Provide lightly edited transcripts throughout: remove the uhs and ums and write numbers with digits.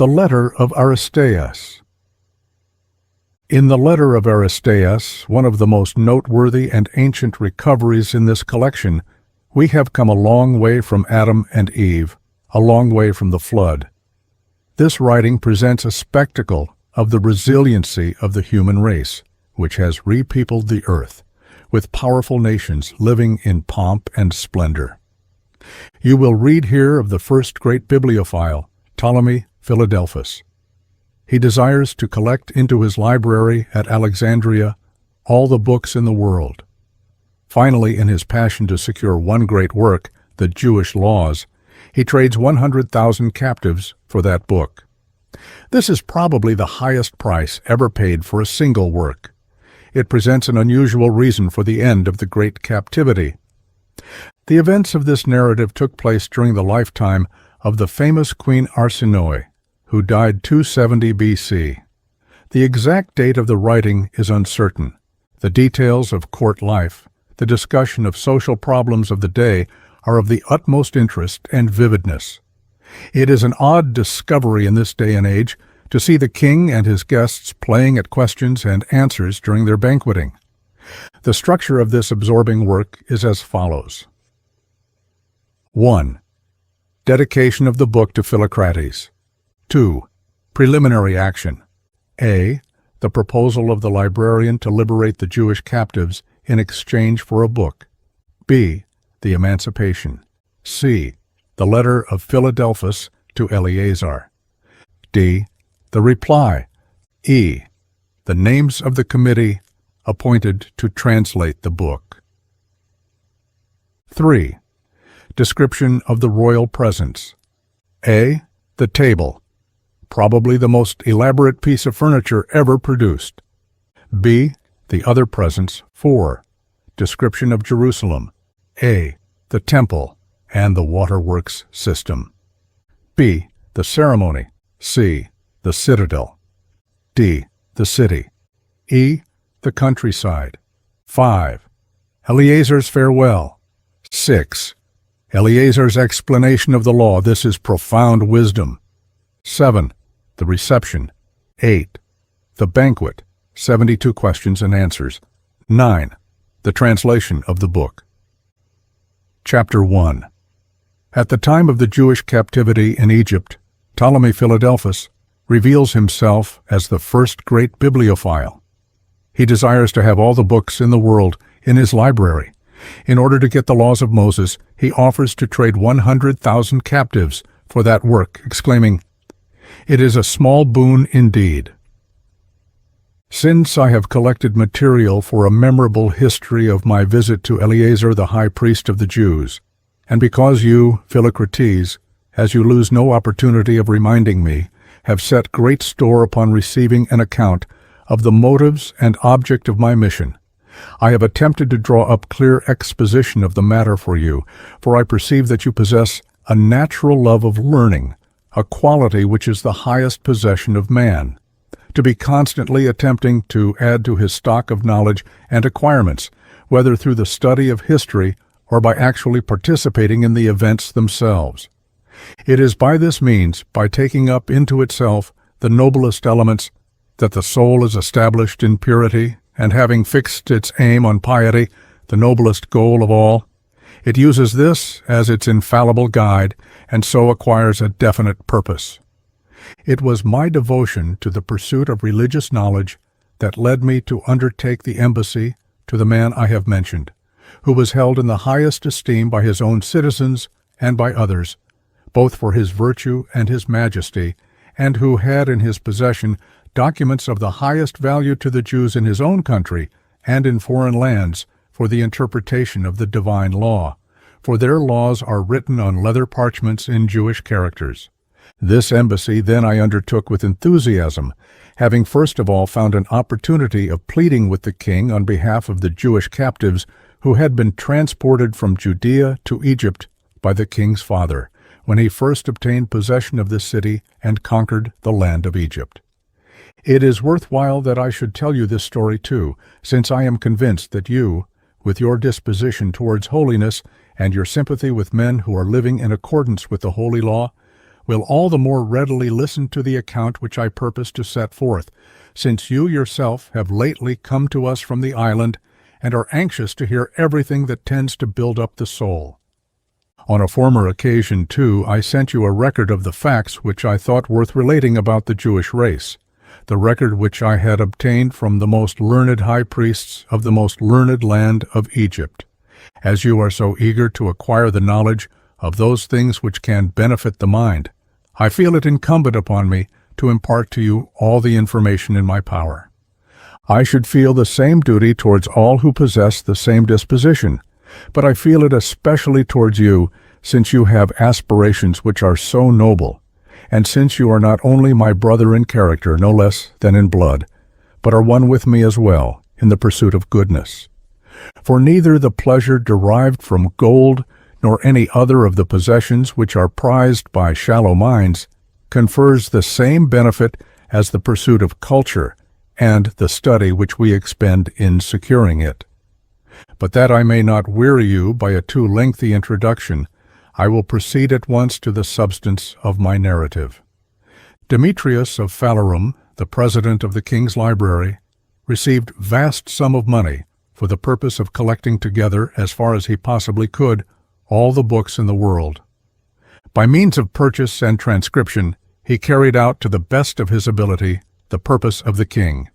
The Letter of Aristeas. In the Letter of Aristeas, one of the most noteworthy and ancient recoveries in this collection, we have come a long way from Adam and Eve, a long way from the flood. This writing presents a spectacle of the resiliency of the human race, which has repeopled the earth, with powerful nations living in pomp and splendor. You will read here of the first great bibliophile, Ptolemy Philadelphus. He desires to collect into his library at Alexandria all the books in the world. Finally, in his passion to secure one great work, the Jewish laws, he trades 100,000 captives for that book. This is probably the highest price ever paid for a single work. It presents an unusual reason for the end of the great captivity. The events of this narrative took place during the lifetime of the famous Queen Arsinoe, who died 270 BC. The exact date of the writing is uncertain. The details of court life, the discussion of social problems of the day, are of the utmost interest and vividness. It is an odd discovery in this day and age to see the king and his guests playing at questions and answers during their banqueting. The structure of this absorbing work is as follows. 1. Dedication of the book to Philocrates. 2. Preliminary action. A. The proposal of the librarian to liberate the Jewish captives in exchange for a book. B. The emancipation. C. The letter of Philadelphus to Eleazar. D. The reply. E. The names of the committee appointed to translate the book. 3. Description of the royal presence. A. The table, probably the most elaborate piece of furniture ever produced. B. The other presents. 4. Description of Jerusalem. A. The temple and the waterworks system. B. The ceremony. C. The citadel. D. The city. E. The countryside. 5. Eleazar's farewell. 6. Eleazar's explanation of the law. This is profound wisdom. 7. The reception. 8. The banquet. 72 questions and answers. 9. The translation of the book. Chapter 1. At the time of the Jewish captivity in Egypt, Ptolemy Philadelphus reveals himself as the first great bibliophile. He desires to have all the books in the world in his library. In order to get the laws of Moses, he offers to trade 100,000 captives for that work, exclaiming, "It is a small boon indeed." Since I have collected material for a memorable history of my visit to Eleazar the high priest of the Jews, and because you, Philocrates, as you lose no opportunity of reminding me, have set great store upon receiving an account of the motives and object of my mission, I have attempted to draw up clear exposition of the matter for you, for I perceive that you possess a natural love of learning, a quality which is the highest possession of man. To be constantly attempting to add to his stock of knowledge and acquirements, whether through the study of history or by actually participating in the events themselves. It is by this means, by taking up into itself the noblest elements, that the soul is established in purity, and having fixed its aim on piety, the noblest goal of all, it uses this as its infallible guide, and so acquires a definite purpose. It was my devotion to the pursuit of religious knowledge that led me to undertake the embassy to the man I have mentioned, who was held in the highest esteem by his own citizens and by others, both for his virtue and his majesty, and who had in his possession documents of the highest value to the Jews in his own country and in foreign lands for the interpretation of the divine law, for their laws are written on leather parchments in Jewish characters. This embassy then I undertook with enthusiasm, having first of all found an opportunity of pleading with the king on behalf of the Jewish captives who had been transported from Judea to Egypt by the king's father, when he first obtained possession of this city and conquered the land of Egypt. It is worthwhile that I should tell you this story too, since I am convinced that you, with your disposition towards holiness and your sympathy with men who are living in accordance with the holy law, will all the more readily listen to the account which I purpose to set forth, since you yourself have lately come to us from the island and are anxious to hear everything that tends to build up the soul. On a former occasion, too, I sent you a record of the facts which I thought worth relating about the Jewish race, the record which I had obtained from the most learned high priests of the most learned land of Egypt. As you are so eager to acquire the knowledge of those things which can benefit the mind, I feel it incumbent upon me to impart to you all the information in my power. I should feel the same duty towards all who possess the same disposition, but I feel it especially towards you, since you have aspirations which are so noble, and since you are not only my brother in character, no less than in blood, but are one with me as well in the pursuit of goodness. For neither the pleasure derived from gold nor any other of the possessions which are prized by shallow minds confers the same benefit as the pursuit of culture and the study which we expend in securing it. But that I may not weary you by a too lengthy introduction, I will proceed at once to the substance of my narrative. Demetrius of Phalerum, the president of the king's library, received vast sum of money for the purpose of collecting together, as far as he possibly could, all the books in the world. By means of purchase and transcription, he carried out to the best of his ability the purpose of the king.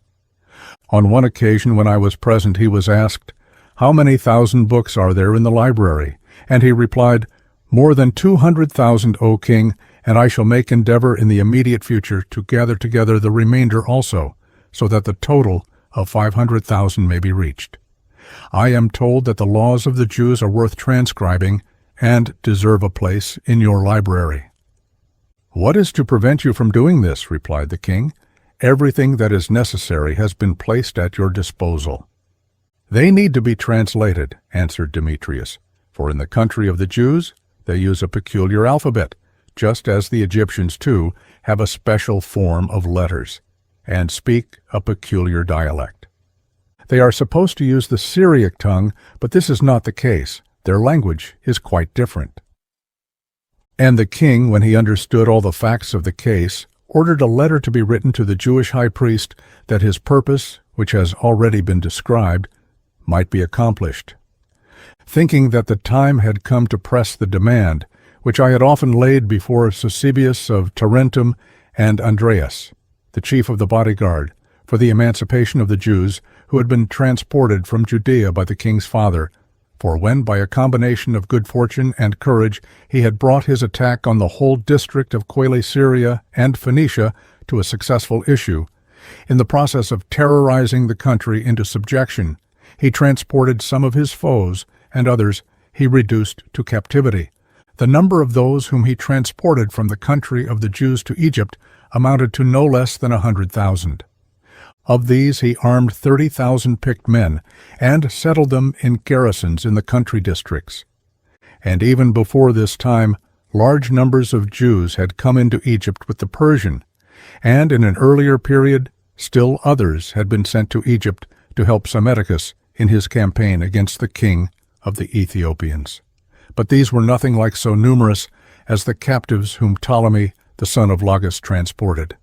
On one occasion when I was present, he was asked, "How many thousand books are there in the library?" And he replied, "More than 200,000, O king, and I shall make endeavor in the immediate future to gather together the remainder also, so that the total of 500,000 may be reached. I am told that the laws of the Jews are worth transcribing and deserve a place in your library." "What is to prevent you from doing this?" replied the king. "Everything that is necessary has been placed at your disposal." "They need to be translated," answered Demetrius, "for in the country of the Jews they use a peculiar alphabet, just as the Egyptians, too, have a special form of letters, and speak a peculiar dialect. They are supposed to use the Syriac tongue, but this is not the case. Their language is quite different." And the king, when he understood all the facts of the case, ordered a letter to be written to the Jewish high priest that his purpose, which has already been described, might be accomplished. Thinking that the time had come to press the demand, which I had often laid before Eusebius of Tarentum and Andreas, the chief of the bodyguard, for the emancipation of the Jews who had been transported from Judea by the king's father, for when by a combination of good fortune and courage he had brought his attack on the whole district of Coele-Syria and Phoenicia to a successful issue, in the process of terrorizing the country into subjection, he transported some of his foes, and others he reduced to captivity. The number of those whom he transported from the country of the Jews to Egypt amounted to no less than 100,000. Of these he armed 30,000 picked men, and settled them in garrisons in the country districts. And even before this time, large numbers of Jews had come into Egypt with the Persian, and in an earlier period, still others had been sent to Egypt to help Psammetichus in his campaign against the king of the Ethiopians. But these were nothing like so numerous as the captives whom Ptolemy, the son of Lagus, transported.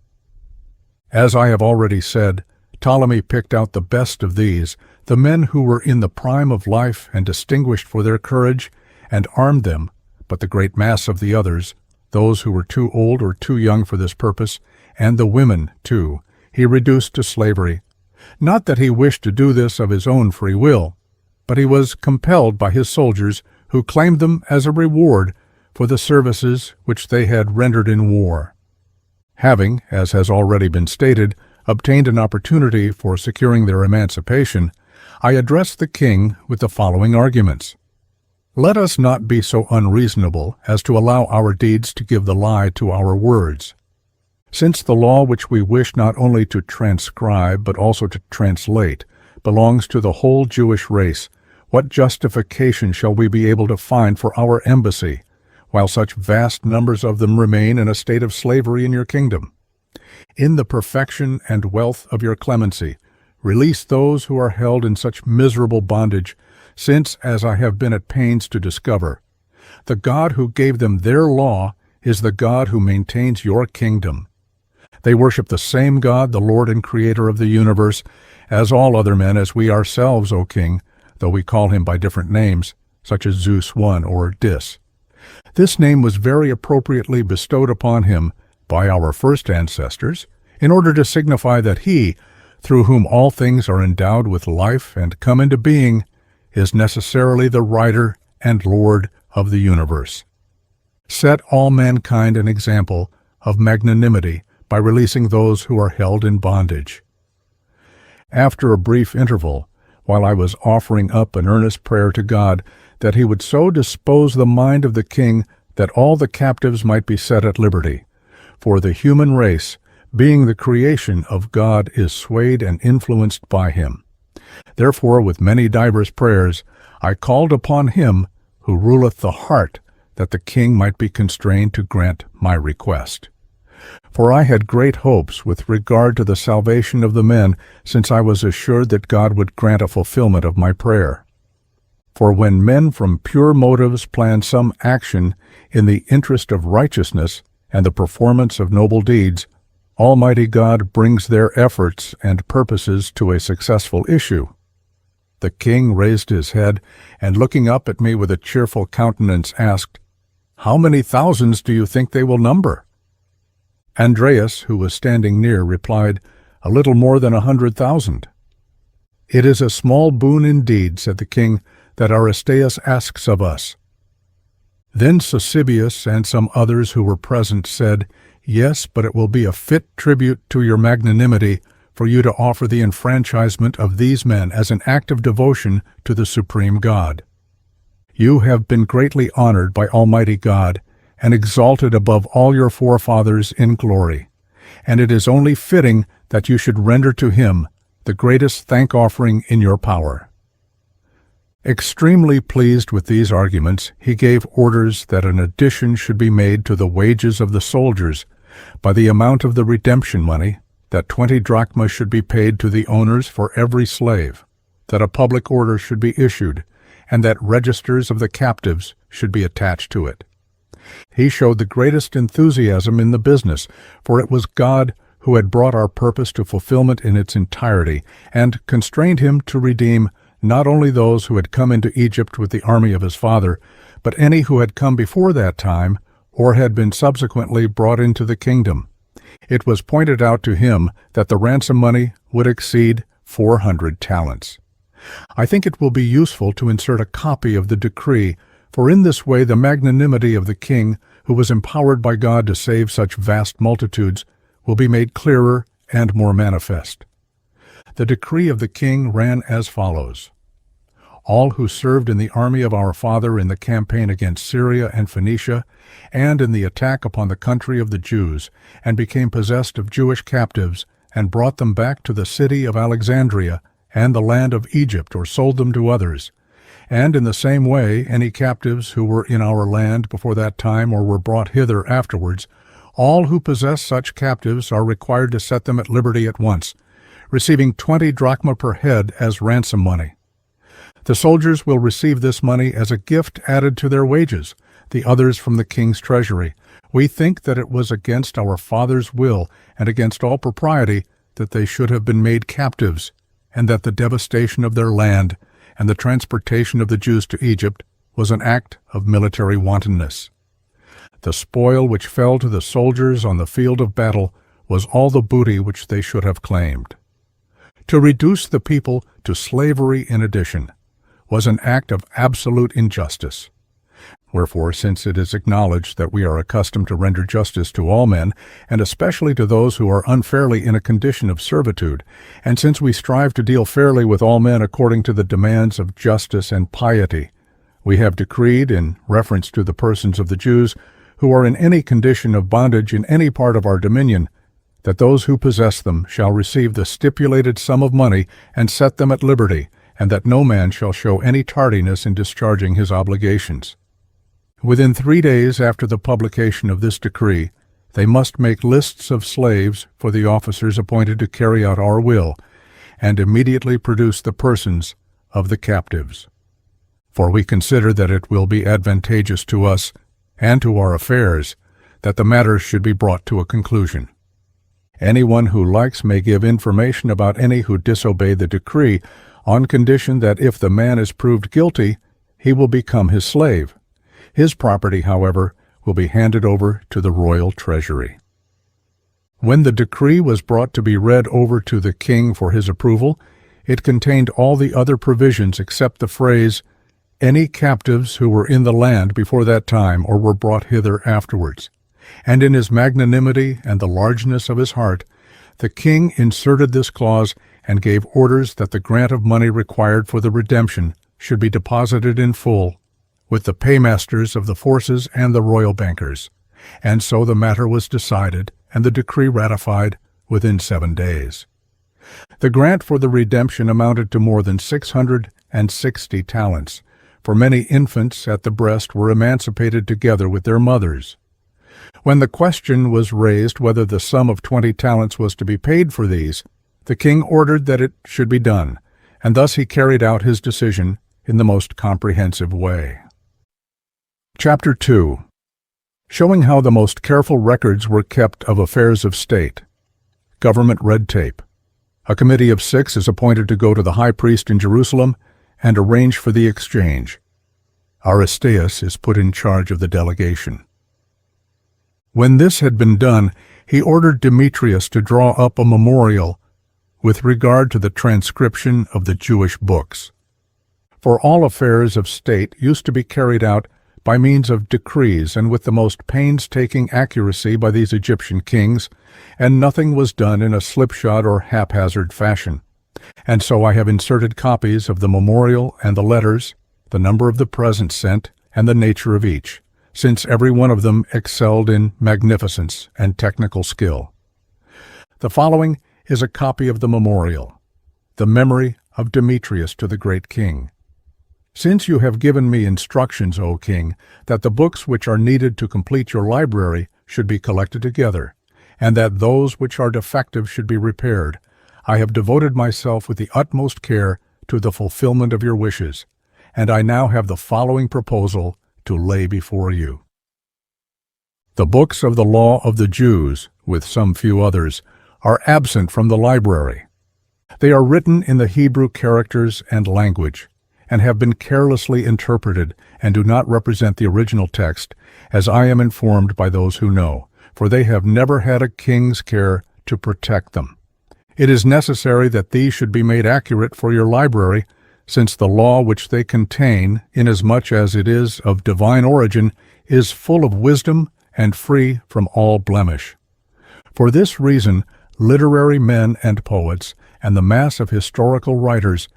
As I have already said, Ptolemy picked out the best of these, the men who were in the prime of life and distinguished for their courage, and armed them, but the great mass of the others, those who were too old or too young for this purpose, and the women, too, he reduced to slavery. Not that he wished to do this of his own free will, but he was compelled by his soldiers, who claimed them as a reward for the services which they had rendered in war. Having, as has already been stated, obtained an opportunity for securing their emancipation, I addressed the king with the following arguments. Let us not be so unreasonable as to allow our deeds to give the lie to our words. Since the law which we wish not only to transcribe but also to translate belongs to the whole Jewish race, what justification shall we be able to find for our embassy, while such vast numbers of them remain in a state of slavery in your kingdom? In the perfection and wealth of your clemency, release those who are held in such miserable bondage, since, as I have been at pains to discover, the God who gave them their law is the God who maintains your kingdom. They worship the same God, the Lord and Creator of the universe, as all other men, as we ourselves, O King, though we call him by different names, such as Zeus I or Dis. This name was very appropriately bestowed upon him by our first ancestors, in order to signify that he, through whom all things are endowed with life and come into being, is necessarily the writer and Lord of the universe. Set all mankind an example of magnanimity by releasing those who are held in bondage. After a brief interval, while I was offering up an earnest prayer to God that he would so dispose the mind of the king that all the captives might be set at liberty, for the human race, being the creation of God, is swayed and influenced by him. Therefore, with many divers prayers, I called upon him who ruleth the heart, that the king might be constrained to grant my request. For I had great hopes with regard to the salvation of the men, since I was assured that God would grant a fulfillment of my prayer. For when men from pure motives plan some action in the interest of righteousness and the performance of noble deeds, Almighty God brings their efforts and purposes to a successful issue. The king raised his head, and looking up at me with a cheerful countenance asked, "How many thousands do you think they will number?" Andreas, who was standing near, replied, "A little more than 100,000. "It is a small boon indeed," said the king, "that Aristeas asks of us." Then Sosibius and some others who were present said, "Yes, but it will be a fit tribute to your magnanimity for you to offer the enfranchisement of these men as an act of devotion to the supreme God. You have been greatly honored by Almighty God, and exalted above all your forefathers in glory, and it is only fitting that you should render to him the greatest thank-offering in your power." Extremely pleased with these arguments, he gave orders that an addition should be made to the wages of the soldiers by the amount of the redemption money, that 20 drachmas should be paid to the owners for every slave, that a public order should be issued, and that registers of the captives should be attached to it. He showed the greatest enthusiasm in the business, for it was God who had brought our purpose to fulfillment in its entirety, and constrained him to redeem not only those who had come into Egypt with the army of his father, but any who had come before that time, or had been subsequently brought into the kingdom. It was pointed out to him that the ransom money would exceed 400 talents. I think it will be useful to insert a copy of the decree, for in this way the magnanimity of the king, who was empowered by God to save such vast multitudes, will be made clearer and more manifest. The decree of the king ran as follows: All who served in the army of our father in the campaign against Syria and Phoenicia, and in the attack upon the country of the Jews, and became possessed of Jewish captives, and brought them back to the city of Alexandria and the land of Egypt, or sold them to others, and in the same way any captives who were in our land before that time or were brought hither afterwards, all who possess such captives are required to set them at liberty at once, receiving 20 drachma per head as ransom money. The soldiers will receive this money as a gift added to their wages, the others from the king's treasury. We think that it was against our father's will and against all propriety that they should have been made captives, and that the devastation of their land and the transportation of the Jews to Egypt was an act of military wantonness. The spoil which fell to the soldiers on the field of battle was all the booty which they should have claimed. To reduce the people to slavery in addition was an act of absolute injustice. Wherefore, since it is acknowledged that we are accustomed to render justice to all men, and especially to those who are unfairly in a condition of servitude, and since we strive to deal fairly with all men according to the demands of justice and piety, we have decreed, in reference to the persons of the Jews who are in any condition of bondage in any part of our dominion, that those who possess them shall receive the stipulated sum of money and set them at liberty, and that no man shall show any tardiness in discharging his obligations. Within 3 days after the publication of this decree, they must make lists of slaves for the officers appointed to carry out our will, and immediately produce the persons of the captives. For we consider that it will be advantageous to us and to our affairs that the matter should be brought to a conclusion. Anyone who likes may give information about any who disobey the decree, on condition that if the man is proved guilty, he will become his slave. His property, however, will be handed over to the royal treasury. When the decree was brought to be read over to the king for his approval, it contained all the other provisions except the phrase, "Any captives who were in the land before that time or were brought hither afterwards." And in his magnanimity and the largeness of his heart, the king inserted this clause and gave orders that the grant of money required for the redemption should be deposited in full with the paymasters of the forces and the royal bankers. And so the matter was decided and the decree ratified within 7 days. The grant for the redemption amounted to more than 660 talents, for many infants at the breast were emancipated together with their mothers. When the question was raised whether the sum of 20 talents was to be paid for these, the king ordered that it should be done, and thus he carried out his decision in the most comprehensive way. Chapter 2. Showing how the most careful records were kept of affairs of state. Government red tape. A committee of 6 is appointed to go to the high priest in Jerusalem and arrange for the exchange. Aristeas is put in charge of the delegation. When this had been done, he ordered Demetrius to draw up a memorial with regard to the transcription of the Jewish books. For all affairs of state used to be carried out by means of decrees and with the most painstaking accuracy by these Egyptian kings, and nothing was done in a slipshod or haphazard fashion. And so I have inserted copies of the memorial and the letters, the number of the presents sent, and the nature of each, since every one of them excelled in magnificence and technical skill. The following is a copy of the memorial, the memory of Demetrius to the great king. Since you have given me instructions, O king, that the books which are needed to complete your library should be collected together, and that those which are defective should be repaired, I have devoted myself with the utmost care to the fulfillment of your wishes, and I now have the following proposal to lay before you. The books of the law of the Jews, with some few others, are absent from the library. They are written in the Hebrew characters and language, and have been carelessly interpreted and do not represent the original text, as I am informed by those who know, for they have never had a king's care to protect them. It is necessary that these should be made accurate for your library, since the law which they contain, inasmuch as it is of divine origin, is full of wisdom and free from all blemish. For this reason, literary men and poets, and the mass of historical writers,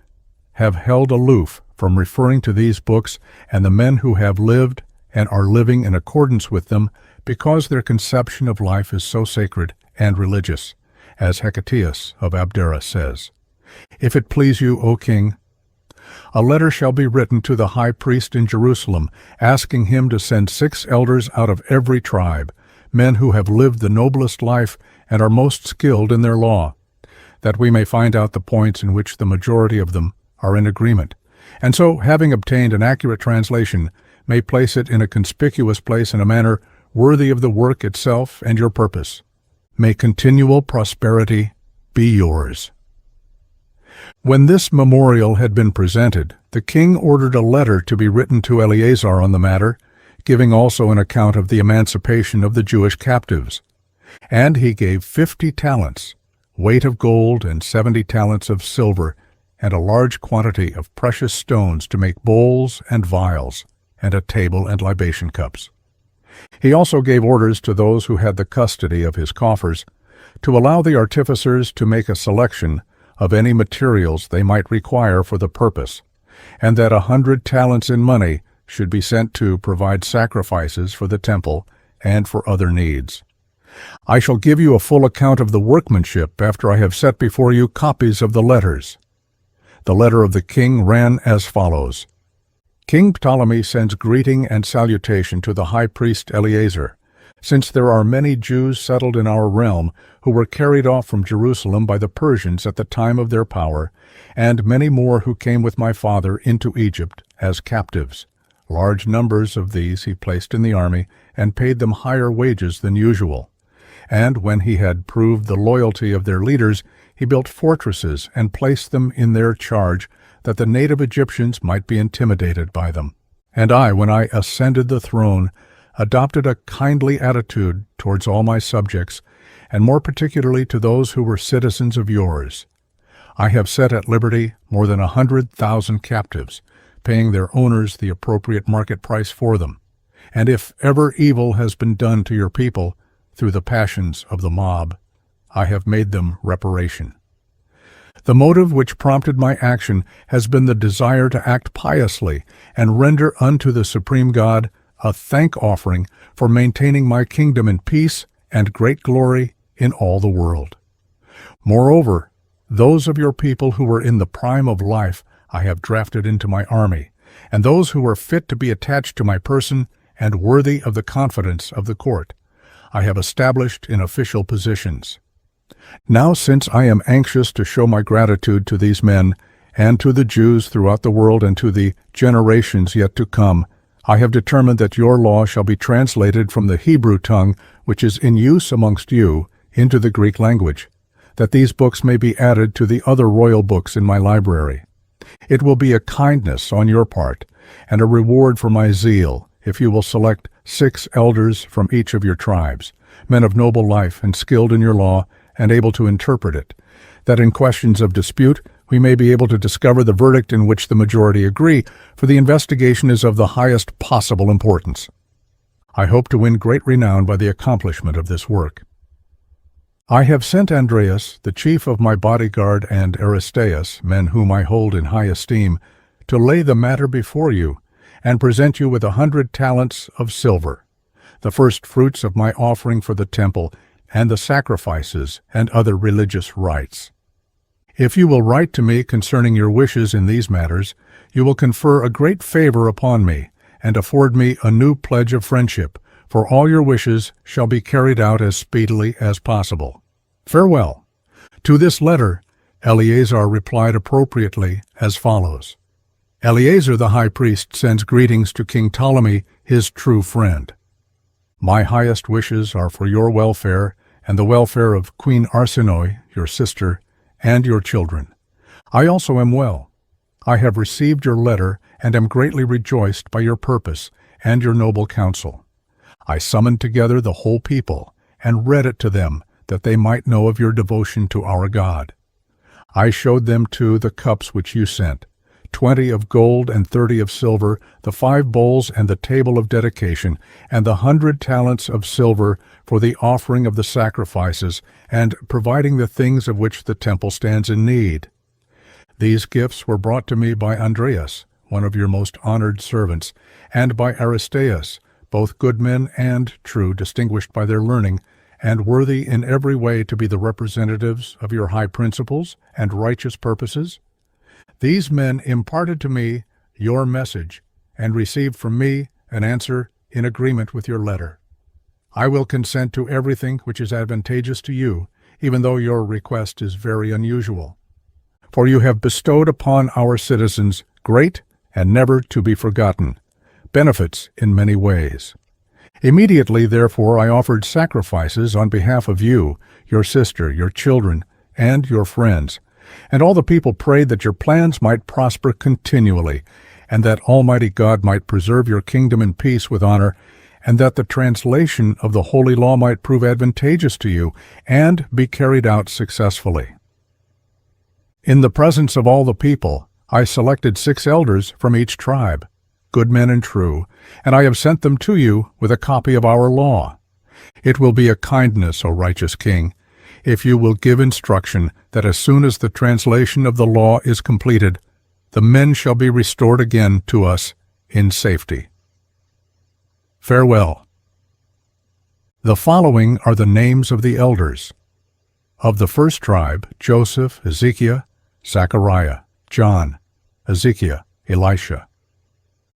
have held aloof from referring to these books and the men who have lived and are living in accordance with them, because their conception of life is so sacred and religious, as Hecataeus of Abdera says. If it please you, O king, a letter shall be written to the high priest in Jerusalem, asking him to send 6 elders out of every tribe, men who have lived the noblest life and are most skilled in their law, that we may find out the points in which the majority of them are in agreement, and so, having obtained an accurate translation, may place it in a conspicuous place in a manner worthy of the work itself and your purpose. May continual prosperity be yours. When this memorial had been presented, the king ordered a letter to be written to Eleazar on the matter, giving also an account of the emancipation of the Jewish captives. And he gave 50 talents, weight of gold, and 70 talents of silver, and a large quantity of precious stones to make bowls and vials, and a table and libation cups. He also gave orders to those who had the custody of his coffers to allow the artificers to make a selection of any materials they might require for the purpose, and that 100 talents in money should be sent to provide sacrifices for the temple and for other needs. I shall give you a full account of the workmanship after I have set before you copies of the letters. The letter of the king ran as follows. King Ptolemy sends greeting and salutation to the high priest Eleazar, since there are many Jews settled in our realm who were carried off from Jerusalem by the Persians at the time of their power, and many more who came with my father into Egypt as captives. Large numbers of these he placed in the army and paid them higher wages than usual. And when he had proved the loyalty of their leaders, he built fortresses and placed them in their charge, that the native Egyptians might be intimidated by them. And I, when I ascended the throne, adopted a kindly attitude towards all my subjects, and more particularly to those who were citizens of yours. I have set at liberty more than 100,000 captives, paying their owners the appropriate market price for them. And if ever evil has been done to your people through the passions of the mob, I have made them reparation. The motive which prompted my action has been the desire to act piously and render unto the Supreme God a thank offering for maintaining my kingdom in peace and great glory in all the world. Moreover, those of your people who were in the prime of life I have drafted into my army, and those who were fit to be attached to my person and worthy of the confidence of the court, I have established in official positions. Now, since I am anxious to show my gratitude to these men, and to the Jews throughout the world and to the generations yet to come, I have determined that your law shall be translated from the Hebrew tongue, which is in use amongst you, into the Greek language, that these books may be added to the other royal books in my library. It will be a kindness on your part, and a reward for my zeal, if you will select 6 elders from each of your tribes, men of noble life and skilled in your law, and able to interpret it, that in questions of dispute we may be able to discover the verdict in which the majority agree, for the investigation is of the highest possible importance. I hope to win great renown by the accomplishment of this work. I have sent Andreas, the chief of my bodyguard, and Aristeas, men whom I hold in high esteem, to lay the matter before you, and present you with 100 talents of silver, the first fruits of my offering for the temple, and the sacrifices and other religious rites. If you will write to me concerning your wishes in these matters, you will confer a great favor upon me, and afford me a new pledge of friendship, for all your wishes shall be carried out as speedily as possible. Farewell. To this letter, Eleazar replied appropriately as follows. Eleazar the high priest sends greetings to King Ptolemy, his true friend. My highest wishes are for your welfare and the welfare of Queen Arsinoe, your sister, and your children. I also am well. I have received your letter and am greatly rejoiced by your purpose and your noble counsel. I summoned together the whole people and read it to them, that they might know of your devotion to our God. I showed them, too, the cups which you sent, 20 of gold and 30 of silver, the 5 bowls and the table of dedication, and the 100 talents of silver for the offering of the sacrifices, and providing the things of which the temple stands in need. These gifts were brought to me by Andreas, one of your most honored servants, and by Aristeas, both good men and true, distinguished by their learning, and worthy in every way to be the representatives of your high principles and righteous purposes. These men imparted to me your message, and received from me an answer in agreement with your letter. I will consent to everything which is advantageous to you, even though your request is very unusual. For you have bestowed upon our citizens great and never to be forgotten benefits in many ways. Immediately, therefore, I offered sacrifices on behalf of you, your sister, your children, and your friends, and all the people prayed that your plans might prosper continually, and that Almighty God might preserve your kingdom in peace with honor, and that the translation of the holy law might prove advantageous to you, and be carried out successfully. In the presence of all the people, I selected 6 elders from each tribe, good men and true, and I have sent them to you with a copy of our law. It will be a kindness, O righteous King, if you will give instruction that as soon as the translation of the law is completed, the men shall be restored again to us in safety. Farewell. The following are the names of the elders. Of the first tribe, Joseph, Ezekiah, Zechariah, John, Ezekiah, Elisha.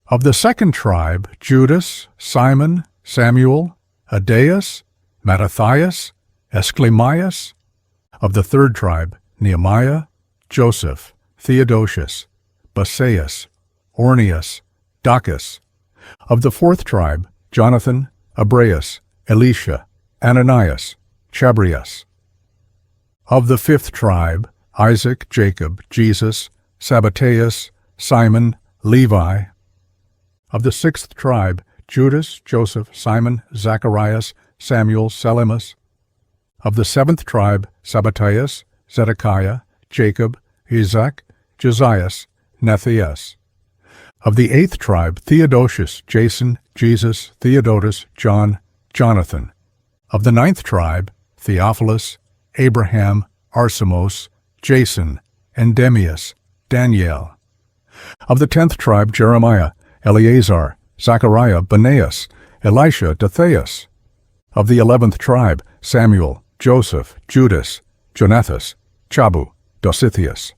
Of the second tribe, Judas, Simon, Samuel, Adeus, Mattathias, Esclemias. Of the third tribe, Nehemiah, Joseph, Theodosius, Baseus, Ornias, Dacus, Of the fourth tribe, Jonathan, Abraias, Elisha, Ananias, Chabrias. Of the fifth tribe, Isaac, Jacob, Jesus, Sabbateus, Simon, Levi. Of the sixth tribe, Judas, Joseph, Simon, Zacharias, Samuel, Selimus. Of the seventh tribe, Sabbateus, Zedekiah, Jacob, Isaac, Josias, Nethias. Of the eighth tribe, Theodosius, Jason, Jesus, Theodotus, John, Jonathan. Of the ninth tribe, Theophilus, Abraham, Arsamos, Jason, Endemius, Daniel. Of the 10th tribe, Jeremiah, Eleazar, Zachariah, Benaias, Elisha, Dathias. Of the 11th tribe, Samuel, Joseph, Judas, Jonathas, Chabu, Dosithius.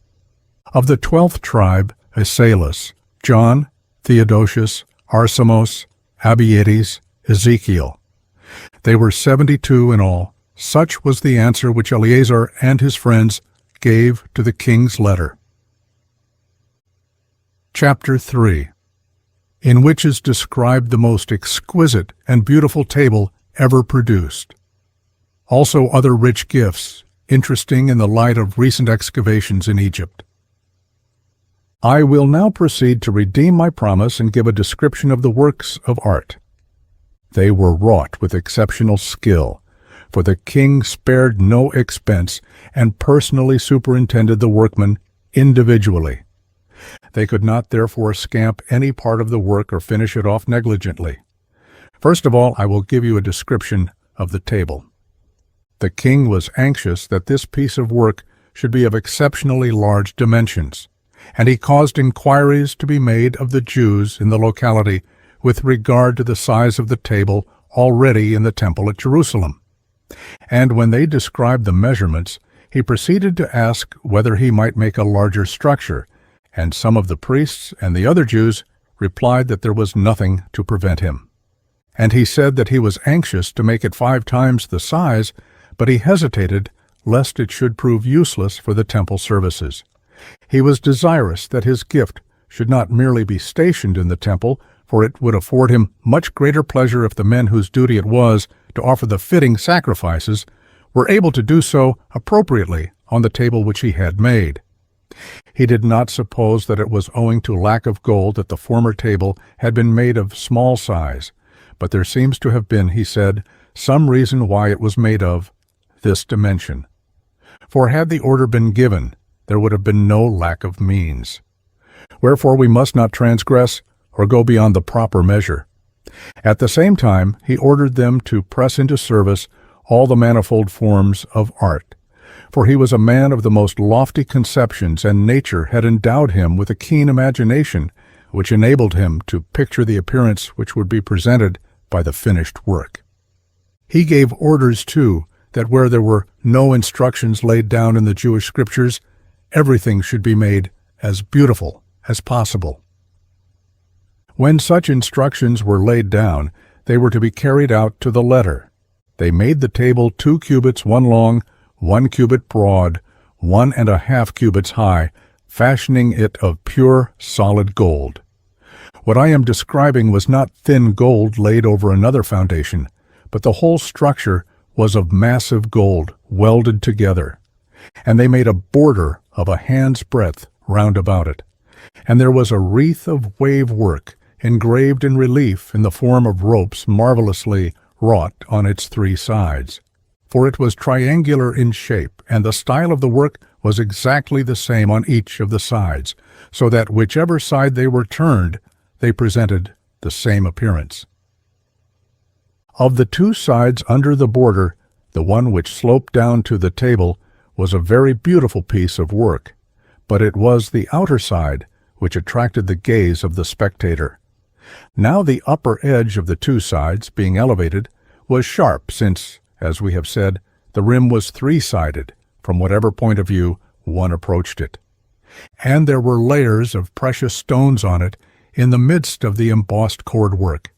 Of the 12th tribe, Esaias, John, Theodosius, Arsamos, Abiates, Ezekiel. They were 72 in all. Such was the answer which Eleazar and his friends gave to the king's letter. Chapter 3, in which is described the most exquisite and beautiful table ever produced. Also other rich gifts, interesting in the light of recent excavations in Egypt. I will now proceed to redeem my promise and give a description of the works of art. They were wrought with exceptional skill, for the king spared no expense and personally superintended the workmen individually. They could not therefore scamp any part of the work or finish it off negligently. First of all, I will give you a description of the table. The king was anxious that this piece of work should be of exceptionally large dimensions, and he caused inquiries to be made of the Jews in the locality with regard to the size of the table already in the temple at Jerusalem. And when they described the measurements, he proceeded to ask whether he might make a larger structure, and some of the priests and the other Jews replied that there was nothing to prevent him. And he said that he was anxious to make it 5 times the size, but he hesitated lest it should prove useless for the temple services. He was desirous that his gift should not merely be stationed in the temple, for it would afford him much greater pleasure if the men whose duty it was to offer the fitting sacrifices were able to do so appropriately on the table which he had made. He did not suppose that it was owing to lack of gold that the former table had been made of small size, but there seems to have been, he said, some reason why it was made of this dimension. For had the order been given, there would have been no lack of means. Wherefore we must not transgress or go beyond the proper measure. At the same time, he ordered them to press into service all the manifold forms of art. For he was a man of the most lofty conceptions, and nature had endowed him with a keen imagination, which enabled him to picture the appearance which would be presented by the finished work. He gave orders, too, that where there were no instructions laid down in the Jewish scriptures, everything should be made as beautiful as possible. When such instructions were laid down, they were to be carried out to the letter. They made the table 2 cubits 1 long, 1 cubit broad, 1½ cubits high, fashioning it of pure, solid gold. What I am describing was not thin gold laid over another foundation, but the whole structure was of massive gold welded together. And they made a border of a hand's breadth round about it. And there was a wreath of wave work engraved in relief in the form of ropes marvelously wrought on its 3 sides. For it was triangular in shape, and the style of the work was exactly the same on each of the sides, so that whichever side they were turned, they presented the same appearance. Of the 2 sides under the border, the one which sloped down to the table was a very beautiful piece of work, but it was the outer side which attracted the gaze of the spectator. Now the upper edge of the 2 sides, being elevated, was sharp, since, as we have said, the rim was 3-sided, from whatever point of view one approached it. And there were layers of precious stones on it in the midst of the embossed cord work,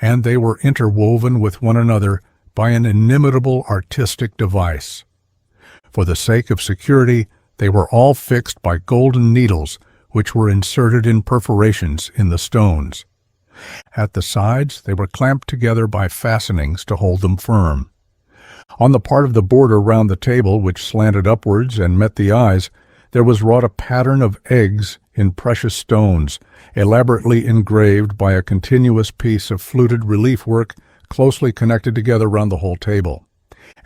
and they were interwoven with one another by an inimitable artistic device. For the sake of security, they were all fixed by golden needles, which were inserted in perforations in the stones. At the sides, they were clamped together by fastenings to hold them firm. On the part of the border round the table which slanted upwards and met the eyes, there was wrought a pattern of eggs in precious stones, elaborately engraved by a continuous piece of fluted relief work closely connected together round the whole table.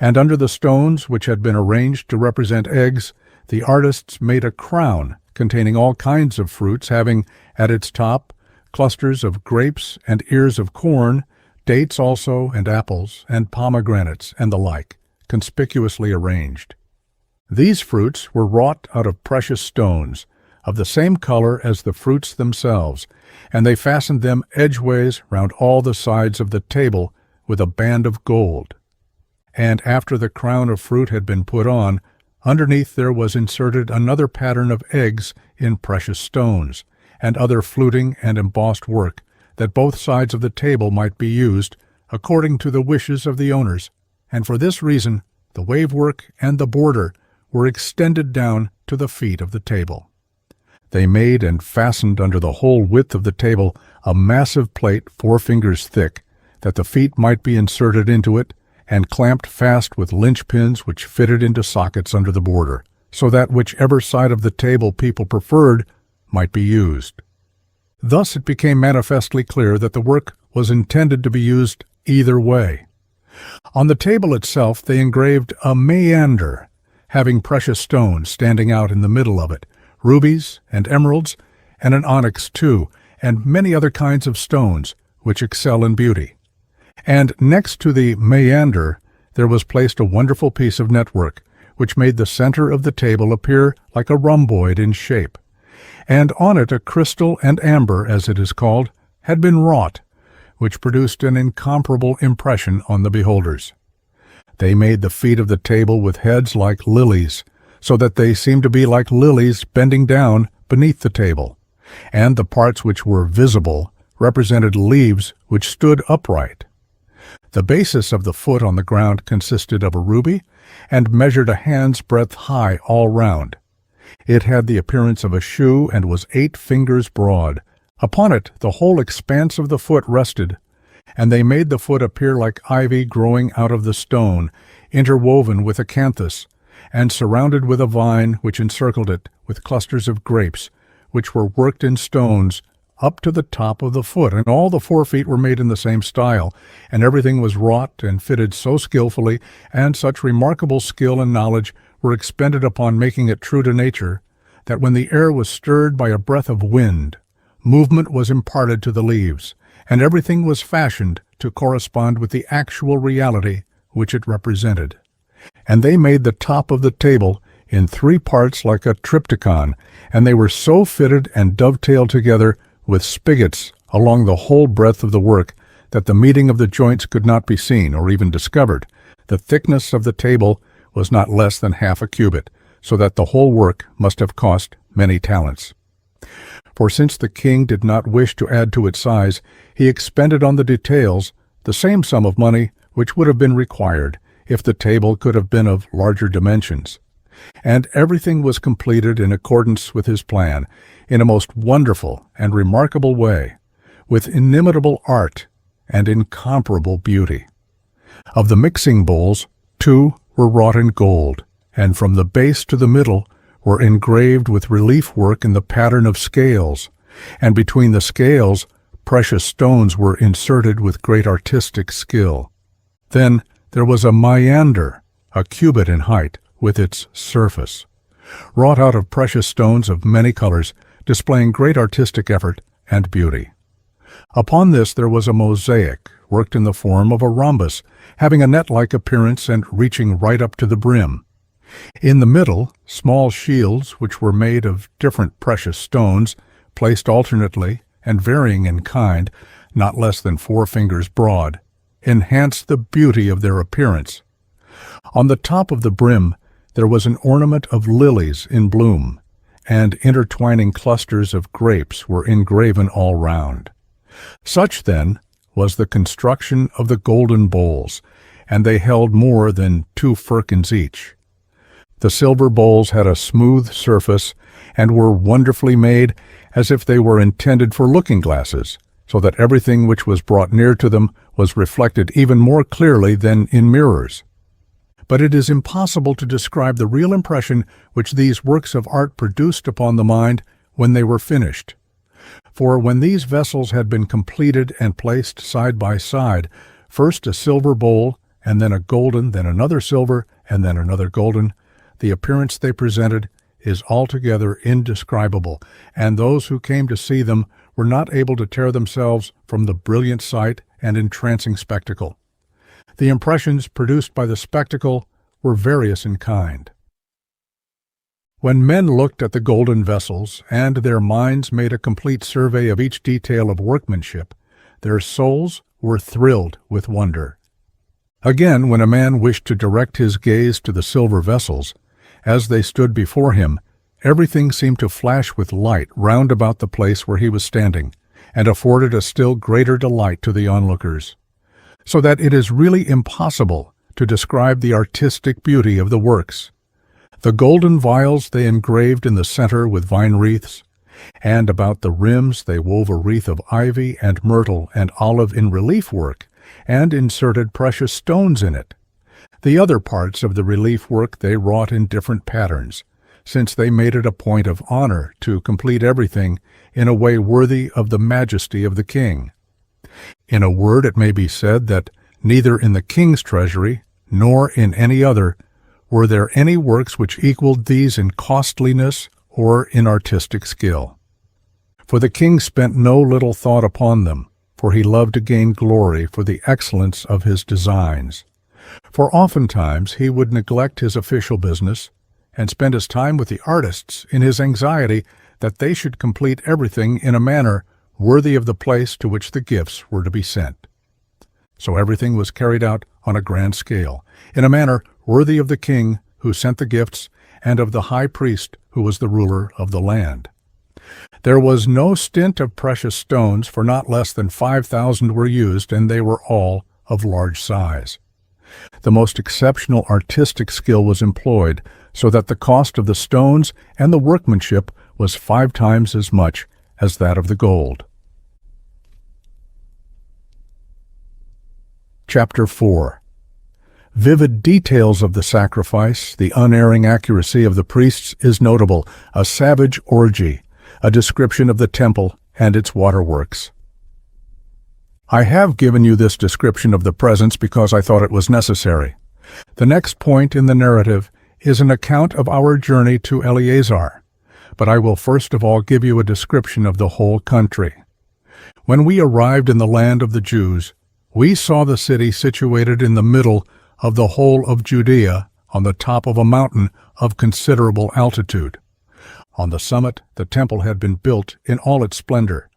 And under the stones, which had been arranged to represent eggs, the artists made a crown containing all kinds of fruits, having at its top clusters of grapes and ears of corn, dates also, and apples, and pomegranates, and the like, conspicuously arranged. These fruits were wrought out of precious stones, of the same color as the fruits themselves, and they fastened them edgeways round all the sides of the table with a band of gold. And after the crown of fruit had been put on, underneath there was inserted another pattern of eggs in precious stones, and other fluting and embossed work, that both sides of the table might be used according to the wishes of the owners, and for this reason the wavework and the border were extended down to the feet of the table. They made and fastened under the whole width of the table a massive plate 4 fingers thick, that the feet might be inserted into it, and clamped fast with linchpins which fitted into sockets under the border, so that whichever side of the table people preferred might be used. Thus it became manifestly clear that the work was intended to be used either way. On the table itself they engraved a meander, having precious stones standing out in the middle of it, rubies and emeralds, and an onyx too, and many other kinds of stones, which excel in beauty. And next to the meander there was placed a wonderful piece of network, which made the center of the table appear like a rhomboid in shape. And on it a crystal and amber, as it is called, had been wrought, which produced an incomparable impression on the beholders. They made the feet of the table with heads like lilies, so that they seemed to be like lilies bending down beneath the table, and the parts which were visible represented leaves which stood upright. The basis of the foot on the ground consisted of a ruby, and measured a hand's breadth high all round. It had the appearance of a shoe, and was 8 fingers broad. Upon it the whole expanse of the foot rested, and they made the foot appear like ivy growing out of the stone, interwoven with acanthus, and surrounded with a vine which encircled it with clusters of grapes, which were worked in stones up to the top of the foot, and all the 4 feet were made in the same style, and everything was wrought and fitted so skillfully, and such remarkable skill and knowledge were expended upon making it true to nature, that when the air was stirred by a breath of wind, movement was imparted to the leaves, and everything was fashioned to correspond with the actual reality which it represented. And they made the top of the table in 3 parts like a triptychon, and they were so fitted and dovetailed together with spigots along the whole breadth of the work, that the meeting of the joints could not be seen or even discovered. The thickness of the table was not less than half a cubit, so that the whole work must have cost many talents. For since the king did not wish to add to its size, he expended on the details the same sum of money which would have been required if the table could have been of larger dimensions. And everything was completed in accordance with his plan, in a most wonderful and remarkable way, with inimitable art and incomparable beauty. Of the mixing bowls, 2 were wrought in gold, and from the base to the middle were engraved with relief work in the pattern of scales, and between the scales precious stones were inserted with great artistic skill. Then there was a meander, a cubit in height, with its surface, wrought out of precious stones of many colors, displaying great artistic effort and beauty. Upon this there was a mosaic, worked in the form of a rhombus, having a net-like appearance and reaching right up to the brim. In the middle, small shields, which were made of different precious stones, placed alternately and varying in kind, not less than 4 fingers broad, enhanced the beauty of their appearance. On the top of the brim there was an ornament of lilies in bloom, and intertwining clusters of grapes were engraven all round. Such, then, was the construction of the golden bowls, and they held more than 2 firkins each. The silver bowls had a smooth surface, and were wonderfully made, as if they were intended for looking-glasses, so that everything which was brought near to them was reflected even more clearly than in mirrors. But it is impossible to describe the real impression which these works of art produced upon the mind when they were finished. For when these vessels had been completed and placed side by side, first a silver bowl, and then a golden, then another silver, and then another golden, the appearance they presented is altogether indescribable, and those who came to see them were not able to tear themselves from the brilliant sight and entrancing spectacle. The impressions produced by the spectacle were various in kind. When men looked at the golden vessels, and their minds made a complete survey of each detail of workmanship, their souls were thrilled with wonder. Again, when a man wished to direct his gaze to the silver vessels, as they stood before him, everything seemed to flash with light round about the place where he was standing, and afforded a still greater delight to the onlookers, so that it is really impossible to describe the artistic beauty of the works. The golden vials they engraved in the center with vine wreaths, and about the rims they wove a wreath of ivy and myrtle and olive in relief work, and inserted precious stones in it. The other parts of the relief work they wrought in different patterns, since they made it a point of honor to complete everything in a way worthy of the majesty of the king. In a word, it may be said that neither in the king's treasury nor in any other were there any works which equaled these in costliness or in artistic skill. For the king spent no little thought upon them, for he loved to gain glory for the excellence of his designs. For oftentimes he would neglect his official business and spend his time with the artists in his anxiety that they should complete everything in a manner worthy of the place to which the gifts were to be sent. So everything was carried out on a grand scale, in a manner worthy of the king who sent the gifts and of the high priest who was the ruler of the land. There was no stint of precious stones, for not less than 5,000 were used, and they were all of large size. The most exceptional artistic skill was employed, so that the cost of the stones and the workmanship was 5 times as much as that of the gold. Chapter 4. Vivid details of the sacrifice, the unerring accuracy of the priests is notable, a savage orgy, a description of the temple and its waterworks. I have given you this description of the presents because I thought it was necessary. The next point in the narrative is an account of our journey to Eleazar, but I will first of all give you a description of the whole country. When we arrived in the land of the Jews, we saw the city situated in the middle of the whole of Judea on the top of a mountain of considerable altitude. On the summit, the temple had been built in all its splendor.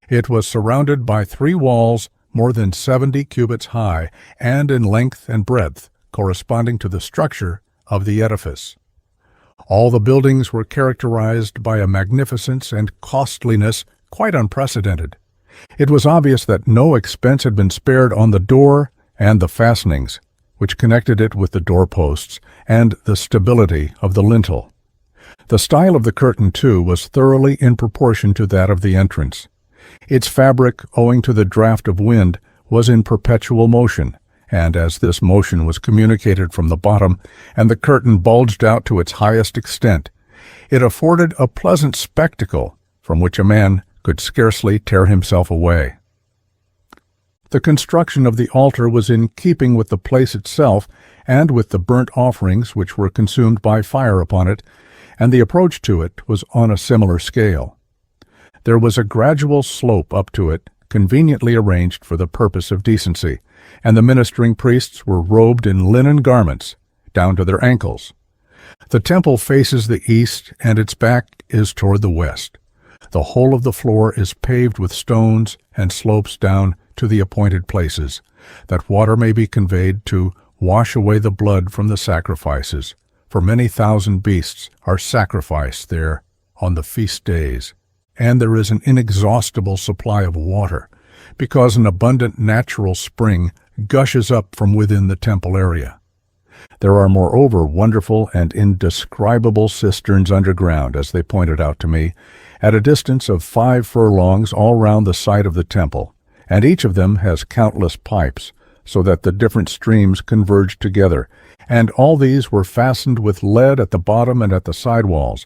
It was surrounded by 3 walls more than 70 cubits high, and in length and breadth, corresponding to the structure of the edifice. All the buildings were characterized by a magnificence and costliness quite unprecedented. It was obvious that no expense had been spared on the door and the fastenings, which connected it with the doorposts, and the stability of the lintel. The style of the curtain, too, was thoroughly in proportion to that of the entrance. Its fabric, owing to the draught of wind, was in perpetual motion, and as this motion was communicated from the bottom, and the curtain bulged out to its highest extent, it afforded a pleasant spectacle from which a man could scarcely tear himself away. The construction of the altar was in keeping with the place itself and with the burnt offerings which were consumed by fire upon it, and the approach to it was on a similar scale. There was a gradual slope up to it, conveniently arranged for the purpose of decency, and the ministering priests were robed in linen garments down to their ankles. The temple faces the east, and its back is toward the west. The whole of the floor is paved with stones and slopes down to the appointed places, that water may be conveyed to wash away the blood from the sacrifices, for many thousand beasts are sacrificed there on the feast days, and there is an inexhaustible supply of water, because an abundant natural spring gushes up from within the temple area. There are moreover wonderful and indescribable cisterns underground, as they pointed out to me, at a distance of 5 furlongs all round the site of the temple, and each of them has countless pipes, so that the different streams converge together, and all these were fastened with lead at the bottom and at the side walls,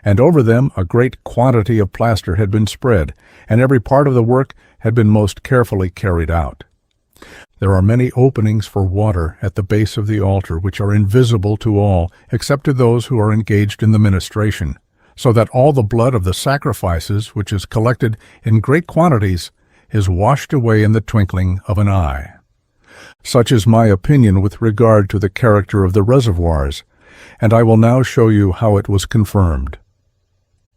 and over them a great quantity of plaster had been spread, and every part of the work had been most carefully carried out. There are many openings for water at the base of the altar which are invisible to all except to those who are engaged in the ministration, so that all the blood of the sacrifices, which is collected in great quantities, is washed away in the twinkling of an eye. Such is my opinion with regard to the character of the reservoirs, and I will now show you how it was confirmed.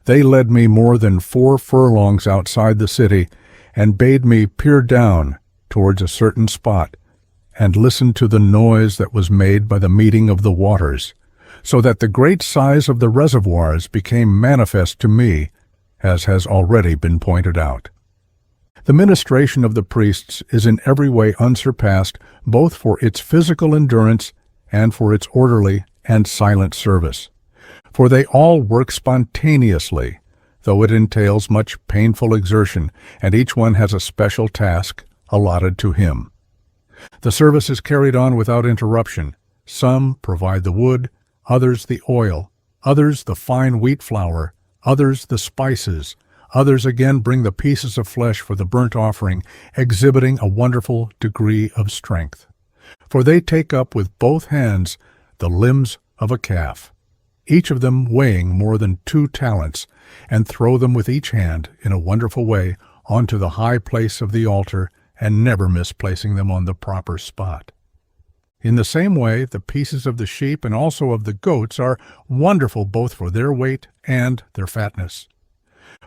They led me more than 4 furlongs outside the city, and bade me peer down towards a certain spot, and listen to the noise that was made by the meeting of the waters, so that the great size of the reservoirs became manifest to me, as has already been pointed out. The ministration of the priests is in every way unsurpassed, both for its physical endurance and for its orderly and silent service. For they all work spontaneously, though it entails much painful exertion, and each one has a special task allotted to him. The service is carried on without interruption. Some provide the wood, others the oil, others the fine wheat flour, others the spices, others again bring the pieces of flesh for the burnt offering, exhibiting a wonderful degree of strength. For they take up with both hands the limbs of a calf, each of them weighing more than 2 talents, and throw them with each hand in a wonderful way onto the high place of the altar, and never misplacing them on the proper spot. In the same way, the pieces of the sheep and also of the goats are wonderful both for their weight and their fatness.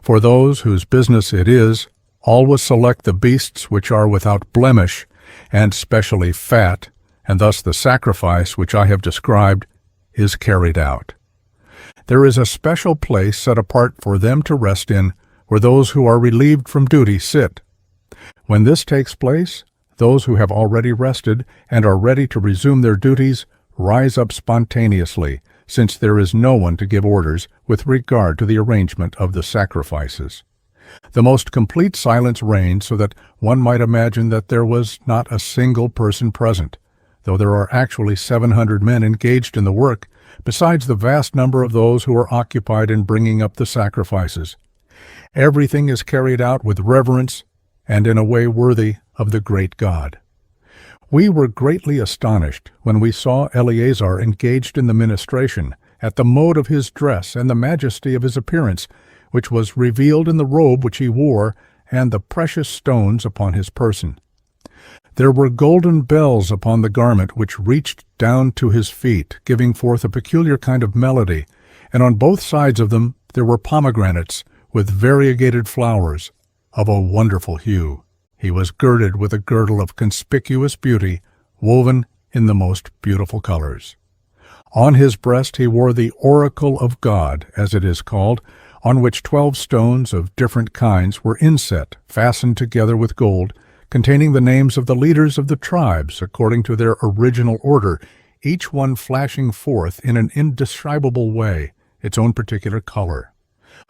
For those whose business it is, always select the beasts which are without blemish, and specially fat, and thus the sacrifice which I have described is carried out. There is a special place set apart for them to rest in, where those who are relieved from duty sit. When this takes place, those who have already rested and are ready to resume their duties rise up spontaneously, since there is no one to give orders with regard to the arrangement of the sacrifices. The most complete silence reigned, so that one might imagine that there was not a single person present, though there are actually 700 men engaged in the work, besides the vast number of those who are occupied in bringing up the sacrifices. Everything is carried out with reverence and in a way worthy of the great God. We were greatly astonished when we saw Eleazar engaged in the ministration, at the mode of his dress and the majesty of his appearance, which was revealed in the robe which he wore and the precious stones upon his person. There were golden bells upon the garment which reached down to his feet, giving forth a peculiar kind of melody, and on both sides of them there were pomegranates with variegated flowers of a wonderful hue. He was girded with a girdle of conspicuous beauty, woven in the most beautiful colors. On his breast he wore the oracle of God, as it is called, on which 12 stones of different kinds were inset, fastened together with gold, containing the names of the leaders of the tribes according to their original order, each one flashing forth in an indescribable way its own particular color.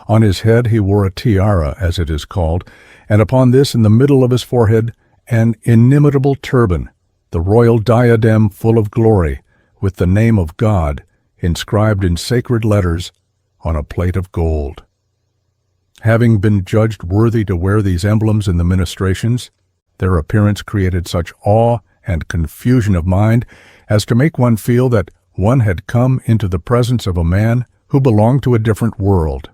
On his head he wore a tiara, as it is called, and upon this in the middle of his forehead an inimitable turban, the royal diadem full of glory, with the name of God inscribed in sacred letters on a plate of gold. Having been judged worthy to wear these emblems in the ministrations, their appearance created such awe and confusion of mind as to make one feel that one had come into the presence of a man who belonged to a different world.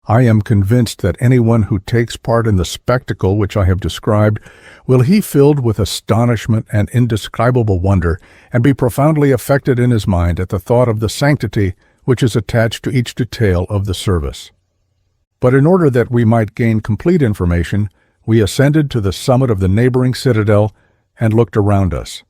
I am convinced that anyone who takes part in the spectacle which I have described will be filled with astonishment and indescribable wonder, and be profoundly affected in his mind at the thought of the sanctity which is attached to each detail of the service. But in order that we might gain complete information, we ascended to the summit of the neighboring citadel and looked around us.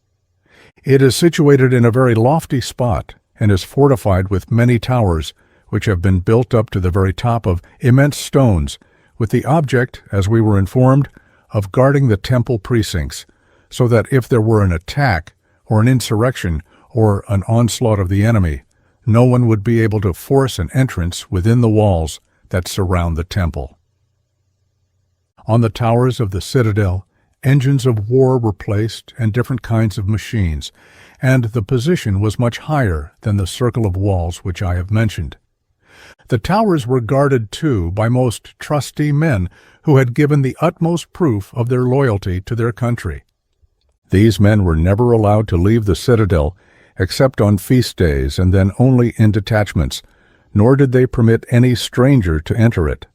It is situated in a very lofty spot, and is fortified with many towers, which have been built up to the very top of immense stones, with the object, as we were informed, of guarding the temple precincts, so that if there were an attack, or an insurrection, or an onslaught of the enemy, no one would be able to force an entrance within the walls that surround the temple. On the towers of the citadel, engines of war were placed and different kinds of machines, and the position was much higher than the circle of walls which I have mentioned. The towers were guarded, too, by most trusty men who had given the utmost proof of their loyalty to their country. These men were never allowed to leave the citadel except on feast days and then only in detachments, nor did they permit any stranger to enter it.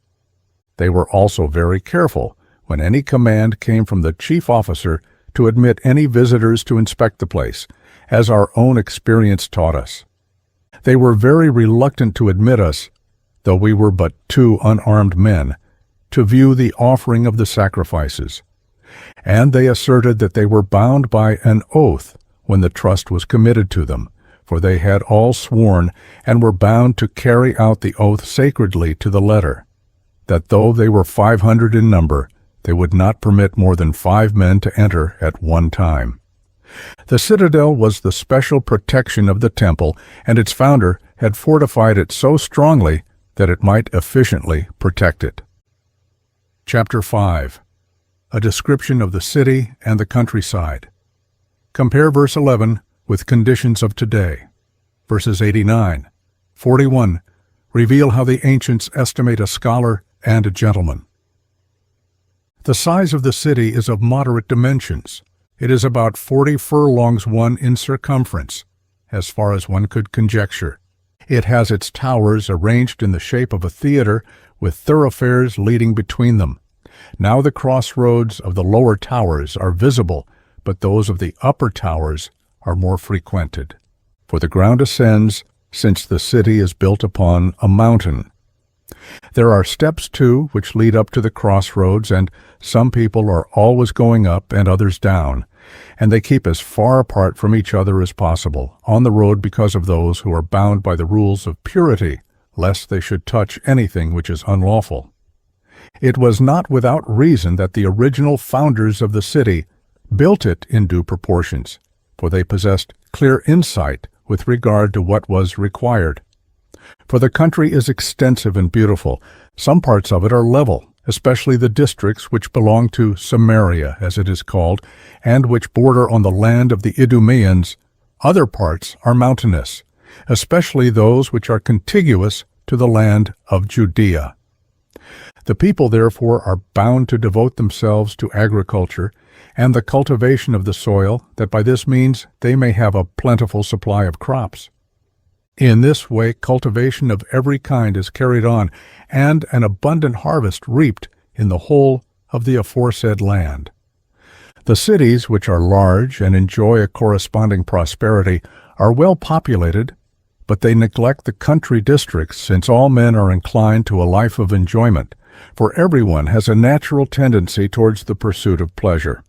They were also very careful, when any command came from the chief officer, to admit any visitors to inspect the place, as our own experience taught us. They were very reluctant to admit us, though we were but 2 unarmed men, to view the offering of the sacrifices. And they asserted that they were bound by an oath when the trust was committed to them, for they had all sworn and were bound to carry out the oath sacredly to the letter, that though they were 500 in number, they would not permit more than 5 men to enter at one time. The citadel was the special protection of the temple, and its founder had fortified it so strongly that it might efficiently protect it. Chapter 5. A description of the city and the countryside. Compare verse 11 with conditions of today. Verses 89, 41 reveal how the ancients estimate a scholar and a gentleman. The size of the city is of moderate dimensions. It is about 40 furlongs one in circumference, as far as one could conjecture. It has its towers arranged in the shape of a theater, with thoroughfares leading between them. Now the crossroads of the lower towers are visible, but those of the upper towers are more frequented. For the ground ascends, since the city is built upon a mountain. There are steps, too, which lead up to the crossroads, and some people are always going up and others down, and they keep as far apart from each other as possible on the road because of those who are bound by the rules of purity, lest they should touch anything which is unlawful. It was not without reason that the original founders of the city built it in due proportions, for they possessed clear insight with regard to what was required. For the country is extensive and beautiful. Some parts of it are level, especially the districts which belong to Samaria, as it is called, and which border on the land of the Idumeans. Other parts are mountainous, especially those which are contiguous to the land of Judea. The people, therefore, are bound to devote themselves to agriculture and the cultivation of the soil, that by this means they may have a plentiful supply of crops. In this way cultivation of every kind is carried on, and an abundant harvest reaped in the whole of the aforesaid land. The cities, which are large and enjoy a corresponding prosperity, are well populated, but they neglect the country districts, since all men are inclined to a life of enjoyment, for everyone has a natural tendency towards the pursuit of pleasure.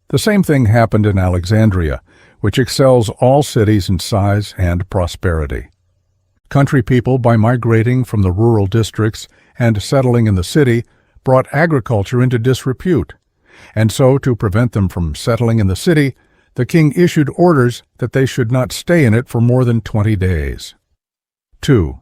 The same thing happened in Alexandria, which excels all cities in size and prosperity. Country people, by migrating from the rural districts and settling in the city, brought agriculture into disrepute, and so, to prevent them from settling in the city, the king issued orders that they should not stay in it for more than 20 days. 2.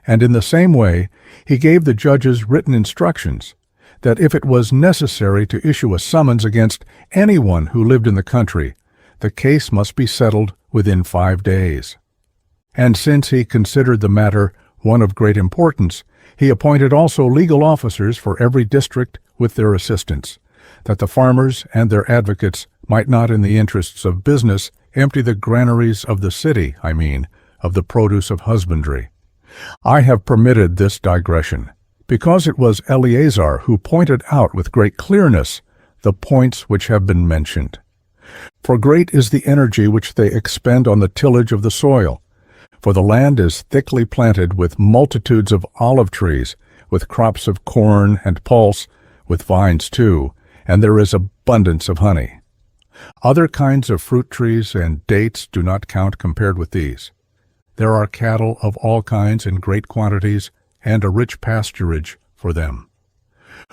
And in the same way, he gave the judges written instructions that if it was necessary to issue a summons against anyone who lived in the country, the case must be settled within 5 days. And since he considered the matter one of great importance, he appointed also legal officers for every district with their assistants, that the farmers and their advocates might not, in the interests of business, empty the granaries of the city, of the produce of husbandry. I have permitted this digression, because it was Eleazar who pointed out with great clearness the points which have been mentioned. For great is the energy which they expend on the tillage of the soil, for the land is thickly planted with multitudes of olive trees, with crops of corn and pulse, with vines too, and there is abundance of honey. Other kinds of fruit trees and dates do not count compared with these. There are cattle of all kinds in great quantities, and a rich pasturage for them.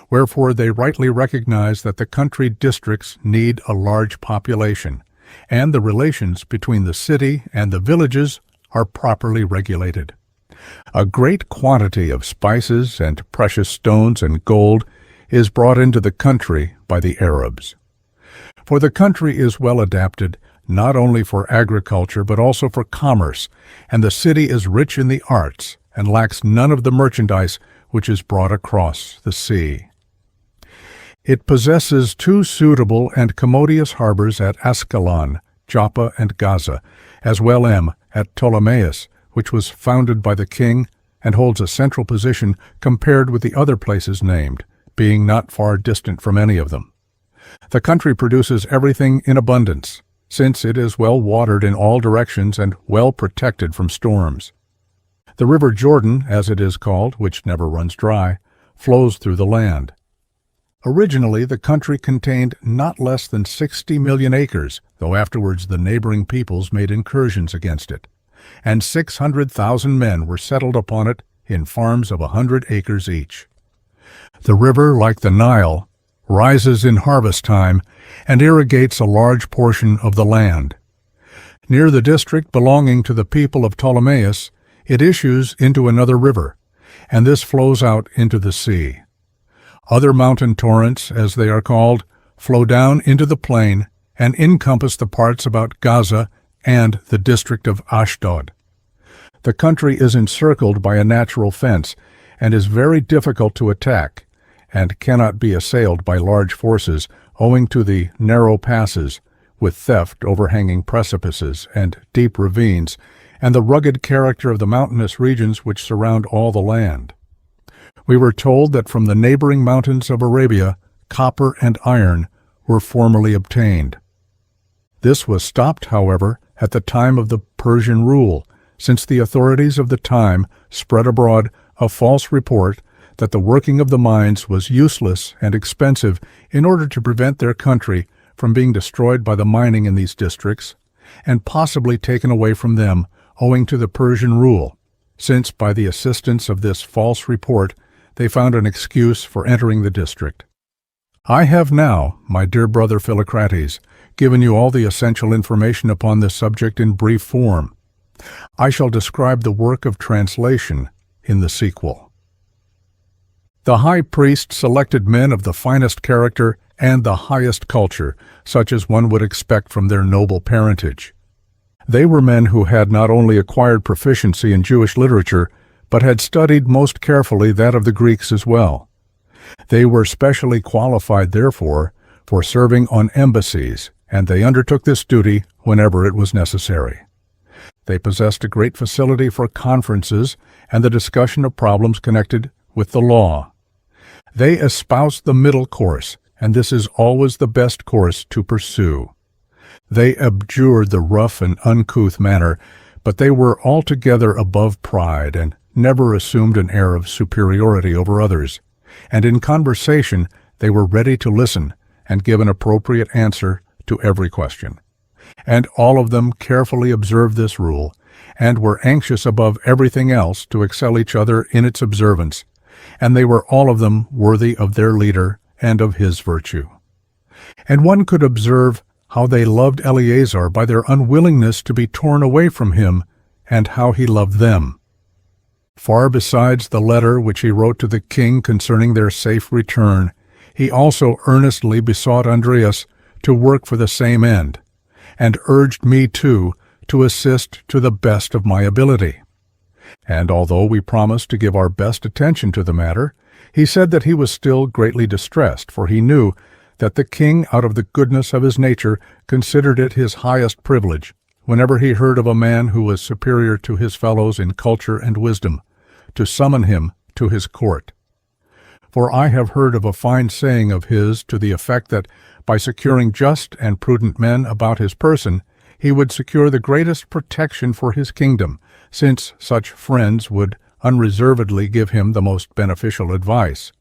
Wherefore they rightly recognize that the country districts need a large population, and the relations between the city and the villages are properly regulated. A great quantity of spices and precious stones and gold is brought into the country by the Arabs. For the country is well adapted not only for agriculture but also for commerce, and the city is rich in the arts and lacks none of the merchandise which is brought across the sea. It possesses 2 suitable and commodious harbors at Ascalon, Joppa, and Gaza, as well at Ptolemais, which was founded by the king and holds a central position compared with the other places named, being not far distant from any of them. The country produces everything in abundance, since it is well watered in all directions and well protected from storms. The river Jordan, as it is called, which never runs dry, flows through the land. Originally, the country contained not less than 60 million acres, though afterwards the neighboring peoples made incursions against it, and 600,000 men were settled upon it in farms of 100 acres each. The river, like the Nile, rises in harvest time and irrigates a large portion of the land. Near the district belonging to the people of Ptolemais, it issues into another river, and this flows out into the sea. Other mountain torrents, as they are called, flow down into the plain and encompass the parts about Gaza and the district of Ashdod. The country is encircled by a natural fence and is very difficult to attack, and cannot be assailed by large forces owing to the narrow passes, with theft overhanging precipices and deep ravines, and the rugged character of the mountainous regions which surround all the land. We were told that from the neighboring mountains of Arabia, copper and iron were formerly obtained. This was stopped, however, at the time of the Persian rule, since the authorities of the time spread abroad a false report that the working of the mines was useless and expensive in order to prevent their country from being destroyed by the mining in these districts, and possibly taken away from them owing to the Persian rule, since by the assistance of this false report they found an excuse for entering the district. I have now, my dear brother Philocrates, given you all the essential information upon this subject in brief form. I shall describe the work of translation in the sequel. The high priest selected men of the finest character and the highest culture, such as one would expect from their noble parentage. They were men who had not only acquired proficiency in Jewish literature, but had studied most carefully that of the Greeks as well. They were specially qualified, therefore, for serving on embassies, and they undertook this duty whenever it was necessary. They possessed a great facility for conferences and the discussion of problems connected with the law. They espoused the middle course, and this is always the best course to pursue. They abjured the rough and uncouth manner, but they were altogether above pride and never assumed an air of superiority over others, and in conversation they were ready to listen and give an appropriate answer to every question. And all of them carefully observed this rule, and were anxious above everything else to excel each other in its observance, and they were all of them worthy of their leader and of his virtue. And one could observe how they loved Eleazar by their unwillingness to be torn away from him, and how he loved them. Far besides the letter which he wrote to the king concerning their safe return, he also earnestly besought Andreas to work for the same end, and urged me too to assist to the best of my ability. And although we promised to give our best attention to the matter, he said that he was still greatly distressed, for he knew that the king, out of the goodness of his nature, considered it his highest privilege, whenever he heard of a man who was superior to his fellows in culture and wisdom, to summon him to his court. For I have heard of a fine saying of his to the effect that by securing just and prudent men about his person, he would secure the greatest protection for his kingdom, since such friends would unreservedly give him the most beneficial advice.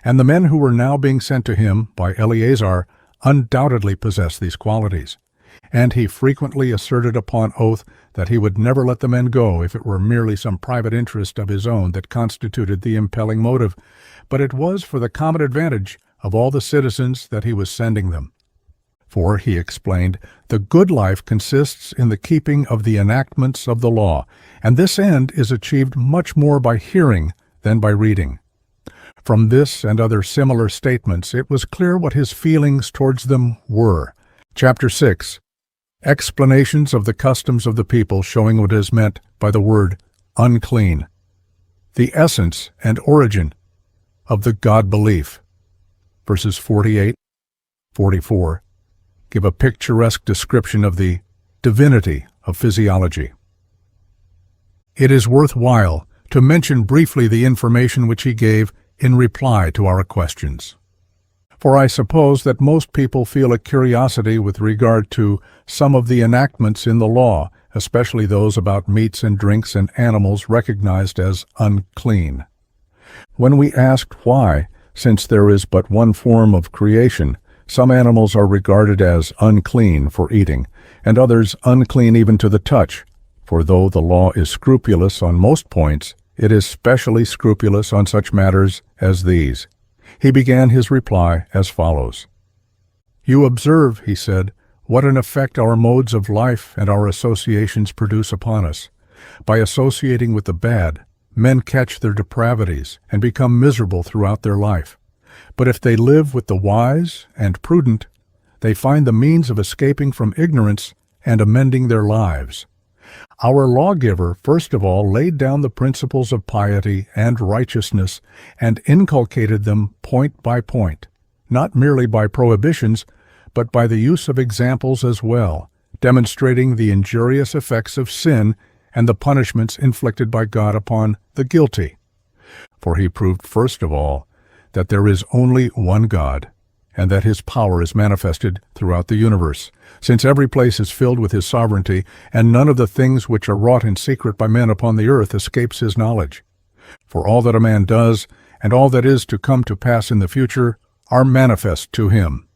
And the men who were now being sent to him by Eleazar undoubtedly possessed these qualities, and he frequently asserted upon oath that he would never let the men go if it were merely some private interest of his own that constituted the impelling motive, but it was for the common advantage of all the citizens that he was sending them. For, he explained, the good life consists in the keeping of the enactments of the law, and this end is achieved much more by hearing than by reading. From this and other similar statements, it was clear what his feelings towards them were. Chapter 6. Explanations of the customs of the people, showing what is meant by the word unclean. The essence and origin of the God belief. Verses 48, 44 give a picturesque description of the divinity of physiology. It is worthwhile to mention briefly the information which he gave in reply to our questions. For I suppose that most people feel a curiosity with regard to some of the enactments in the law, especially those about meats and drinks and animals recognized as unclean. When we asked why, since there is but one form of creation, some animals are regarded as unclean for eating, and others unclean even to the touch, for though the law is scrupulous on most points, it is specially scrupulous on such matters as these. He began his reply as follows. You observe, he said, what an effect our modes of life and our associations produce upon us. By associating with the bad, men catch their depravities and become miserable throughout their life. But if they live with the wise and prudent, they find the means of escaping from ignorance and amending their lives. Our lawgiver, first of all, laid down the principles of piety and righteousness and inculcated them point by point, not merely by prohibitions, but by the use of examples as well, demonstrating the injurious effects of sin and the punishments inflicted by God upon the guilty. For he proved, first of all, that there is only one God, and that his power is manifested throughout the universe, since every place is filled with his sovereignty, and none of the things which are wrought in secret by men upon the earth escapes his knowledge. For all that a man does, and all that is to come to pass in the future, are manifest to him.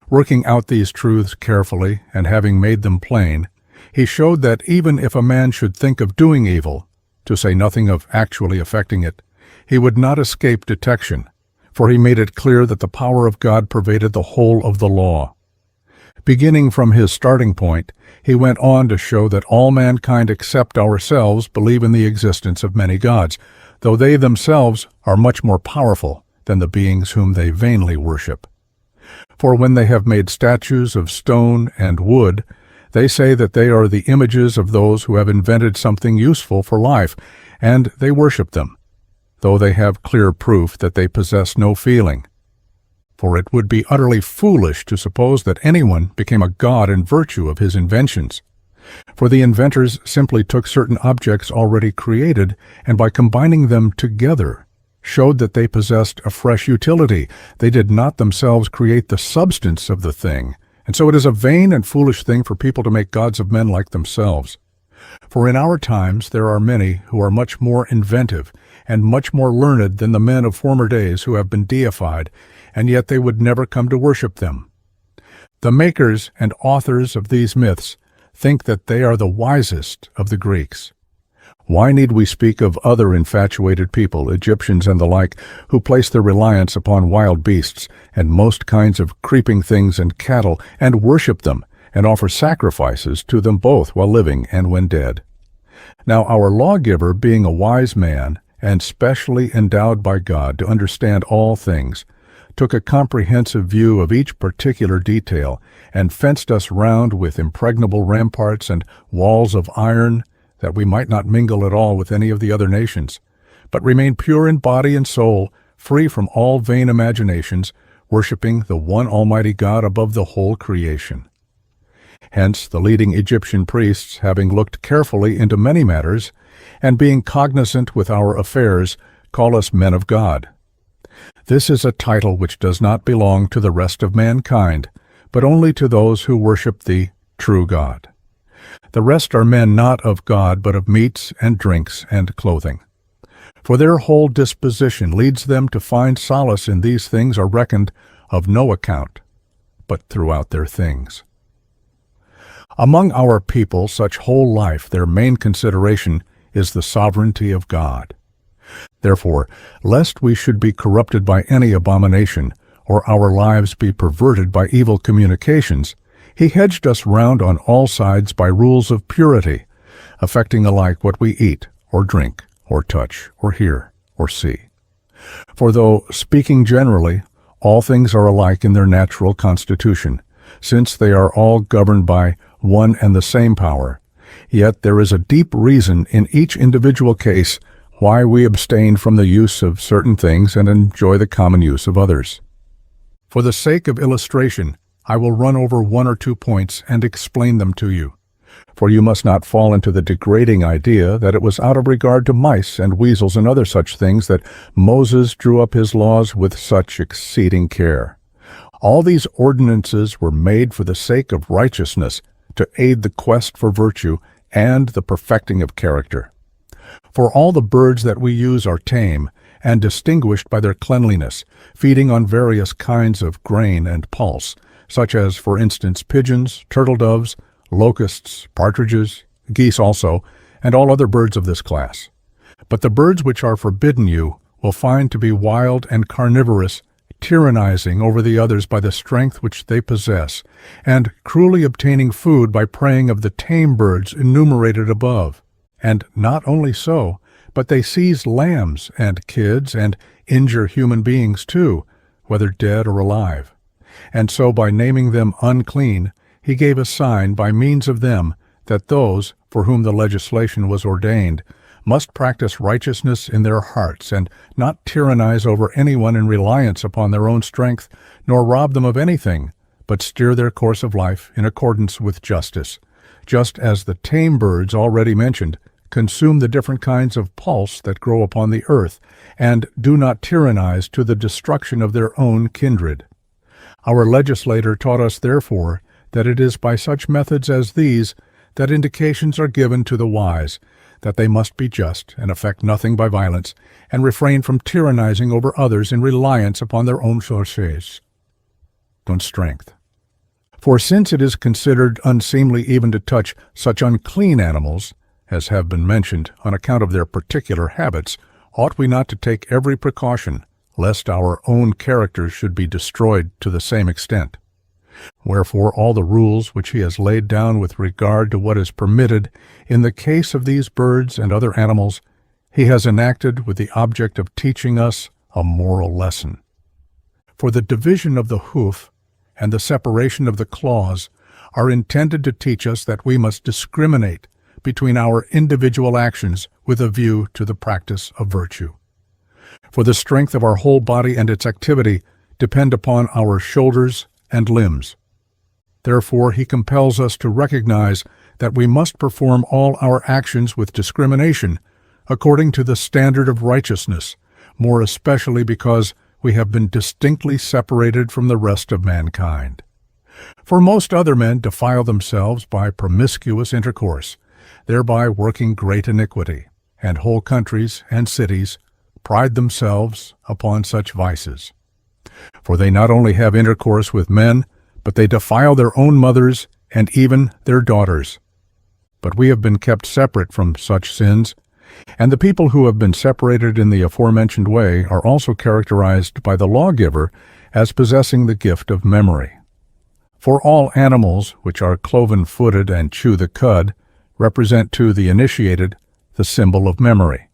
Working out these truths carefully, and having made them plain, he showed that even if a man should think of doing evil, to say nothing of actually effecting it, he would not escape detection, for he made it clear that the power of God pervaded the whole of the law. Beginning from his starting point, he went on to show that all mankind except ourselves believe in the existence of many gods, though they themselves are much more powerful than the beings whom they vainly worship. For when they have made statues of stone and wood, they say that they are the images of those who have invented something useful for life, and they worship them, though they have clear proof that they possess no feeling. For it would be utterly foolish to suppose that anyone became a god in virtue of his inventions. For the inventors simply took certain objects already created, and by combining them together, showed that they possessed a fresh utility. They did not themselves create the substance of the thing, and so it is a vain and foolish thing for people to make gods of men like themselves. For in our times there are many who are much more inventive and much more learned than the men of former days who have been deified, and yet they would never come to worship them. The makers and authors of these myths think that they are the wisest of the Greeks. Why need we speak of other infatuated people, Egyptians and the like, who place their reliance upon wild beasts and most kinds of creeping things and cattle, and worship them, and offer sacrifices to them both while living and when dead? Now our lawgiver, being a wise man, and specially endowed by God to understand all things, took a comprehensive view of each particular detail, and fenced us round with impregnable ramparts and walls of iron, that we might not mingle at all with any of the other nations, but remain pure in body and soul, free from all vain imaginations, worshipping the one Almighty God above the whole creation. Hence the leading Egyptian priests, having looked carefully into many matters, and being cognizant with our affairs, call us men of God. This is a title which does not belong to the rest of mankind, but only to those who worship the true God. The rest are men not of God, but of meats and drinks and clothing. For their whole disposition leads them to find solace in these things are reckoned of no account, but throughout their things. Among our people, such whole life, their main consideration is the sovereignty of God. Therefore, lest we should be corrupted by any abomination, or our lives be perverted by evil communications, he hedged us round on all sides by rules of purity, affecting alike what we eat, or drink, or touch, or hear, or see. For though, speaking generally, all things are alike in their natural constitution, since they are all governed by one and the same power, yet there is a deep reason in each individual case why we abstain from the use of certain things and enjoy the common use of others. For the sake of illustration, I will run over one or two points and explain them to you, for you must not fall into the degrading idea that it was out of regard to mice and weasels and other such things that Moses drew up his laws with such exceeding care. All these ordinances were made for the sake of righteousness, to aid the quest for virtue and the perfecting of character. For all the birds that we use are tame and distinguished by their cleanliness, feeding on various kinds of grain and pulse, such as, for instance, pigeons, turtle-doves, locusts, partridges, geese also, and all other birds of this class. But the birds which are forbidden you will find to be wild and carnivorous, tyrannizing over the others by the strength which they possess, and cruelly obtaining food by preying of the tame birds enumerated above. And not only so, but they seize lambs and kids, and injure human beings too, whether dead or alive. And so by naming them unclean, he gave a sign by means of them that those, for whom the legislation was ordained, must practice righteousness in their hearts, and not tyrannize over anyone in reliance upon their own strength, nor rob them of anything, but steer their course of life in accordance with justice, just as the tame birds already mentioned consume the different kinds of pulse that grow upon the earth, and do not tyrannize to the destruction of their own kindred. Our legislator taught us, therefore, that it is by such methods as these that indications are given to the wise, that they must be just and affect nothing by violence, and refrain from tyrannizing over others in reliance upon their own sources. Strength. For since it is considered unseemly even to touch such unclean animals, as have been mentioned, on account of their particular habits, ought we not to take every precaution, lest our own characters should be destroyed to the same extent? Wherefore all the rules which he has laid down with regard to what is permitted in the case of these birds and other animals, he has enacted with the object of teaching us a moral lesson. For the division of the hoof and the separation of the claws are intended to teach us that we must discriminate between our individual actions with a view to the practice of virtue. For the strength of our whole body and its activity depend upon our shoulders and limbs. Therefore, he compels us to recognize that we must perform all our actions with discrimination, according to the standard of righteousness, more especially because we have been distinctly separated from the rest of mankind. For most other men defile themselves by promiscuous intercourse, thereby working great iniquity, and whole countries and cities pride themselves upon such vices. For they not only have intercourse with men, but they defile their own mothers and even their daughters. But we have been kept separate from such sins, and the people who have been separated in the aforementioned way are also characterized by the lawgiver as possessing the gift of memory. For all animals which are cloven-footed and chew the cud represent to the initiated the symbol of memory.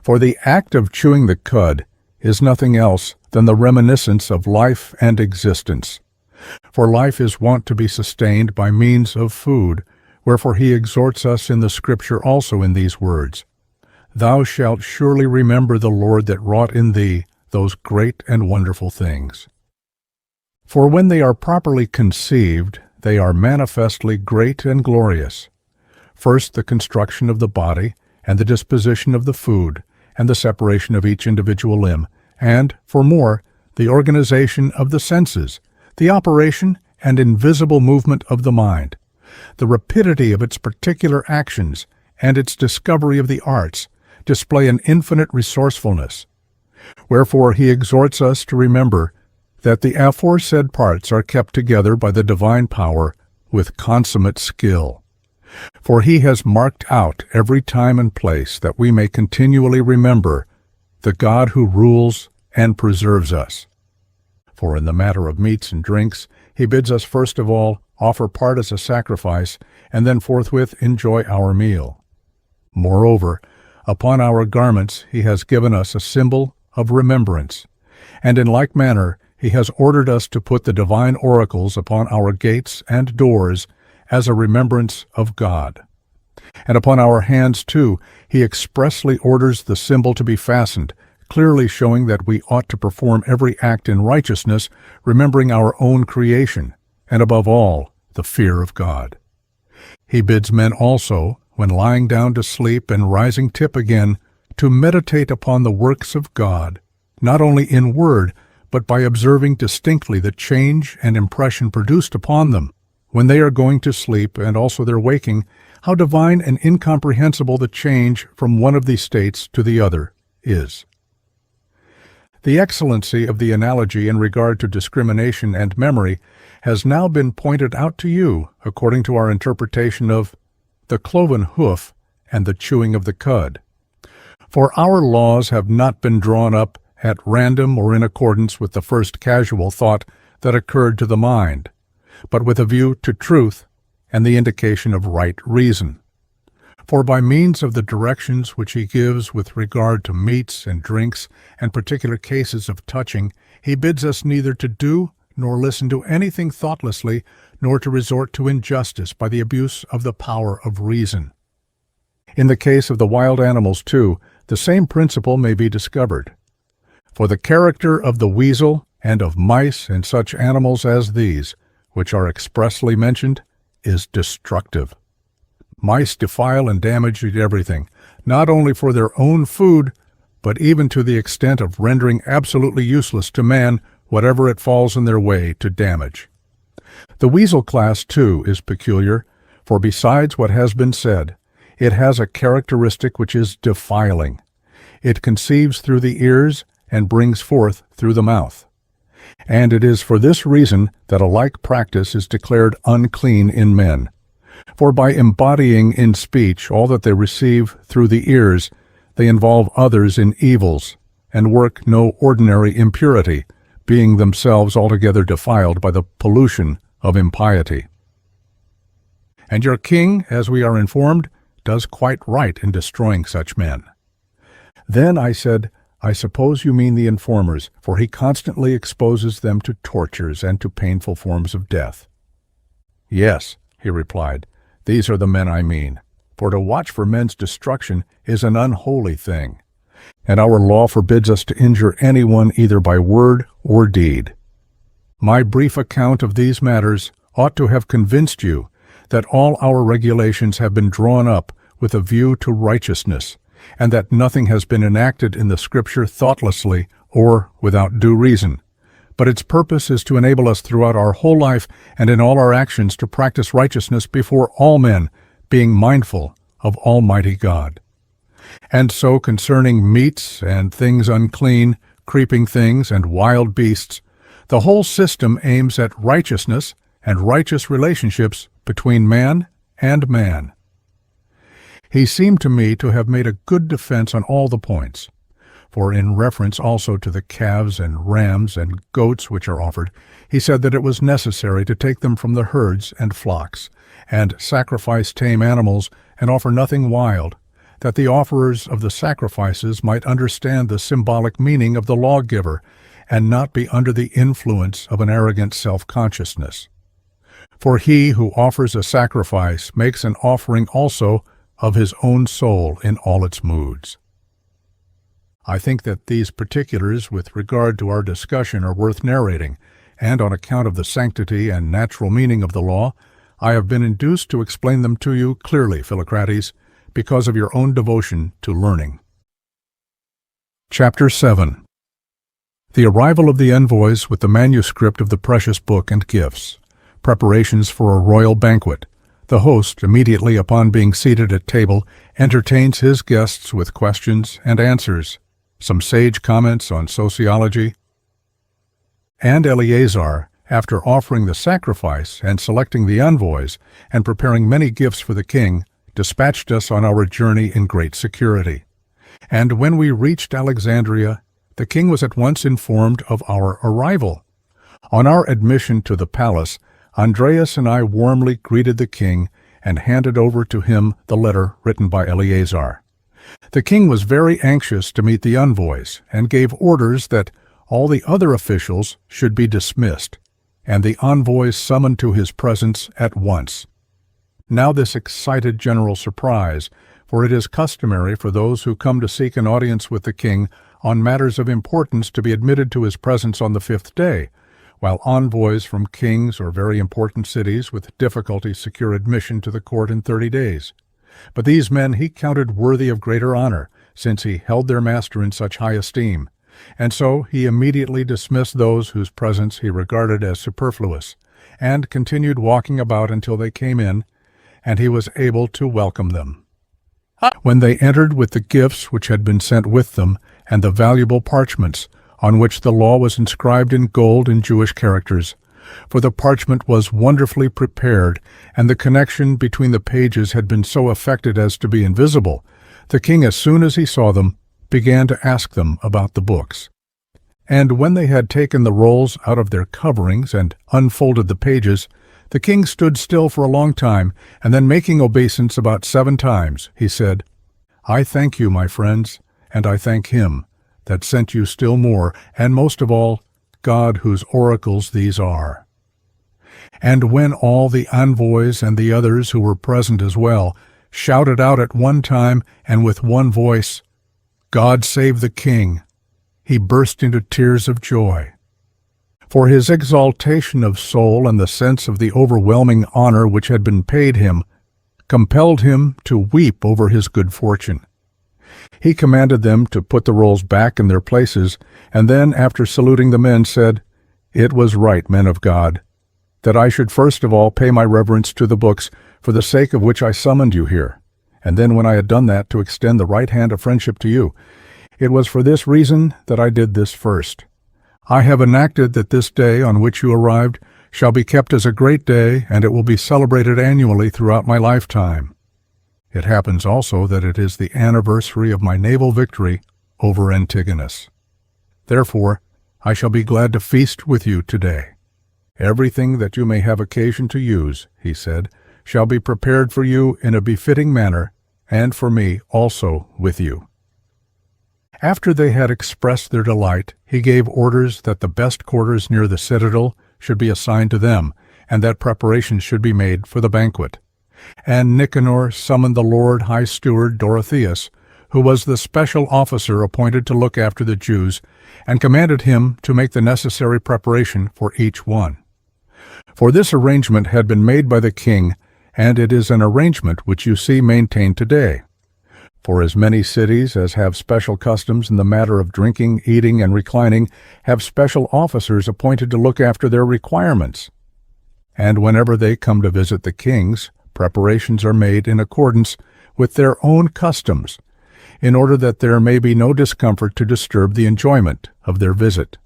For the act of chewing the cud is nothing else than the reminiscence of life and existence. For life is wont to be sustained by means of food, wherefore he exhorts us in the Scripture also in these words, "Thou shalt surely remember the Lord that wrought in thee those great and wonderful things." For when they are properly conceived, they are manifestly great and glorious. First, the construction of the body, and the disposition of the food, and the separation of each individual limb, and, for more, the organization of the senses, the operation and invisible movement of the mind, the rapidity of its particular actions, and its discovery of the arts, display an infinite resourcefulness. Wherefore he exhorts us to remember that the aforesaid parts are kept together by the divine power with consummate skill. For he has marked out every time and place that we may continually remember the God who rules and preserves us. For in the matter of meats and drinks, he bids us first of all offer part as a sacrifice, and then forthwith enjoy our meal. Moreover, upon our garments he has given us a symbol of remembrance, and in like manner he has ordered us to put the divine oracles upon our gates and doors as a remembrance of God. And upon our hands, too, he expressly orders the symbol to be fastened, clearly showing that we ought to perform every act in righteousness, remembering our own creation, and above all, the fear of God. He bids men also, when lying down to sleep and rising tip again, to meditate upon the works of God, not only in word, but by observing distinctly the change and impression produced upon them, when they are going to sleep and also their waking, how divine and incomprehensible the change from one of these states to the other is. The excellency of the analogy in regard to discrimination and memory has now been pointed out to you according to our interpretation of the cloven hoof and the chewing of the cud. For our laws have not been drawn up at random or in accordance with the first casual thought that occurred to the mind, but with a view to truth and the indication of right reason. For by means of the directions which he gives with regard to meats and drinks and particular cases of touching, he bids us neither to do nor listen to anything thoughtlessly, nor to resort to injustice by the abuse of the power of reason. In the case of the wild animals, too, the same principle may be discovered. For the character of the weasel and of mice and such animals as these, which are expressly mentioned, is destructive. Mice defile and damage everything, not only for their own food, but even to the extent of rendering absolutely useless to man whatever it falls in their way to damage. The weasel class, too, is peculiar, for besides what has been said, it has a characteristic which is defiling. It conceives through the ears and brings forth through the mouth. And it is for this reason that a like practice is declared unclean in men. For by embodying in speech all that they receive through the ears, they involve others in evils, and work no ordinary impurity, being themselves altogether defiled by the pollution of impiety. And your king, as we are informed, does quite right in destroying such men. Then I said, I suppose you mean the informers, for he constantly exposes them to tortures and to painful forms of death. Yes, he replied, these are the men I mean, for to watch for men's destruction is an unholy thing, and our law forbids us to injure anyone either by word or deed. My brief account of these matters ought to have convinced you that all our regulations have been drawn up with a view to righteousness, and that nothing has been enacted in the Scripture thoughtlessly or without due reason, but its purpose is to enable us throughout our whole life and in all our actions to practice righteousness before all men, being mindful of Almighty God. And so concerning meats and things unclean, creeping things and wild beasts, the whole system aims at righteousness and righteous relationships between man and man. He seemed to me to have made a good defense on all the points, for in reference also to the calves and rams and goats which are offered, he said that it was necessary to take them from the herds and flocks, and sacrifice tame animals and offer nothing wild, that the offerers of the sacrifices might understand the symbolic meaning of the lawgiver, and not be under the influence of an arrogant self-consciousness. For he who offers a sacrifice makes an offering also of his own soul in all its moods. I think that these particulars with regard to our discussion are worth narrating, and on account of the sanctity and natural meaning of the law, I have been induced to explain them to you clearly, Philocrates, because of your own devotion to learning. Chapter 7. The arrival of the envoys with the manuscript of the precious book and gifts. Preparations for a royal banquet. The host, immediately upon being seated at table, entertains his guests with questions and answers, some sage comments on sociology. And Eleazar, after offering the sacrifice and selecting the envoys and preparing many gifts for the king, dispatched us on our journey in great security. And when we reached Alexandria, the king was at once informed of our arrival, On our admission to the palace, Andreas and I warmly greeted the king and handed over to him the letter written by Eleazar. The king was very anxious to meet the envoys and gave orders that all the other officials should be dismissed, and the envoys summoned to his presence at once. Now this excited general surprise, for it is customary for those who come to seek an audience with the king on matters of importance to be admitted to his presence on the 5th day, while envoys from kings or very important cities with difficulty secure admission to the court in 30 days. But these men he counted worthy of greater honor, since he held their master in such high esteem, and so he immediately dismissed those whose presence he regarded as superfluous, and continued walking about until they came in, and he was able to welcome them. When they entered with the gifts which had been sent with them, and the valuable parchments, on which the law was inscribed in gold in Jewish characters, for the parchment was wonderfully prepared, and the connection between the pages had been so effected as to be invisible, the king, as soon as he saw them, began to ask them about the books. And when they had taken the rolls out of their coverings and unfolded the pages, the king stood still for a long time, and then making obeisance about 7 times, he said, "I thank you, my friends, and I thank him that sent you still more, and most of all, God whose oracles these are." And when all the envoys and the others who were present as well shouted out at one time and with one voice, "God save the king," he burst into tears of joy. For his exaltation of soul and the sense of the overwhelming honor which had been paid him compelled him to weep over his good fortune. He commanded them to put the rolls back in their places, and then, after saluting the men, said, "It was right, men of God, that I should first of all pay my reverence to the books, for the sake of which I summoned you here, and then when I had done that, to extend the right hand of friendship to you. It was for this reason that I did this first. I have enacted that this day on which you arrived shall be kept as a great day, and it will be celebrated annually throughout my lifetime. It happens also that it is the anniversary of my naval victory over Antigonus. Therefore, I shall be glad to feast with you today. Everything that you may have occasion to use," he said, "shall be prepared for you in a befitting manner, and for me also with you." After they had expressed their delight, he gave orders that the best quarters near the citadel should be assigned to them, and that preparations should be made for the banquet. And Nicanor summoned the Lord High Steward Dorotheus, who was the special officer appointed to look after the Jews, and commanded him to make the necessary preparation for each one. For this arrangement had been made by the king, and it is an arrangement which you see maintained today. For as many cities as have special customs in the matter of drinking, eating, and reclining have special officers appointed to look after their requirements. And whenever they come to visit the kings, preparations are made in accordance with their own customs, in order that there may be no discomfort to disturb the enjoyment of their visit.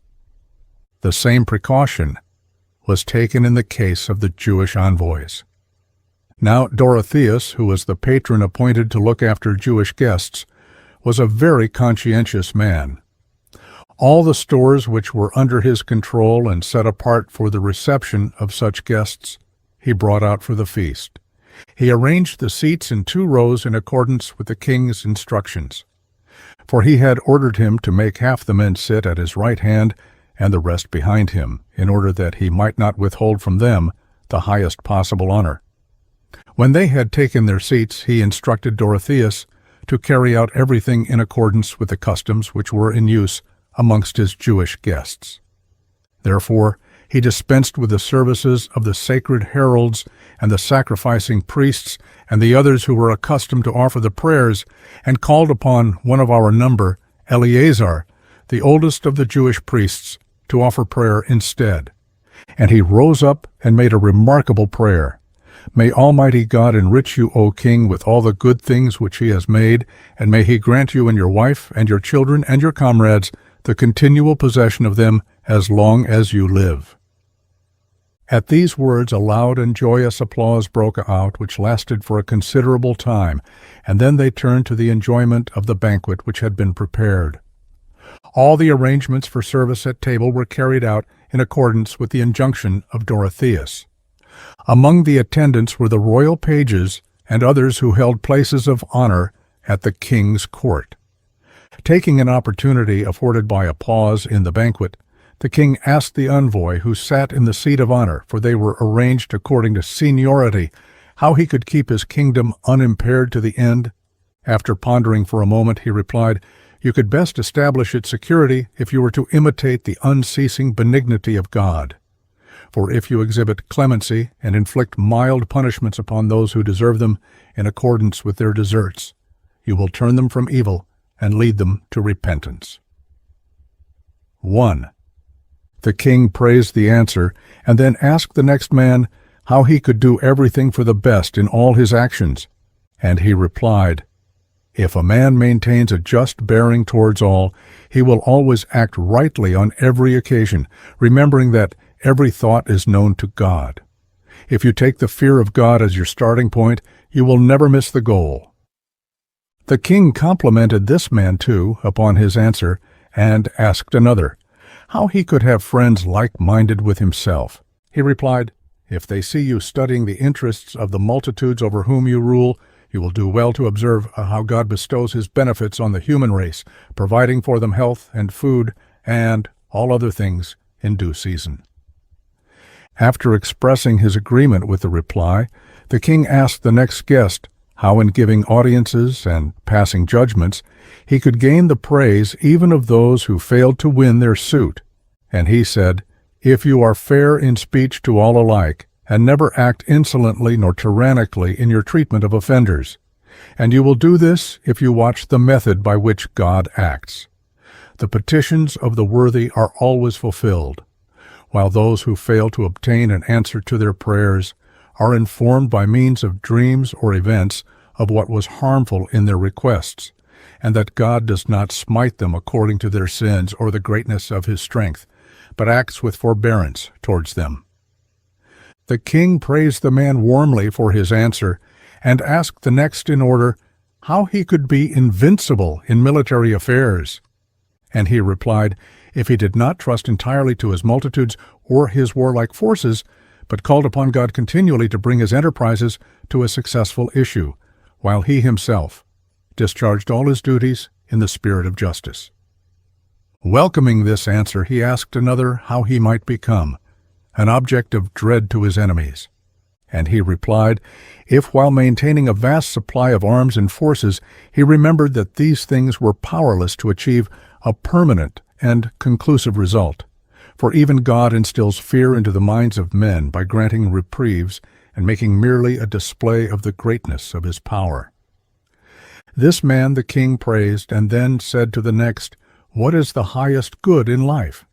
The same precaution was taken in the case of the Jewish envoys. Now Dorotheus, who was the patron appointed to look after Jewish guests, was a very conscientious man. All the stores which were under his control and set apart for the reception of such guests he brought out for the feast. He arranged the seats in 2 rows in accordance with the king's instructions, for he had ordered him to make half the men sit at his right hand and the rest behind him, in order that he might not withhold from them the highest possible honor. When they had taken their seats, he instructed Dorotheus to carry out everything in accordance with the customs which were in use amongst his Jewish guests. Therefore, he dispensed with the services of the sacred heralds and the sacrificing priests and the others who were accustomed to offer the prayers, and called upon one of our number, Eleazar, the oldest of the Jewish priests, to offer prayer instead. And he rose up and made a remarkable prayer. "May Almighty God enrich you, O King, with all the good things which he has made, and may he grant you and your wife and your children and your comrades the continual possession of them as long as you live." At these words a loud and joyous applause broke out, which lasted for a considerable time, and then they turned to the enjoyment of the banquet which had been prepared. All the arrangements for service at table were carried out in accordance with the injunction of Dorotheus. Among the attendants were the royal pages and others who held places of honor at the king's court. Taking an opportunity afforded by a pause in the banquet, the king asked the envoy who sat in the seat of honor, for they were arranged according to seniority, how he could keep his kingdom unimpaired to the end. After pondering for a moment, he replied, "You could best establish its security if you were to imitate the unceasing benignity of God. For if you exhibit clemency and inflict mild punishments upon those who deserve them in accordance with their deserts, you will turn them from evil and lead them to repentance." 1. The king praised the answer and then asked the next man how he could do everything for the best in all his actions. And he replied, "If a man maintains a just bearing towards all, he will always act rightly on every occasion, remembering that every thought is known to God. If you take the fear of God as your starting point, you will never miss the goal." The king complimented this man too upon his answer and asked another how he could have friends like-minded with himself. He replied, "If they see you studying the interests of the multitudes over whom you rule, you will do well to observe how God bestows his benefits on the human race, providing for them health and food and all other things in due season." After expressing his agreement with the reply, the king asked the next guest how in giving audiences and passing judgments he could gain the praise even of those who failed to win their suit. And he said, "If you are fair in speech to all alike, and never act insolently nor tyrannically in your treatment of offenders, and you will do this if you watch the method by which God acts. The petitions of the worthy are always fulfilled, while those who fail to obtain an answer to their prayers are informed by means of dreams or events of what was harmful in their requests, and that God does not smite them according to their sins or the greatness of his strength, but acts with forbearance towards them." The king praised the man warmly for his answer and asked the next in order how he could be invincible in military affairs. And he replied, if he did not trust entirely to his multitudes or his warlike forces, but called upon God continually to bring his enterprises to a successful issue, while he himself discharged all his duties in the spirit of justice. Welcoming this answer, he asked another how he might become an object of dread to his enemies. And he replied, if while maintaining a vast supply of arms and forces, he remembered that these things were powerless to achieve a permanent and conclusive result. For even God instills fear into the minds of men by granting reprieves and making merely a display of the greatness of his power. This man the king praised, and then said to the next, what is the highest good in life?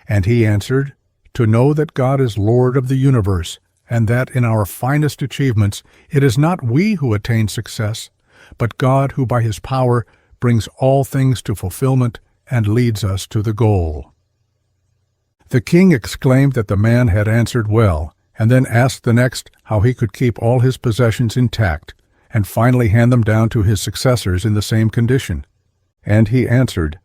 And he answered, to know that God is Lord of the universe, and that in our finest achievements it is not we who attain success, but God who by his power brings all things to fulfillment and leads us to the goal. The king exclaimed that the man had answered well, and then asked the next how he could keep all his possessions intact, and finally hand them down to his successors in the same condition. And he answered,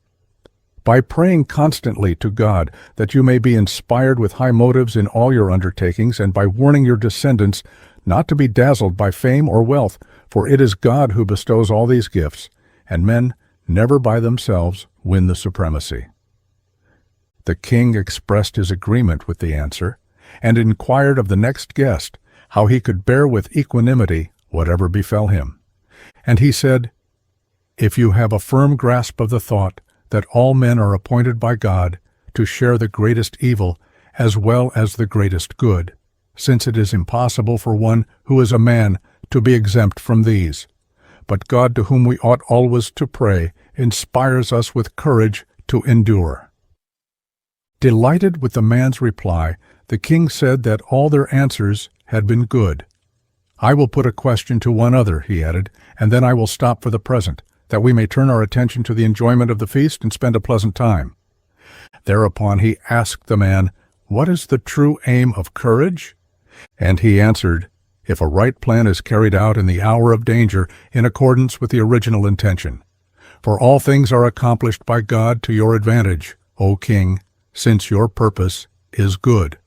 by praying constantly to God that you may be inspired with high motives in all your undertakings, and by warning your descendants not to be dazzled by fame or wealth, for it is God who bestows all these gifts, and men never by themselves win the supremacy. The king expressed his agreement with the answer, and inquired of the next guest how he could bear with equanimity whatever befell him. And he said, if you have a firm grasp of the thought that all men are appointed by God to share the greatest evil as well as the greatest good, since it is impossible for one who is a man to be exempt from these. But God, to whom we ought always to pray, inspires us with courage to endure. Delighted with the man's reply, the king said that all their answers had been good. I will put a question to one other, he added, and then I will stop for the present, that we may turn our attention to the enjoyment of the feast and spend a pleasant time. Thereupon he asked the man, what is the true aim of courage? And he answered, if a right plan is carried out in the hour of danger in accordance with the original intention. For all things are accomplished by God to your advantage, O king, since your purpose is good."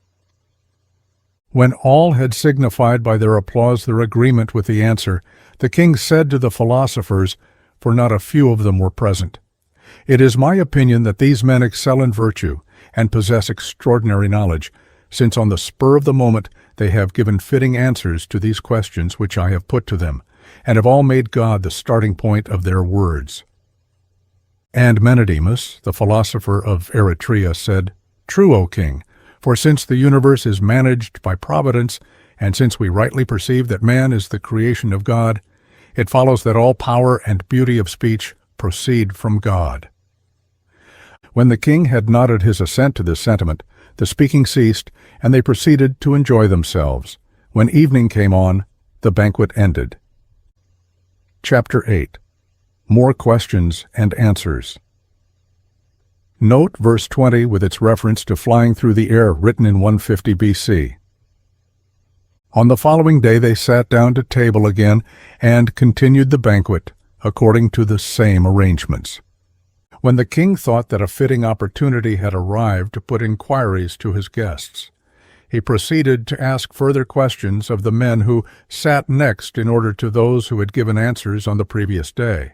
When all had signified by their applause their agreement with the answer, the king said to the philosophers, for not a few of them were present, "It is my opinion that these men excel in virtue and possess extraordinary knowledge, since on the spur of the moment they have given fitting answers to these questions which I have put to them, and have all made God the starting point of their words." And Menedemus, the philosopher of Eritrea, said, "True, O king, for since the universe is managed by providence, and since we rightly perceive that man is the creation of God, it follows that all power and beauty of speech proceed from God." When the king had nodded his assent to this sentiment, the speaking ceased, and they proceeded to enjoy themselves. When evening came on, the banquet ended. Chapter 8. More questions and answers. Note verse 20 with its reference to flying through the air, written in 150 BC. On the following day they sat down to table again and continued the banquet, according to the same arrangements. When the king thought that a fitting opportunity had arrived to put inquiries to his guests, he proceeded to ask further questions of the men who sat next in order to those who had given answers on the previous day.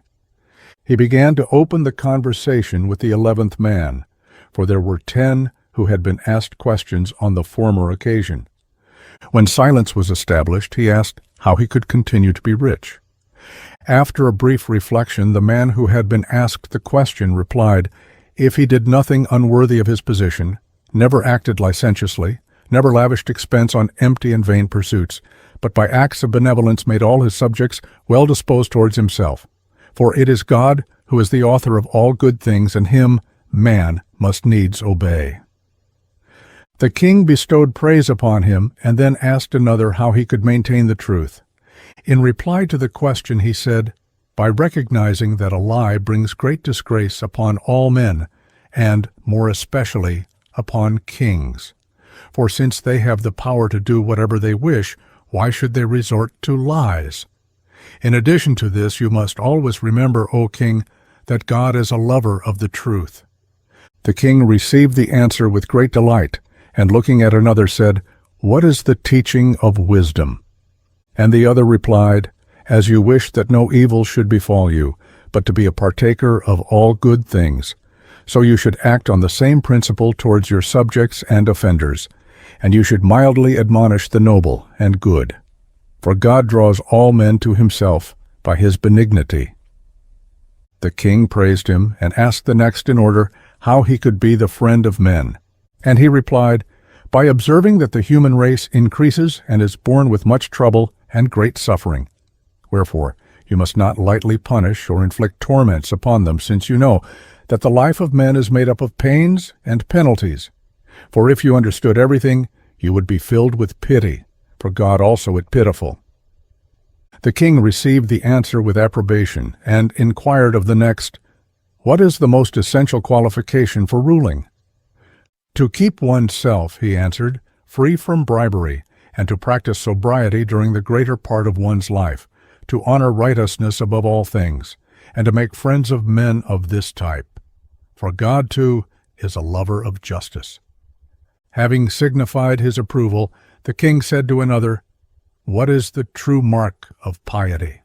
He began to open the conversation with the 11th man, for there were 10 who had been asked questions on the former occasion. When silence was established, he asked how he could continue to be rich. After a brief reflection, the man who had been asked the question replied, if he did nothing unworthy of his position, never acted licentiously, never lavished expense on empty and vain pursuits, but by acts of benevolence made all his subjects well disposed towards himself. For it is God who is the author of all good things, and him man must needs obey. The king bestowed praise upon him, and then asked another how he could maintain the truth. In reply to the question he said, by recognizing that a lie brings great disgrace upon all men, and more especially upon kings. For since they have the power to do whatever they wish, why should they resort to lies? In addition to this, you must always remember, O king, that God is a lover of the truth. The king received the answer with great delight, and looking at another said, What is the teaching of wisdom? And the other replied, As you wish that no evil should befall you, but to be a partaker of all good things. So you should act on the same principle towards your subjects and offenders, and you should mildly admonish the noble and good. For God draws all men to himself by his benignity. The king praised him, and asked the next in order how he could be the friend of men. And he replied, By observing that the human race increases and is born with much trouble and great suffering. Wherefore, you must not lightly punish or inflict torments upon them, since you know that the life of men is made up of pains and penalties. For if you understood everything, you would be filled with pity, for God also is pitiful. The king received the answer with approbation, and inquired of the next, What is the most essential qualification for ruling? To keep oneself, he answered, free from bribery, and to practice sobriety during the greater part of one's life, to honor righteousness above all things, and to make friends of men of this type. For God, too, is a lover of justice. Having signified his approval, the king said to another, What is the true mark of piety?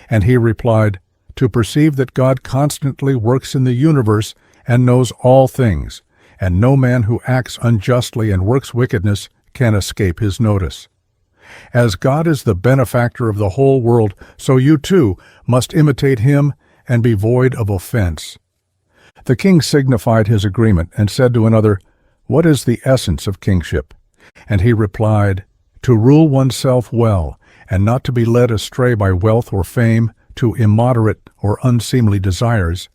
And he replied, To perceive that God constantly works in the universe and knows all things, and no man who acts unjustly and works wickedness can escape his notice. As God is the benefactor of the whole world, so you too must imitate him and be void of offense. The king signified his agreement and said to another, What is the essence of kingship? And he replied, To rule oneself well, and not to be led astray by wealth or fame to immoderate or unseemly desires.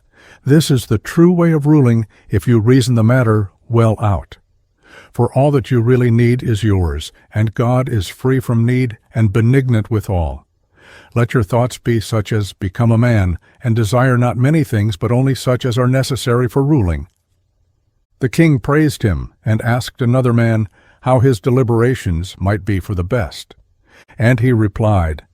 This is the true way of ruling if you reason the matter well out. For all that you really need is yours, and God is free from need and benignant with all. Let your thoughts be such as become a man, and desire not many things, but only such as are necessary for ruling. The king praised him, and asked another man how his deliberations might be for the best. And he replied,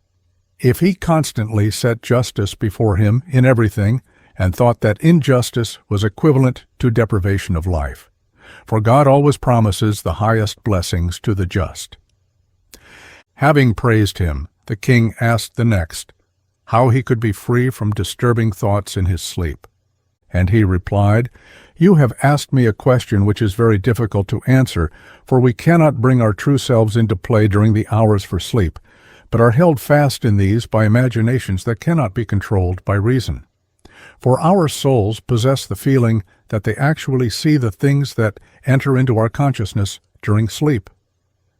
If he constantly set justice before him in everything, and thought that injustice was equivalent to deprivation of life, for God always promises the highest blessings to the just. Having praised him, the king asked the next how he could be free from disturbing thoughts in his sleep. And he replied, "You have asked me a question which is very difficult to answer, for we cannot bring our true selves into play during the hours for sleep, but are held fast in these by imaginations that cannot be controlled by reason. For our souls possess the feeling that they actually see the things that enter into our consciousness during sleep.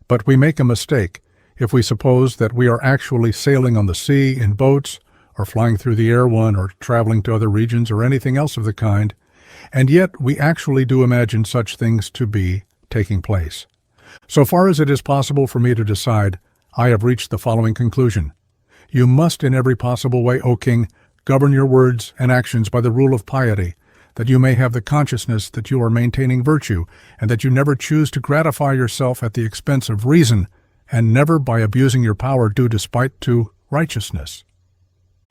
But we make a mistake if we suppose that we are actually sailing on the sea in boats, or flying through the air or traveling to other regions, or anything else of the kind, and yet we actually do imagine such things to be taking place. So far as it is possible for me to decide, I have reached the following conclusion. You must in every possible way, O king, govern your words and actions by the rule of piety, that you may have the consciousness that you are maintaining virtue, and that you never choose to gratify yourself at the expense of reason, and never by abusing your power do despite to righteousness.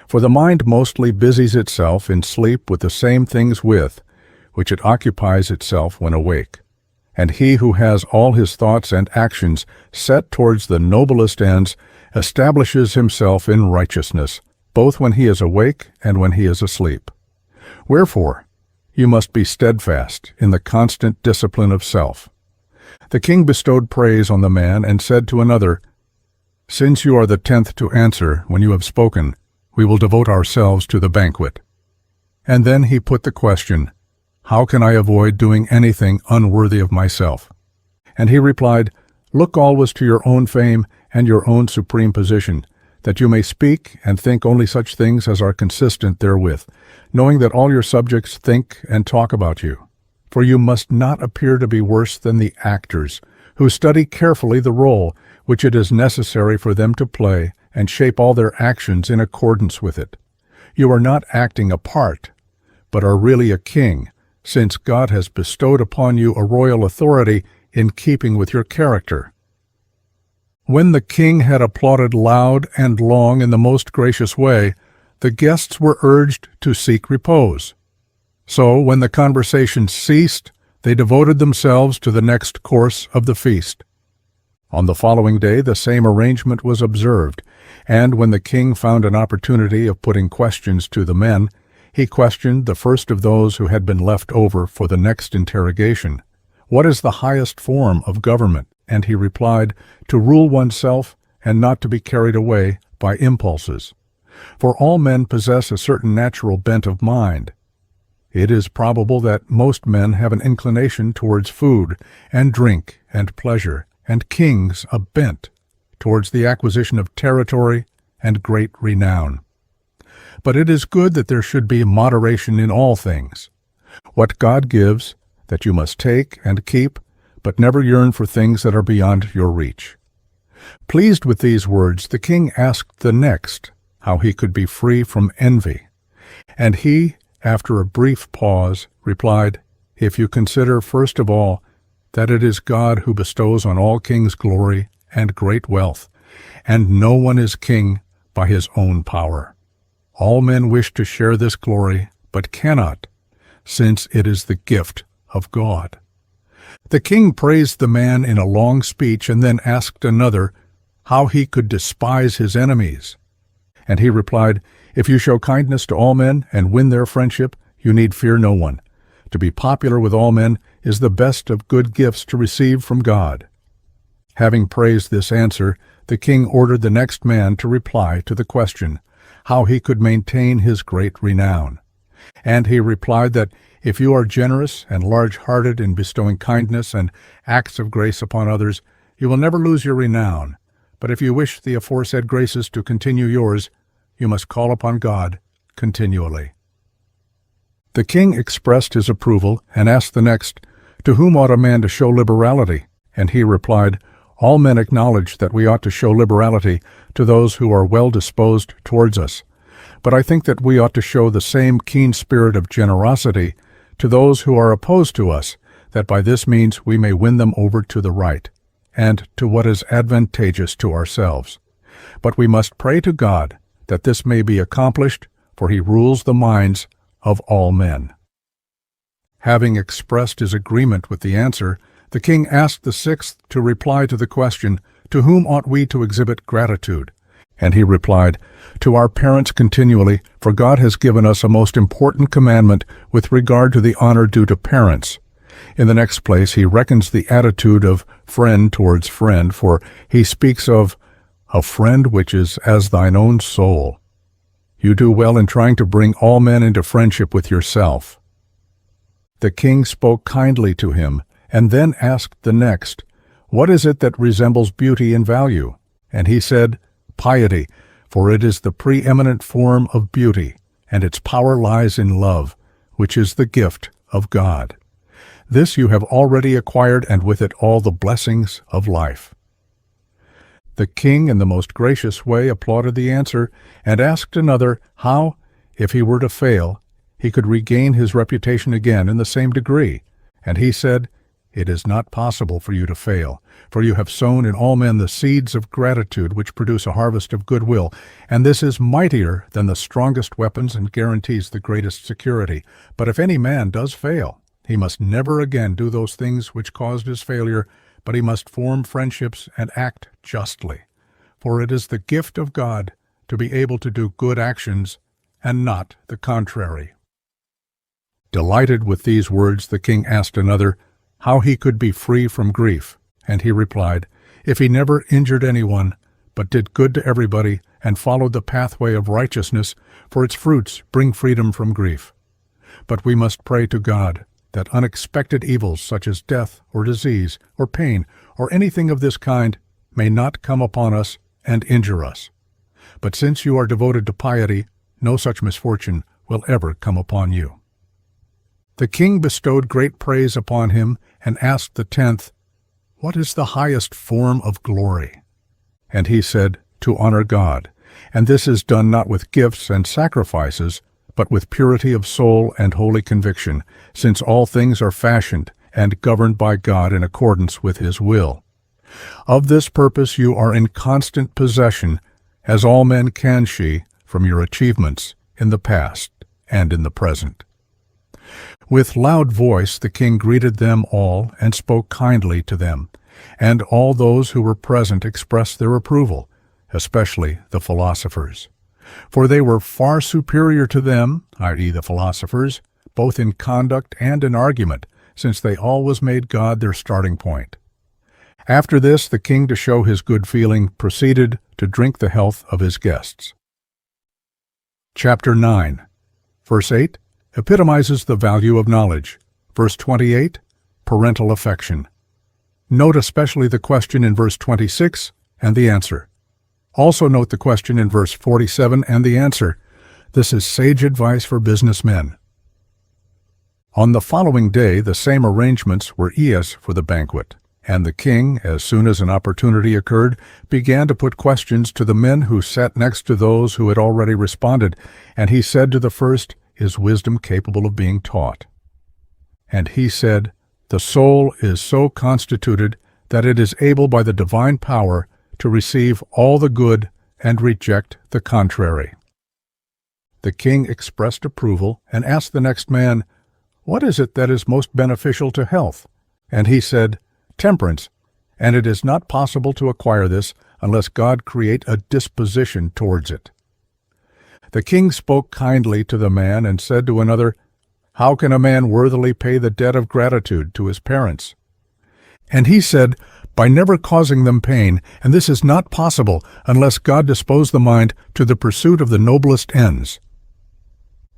For the mind mostly busies itself in sleep with the same things with which it occupies itself when awake. And he who has all his thoughts and actions set towards the noblest ends establishes himself in righteousness, both when he is awake and when he is asleep. Wherefore, you must be steadfast in the constant discipline of self." The king bestowed praise on the man and said to another, "Since you are the 10th to answer when you have spoken, we will devote ourselves to the banquet." And then he put the question, "How can I avoid doing anything unworthy of myself?" And he replied, "Look always to your own fame and your own supreme position, that you may speak and think only such things as are consistent therewith, knowing that all your subjects think and talk about you. For you must not appear to be worse than the actors, who study carefully the role which it is necessary for them to play and shape all their actions in accordance with it. You are not acting a part, but are really a king, since God has bestowed upon you a royal authority in keeping with your character." When the king had applauded loud and long in the most gracious way, the guests were urged to seek repose. So, when the conversation ceased, they devoted themselves to the next course of the feast. On the following day the same arrangement was observed, and when the king found an opportunity of putting questions to the men, he questioned the first of those who had been left over for the next interrogation, "What is the highest form of government?" And he replied, "To rule oneself and not to be carried away by impulses. For all men possess a certain natural bent of mind. It is probable that most men have an inclination towards food and drink and pleasure, and kings a bent towards the acquisition of territory and great renown. But it is good that there should be moderation in all things. What God gives, that you must take and keep, but never yearn for things that are beyond your reach." Pleased with these words, the king asked the next how he could be free from envy. And he, after a brief pause, replied, "If you consider, first of all, that it is God who bestows on all kings glory and great wealth, and no one is king by his own power. All men wish to share this glory, but cannot, since it is the gift of God." The king praised the man in a long speech and then asked another how he could despise his enemies. And he replied, "If you show kindness to all men and win their friendship, you need fear no one. To be popular with all men is the best of good gifts to receive from God." Having praised this answer, the king ordered the next man to reply to the question, how he could maintain his great renown. And he replied that if you are generous and large-hearted in bestowing kindness and acts of grace upon others, you will never lose your renown. But if you wish the aforesaid graces to continue yours, you must call upon God continually. The king expressed his approval and asked the next, "To whom ought a man to show liberality?" And he replied, "All men acknowledge that we ought to show liberality to those who are well disposed towards us. But I think that we ought to show the same keen spirit of generosity to those who are opposed to us, that by this means we may win them over to the right, and to what is advantageous to ourselves. But we must pray to God that this may be accomplished, for he rules the minds of all men." Having expressed his agreement with the answer, the king asked the sixth to reply to the question, "To whom ought we to exhibit gratitude?" And he replied, "To our parents continually, for God has given us a most important commandment with regard to the honor due to parents." In the next place, he reckons the attitude of friend towards friend, for he speaks of a friend which is as thine own soul. You do well in trying to bring all men into friendship with yourself. The king spoke kindly to him, and then asked the next, "What is it that resembles beauty in value?" And he said, "Piety, for it is the preeminent form of beauty, and its power lies in love, which is the gift of God. This you have already acquired, and with it all the blessings of life." The king, in the most gracious way, applauded the answer, and asked another how, if he were to fail, he could regain his reputation again in the same degree. And he said, "It is not possible for you to fail, for you have sown in all men the seeds of gratitude which produce a harvest of goodwill, and this is mightier than the strongest weapons and guarantees the greatest security. But if any man does fail, he must never again do those things which caused his failure, but he must form friendships and act justly. For it is the gift of God to be able to do good actions, and not the contrary." Delighted with these words, the king asked another how he could be free from grief, and he replied, "If he never injured anyone, but did good to everybody, and followed the pathway of righteousness, for its fruits bring freedom from grief. But we must pray to God that unexpected evils such as death or disease or pain or anything of this kind may not come upon us and injure us. But since you are devoted to piety, no such misfortune will ever come upon you." The king bestowed great praise upon him and asked the tenth, "What is the highest form of glory?" And he said, "To honor God, and this is done not with gifts and sacrifices, but with purity of soul and holy conviction, since all things are fashioned and governed by God in accordance with His will. Of this purpose you are in constant possession, as all men can see from your achievements in the past and in the present." With loud voice the king greeted them all and spoke kindly to them, and all those who were present expressed their approval, especially the philosophers. For they were far superior to them, i.e. the philosophers, both in conduct and in argument, since they always made God their starting point. After this, the king, to show his good feeling, proceeded to drink the health of his guests. Chapter 9, verse 8, epitomizes the value of knowledge. Verse 28, parental affection. Note especially the question in verse 26 and the answer. Also note the question in verse 47 and the answer. This is sage advice for businessmen. On the following day, the same arrangements were for the banquet, and the king, as soon as an opportunity occurred, began to put questions to the men who sat next to those who had already responded, and he said to the first, "Is wisdom capable of being taught?" And he said, "The soul is so constituted that it is able by the divine power to receive all the good and reject the contrary." The king expressed approval and asked the next man, "What is it that is most beneficial to health?" And he said, "Temperance, and it is not possible to acquire this unless God create a disposition towards it." The king spoke kindly to the man and said to another, "How can a man worthily pay the debt of gratitude to his parents?" And he said, "By never causing them pain, and this is not possible unless God dispose the mind to the pursuit of the noblest ends."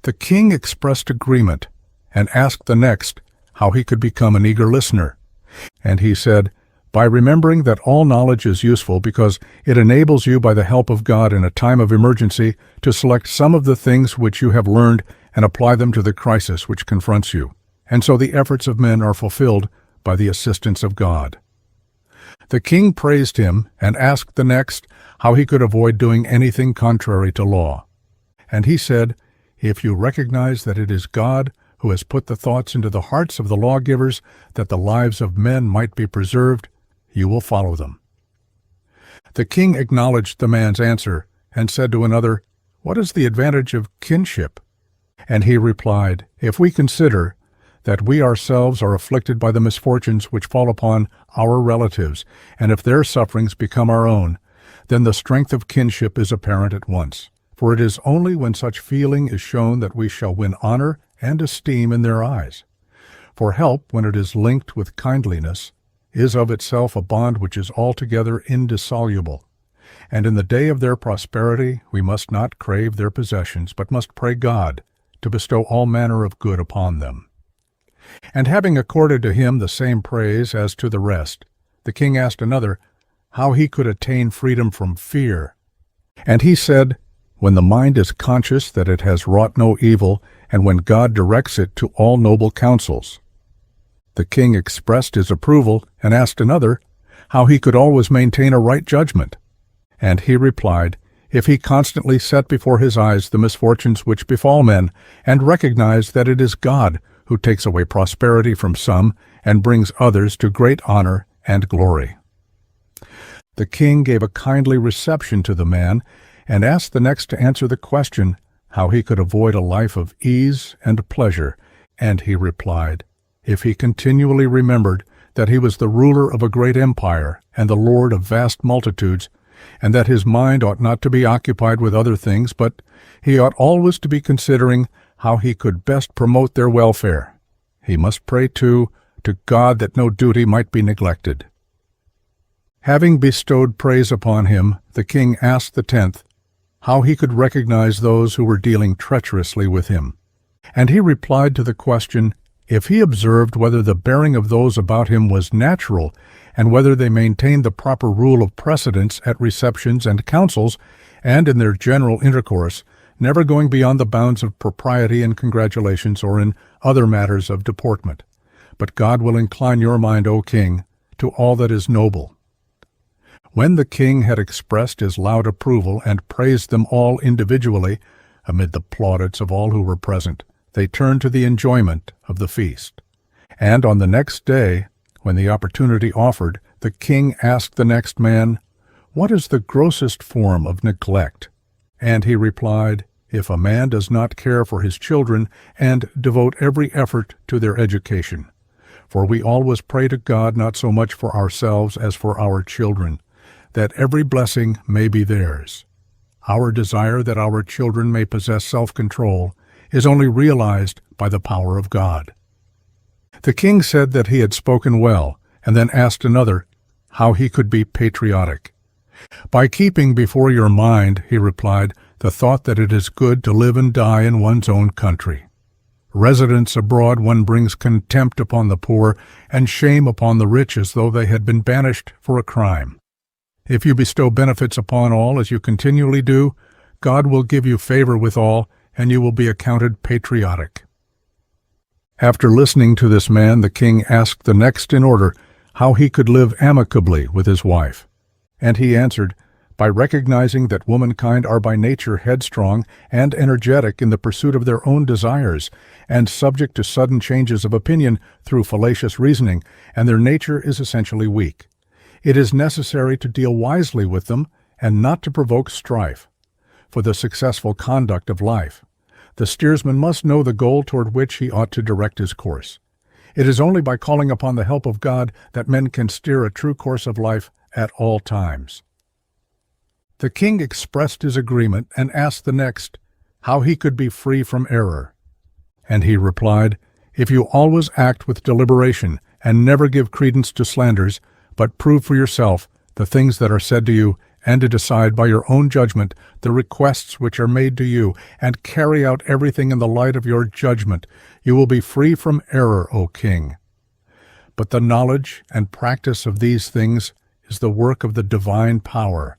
The king expressed agreement and asked the next how he could become an eager listener. And he said, "By remembering that all knowledge is useful because it enables you by the help of God in a time of emergency to select some of the things which you have learned and apply them to the crisis which confronts you. And so the efforts of men are fulfilled by the assistance of God." The king praised him and asked the next how he could avoid doing anything contrary to law. And he said, "If you recognize that it is God who has put the thoughts into the hearts of the lawgivers that the lives of men might be preserved, you will follow them." The king acknowledged the man's answer and said to another, "What is the advantage of kinship?" And he replied, "If we consider that we ourselves are afflicted by the misfortunes which fall upon our relatives, and if their sufferings become our own, then the strength of kinship is apparent at once. For it is only when such feeling is shown that we shall win honor and esteem in their eyes. For help, when it is linked with kindliness, is of itself a bond which is altogether indissoluble. And in the day of their prosperity we must not crave their possessions, but must pray God to bestow all manner of good upon them. And having accorded to him the same praise as to the rest, the king asked another how he could attain freedom from fear. And he said, when the mind is conscious that it has wrought no evil, and when God directs it to all noble counsels. The king expressed his approval and asked another how he could always maintain a right judgment. And he replied, if he constantly set before his eyes the misfortunes which befall men, and recognized that it is God who takes away prosperity from some and brings others to great honor and glory. The king gave a kindly reception to the man, and asked the next to answer the question how he could avoid a life of ease and pleasure, and he replied, if he continually remembered that he was the ruler of a great empire and the lord of vast multitudes, and that his mind ought not to be occupied with other things, but he ought always to be considering how he could best promote their welfare. He must pray, too, to God that no duty might be neglected. Having bestowed praise upon him, the king asked the 10th how he could recognize those who were dealing treacherously with him. And he replied to the question, if he observed whether the bearing of those about him was natural, and whether they maintained the proper rule of precedence at receptions and councils, and in their general intercourse, never going beyond the bounds of propriety in congratulations or in other matters of deportment. But God will incline your mind, O king, to all that is noble. When the king had expressed his loud approval and praised them all individually, amid the plaudits of all who were present, they turned to the enjoyment of the feast. And on the next day, when the opportunity offered, the king asked the next man, what is the grossest form of neglect? And he replied, if a man does not care for his children and devote every effort to their education. For we always pray to God not so much for ourselves as for our children, that every blessing may be theirs. Our desire that our children may possess self-control is only realized by the power of God. The king said that he had spoken well, and then asked another how he could be patriotic. By keeping before your mind, he replied, the thought that it is good to live and die in one's own country. Residence abroad one brings contempt upon the poor and shame upon the rich as though they had been banished for a crime. If you bestow benefits upon all as you continually do, God will give you favor with all, and you will be accounted patriotic. After listening to this man, the king asked the next in order how he could live amicably with his wife. And he answered, by recognizing that womankind are by nature headstrong and energetic in the pursuit of their own desires, and subject to sudden changes of opinion through fallacious reasoning, and their nature is essentially weak. It is necessary to deal wisely with them and not to provoke strife. For the successful conduct of life, the steersman must know the goal toward which he ought to direct his course. It is only by calling upon the help of God that men can steer a true course of life at all times. The king expressed his agreement and asked the next how he could be free from error. And he replied, if you always act with deliberation and never give credence to slanders, but prove for yourself the things that are said to you, and to decide by your own judgment the requests which are made to you, and carry out everything in the light of your judgment, you will be free from error, O king. But the knowledge and practice of these things is the work of the divine power.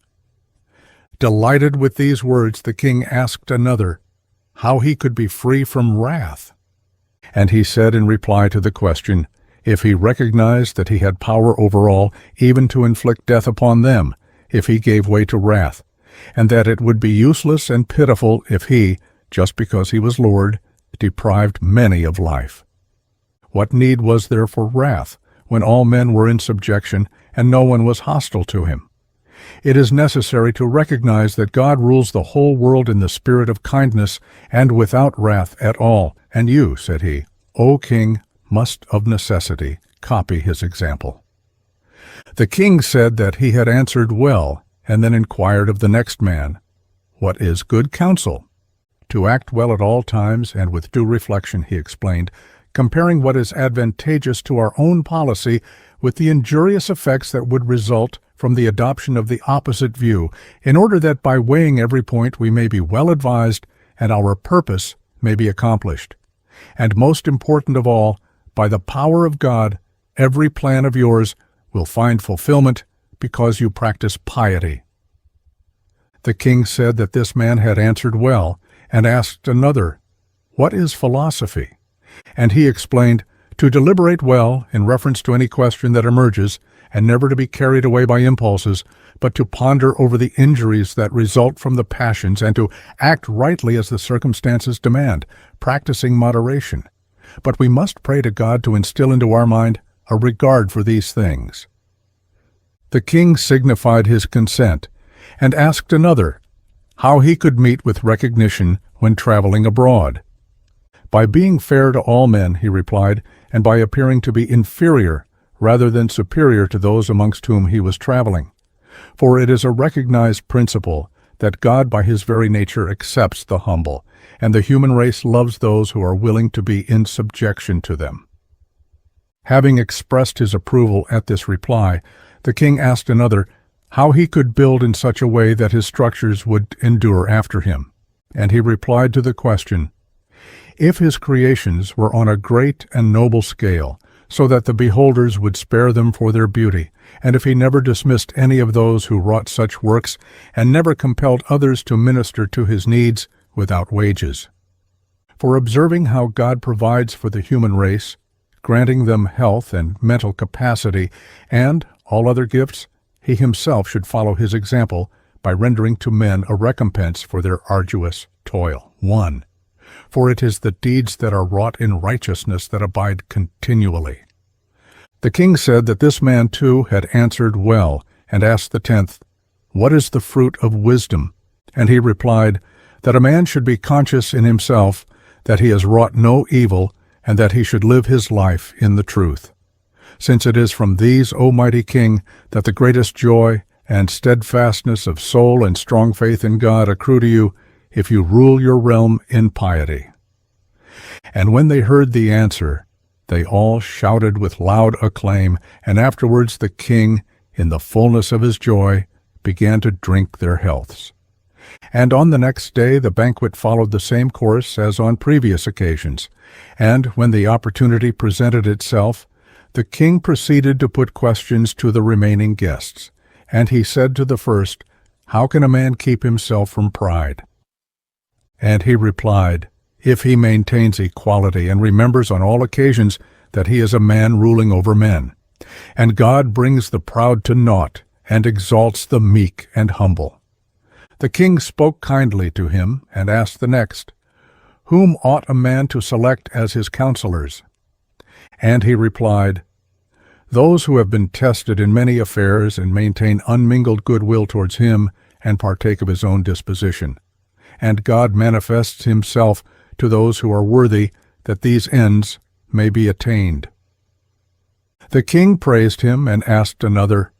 Delighted with these words, the king asked another how he could be free from wrath. And he said in reply to the question, if he recognized that he had power over all, even to inflict death upon them, if he gave way to wrath, and that it would be useless and pitiful if he, just because he was Lord, deprived many of life. What need was there for wrath, when all men were in subjection, and no one was hostile to him? It is necessary to recognize that God rules the whole world in the spirit of kindness, and without wrath at all. And you, said he, O king, must of necessity copy his example. The king said that he had answered well, and then inquired of the next man, "What is good counsel?" To act well at all times and with due reflection, he explained, comparing what is advantageous to our own policy with the injurious effects that would result from the adoption of the opposite view, in order that by weighing every point we may be well advised and our purpose may be accomplished. And most important of all, by the power of God, every plan of yours will find fulfillment because you practice piety. The king said that this man had answered well, and asked another, "What is philosophy?" And he explained, to deliberate well in reference to any question that emerges, and never to be carried away by impulses, but to ponder over the injuries that result from the passions, and to act rightly as the circumstances demand, practicing moderation. But we must pray to God to instill into our mind a regard for these things. The king signified his consent, and asked another how he could meet with recognition when traveling abroad. By being fair to all men, he replied, and by appearing to be inferior rather than superior to those amongst whom he was traveling. For it is a recognized principle that God by his very nature accepts the humble, and the human race loves those who are willing to be in subjection to them. Having expressed his approval at this reply, the king asked another how he could build in such a way that his structures would endure after him. And he replied to the question, if his creations were on a great and noble scale, so that the beholders would spare them for their beauty, and if he never dismissed any of those who wrought such works, and never compelled others to minister to his needs without wages. For observing how God provides for the human race, granting them health and mental capacity, and all other gifts, he himself should follow his example by rendering to men a recompense for their arduous toil. 1. For it is the deeds that are wrought in righteousness that abide continually. The king said that this man too had answered well, and asked the 10th, what is the fruit of wisdom? And he replied, that a man should be conscious in himself that he has wrought no evil, and that he should live his life in the truth. Since it is from these, O mighty king, that the greatest joy and steadfastness of soul and strong faith in God accrue to you, if you rule your realm in piety. And when they heard the answer, they all shouted with loud acclaim, and afterwards the king, in the fullness of his joy, began to drink their healths. And on the next day the banquet followed the same course as on previous occasions, and when the opportunity presented itself, the king proceeded to put questions to the remaining guests, and he said to the first, how can a man keep himself from pride? And he replied, if he maintains equality and remembers on all occasions that he is a man ruling over men. And God brings the proud to naught and exalts the meek and humble. The king spoke kindly to him and asked the next, whom ought a man to select as his counselors? And he replied, those who have been tested in many affairs and maintain unmingled goodwill towards him and partake of his own disposition. And God manifests himself to those who are worthy, that these ends may be attained. The king praised him and asked another,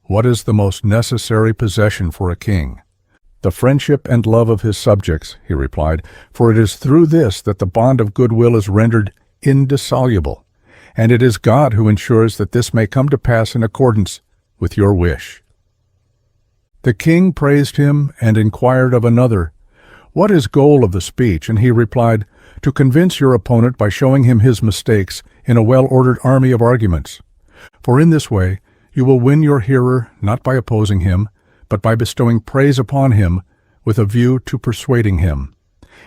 what is the most necessary possession for a king? The friendship and love of his subjects, he replied, for it is through this that the bond of goodwill is rendered indissoluble, and it is God who ensures that this may come to pass in accordance with your wish. The king praised him and inquired of another, what is goal of the speech? And he replied, to convince your opponent by showing him his mistakes in a well-ordered army of arguments. For in this way you will win your hearer not by opposing him, but by bestowing praise upon him with a view to persuading him.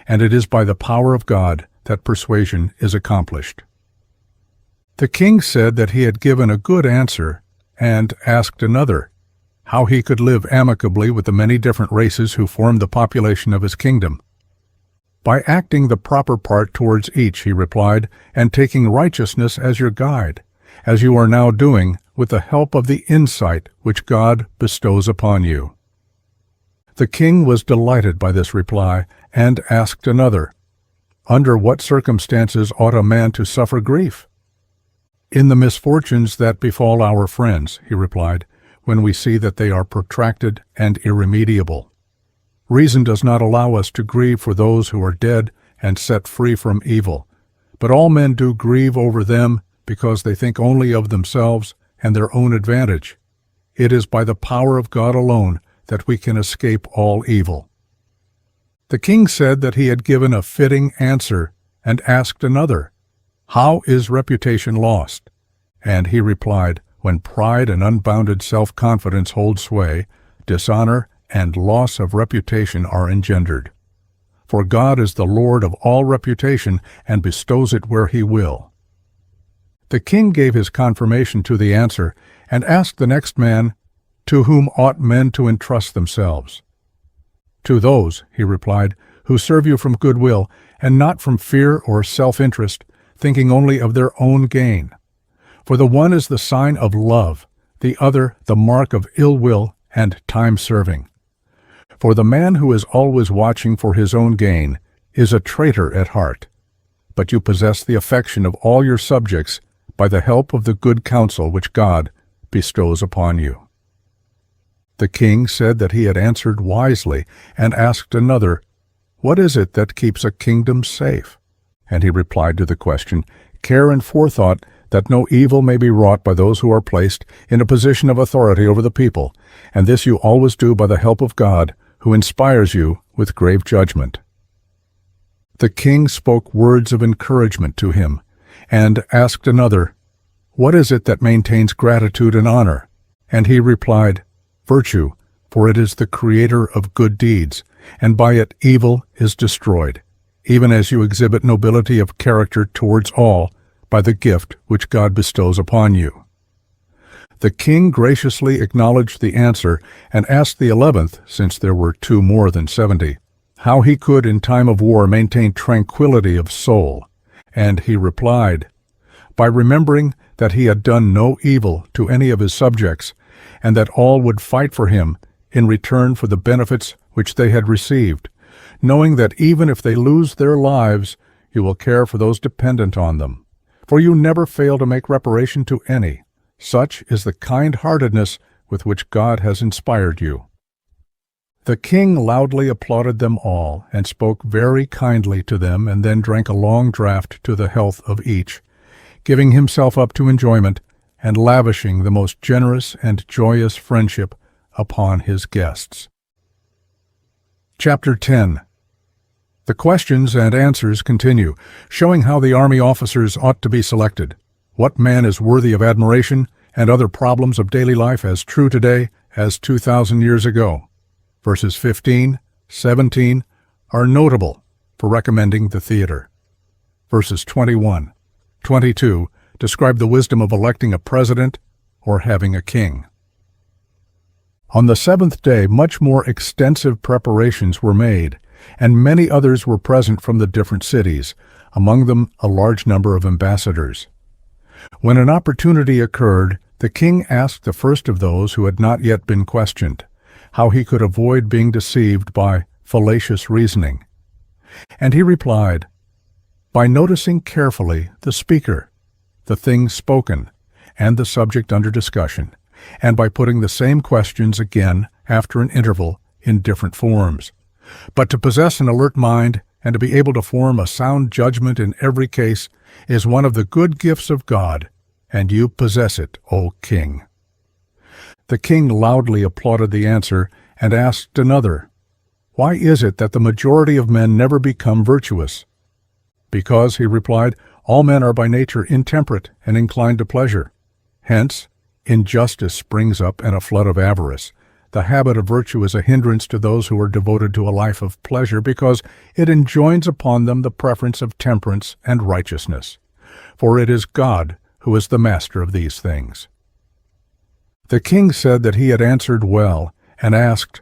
And it is by the power of God that persuasion is accomplished. The king said that he had given a good answer, and asked another, how he could live amicably with the many different races who formed the population of his kingdom. By acting the proper part towards each, he replied, and taking righteousness as your guide, as you are now doing with the help of the insight which God bestows upon you. The king was delighted by this reply, and asked another, under what circumstances ought a man to suffer grief? "In the misfortunes that befall our friends," he replied, "when we see that they are protracted and irremediable. Reason does not allow us to grieve for those who are dead and set free from evil, but all men do grieve over them because they think only of themselves and their own advantage. It is by the power of God alone that we can escape all evil." The king said that he had given a fitting answer and asked another, "How is reputation lost?" And he replied, "When pride and unbounded self-confidence hold sway, dishonor and loss of reputation are engendered. For God is the Lord of all reputation and bestows it where he will." The king gave his confirmation to the answer and asked the next man, "To whom ought men to entrust themselves?" "To those," he replied, "who serve you from goodwill, and not from fear or self-interest, thinking only of their own gain. For the one is the sign of love, the other the mark of ill will and time-serving. For the man who is always watching for his own gain is a traitor at heart, but you possess the affection of all your subjects by the help of the good counsel which God bestows upon you." The king said that he had answered wisely, and asked another, "What is it that keeps a kingdom safe?" And he replied to the question, "Care and forethought that no evil may be wrought by those who are placed in a position of authority over the people, and this you always do by the help of God, who inspires you with grave judgment." The king spoke words of encouragement to him, and asked another, "What is it that maintains gratitude and honor?" And he replied, "Virtue, for it is the creator of good deeds, and by it evil is destroyed, even as you exhibit nobility of character towards all by the gift which God bestows upon you." The king graciously acknowledged the answer and asked the 11th, since there were two more than 70, how he could in time of war maintain tranquility of soul. And he replied, "By remembering that he had done no evil to any of his subjects, and that all would fight for him in return for the benefits which they had received, knowing that even if they lose their lives, you will care for those dependent on them. For you never fail to make reparation to any. Such is the kind-heartedness with which God has inspired you." The king loudly applauded them all, and spoke very kindly to them, and then drank a long draught to the health of each, giving himself up to enjoyment, and lavishing the most generous and joyous friendship upon his guests. Chapter 10. The questions and answers continue, showing how the army officers ought to be selected, what man is worthy of admiration, and other problems of daily life as true today as 2,000 years ago. Verses 15, 17 are notable for recommending the theater. Verses 21, 22 describe the wisdom of electing a president or having a king. On the seventh day, much more extensive preparations were made, and many others were present from the different cities, among them a large number of ambassadors. When an opportunity occurred, the king asked the first of those who had not yet been questioned how he could avoid being deceived by fallacious reasoning. And he replied, "By noticing carefully the speaker, the things spoken, and the subject under discussion, and by putting the same questions again after an interval in different forms. But to possess an alert mind and to be able to form a sound judgment in every case is one of the good gifts of God, and you possess it, O king." The king loudly applauded the answer and asked another, "Why is it that the majority of men never become virtuous?" "Because," he replied, "all men are by nature intemperate and inclined to pleasure. Hence, injustice springs up and a flood of avarice. The habit of virtue is a hindrance to those who are devoted to a life of pleasure because it enjoins upon them the preference of temperance and righteousness. For it is God who is the master of these things." The king said that he had answered well, and asked,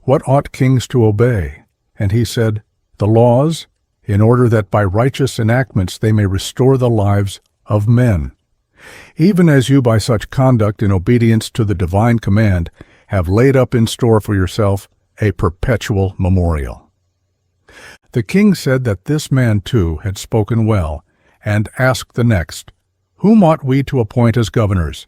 "What ought kings to obey?" And he said, "The laws, in order that by righteous enactments they may restore the lives of men. Even as you by such conduct in obedience to the divine command have laid up in store for yourself a perpetual memorial." The king said that this man too had spoken well, and asked the next, "Whom ought we to appoint as governors?"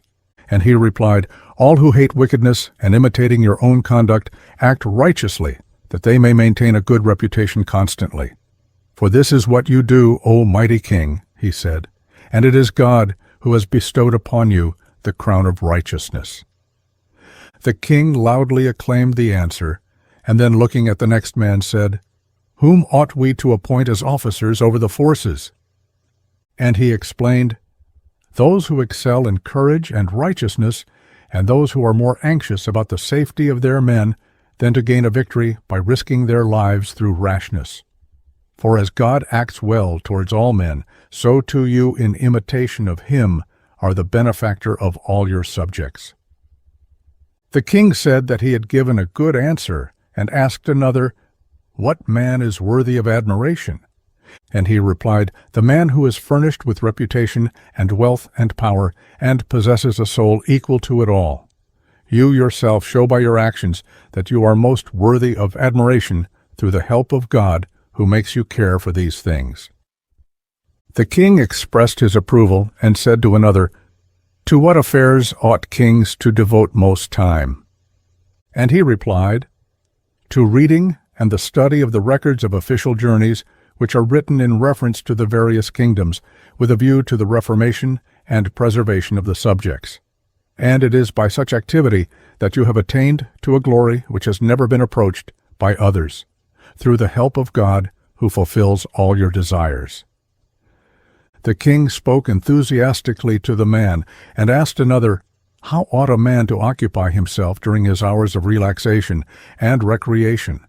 And he replied, "All who hate wickedness and imitating your own conduct act righteously, that they may maintain a good reputation constantly. For this is what you do, O mighty king," he said, "and it is God who has bestowed upon you the crown of righteousness." The king loudly acclaimed the answer, and then looking at the next man said, "Whom ought we to appoint as officers over the forces?" And he explained, "Those who excel in courage and righteousness, and those who are more anxious about the safety of their men than to gain a victory by risking their lives through rashness. For as God acts well towards all men, so too you in imitation of him are the benefactor of all your subjects." The king said that he had given a good answer, and asked another, "What man is worthy of admiration?" And he replied, "The man who is furnished with reputation and wealth and power, and possesses a soul equal to it all. You yourself show by your actions that you are most worthy of admiration through the help of God, who makes you care for these things." The king expressed his approval and said to another, "To what affairs ought kings to devote most time?" And he replied, "To reading and the study of the records of official journeys, which are written in reference to the various kingdoms, with a view to the reformation and preservation of the subjects. And it is by such activity that you have attained to a glory which has never been approached by others, through the help of God, who fulfills all your desires." The king spoke enthusiastically to the man, and asked another, "How ought a man to occupy himself during his hours of relaxation and recreation?"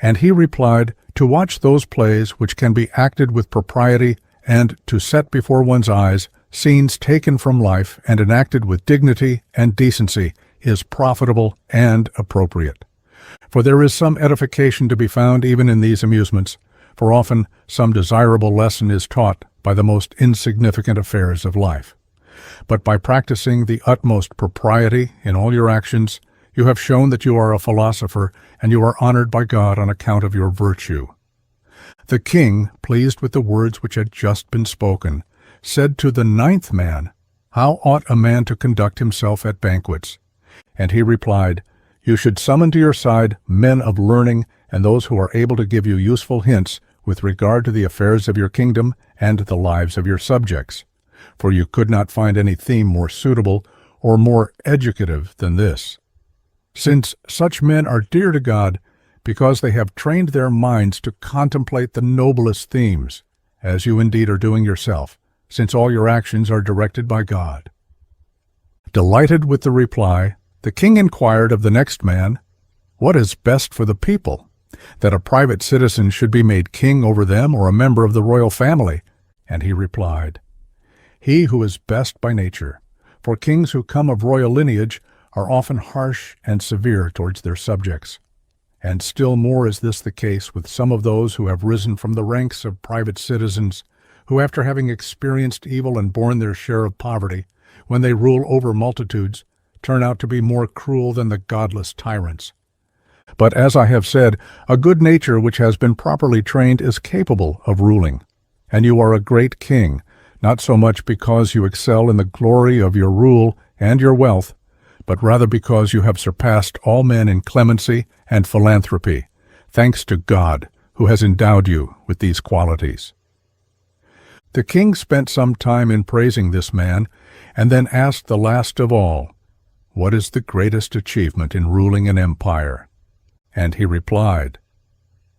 And he replied, "To watch those plays which can be acted with propriety, and to set before one's eyes scenes taken from life and enacted with dignity and decency is profitable and appropriate. For there is some edification to be found even in these amusements, for often some desirable lesson is taught by the most insignificant affairs of life. But by practicing the utmost propriety in all your actions, you have shown that you are a philosopher, and you are honored by God on account of your virtue." The king, pleased with the words which had just been spoken, said to the ninth man, "How ought a man to conduct himself at banquets?" And he replied, "You should summon to your side men of learning and those who are able to give you useful hints with regard to the affairs of your kingdom and the lives of your subjects. For you could not find any theme more suitable or more educative than this. Since such men are dear to God, because they have trained their minds to contemplate the noblest themes, as you indeed are doing yourself, since all your actions are directed by God." Delighted with the reply, the king inquired of the next man, "What is best for the people? That a private citizen should be made king over them, or a member of the royal family?" And he replied, "He who is best by nature, for kings who come of royal lineage are often harsh and severe towards their subjects. And still more is this the case with some of those who have risen from the ranks of private citizens, who after having experienced evil and borne their share of poverty, when they rule over multitudes, turn out to be more cruel than the godless tyrants. But as I have said, a good nature which has been properly trained is capable of ruling. And you are a great king, not so much because you excel in the glory of your rule and your wealth, but rather because you have surpassed all men in clemency and philanthropy, thanks to God, who has endowed you with these qualities." The king spent some time in praising this man, and then asked the last of all, "What is the greatest achievement in ruling an empire?" And he replied,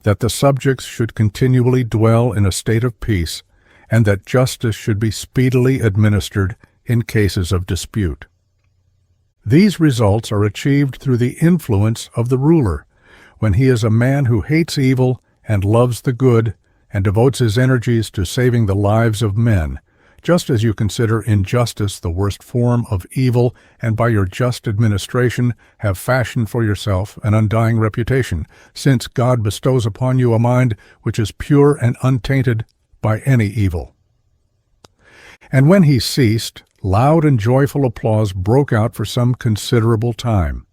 "That the subjects should continually dwell in a state of peace, and that justice should be speedily administered in cases of dispute. These results are achieved through the influence of the ruler, when he is a man who hates evil and loves the good, and devotes his energies to saving the lives of men, just as you consider injustice the worst form of evil, and by your just administration have fashioned for yourself an undying reputation, since God bestows upon you a mind which is pure and untainted by any evil." And when he ceased, loud and joyful applause broke out for some considerable time.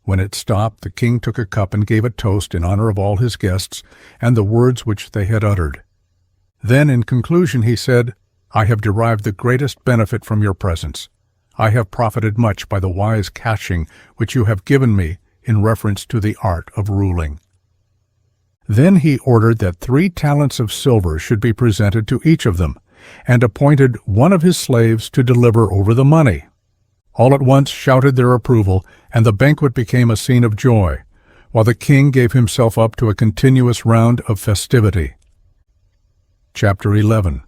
When it stopped, the king took a cup and gave a toast in honor of all his guests and the words which they had uttered. Then in conclusion he said, I have derived the greatest benefit from your presence. I have profited much by the wise catching which you have given me in reference to the art of ruling." Then he ordered that 3 talents of silver should be presented to each of them, and appointed one of his slaves to deliver over the money. All at once shouted their approval, and the banquet became a scene of joy, while the king gave himself up to a continuous round of festivity. Chapter 11.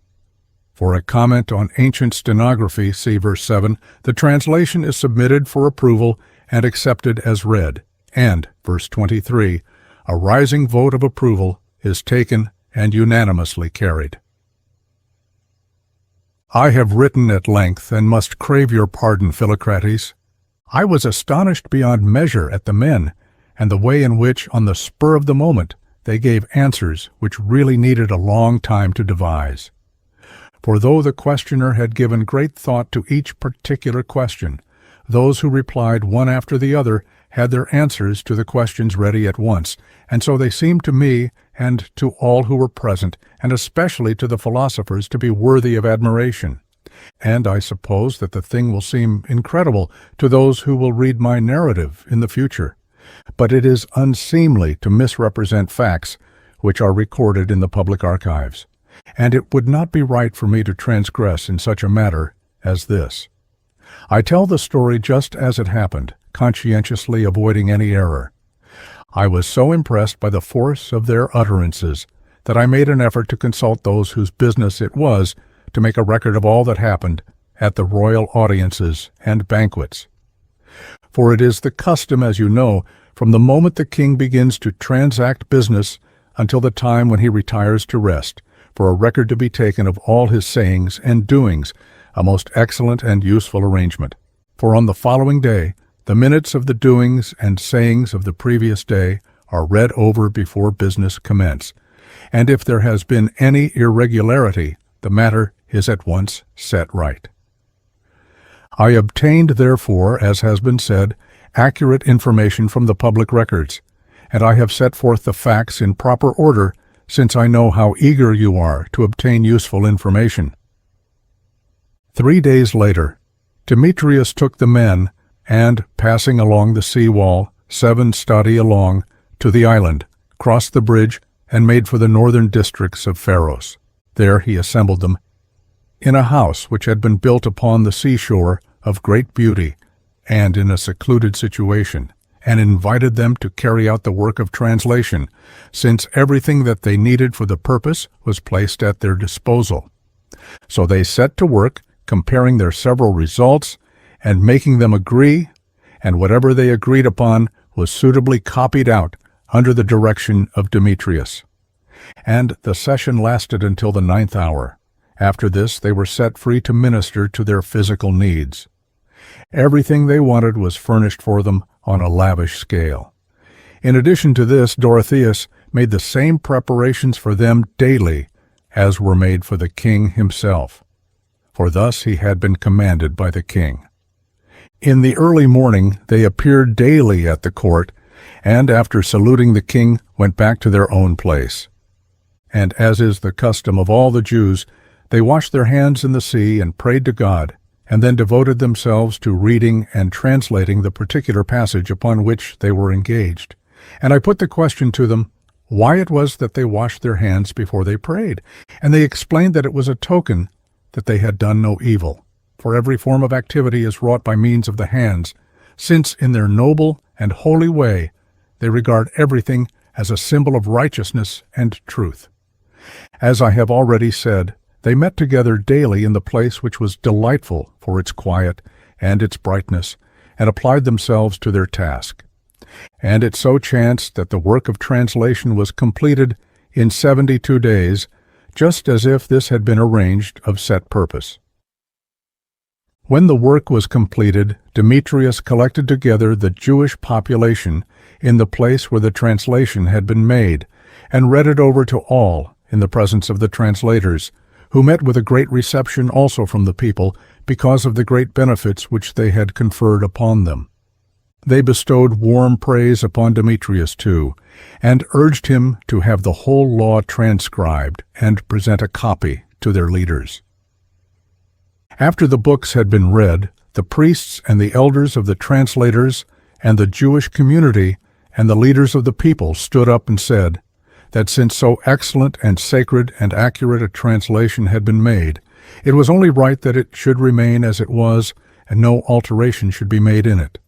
For a comment on ancient stenography, see verse 7, the translation is submitted for approval and accepted as read, and, verse 23, a rising vote of approval is taken and unanimously carried. I have written at length, and must crave your pardon, Philocrates. I was astonished beyond measure at the men, and the way in which, on the spur of the moment, they gave answers which really needed a long time to devise. For though the questioner had given great thought to each particular question, those who replied one after the other had their answers to the questions ready at once, and so they seemed to me and to all who were present, and especially to the philosophers, to be worthy of admiration. And I suppose that the thing will seem incredible to those who will read my narrative in the future. But it is unseemly to misrepresent facts which are recorded in the public archives, and it would not be right for me to transgress in such a matter as this. I tell the story just as it happened, conscientiously avoiding any error. I was so impressed by the force of their utterances that I made an effort to consult those whose business it was to make a record of all that happened at the royal audiences and banquets. For it is the custom, as you know, from the moment the king begins to transact business until the time when he retires to rest, for a record to be taken of all his sayings and doings, a most excellent and useful arrangement. For on the following day, the minutes of the doings and sayings of the previous day are read over before business commence, and if there has been any irregularity, the matter is at once set right. I obtained, therefore, as has been said, accurate information from the public records, and I have set forth the facts in proper order, since I know how eager you are to obtain useful information. 3 days later, Demetrius took the men, and, passing along the sea wall, 7 stadia long, to the island, crossed the bridge, and made for the northern districts of Pharos. There he assembled them in a house which had been built upon the seashore of great beauty, and in a secluded situation, and invited them to carry out the work of translation, since everything that they needed for the purpose was placed at their disposal. So they set to work, comparing their several results, and making them agree, and whatever they agreed upon was suitably copied out under the direction of Demetrius. And the session lasted until the 9th hour. After this they were set free to minister to their physical needs. Everything they wanted was furnished for them on a lavish scale. In addition to this, Dorotheus made the same preparations for them daily as were made for the king himself, for thus he had been commanded by the king. In the early morning they appeared daily at the court, and after saluting the king went back to their own place. And as is the custom of all the Jews, they washed their hands in the sea and prayed to God, and then devoted themselves to reading and translating the particular passage upon which they were engaged. And I put the question to them, why it was that they washed their hands before they prayed, and they explained that it was a token that they had done no evil. For every form of activity is wrought by means of the hands, since in their noble and holy way they regard everything as a symbol of righteousness and truth. As I have already said, they met together daily in the place which was delightful for its quiet and its brightness, and applied themselves to their task. And it so chanced that the work of translation was completed in 72 days, just as if this had been arranged of set purpose. When the work was completed, Demetrius collected together the Jewish population in the place where the translation had been made, and read it over to all in the presence of the translators, who met with a great reception also from the people, because of the great benefits which they had conferred upon them. They bestowed warm praise upon Demetrius too, and urged him to have the whole law transcribed and present a copy to their leaders. After the books had been read, the priests and the elders of the translators and the Jewish community and the leaders of the people stood up and said that since so excellent and sacred and accurate a translation had been made, it was only right that it should remain as it was, and no alteration should be made in it.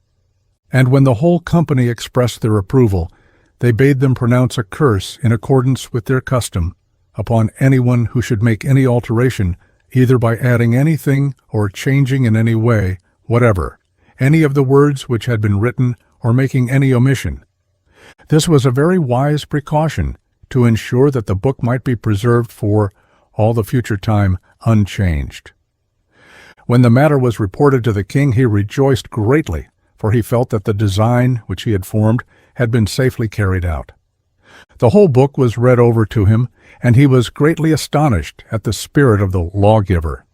And when the whole company expressed their approval, they bade them pronounce a curse in accordance with their custom upon anyone who should make any alteration, either by adding anything or changing in any way, whatever, any of the words which had been written, or making any omission. This was a very wise precaution to ensure that the book might be preserved for all the future time unchanged. When the matter was reported to the king, he rejoiced greatly, for he felt that the design which he had formed had been safely carried out. The whole book was read over to him, and he was greatly astonished at the spirit of the lawgiver.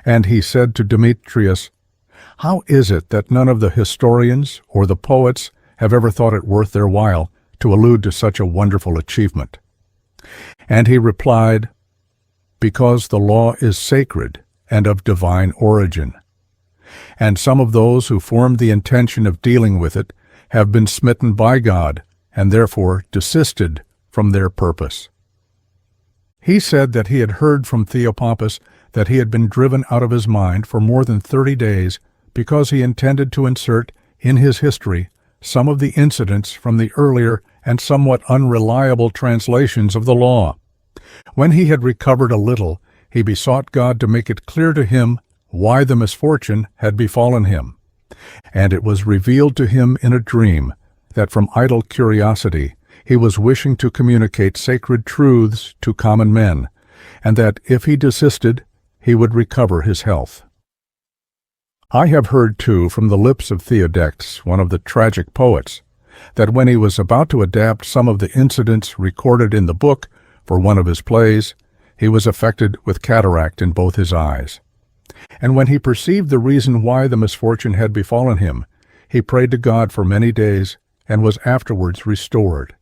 And he said to Demetrius, "How is it that none of the historians or the poets have ever thought it worth their while to allude to such a wonderful achievement?" And he replied, "Because the law is sacred and of divine origin. And some of those who formed the intention of dealing with it have been smitten by God, and therefore desisted from their purpose." He said that he had heard from Theopompus that he had been driven out of his mind for more than 30 days because he intended to insert in his history some of the incidents from the earlier and somewhat unreliable translations of the law. When he had recovered a little, he besought God to make it clear to him why the misfortune had befallen him. And it was revealed to him in a dream that from idle curiosity he was wishing to communicate sacred truths to common men, and that if he desisted, he would recover his health. I have heard, too, from the lips of Theodectes, one of the tragic poets, that when he was about to adapt some of the incidents recorded in the book for one of his plays, he was affected with cataract in both his eyes. And when he perceived the reason why the misfortune had befallen him, he prayed to God for many days, and was afterwards restored.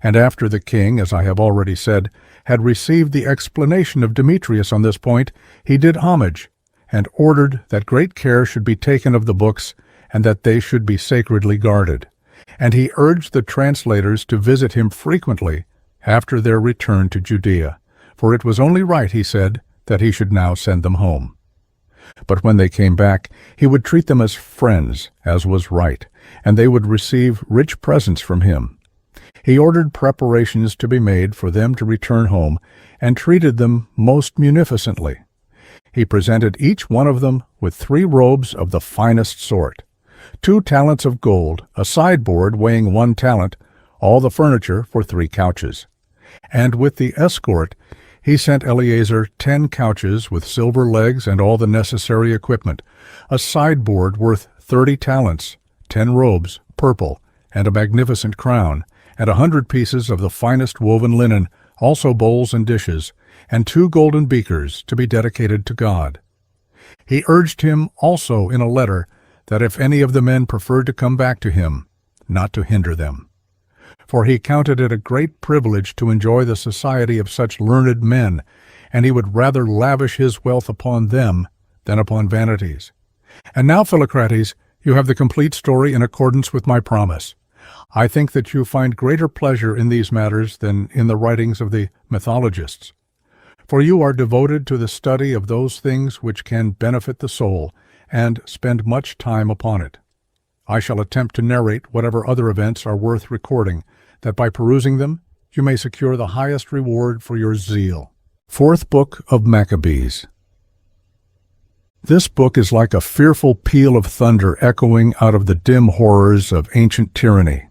And after the king, as I have already said, had received the explanation of Demetrius on this point, he did homage, and ordered that great care should be taken of the books, and that they should be sacredly guarded. And he urged the translators to visit him frequently after their return to Judea, for it was only right, he said, that he should now send them home. But when they came back, he would treat them as friends, as was right, and they would receive rich presents from him. He ordered preparations to be made for them to return home, and treated them most munificently. He presented each one of them with 3 robes of the finest sort, 2 talents of gold, a sideboard weighing 1 talent, all the furniture for 3 couches. And with the escort, he sent Eleazar 10 couches with silver legs and all the necessary equipment, a sideboard worth 30 talents, 10 robes, purple, and a magnificent crown, and 100 pieces of the finest woven linen, also bowls and dishes, and 2 golden beakers to be dedicated to God. He urged him also in a letter that if any of the men preferred to come back to him, not to hinder them. For he counted it a great privilege to enjoy the society of such learned men, and he would rather lavish his wealth upon them than upon vanities. And now, Philocrates, you have the complete story in accordance with my promise. I think that you find greater pleasure in these matters than in the writings of the mythologists. For you are devoted to the study of those things which can benefit the soul, and spend much time upon it. I shall attempt to narrate whatever other events are worth recording, that by perusing them you may secure the highest reward for your zeal. 4th Book of Maccabees. This book is like a fearful peal of thunder echoing out of the dim horrors of ancient tyranny.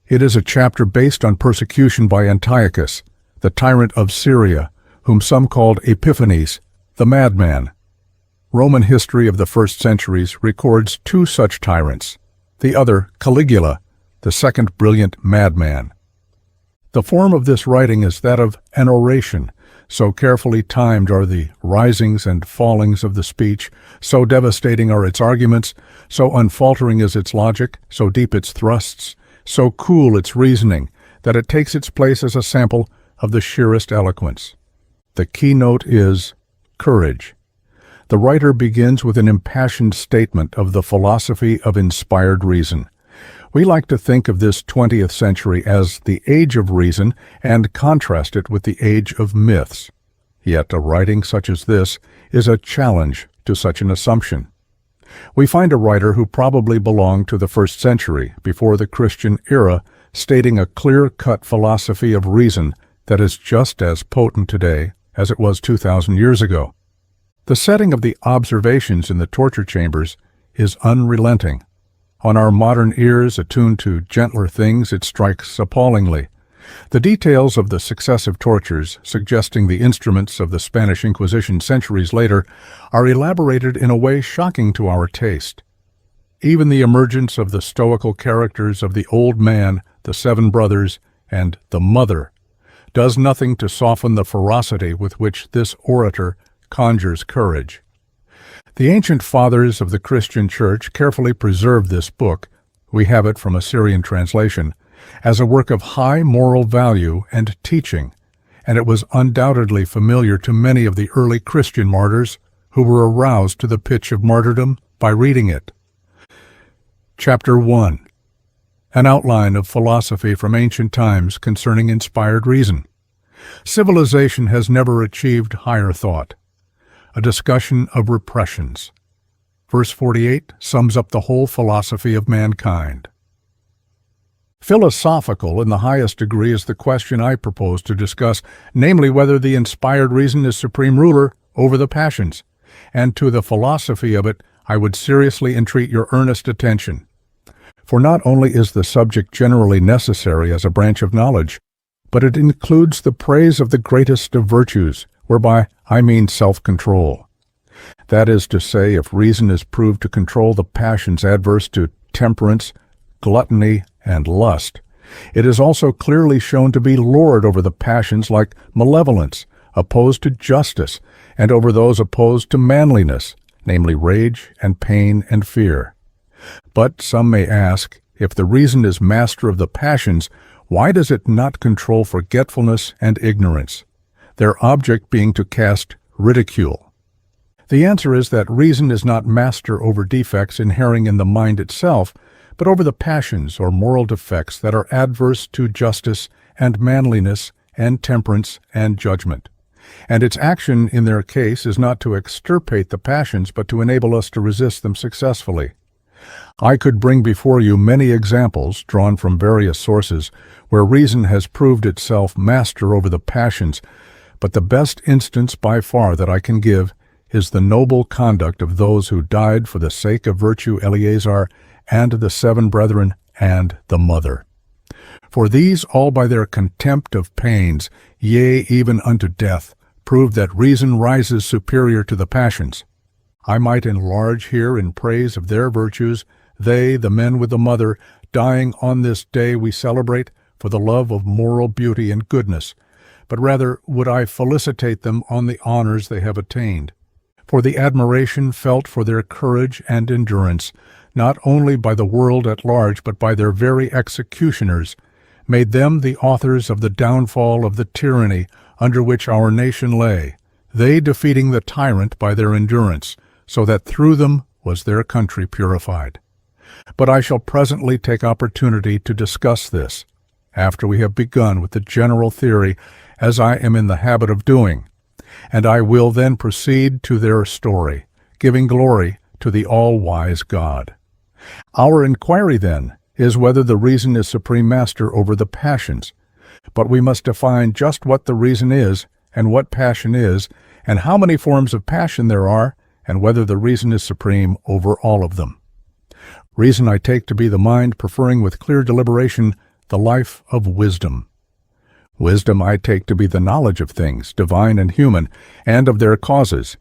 It is a chapter based on persecution by Antiochus, the tyrant of Syria, whom some called Epiphanes, the madman. Roman history of the first centuries records 2 such tyrants, the other Caligula, the second brilliant madman. The form of this writing is that of an oration, so carefully timed are the risings and fallings of the speech, so devastating are its arguments, so unfaltering is its logic, so deep its thrusts, so cool its reasoning, that it takes its place as a sample of the sheerest eloquence. The keynote is courage. The writer begins with an impassioned statement of the philosophy of inspired reason. We like to think of this 20th century as the age of reason and contrast it with the age of myths. Yet a writing such as this is a challenge to such an assumption. We find a writer who probably belonged to the 1st century, before the Christian era, stating a clear-cut philosophy of reason that is just as potent today as it was 2,000 years ago. The setting of the observations in the torture chambers is unrelenting. On our modern ears, attuned to gentler things, it strikes appallingly. The details of the successive tortures, suggesting the instruments of the Spanish Inquisition centuries later, are elaborated in a way shocking to our taste. Even the emergence of the stoical characters of the old man, the 7 brothers, and the mother does nothing to soften the ferocity with which this orator conjures courage. The ancient fathers of the Christian Church carefully preserved this book, we have it from a Syrian translation, as a work of high moral value and teaching, and it was undoubtedly familiar to many of the early Christian martyrs who were aroused to the pitch of martyrdom by reading it. Chapter 1. An outline of philosophy from ancient times concerning inspired reason. Civilization has never achieved higher thought. A discussion of repressions. Verse 48 sums up the whole philosophy of mankind. Philosophical in the highest degree is the question I propose to discuss, namely whether the inspired reason is supreme ruler over the passions, and to the philosophy of it I would seriously entreat your earnest attention. For not only is the subject generally necessary as a branch of knowledge, but it includes the praise of the greatest of virtues, whereby I mean self-control. That is to say, if reason is proved to control the passions adverse to temperance, gluttony, and lust, it is also clearly shown to be lord over the passions like malevolence, opposed to justice, and over those opposed to manliness, namely rage and pain and fear. But some may ask, if the reason is master of the passions, why does it not control forgetfulness and ignorance, their object being to cast ridicule? The answer is that reason is not master over defects inhering in the mind itself, but over the passions or moral defects that are adverse to justice and manliness and temperance and judgment. And its action in their case is not to extirpate the passions, but to enable us to resist them successfully. I could bring before you many examples, drawn from various sources, where reason has proved itself master over the passions, but the best instance by far that I can give is the noble conduct of those who died for the sake of virtue, Eleazar, and the 7 brethren, and the mother. For these all by their contempt of pains, yea, even unto death, prove that reason rises superior to the passions. I might enlarge here in praise of their virtues, they, the men with the mother, dying on this day we celebrate for the love of moral beauty and goodness, but rather would I felicitate them on the honors they have attained, for the admiration felt for their courage and endurance, not only by the world at large, but by their very executioners, made them the authors of the downfall of the tyranny under which our nation lay, they defeating the tyrant by their endurance, so that through them was their country purified. But I shall presently take opportunity to discuss this, after we have begun with the general theory, as I am in the habit of doing, and I will then proceed to their story, giving glory to the all-wise God. Our inquiry, then, is whether the reason is supreme master over the passions, but we must define just what the reason is, and what passion is, and how many forms of passion there are, and whether the reason is supreme over all of them. Reason I take to be the mind preferring with clear deliberation the life of wisdom. Wisdom I take to be the knowledge of things, divine and human, and of their causes.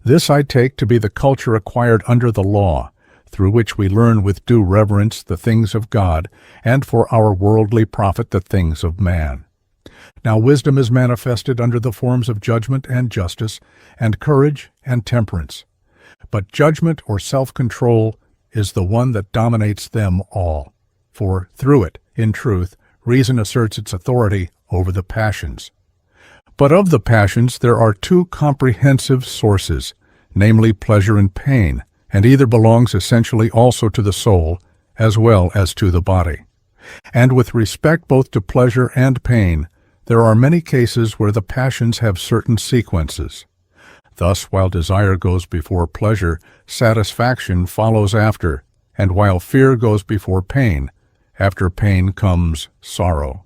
This I take to be the culture acquired under the law, through which we learn with due reverence the things of God, and for our worldly profit the things of man. Now wisdom is manifested under the forms of judgment and justice, and courage and temperance. But judgment or self-control is the one that dominates them all, for through it, in truth, reason asserts its authority over the passions. But of the passions there are 2 comprehensive sources, namely pleasure and pain, and either belongs essentially also to the soul as well as to the body. And with respect both to pleasure and pain, there are many cases where the passions have certain sequences. Thus, while desire goes before pleasure, satisfaction follows after, and while fear goes before pain, after pain comes sorrow.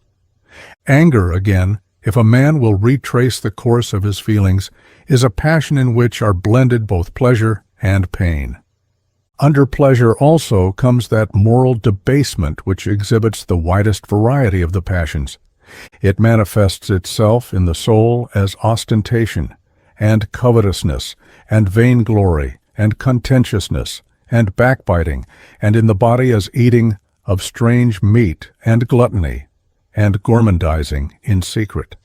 Anger, again, if a man will retrace the course of his feelings, is a passion in which are blended both pleasure and pain. Under pleasure also comes that moral debasement which exhibits the widest variety of the passions. It manifests itself in the soul as ostentation, and covetousness, and vainglory, and contentiousness, and backbiting, and in the body as eating of strange meat, and gluttony, and gormandizing in secret.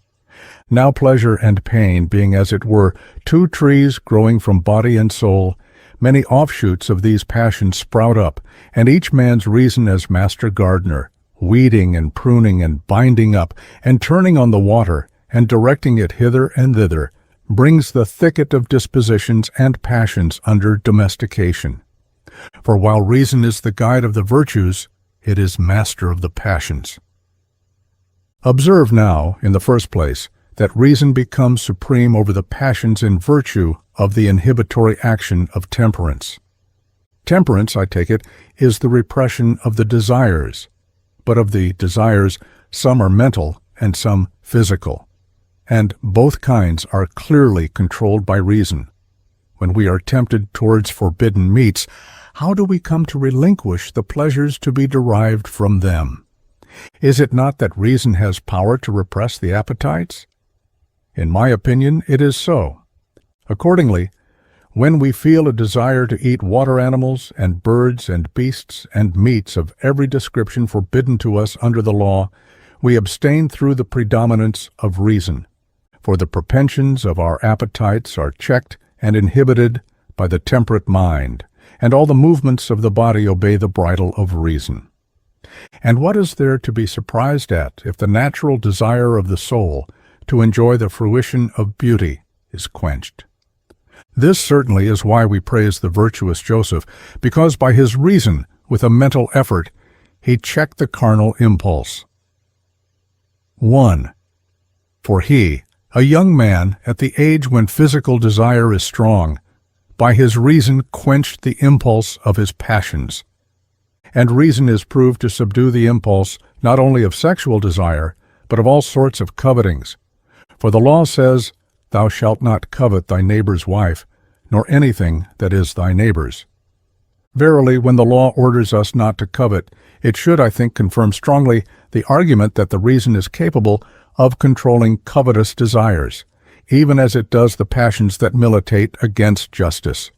Now pleasure and pain being as it were two trees growing from body and soul, many offshoots of these passions sprout up, and each man's reason as master gardener, weeding and pruning and binding up, and turning on the water, and directing it hither and thither, brings the thicket of dispositions and passions under domestication. For while reason is the guide of the virtues, it is master of the passions. Observe now, in the first place, that reason becomes supreme over the passions in virtue of the inhibitory action of temperance. Temperance, I take it, is the repression of the desires, but of the desires some are mental and some physical, and both kinds are clearly controlled by reason. When we are tempted towards forbidden meats, how do we come to relinquish the pleasures to be derived from them? Is it not that reason has power to repress the appetites? In my opinion, it is so. Accordingly, when we feel a desire to eat water animals and birds and beasts and meats of every description forbidden to us under the law, we abstain through the predominance of reason, for the propensions of our appetites are checked and inhibited by the temperate mind, and all the movements of the body obey the bridle of reason. And what is there to be surprised at if the natural desire of the soul to enjoy the fruition of beauty is quenched? This certainly is why we praise the virtuous Joseph, because by his reason, with a mental effort, he checked the carnal impulse. 1. For he, a young man, at the age when physical desire is strong, by his reason quenched the impulse of his passions. And reason is proved to subdue the impulse not only of sexual desire, but of all sorts of covetings. For the law says, "Thou shalt not covet thy neighbor's wife, nor anything that is thy neighbor's." Verily, when the law orders us not to covet, it should, I think, confirm strongly the argument that the reason is capable of controlling covetous desires, even as it does the passions that militate against justice.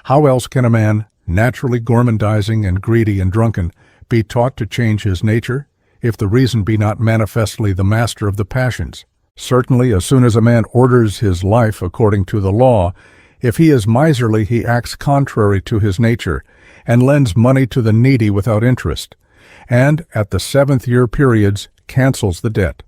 How else can a man, naturally gormandizing and greedy and drunken, be taught to change his nature, if the reason be not manifestly the master of the passions? Certainly, as soon as a man orders his life according to the law, if he is miserly, he acts contrary to his nature, and lends money to the needy without interest, and at the 7th-year periods cancels the debt.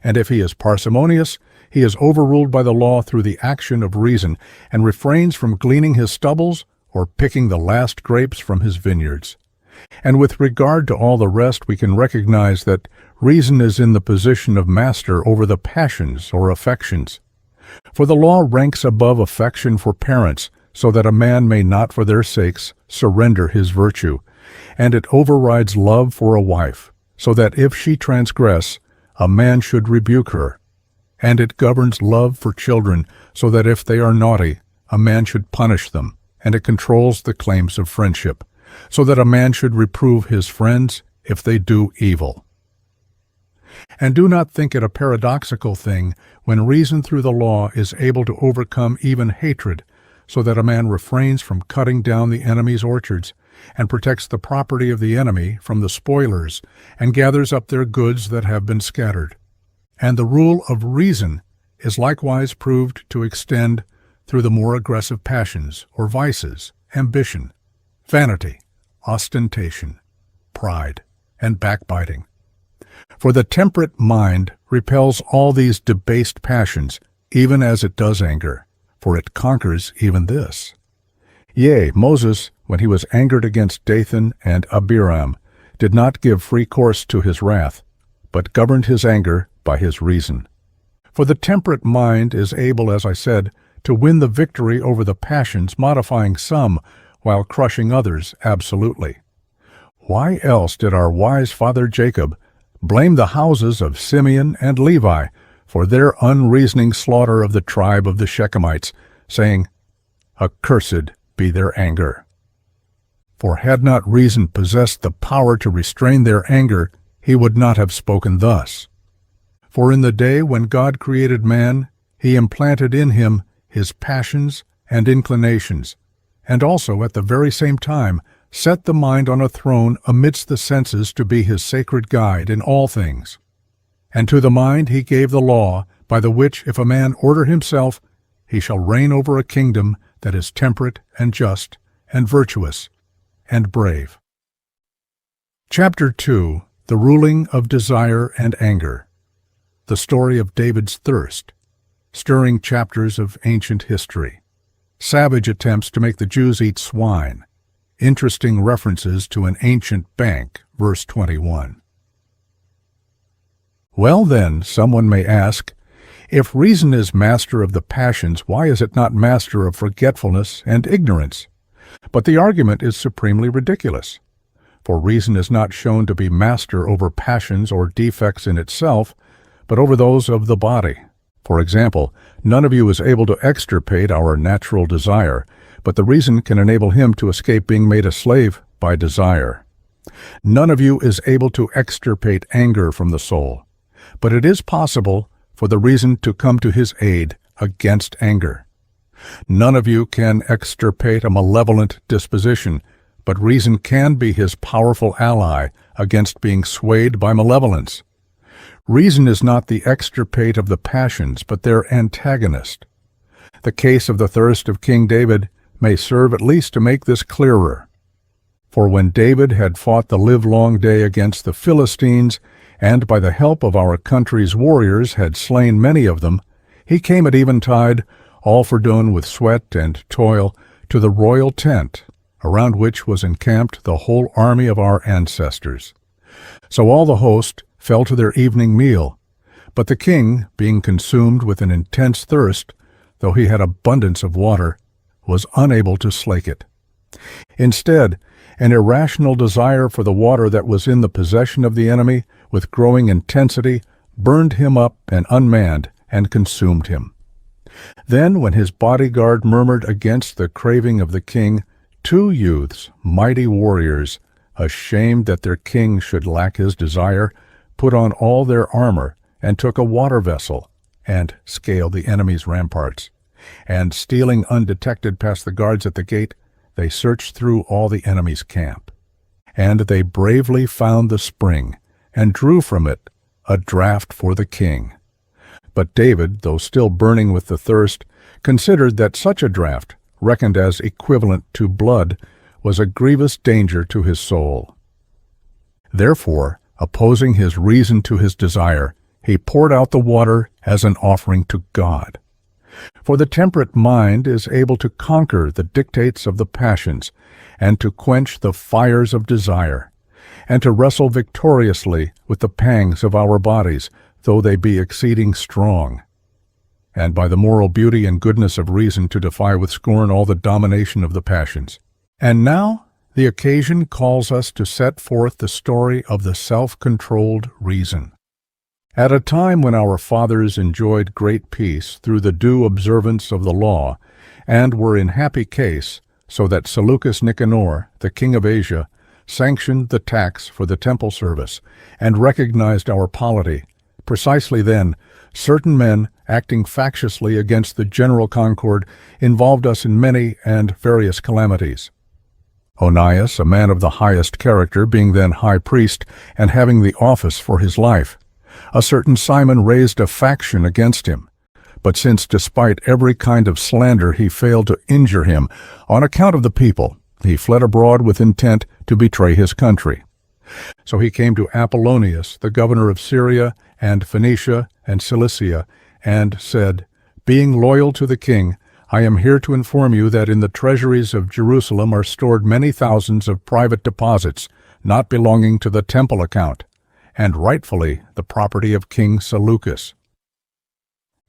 And if he is parsimonious, he is overruled by the law through the action of reason, and refrains from gleaning his stubbles or picking the last grapes from his vineyards. And with regard to all the rest, we can recognize that reason is in the position of master over the passions or affections. For the law ranks above affection for parents, so that a man may not for their sakes surrender his virtue, and it overrides love for a wife, so that if she transgress, a man should rebuke her. And it governs love for children, so that if they are naughty, a man should punish them, and it controls the claims of friendship, so that a man should reprove his friends if they do evil. And do not think it a paradoxical thing when reason through the law is able to overcome even hatred, so that a man refrains from cutting down the enemy's orchards, and protects the property of the enemy from the spoilers, and gathers up their goods that have been scattered. And the rule of reason is likewise proved to extend through the more aggressive passions or vices, ambition, vanity, ostentation, pride, and backbiting. For the temperate mind repels all these debased passions, even as it does anger, for it conquers even this. Yea, Moses, when he was angered against Dathan and Abiram, did not give free course to his wrath, but governed his anger by his reason. For the temperate mind is able, as I said, to win the victory over the passions, modifying some while crushing others absolutely. Why else did our wise father Jacob blame the houses of Simeon and Levi for their unreasoning slaughter of the tribe of the Shechemites, saying, "Accursed be their anger"? For had not reason possessed the power to restrain their anger, he would not have spoken thus. For in the day when God created man, he implanted in him his passions and inclinations, and also at the very same time set the mind on a throne amidst the senses to be his sacred guide in all things. And to the mind he gave the law, by the which if a man order himself, he shall reign over a kingdom that is temperate and just and virtuous and brave. Chapter 2. The Ruling of Desire and Anger. The Story of David's Thirst. Stirring chapters of ancient history. Savage attempts to make the Jews eat swine. Interesting references to an ancient bank, verse 21. Well then, someone may ask, if reason is master of the passions, why is it not master of forgetfulness and ignorance? But the argument is supremely ridiculous. For reason is not shown to be master over passions or defects in itself, but over those of the body. For example, none of you is able to extirpate our natural desire, but the reason can enable him to escape being made a slave by desire. None of you is able to extirpate anger from the soul, but it is possible for the reason to come to his aid against anger. None of you can extirpate a malevolent disposition, but reason can be his powerful ally against being swayed by malevolence. Reason is not the extirpate of the passions, but their antagonist. The case of the thirst of King David may serve at least to make this clearer. For when David had fought the livelong day against the Philistines, and by the help of our country's warriors had slain many of them, he came at eventide, all fordone with sweat and toil, to the royal tent, around which was encamped the whole army of our ancestors. So all the host fell to their evening meal, but the king, being consumed with an intense thirst, though he had abundance of water, was unable to slake it. Instead, an irrational desire for the water that was in the possession of the enemy, with growing intensity, burned him up and unmanned, and consumed him. Then, when his bodyguard murmured against the craving of the king, 2 youths, mighty warriors, ashamed that their king should lack his desire, put on all their armor, and took a water vessel, and scaled the enemy's ramparts. And stealing undetected past the guards at the gate, they searched through all the enemy's camp. And they bravely found the spring, and drew from it a draught for the king. But David, though still burning with the thirst, considered that such a draught, reckoned as equivalent to blood, was a grievous danger to his soul. Therefore, opposing his reason to his desire, he poured out the water as an offering to God. For the temperate mind is able to conquer the dictates of the passions, and to quench the fires of desire, and to wrestle victoriously with the pangs of our bodies, though they be exceeding strong, and by the moral beauty and goodness of reason to defy with scorn all the domination of the passions. And now the occasion calls us to set forth the story of the self-controlled reason. At a time when our fathers enjoyed great peace through the due observance of the law, and were in happy case, so that Seleucus Nicanor, the king of Asia, sanctioned the tax for the temple service, and recognized our polity, precisely then, certain men, acting factiously against the general concord, involved us in many and various calamities. Onias, a man of the highest character, being then high priest, and having the office for his life, a certain Simon raised a faction against him. But since despite every kind of slander he failed to injure him, on account of the people, he fled abroad with intent to betray his country. So he came to Apollonius, the governor of Syria and Phoenicia and Cilicia, and said, "Being loyal to the king, I am here to inform you that in the treasuries of Jerusalem are stored many thousands of private deposits, not belonging to the temple account, and rightfully the property of King Seleucus.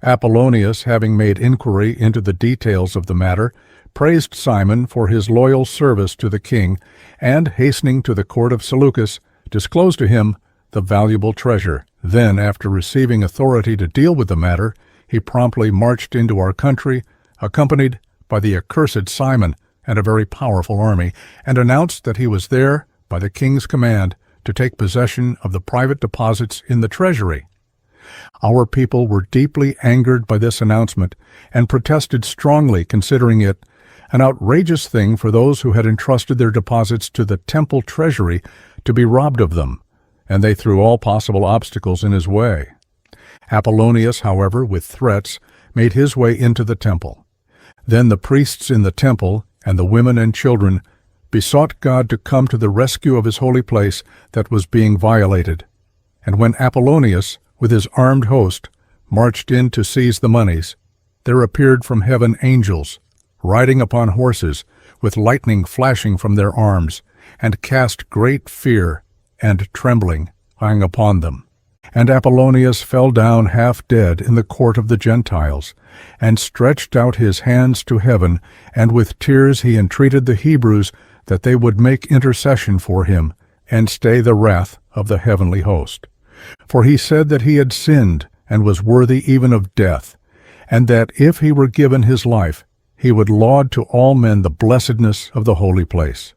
Apollonius, having made inquiry into the details of the matter, praised Simon for his loyal service to the king, and, hastening to the court of Seleucus, disclosed to him the valuable treasure. Then, after receiving authority to deal with the matter, he promptly marched into our country, accompanied by the accursed Simon and a very powerful army, and announced that he was there, by the king's command, to take possession of the private deposits in the treasury. Our people were deeply angered by this announcement, and protested strongly, considering it an outrageous thing for those who had entrusted their deposits to the temple treasury to be robbed of them, and they threw all possible obstacles in his way. Apollonius, however, with threats, made his way into the temple. Then the priests in the temple, and the women and children, besought God to come to the rescue of his holy place that was being violated. And when Apollonius, with his armed host, marched in to seize the monies, there appeared from heaven angels, riding upon horses, with lightning flashing from their arms, and cast great fear and trembling hang upon them. And Apollonius fell down half dead in the court of the Gentiles, and stretched out his hands to heaven, and with tears he entreated the Hebrews that they would make intercession for him, and stay the wrath of the heavenly host. For he said that he had sinned, and was worthy even of death, and that if he were given his life, he would laud to all men the blessedness of the holy place.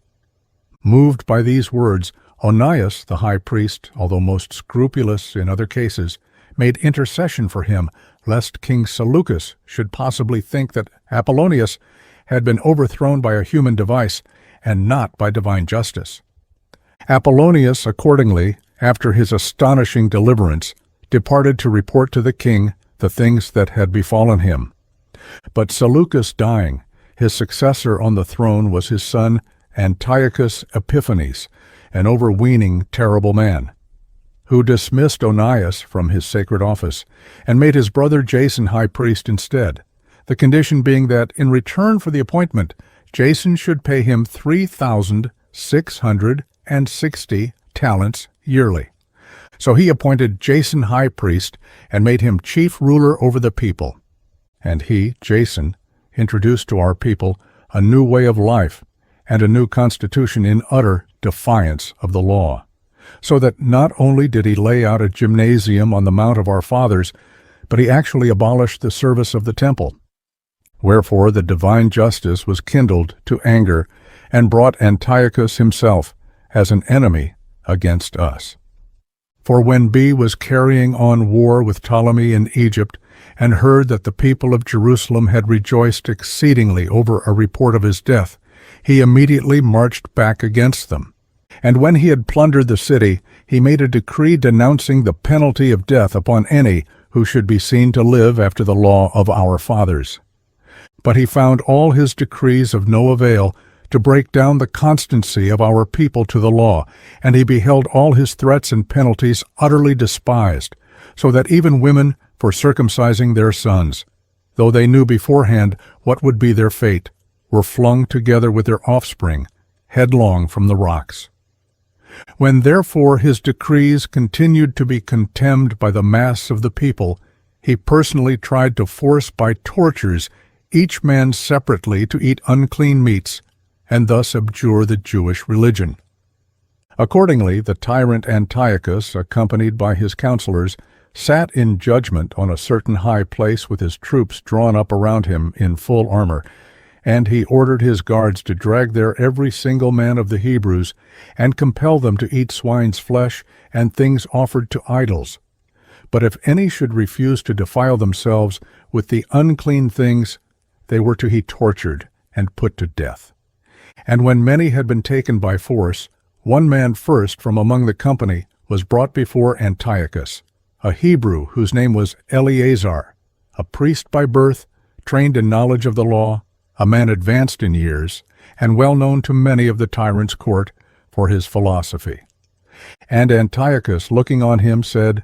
Moved by these words, Onias, the high priest, although most scrupulous in other cases, made intercession for him, lest King Seleucus should possibly think that Apollonius had been overthrown by a human device, and not by divine justice. Apollonius, accordingly, after his astonishing deliverance, departed to report to the king the things that had befallen him. But Seleucus dying, his successor on the throne was his son Antiochus Epiphanes, an overweening, terrible man, who dismissed Onias from his sacred office, and made his brother Jason high priest instead, the condition being that, in return for the appointment, Jason should pay him 3,660 talents yearly. So he appointed Jason high priest, and made him chief ruler over the people. And he, Jason, introduced to our people a new way of life, and a new constitution in utter defiance of the law, so that not only did he lay out a gymnasium on the Mount of our fathers, but he actually abolished the service of the temple. Wherefore the divine justice was kindled to anger, and brought Antiochus himself as an enemy against us. For when B was carrying on war with Ptolemy in Egypt, and heard that the people of Jerusalem had rejoiced exceedingly over a report of his death, he immediately marched back against them. And when he had plundered the city, he made a decree denouncing the penalty of death upon any who should be seen to live after the law of our fathers. But he found all his decrees of no avail to break down the constancy of our people to the law, and he beheld all his threats and penalties utterly despised, so that even women, for circumcising their sons, though they knew beforehand what would be their fate, were flung together with their offspring, headlong from the rocks. When therefore his decrees continued to be contemned by the mass of the people, he personally tried to force by tortures each man separately to eat unclean meats, and thus abjure the Jewish religion. Accordingly, the tyrant Antiochus, accompanied by his counselors, sat in judgment on a certain high place with his troops drawn up around him in full armor, and he ordered his guards to drag there every single man of the Hebrews, and compel them to eat swine's flesh and things offered to idols. But if any should refuse to defile themselves with the unclean things, they were to be tortured and put to death. And when many had been taken by force, one man first from among the company was brought before Antiochus, a Hebrew whose name was Eleazar, a priest by birth, trained in knowledge of the law, a man advanced in years, and well known to many of the tyrant's court for his philosophy. And Antiochus, looking on him, said,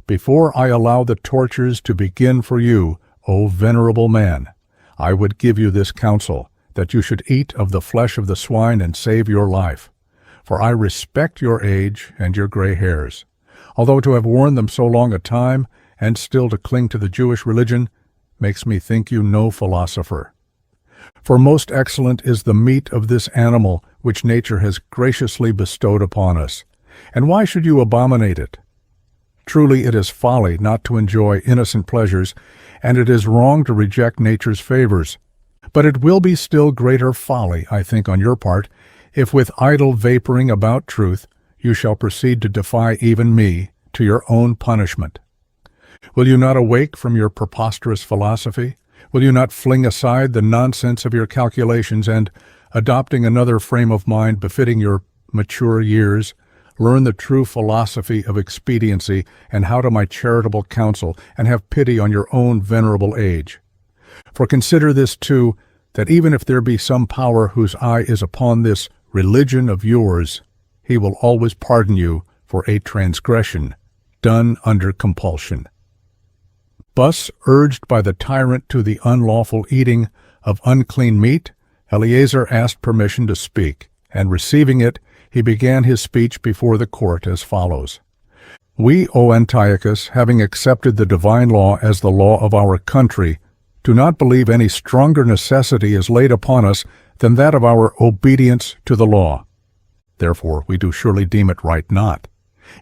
"Before I allow the tortures to begin for you, O venerable man, I would give you this counsel, that you should eat of the flesh of the swine and save your life. For I respect your age and your gray hairs. Although to have worn them so long a time, and still to cling to the Jewish religion, makes me think you no philosopher. For most excellent is the meat of this animal which nature has graciously bestowed upon us. And why should you abominate it? Truly it is folly not to enjoy innocent pleasures, and it is wrong to reject nature's favors. But it will be still greater folly, I think, on your part, if with idle vaporing about truth you shall proceed to defy even me to your own punishment. Will you not awake from your preposterous philosophy? Will you not fling aside the nonsense of your calculations and, adopting another frame of mind befitting your mature years, learn the true philosophy of expediency and how to my charitable counsel, and have pity on your own venerable age? For consider this too, that even if there be some power whose eye is upon this religion of yours, he will always pardon you for a transgression done under compulsion. Thus, urged by the tyrant to the unlawful eating of unclean meat, Eleazar asked permission to speak, and receiving it, he began his speech before the court as follows. We, O Antiochus, having accepted the divine law as the law of our country, do not believe any stronger necessity is laid upon us than that of our obedience to the law. Therefore we do surely deem it right not,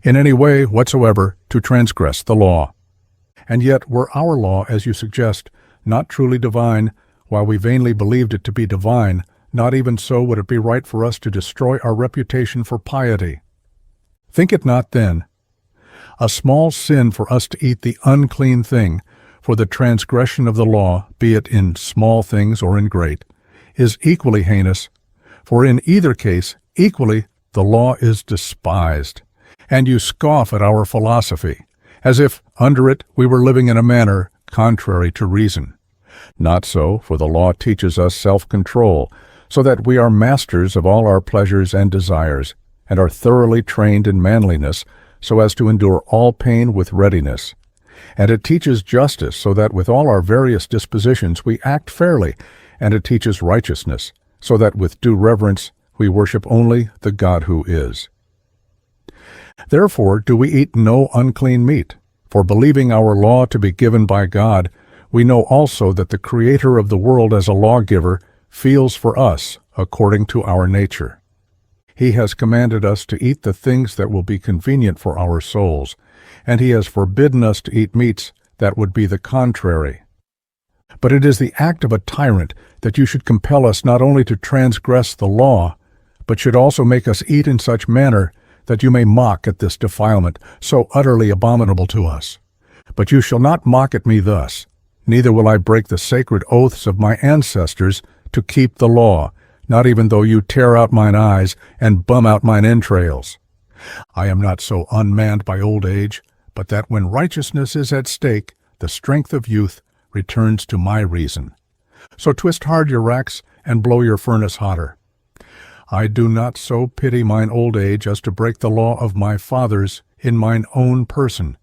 in any way whatsoever, to transgress the law. And yet were our law, as you suggest, not truly divine, while we vainly believed it to be divine, not even so would it be right for us to destroy our reputation for piety. Think it not, then, a small sin for us to eat the unclean thing, for the transgression of the law, be it in small things or in great, is equally heinous, for in either case, equally, the law is despised. And you scoff at our philosophy, as if under it we were living in a manner contrary to reason. Not so, for the law teaches us self-control, so that we are masters of all our pleasures and desires, and are thoroughly trained in manliness, so as to endure all pain with readiness. And it teaches justice, so that with all our various dispositions we act fairly, and it teaches righteousness, so that with due reverence we worship only the God who is. Therefore do we eat no unclean meat, for believing our law to be given by God, we know also that the Creator of the world as a lawgiver feels for us according to our nature. He has commanded us to eat the things that will be convenient for our souls, and he has forbidden us to eat meats that would be the contrary. But it is the act of a tyrant that you should compel us not only to transgress the law, but should also make us eat in such manner that you may mock at this defilement, so utterly abominable to us. But you shall not mock at me thus, neither will I break the sacred oaths of my ancestors to keep the law, not even though you tear out mine eyes and bum out mine entrails. I am not so unmanned by old age, but that when righteousness is at stake, the strength of youth returns to my reason. So twist hard your racks and blow your furnace hotter. I do not so pity mine old age as to break the law of my fathers in mine own person.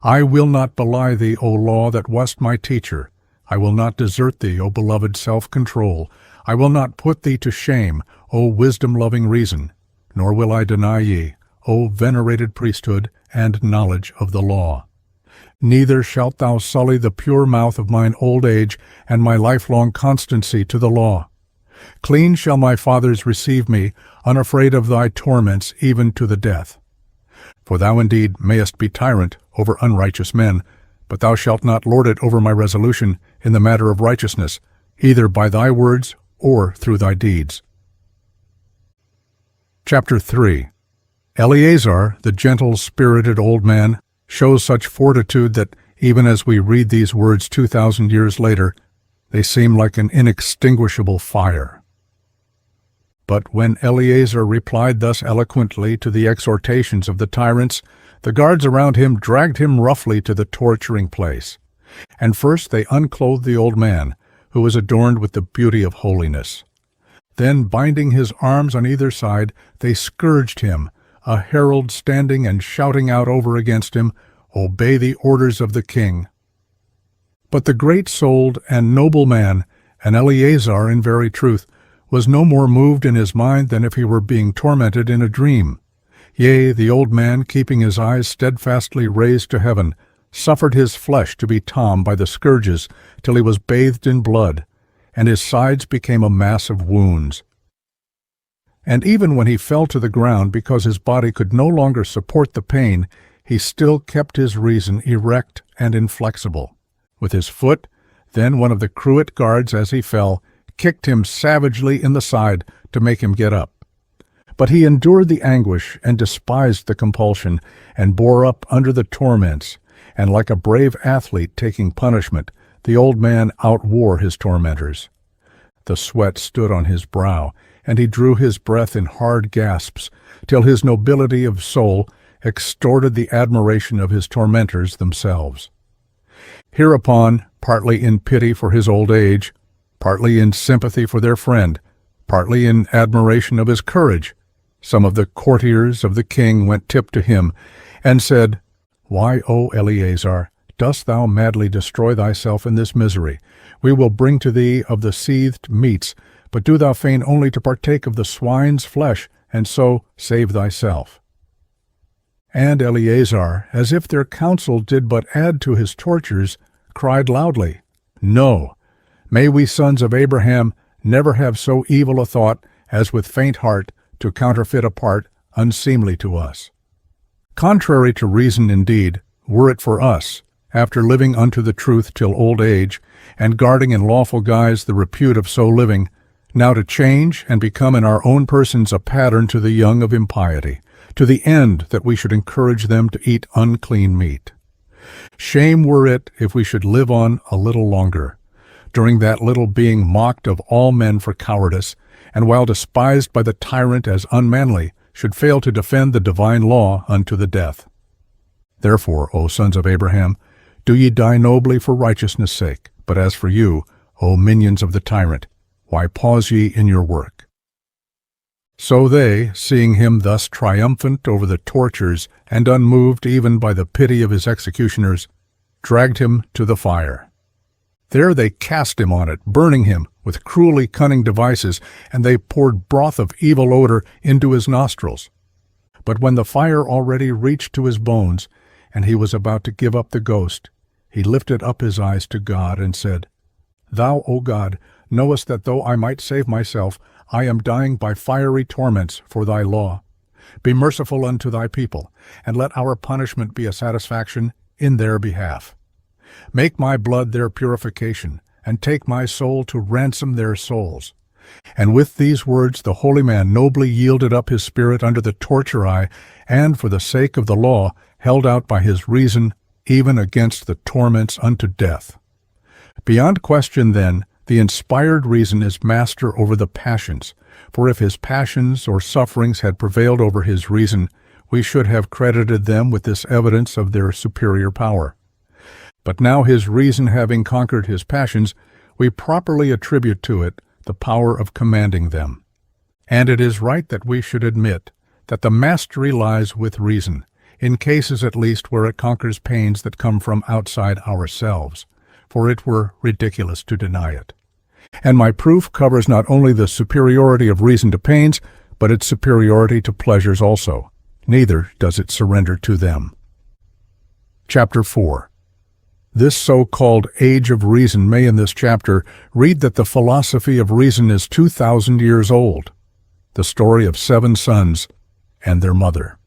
I will not belie thee, O law, that wast my teacher. I will not desert thee, O beloved self-control. I will not put thee to shame, O wisdom-loving reason. Nor will I deny ye, O venerated priesthood and knowledge of the law. Neither shalt thou sully the pure mouth of mine old age and my lifelong constancy to the law. Clean shall my fathers receive me, unafraid of thy torments even to the death. For thou indeed mayest be tyrant over unrighteous men, but thou shalt not lord it over my resolution in the matter of righteousness, either by thy words or through thy deeds. Chapter 3. Eleazar, the gentle-spirited old man, shows such fortitude that even as we read these words 2,000 years later, they seem like an inextinguishable fire. But when Eleazar replied thus eloquently to the exhortations of the tyrants, the guards around him dragged him roughly to the torturing place. And first they unclothed the old man, who was adorned with the beauty of holiness. Then, binding his arms on either side, they scourged him, a herald standing and shouting out over against him, "Obey the orders of the king." But the great-souled and noble man, and Eleazar in very truth, was no more moved in his mind than if he were being tormented in a dream. Yea, the old man, keeping his eyes steadfastly raised to heaven, suffered his flesh to be tom by the scourges till he was bathed in blood, and his sides became a mass of wounds. And even when he fell to the ground because his body could no longer support the pain, he still kept his reason erect and inflexible. With his foot, then one of the cruet guards, as he fell, kicked him savagely in the side to make him get up. But he endured the anguish and despised the compulsion, and bore up under the torments, and like a brave athlete taking punishment, the old man outwore his tormentors. The sweat stood on his brow, and he drew his breath in hard gasps, till his nobility of soul extorted the admiration of his tormentors themselves. Hereupon, partly in pity for his old age, partly in sympathy for their friend, partly in admiration of his courage, some of the courtiers of the king went tip to him, and said, "Why, O Eleazar, dost thou madly destroy thyself in this misery? We will bring to thee of the seethed meats, but do thou feign only to partake of the swine's flesh, and so save thyself." And Eleazar, as if their counsel did but add to his tortures, cried loudly, "No, may we sons of Abraham never have so evil a thought as with faint heart to counterfeit a part unseemly to us. Contrary to reason indeed, were it for us, after living unto the truth till old age, and guarding in lawful guise the repute of so living, now to change and become in our own persons a pattern to the young of impiety, to the end that we should encourage them to eat unclean meat. Shame were it if we should live on a little longer, during that little being mocked of all men for cowardice, and while despised by the tyrant as unmanly, should fail to defend the divine law unto the death. Therefore, O sons of Abraham, do ye die nobly for righteousness' sake, but as for you, O minions of the tyrant, why pause ye in your work? So they, seeing him thus triumphant over the tortures, and unmoved even by the pity of his executioners, dragged him to the fire. There they cast him on it, burning him with cruelly cunning devices, and they poured broth of evil odor into his nostrils. But when the fire already reached to his bones, and he was about to give up the ghost, he lifted up his eyes to God and said, "Thou, O God, knowest that though I might save myself, I am dying by fiery torments for thy law. Be merciful unto thy people, and let our punishment be a satisfaction in their behalf. Make my blood their purification, and take my soul to ransom their souls." And with these words the holy man nobly yielded up his spirit under the torture eye, and for the sake of the law held out by his reason even against the torments unto death. Beyond question, then, the inspired reason is master over the passions, for if his passions or sufferings had prevailed over his reason, we should have credited them with this evidence of their superior power. But now his reason having conquered his passions, we properly attribute to it the power of commanding them. And it is right that we should admit that the mastery lies with reason, in cases at least where it conquers pains that come from outside ourselves, for it were ridiculous to deny it. And my proof covers not only the superiority of reason to pains, but its superiority to pleasures also. Neither does it surrender to them. Chapter 4. This so-called Age of Reason may in this chapter read that the philosophy of reason is 2,000 years old. The story of 7 sons and their mother.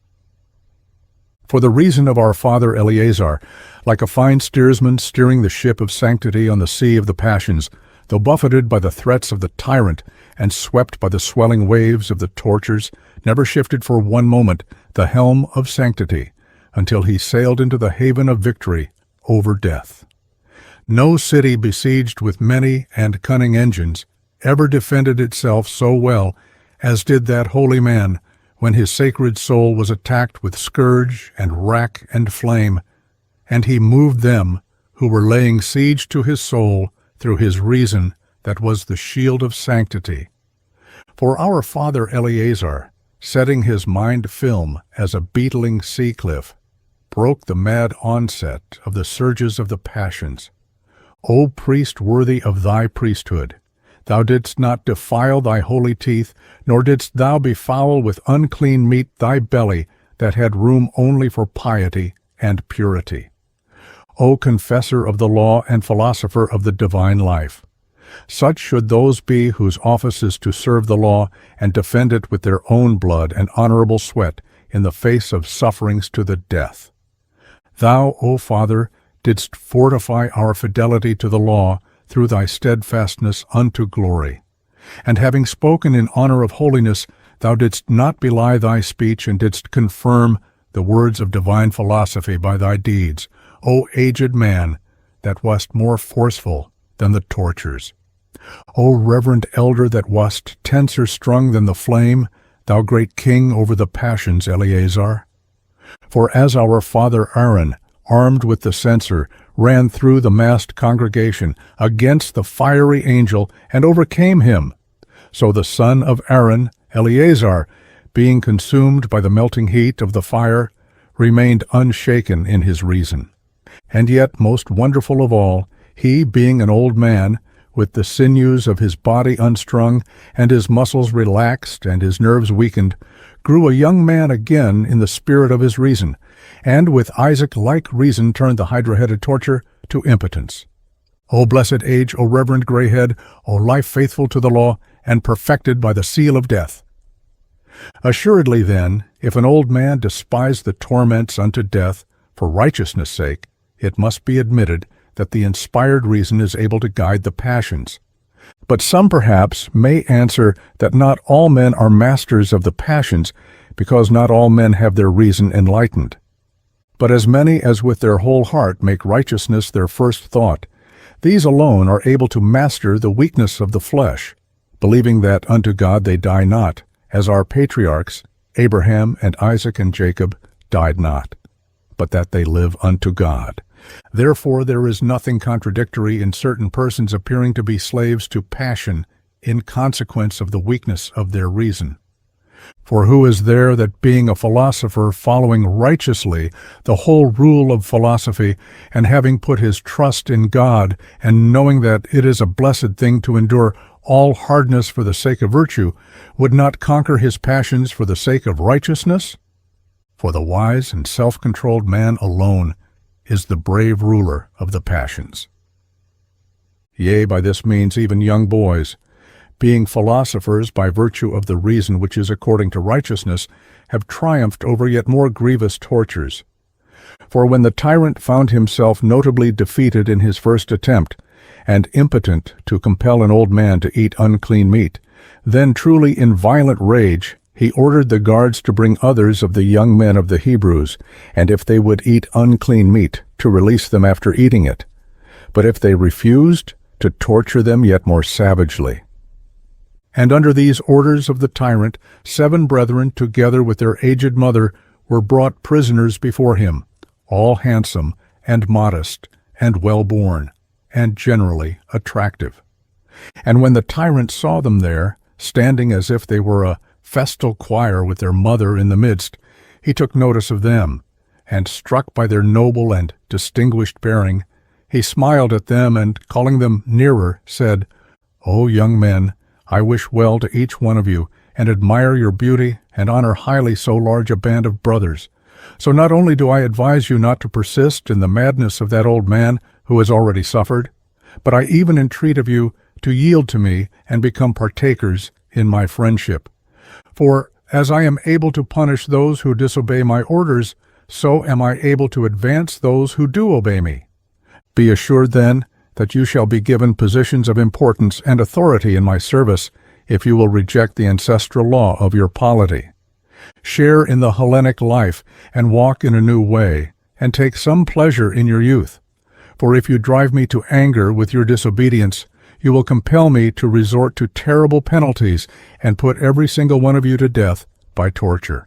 For the reason of our father Eleazar, like a fine steersman steering the ship of sanctity on the sea of the passions, though buffeted by the threats of the tyrant and swept by the swelling waves of the tortures, never shifted for one moment the helm of sanctity until he sailed into the haven of victory over death. No city besieged with many and cunning engines ever defended itself so well as did that holy man when his sacred soul was attacked with scourge and rack and flame, and he moved them who were laying siege to his soul through his reason that was the shield of sanctity. For our father Eleazar, setting his mind film as a beetling sea cliff, broke the mad onset of the surges of the passions. O priest worthy of thy priesthood, thou didst not defile thy holy teeth, nor didst thou befoul with unclean meat thy belly that had room only for piety and purity. O confessor of the law and philosopher of the divine life, such should those be whose office is to serve the law and defend it with their own blood and honorable sweat in the face of sufferings to the death. Thou, O Father, didst fortify our fidelity to the law through thy steadfastness unto glory. And having spoken in honor of holiness, thou didst not belie thy speech, and didst confirm the words of divine philosophy by thy deeds, O aged man, that wast more forceful than the tortures. O reverend elder that wast tenser strung than the flame, thou great king over the passions, Eleazar. For as our father Aaron, armed with the censer, ran through the massed congregation against the fiery angel and overcame him, so the son of Aaron, Eleazar, being consumed by the melting heat of the fire, remained unshaken in his reason. And yet, most wonderful of all, he, being an old man, with the sinews of his body unstrung, and his muscles relaxed, and his nerves weakened, grew a young man again in the spirit of his reason, and with Isaac-like reason turned the hydra-headed torture to impotence. O blessed age, O reverend gray head, O life faithful to the law, and perfected by the seal of death! Assuredly then, if an old man despise the torments unto death for righteousness' sake, it must be admitted that the inspired reason is able to guide the passions. But some perhaps may answer that not all men are masters of the passions, because not all men have their reason enlightened. But as many as with their whole heart make righteousness their first thought, these alone are able to master the weakness of the flesh, believing that unto God they die not, as our patriarchs, Abraham and Isaac and Jacob, died not, but that they live unto God. Therefore there is nothing contradictory in certain persons appearing to be slaves to passion in consequence of the weakness of their reason. For who is there that, being a philosopher, following righteously the whole rule of philosophy, and having put his trust in God, and knowing that it is a blessed thing to endure all hardness for the sake of virtue, would not conquer his passions for the sake of righteousness? For the wise and self-controlled man alone is the brave ruler of the passions. Yea, by this means even young boys, being philosophers by virtue of the reason which is according to righteousness, have triumphed over yet more grievous tortures. For when the tyrant found himself notably defeated in his first attempt, and impotent to compel an old man to eat unclean meat, then truly in violent rage he ordered the guards to bring others of the young men of the Hebrews, and if they would eat unclean meat, to release them after eating it, but if they refused, to torture them yet more savagely. And under these orders of the tyrant, 7 brethren, together with their aged mother, were brought prisoners before him, all handsome and modest and well-born, and generally attractive. And when the tyrant saw them there, standing as if they were a festal choir with their mother in the midst, he took notice of them, and struck by their noble and distinguished bearing, he smiled at them, and calling them nearer, said, O young men, I wish well to each one of you, and admire your beauty, and honor highly so large a band of brothers. So not only do I advise you not to persist in the madness of that old man who has already suffered, but I even entreat of you to yield to me and become partakers in my friendship. For as I am able to punish those who disobey my orders, so am I able to advance those who do obey me. Be assured, then, that you shall be given positions of importance and authority in my service if you will reject the ancestral law of your polity. Share in the Hellenic life and walk in a new way, and take some pleasure in your youth. For if you drive me to anger with your disobedience, you will compel me to resort to terrible penalties and put every single one of you to death by torture.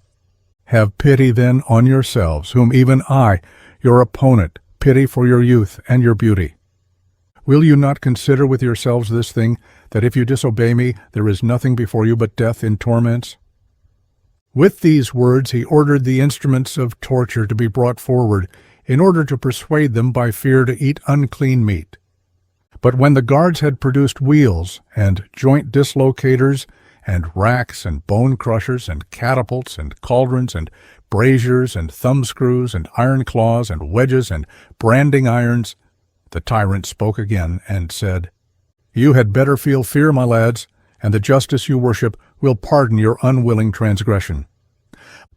Have pity then on yourselves, whom even I, your opponent, pity for your youth and your beauty. Will you not consider with yourselves this thing, that if you disobey me, there is nothing before you but death in torments? With these words he ordered the instruments of torture to be brought forward, in order to persuade them by fear to eat unclean meat. But when the guards had produced wheels, and joint dislocators, and racks, and bone crushers, and catapults, and cauldrons, and braziers, and thumbscrews, and iron claws, and wedges, and branding irons, the tyrant spoke again, and said, "You had better feel fear, my lads, and the justice you worship will pardon your unwilling transgression."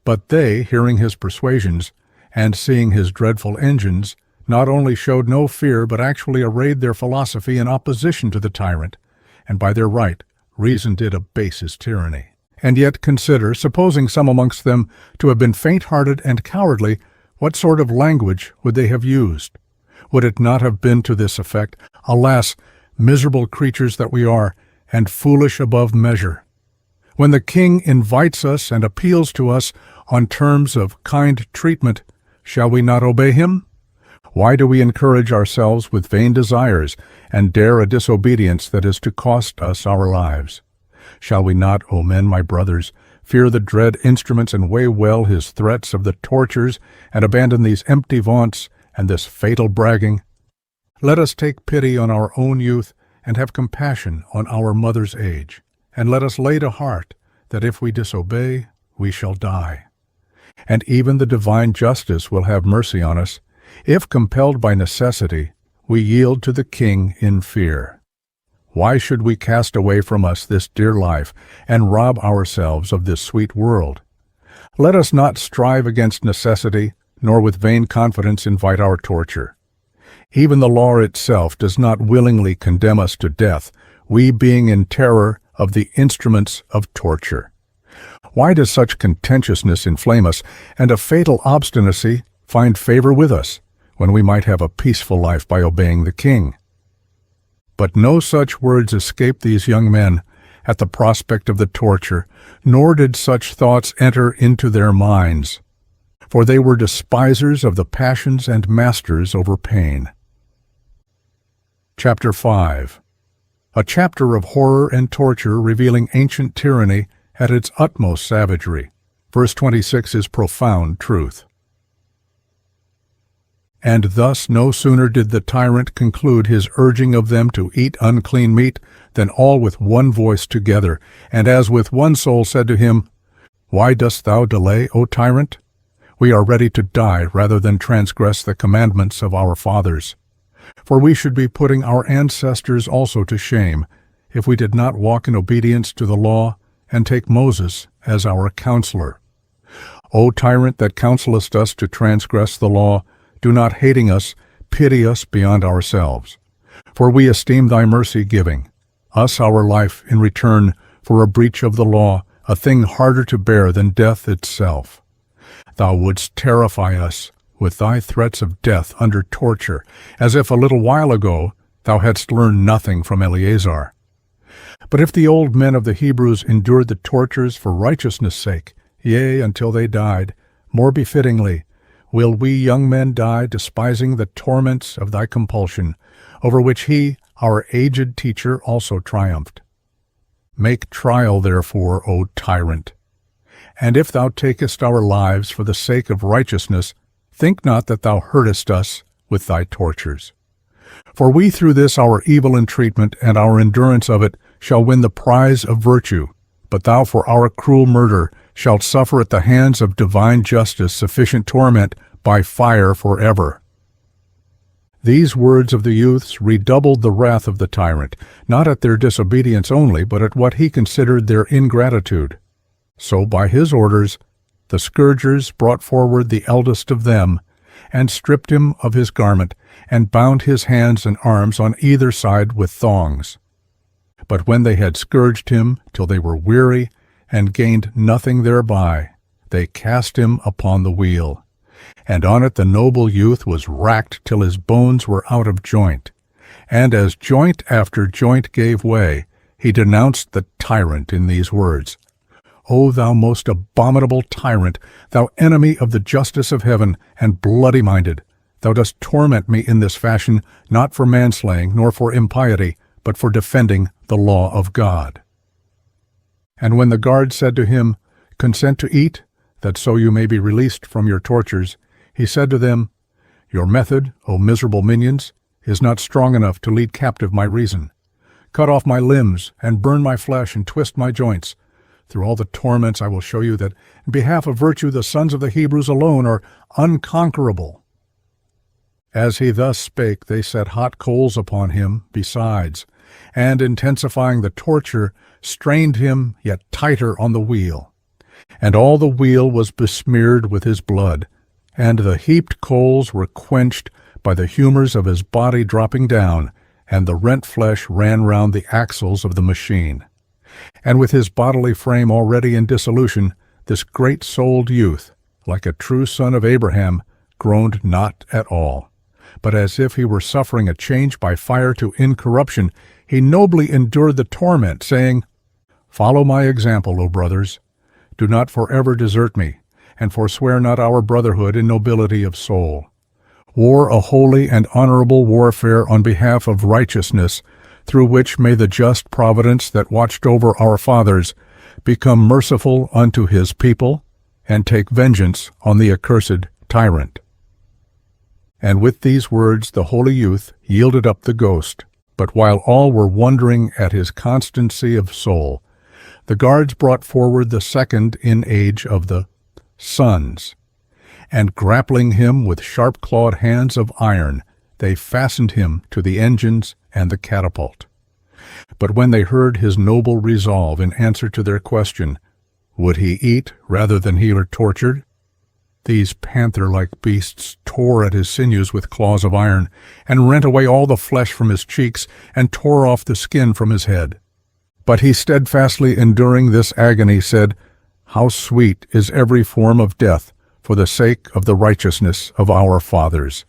But they, hearing his persuasions, and seeing his dreadful engines, not only showed no fear, but actually arrayed their philosophy in opposition to the tyrant, and by their right reason did abase his tyranny. And yet consider, supposing some amongst them to have been faint-hearted and cowardly, what sort of language would they have used? Would it not have been to this effect, "Alas, miserable creatures that we are, and foolish above measure"? When the king invites us and appeals to us on terms of kind treatment, shall we not obey him? Why do we encourage ourselves with vain desires and dare a disobedience that is to cost us our lives? Shall we not, O men, my brothers, fear the dread instruments and weigh well his threats of the tortures, and abandon these empty vaunts and this fatal bragging? Let us take pity on our own youth and have compassion on our mother's age, and let us lay to heart that if we disobey, we shall die. And even the divine justice will have mercy on us, if, compelled by necessity, we yield to the king in fear. Why should we cast away from us this dear life and rob ourselves of this sweet world? Let us not strive against necessity, nor with vain confidence invite our torture. Even the law itself does not willingly condemn us to death, we being in terror of the instruments of torture. Why does such contentiousness inflame us, and a fatal obstinacy find favor with us, when we might have a peaceful life by obeying the king? But no such words escaped these young men at the prospect of the torture, nor did such thoughts enter into their minds, for they were despisers of the passions and masters over pain. Chapter 5. A chapter of horror and torture revealing ancient tyranny at its utmost savagery. Verse 26 is profound truth. And thus no sooner did the tyrant conclude his urging of them to eat unclean meat, than all with one voice together, and as with one soul said to him, "Why dost thou delay, O tyrant? We are ready to die rather than transgress the commandments of our fathers. For we should be putting our ancestors also to shame, if we did not walk in obedience to the law, and take Moses as our counselor. O tyrant that counselest us to transgress the law, do not hating us, pity us beyond ourselves. For we esteem thy mercy-giving, us our life in return for a breach of the law, a thing harder to bear than death itself. Thou wouldst terrify us with thy threats of death under torture, as if a little while ago thou hadst learned nothing from Eleazar. But if the old men of the Hebrews endured the tortures for righteousness' sake, yea, until they died, more befittingly, will we young men die despising the torments of thy compulsion, over which he, our aged teacher, also triumphed. Make trial, therefore, O tyrant. And if thou takest our lives for the sake of righteousness, think not that thou hurtest us with thy tortures. For we through this our evil entreatment and our endurance of it shall win the prize of virtue, but thou for our cruel murder shalt suffer at the hands of divine justice sufficient torment by fire forever." These words of the youths redoubled the wrath of the tyrant, not at their disobedience only, but at what he considered their ingratitude. So by his orders the scourgers brought forward the eldest of them, and stripped him of his garment, and bound his hands and arms on either side with thongs. But when they had scourged him till they were weary, and gained nothing thereby, they cast him upon the wheel. And on it the noble youth was racked till his bones were out of joint. And as joint after joint gave way, he denounced the tyrant in these words, "O thou most abominable tyrant, thou enemy of the justice of heaven, and bloody-minded, thou dost torment me in this fashion, not for manslaying, nor for impiety, but for defending the law of God." And when the guard said to him, "Consent to eat, that so you may be released from your tortures," he said to them, "Your method, O miserable minions, is not strong enough to lead captive my reason. Cut off my limbs, and burn my flesh, and twist my joints. Through all the torments I will show you that in behalf of virtue the sons of the Hebrews alone are unconquerable." As he thus spake, they set hot coals upon him besides, and intensifying the torture, strained him yet tighter on the wheel. And all the wheel was besmeared with his blood, and the heaped coals were quenched by the humours of his body dropping down, and the rent flesh ran round the axles of the machine. And with his bodily frame already in dissolution, this great-souled youth, like a true son of Abraham, groaned not at all. But as if he were suffering a change by fire to incorruption, he nobly endured the torment, saying, "Follow my example, O brothers. Do not forever desert me, and forswear not our brotherhood in nobility of soul. War a holy and honorable warfare on behalf of righteousness, through which may the just providence that watched over our fathers become merciful unto his people, and take vengeance on the accursed tyrant." And with these words the holy youth yielded up the ghost. But while all were wondering at his constancy of soul, the guards brought forward the second in age of the sons, and grappling him with sharp-clawed hands of iron, they fastened him to the engines and the catapult. But when they heard his noble resolve in answer to their question, would he eat rather than he were tortured? These panther-like beasts tore at his sinews with claws of iron, and rent away all the flesh from his cheeks, and tore off the skin from his head. But he, steadfastly enduring this agony, said, "How sweet is every form of death for the sake of the righteousness of our fathers."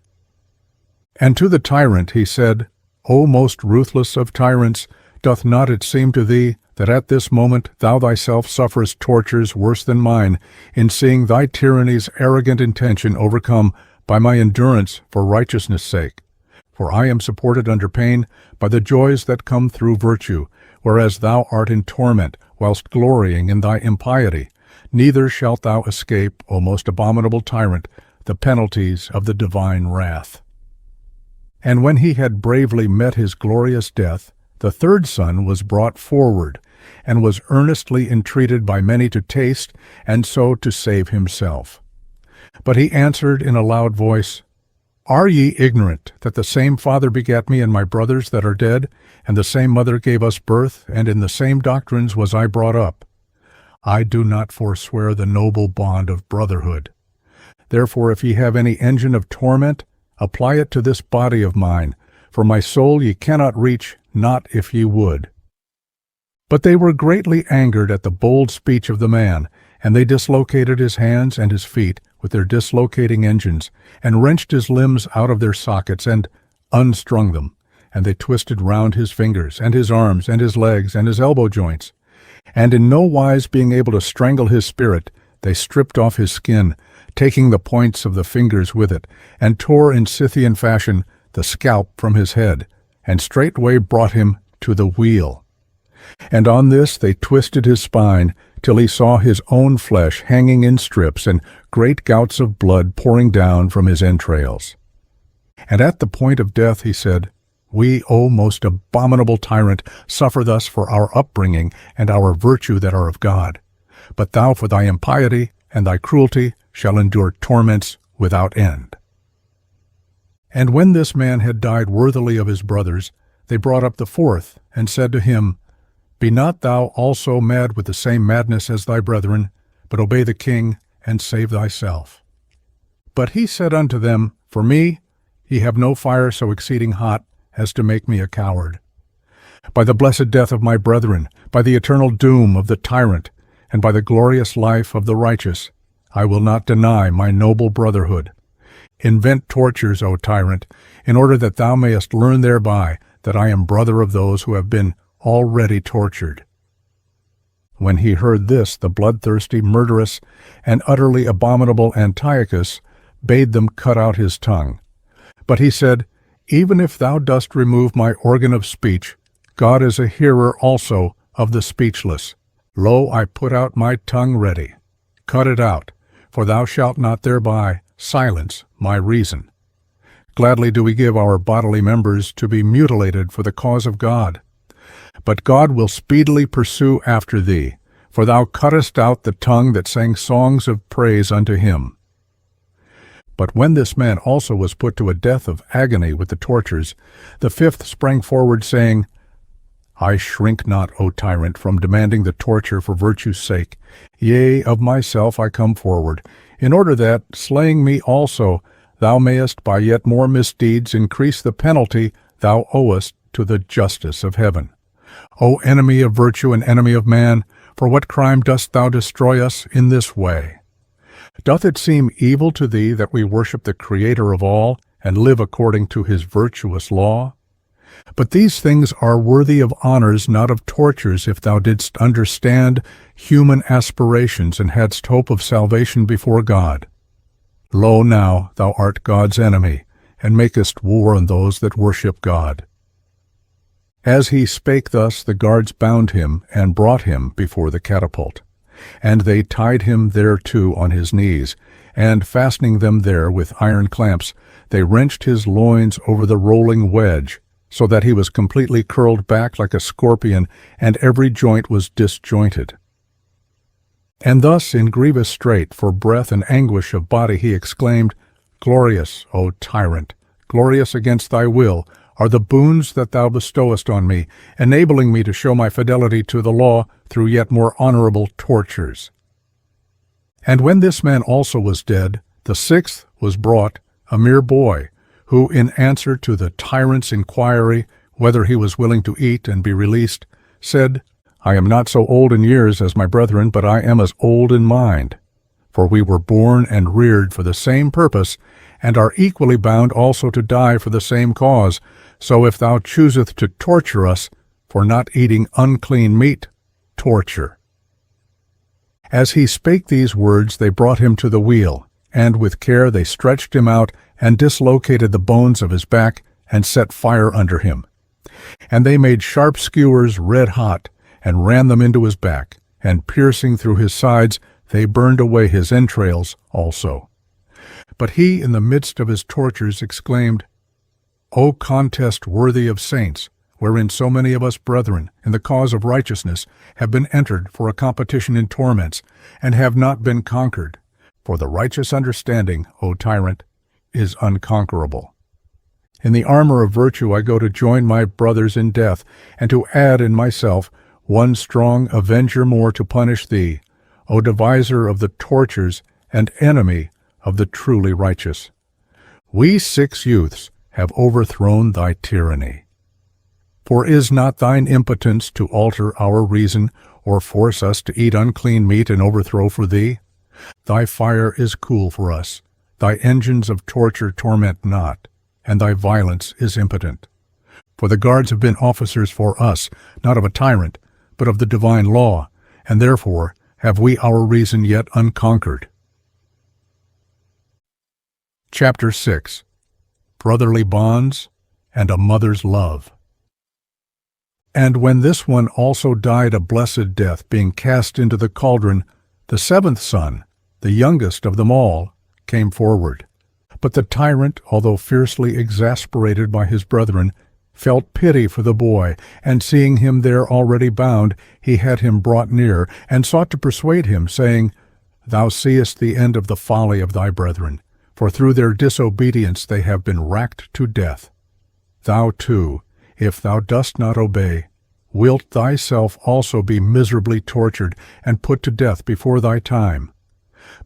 And to the tyrant he said, "O most ruthless of tyrants, doth not it seem to thee that at this moment thou thyself sufferest tortures worse than mine, in seeing thy tyranny's arrogant intention overcome by my endurance for righteousness' sake? For I am supported under pain by the joys that come through virtue, whereas thou art in torment, whilst glorying in thy impiety. Neither shalt thou escape, O most abominable tyrant, the penalties of the divine wrath." And when he had bravely met his glorious death, the third son was brought forward, and was earnestly entreated by many to taste, and so to save himself. But he answered in a loud voice, "Are ye ignorant that the same father begat me and my brothers that are dead, and the same mother gave us birth, and in the same doctrines was I brought up? I do not forswear the noble bond of brotherhood. Therefore, if ye have any engine of torment, apply it to this body of mine, for my soul ye cannot reach, not if ye would." But they were greatly angered at the bold speech of the man, and they dislocated his hands and his feet with their dislocating engines, and wrenched his limbs out of their sockets, and unstrung them, and they twisted round his fingers, and his arms, and his legs, and his elbow joints. And in no wise being able to strangle his spirit, they stripped off his skin, taking the points of the fingers with it, and tore in Scythian fashion the scalp from his head, and straightway brought him to the wheel. And on this they twisted his spine, till he saw his own flesh hanging in strips, and great gouts of blood pouring down from his entrails. And at the point of death he said, "We, O most abominable tyrant, suffer thus for our upbringing and our virtue that are of God. But thou for thy impiety and thy cruelty shall endure torments without end." And when this man had died worthily of his brothers, they brought up the fourth, and said to him, "Be not thou also mad with the same madness as thy brethren, but obey the king, and save thyself." But he said unto them, "For me, ye have no fire so exceeding hot as to make me a coward. By the blessed death of my brethren, by the eternal doom of the tyrant, and by the glorious life of the righteous, I will not deny my noble brotherhood. Invent tortures, O tyrant, in order that thou mayest learn thereby that I am brother of those who have been already tortured." When he heard this, the bloodthirsty, murderous, and utterly abominable Antiochus bade them cut out his tongue. But he said, "Even if thou dost remove my organ of speech, God is a hearer also of the speechless. Lo, I put out my tongue ready. Cut it out, for thou shalt not thereby silence my reason. Gladly do we give our bodily members to be mutilated for the cause of God. But God will speedily pursue after thee, for thou cuttest out the tongue that sang songs of praise unto him. But when this man also was put to a death of agony with the tortures, the fifth sprang forward, saying, I shrink not, O tyrant, from demanding the torture for virtue's sake. Yea, of myself I come forward, in order that, slaying me also, thou mayest by yet more misdeeds increase the penalty thou owest to the justice of heaven. O enemy of virtue and enemy of man, for what crime dost thou destroy us in this way? Doth it seem evil to thee that we worship the Creator of all, and live according to his virtuous law? But these things are worthy of honors, not of tortures, if thou didst understand human aspirations, and hadst hope of salvation before God. Lo now, thou art God's enemy, and makest war on those that worship God. As he spake thus, the guards bound him, and brought him before the catapult. And they tied him thereto on his knees, and fastening them there with iron clamps, they wrenched his loins over the rolling wedge, so that he was completely curled back like a scorpion, and every joint was disjointed. And thus, in grievous strait, for breath and anguish of body, he exclaimed, Glorious, O tyrant, glorious against thy will, are the boons that thou bestowest on me, enabling me to show my fidelity to the law through yet more honorable tortures. And when this man also was dead, the sixth was brought, a mere boy, who, in answer to the tyrant's inquiry whether he was willing to eat and be released, said, I am not so old in years as my brethren, but I am as old in mind. For we were born and reared for the same purpose, and are equally bound also to die for the same cause. So if thou choosest to torture us for not eating unclean meat, torture. As he spake these words, they brought him to the wheel, and with care they stretched him out, and dislocated the bones of his back, and set fire under him. And they made sharp skewers red hot, and ran them into his back, and piercing through his sides, they burned away his entrails also. But he, in the midst of his tortures, exclaimed, O contest worthy of saints, wherein so many of us brethren, in the cause of righteousness, have been entered for a competition in torments, and have not been conquered. For the righteous understanding, O tyrant, is unconquerable. In the armor of virtue I go to join my brothers in death, and to add in myself one strong avenger more to punish thee, O deviser of the tortures and enemy of the truly righteous. We 6 youths have overthrown thy tyranny. For is not thine impotence to alter our reason, or force us to eat unclean meat and overthrow for thee? Thy fire is cool for us, thy engines of torture torment not, and thy violence is impotent. For the guards have been officers for us, not of a tyrant, but of the divine law, and therefore have we our reason yet unconquered. Chapter 6. Brotherly Bonds and a Mother's Love. And when this one also died a blessed death, being cast into the cauldron, the 7th son, the youngest of them all, came forward. But the tyrant, although fiercely exasperated by his brethren, felt pity for the boy, and seeing him there already bound, he had him brought near, and sought to persuade him, saying, Thou seest the end of the folly of thy brethren, for through their disobedience they have been racked to death. Thou too, if thou dost not obey, wilt thyself also be miserably tortured and put to death before thy time.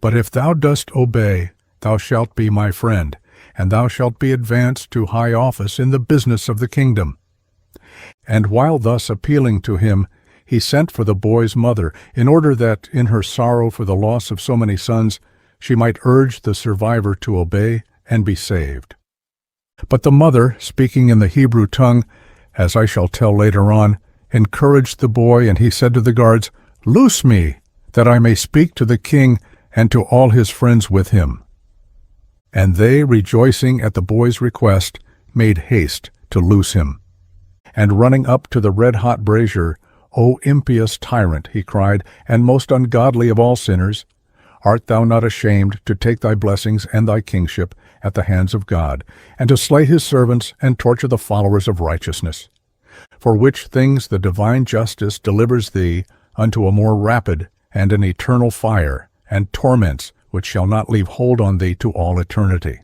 But if thou dost obey, thou shalt be my friend, and thou shalt be advanced to high office in the business of the kingdom. And while thus appealing to him, he sent for the boy's mother, in order that, in her sorrow for the loss of so many sons, she might urge the survivor to obey and be saved. But the mother, speaking in the Hebrew tongue, as I shall tell later on, encouraged the boy, and he said to the guards, Loose me, that I may speak to the king and to all his friends with him. And they, rejoicing at the boy's request, made haste to loose him. And running up to the red-hot brazier, O impious tyrant, he cried, and most ungodly of all sinners, art thou not ashamed to take thy blessings and thy kingship at the hands of God, and to slay his servants and torture the followers of righteousness? For which things the divine justice delivers thee unto a more rapid and an eternal fire, and torments which shall not leave hold on thee to all eternity.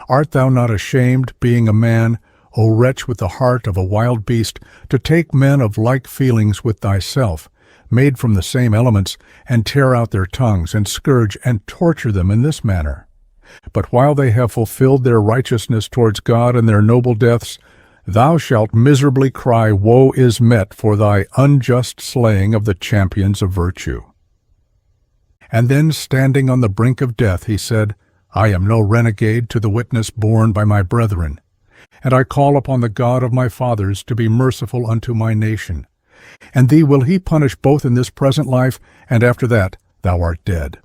Art thou not ashamed, being a man, O wretch with the heart of a wild beast, to take men of like feelings with thyself, made from the same elements, and tear out their tongues, and scourge and torture them in this manner? But while they have fulfilled their righteousness towards God and their noble deaths, thou shalt miserably cry, Woe is met for thy unjust slaying of the champions of virtue. And then, standing on the brink of death, he said, I am no renegade to the witness borne by my brethren, and I call upon the God of my fathers to be merciful unto my nation. And thee will he punish both in this present life, and after that thou art dead.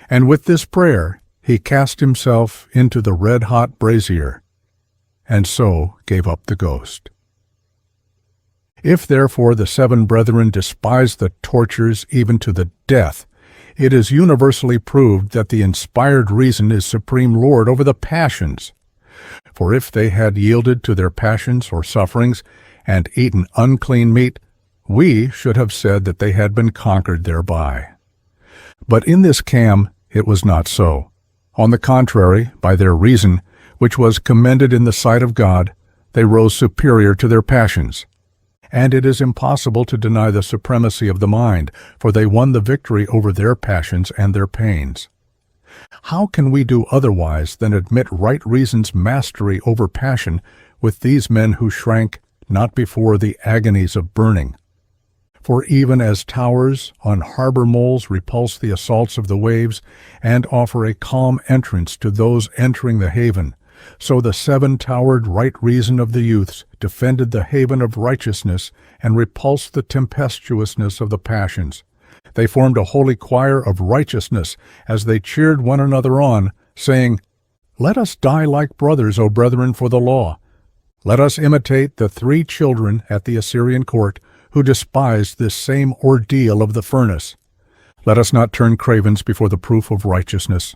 And with this prayer he cast himself into the red-hot brazier, and so gave up the ghost. If therefore the 7 brethren despised the tortures even to the death, it is universally proved that the inspired reason is supreme lord over the passions. For if they had yielded to their passions or sufferings, and eaten unclean meat, we should have said that they had been conquered thereby. But in this cam it was not so. On the contrary, by their reason, which was commended in the sight of God, they rose superior to their passions. And it is impossible to deny the supremacy of the mind, for they won the victory over their passions and their pains. How can we do otherwise than admit right reason's mastery over passion with these men who shrank not before the agonies of burning? For even as towers on harbor moles repulse the assaults of the waves, and offer a calm entrance to those entering the haven, so the 7-towered right reason of the youths defended the haven of righteousness and repulsed the tempestuousness of the passions. They formed a holy choir of righteousness as they cheered one another on, saying, Let us die like brothers, O brethren, for the law. Let us imitate the 3 children at the Assyrian court who despised this same ordeal of the furnace. Let us not turn cravens before the proof of righteousness.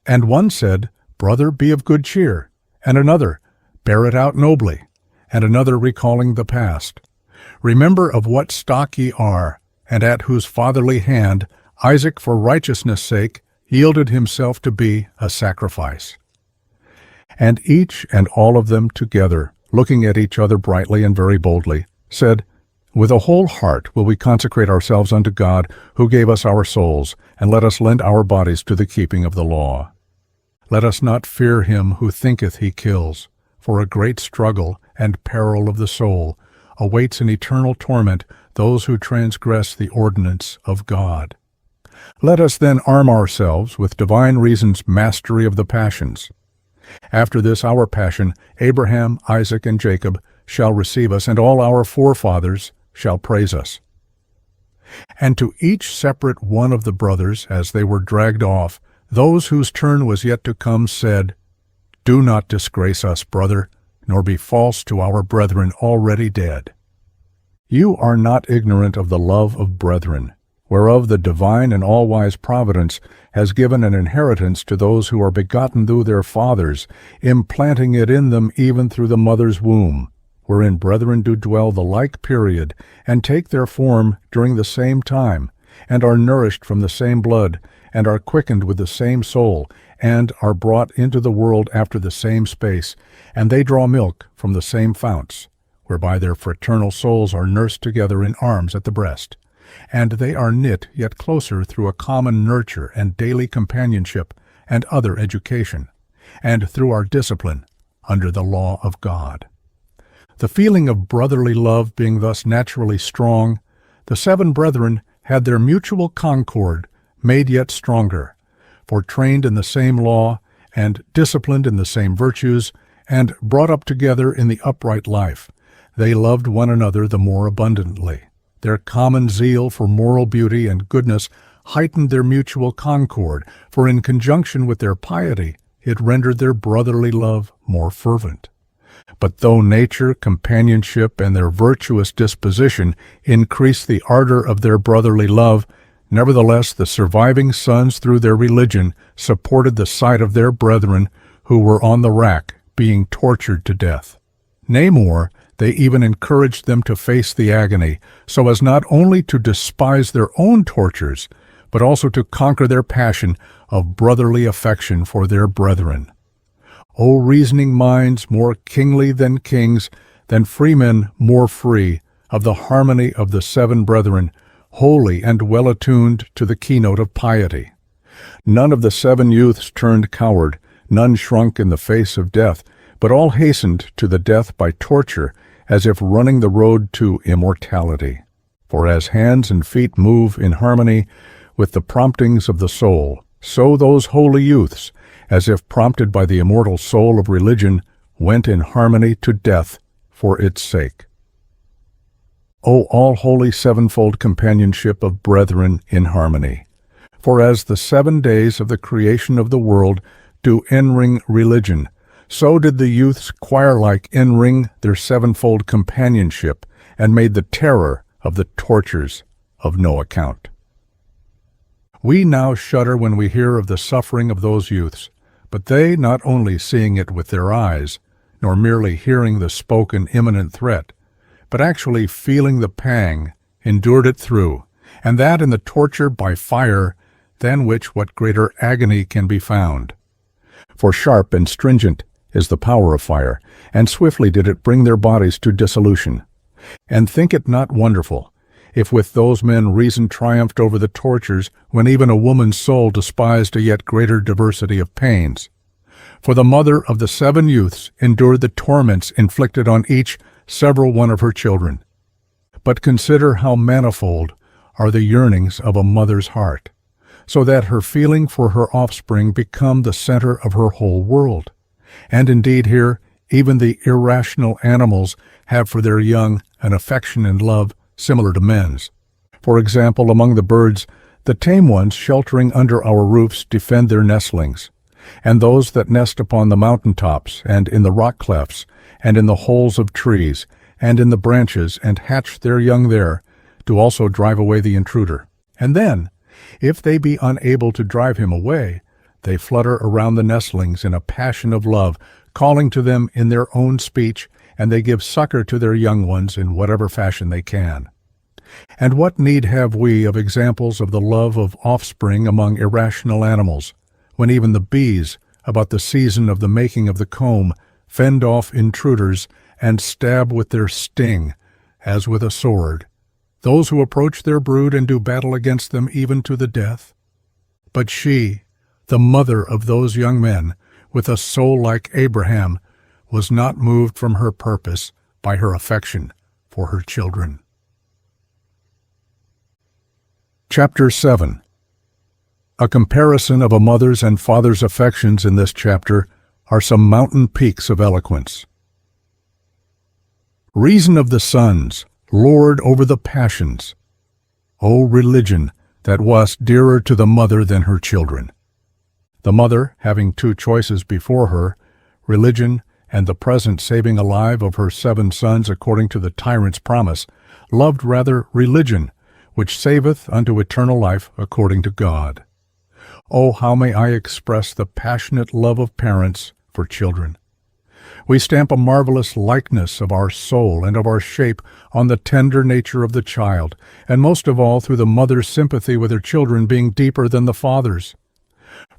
And one said, Brother, be of good cheer, and another, Bear it out nobly, and another recalling the past. Remember of what stock ye are, and at whose fatherly hand Isaac for righteousness' sake yielded himself to be a sacrifice. And each and all of them together, looking at each other brightly and very boldly, said, With a whole heart will we consecrate ourselves unto God, who gave us our souls, and let us lend our bodies to the keeping of the law. Let us not fear him who thinketh he kills, for a great struggle and peril of the soul awaits in eternal torment those who transgress the ordinance of God. Let us then arm ourselves with divine reason's mastery of the passions. After this our passion, Abraham, Isaac, and Jacob shall receive us, and all our forefathers shall praise us. And to each separate one of the brothers, as they were dragged off, those whose turn was yet to come said, Do not disgrace us, brother, nor be false to our brethren already dead. You are not ignorant of the love of brethren, whereof the divine and all-wise providence has given an inheritance to those who are begotten through their fathers, implanting it in them even through the mother's womb, wherein brethren do dwell the like period, and take their form during the same time, and are nourished from the same blood, and are quickened with the same soul, and are brought into the world after the same space, and they draw milk from the same founts, whereby their fraternal souls are nursed together in arms at the breast, and they are knit yet closer through a common nurture and daily companionship and other education, and through our discipline under the law of God. The feeling of brotherly love being thus naturally strong, the 7 brethren had their mutual concord made yet stronger, for trained in the same law, and disciplined in the same virtues, and brought up together in the upright life, they loved one another the more abundantly. Their common zeal for moral beauty and goodness heightened their mutual concord, for in conjunction with their piety, it rendered their brotherly love more fervent. But though nature, companionship, and their virtuous disposition increased the ardor of their brotherly love, Nevertheless, the surviving sons through their religion supported the sight of their brethren who were on the rack, being tortured to death. Nay more, they even encouraged them to face the agony, so as not only to despise their own tortures, but also to conquer their passion of brotherly affection for their brethren. O reasoning minds more kingly than kings, than freemen more free, of the harmony of the seven brethren, holy and well attuned to the keynote of piety. None of the 7 youths turned coward, none shrunk in the face of death, but all hastened to the death by torture, as if running the road to immortality. For as hands and feet move in harmony with the promptings of the soul, so those holy youths, as if prompted by the immortal soul of religion, went in harmony to death for its sake. O all-holy sevenfold companionship of brethren in harmony! For as the 7 days of the creation of the world do enring religion, so did the youths choir-like enring their sevenfold companionship, and made the terror of the tortures of no account. We now shudder when we hear of the suffering of those youths, but they, not only seeing it with their eyes, nor merely hearing the spoken imminent threat, but actually feeling the pang, endured it through, and that in the torture by fire, than which what greater agony can be found? For sharp and stringent is the power of fire, and swiftly did it bring their bodies to dissolution. And think it not wonderful, if with those men reason triumphed over the tortures, when even a woman's soul despised a yet greater diversity of pains. For the mother of the 7 youths endured the torments inflicted on each several one of her children. But consider how manifold are the yearnings of a mother's heart, so that her feeling for her offspring become the center of her whole world. And indeed here, even the irrational animals have for their young an affection and love similar to men's. For example, among the birds, the tame ones sheltering under our roofs defend their nestlings, and those that nest upon the mountain tops, and in the rock clefts, and in the holes of trees, and in the branches, and hatch their young there, do also drive away the intruder. And then, if they be unable to drive him away, they flutter around the nestlings in a passion of love, calling to them in their own speech, and they give succor to their young ones in whatever fashion they can. And what need have we of examples of the love of offspring among irrational animals, when even the bees, about the season of the making of the comb, fend off intruders, and stab with their sting, as with a sword, those who approach their brood and do battle against them even to the death? But she, the mother of those young men, with a soul like Abraham, was not moved from her purpose by her affection for her children. Chapter 7. A comparison of a mother's and father's affections in this chapter are some mountain peaks of eloquence. Reason of the sons, lord over the passions, O religion that wast dearer to the mother than her children. The mother, having 2 choices before her, religion and the present saving alive of her 7 sons according to the tyrant's promise, loved rather religion, which saveth unto eternal life according to God. Oh, how may I express the passionate love of parents for children? We stamp a marvelous likeness of our soul and of our shape on the tender nature of the child, and most of all through the mother's sympathy with her children being deeper than the father's.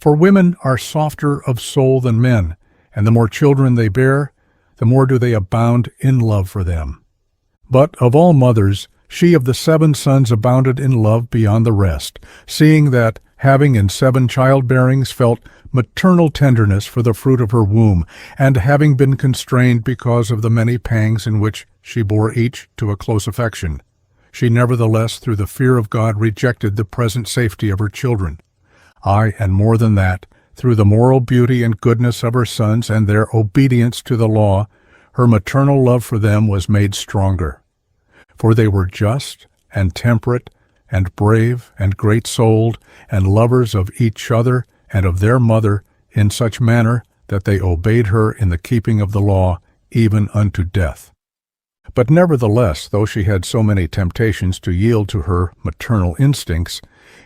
For women are softer of soul than men, and the more children they bear, the more do they abound in love for them. But of all mothers, she of the 7 sons abounded in love beyond the rest, seeing that, having in 7 childbearings felt maternal tenderness for the fruit of her womb, and having been constrained because of the many pangs in which she bore each to a close affection, she nevertheless through the fear of God rejected the present safety of her children. Aye, and more than that, through the moral beauty and goodness of her sons and their obedience to the law, her maternal love for them was made stronger. For they were just and temperate and brave and great-souled and lovers of each other and of their mother in such manner that they obeyed her in the keeping of the law even unto death. But nevertheless, though she had so many temptations to yield to her maternal instincts,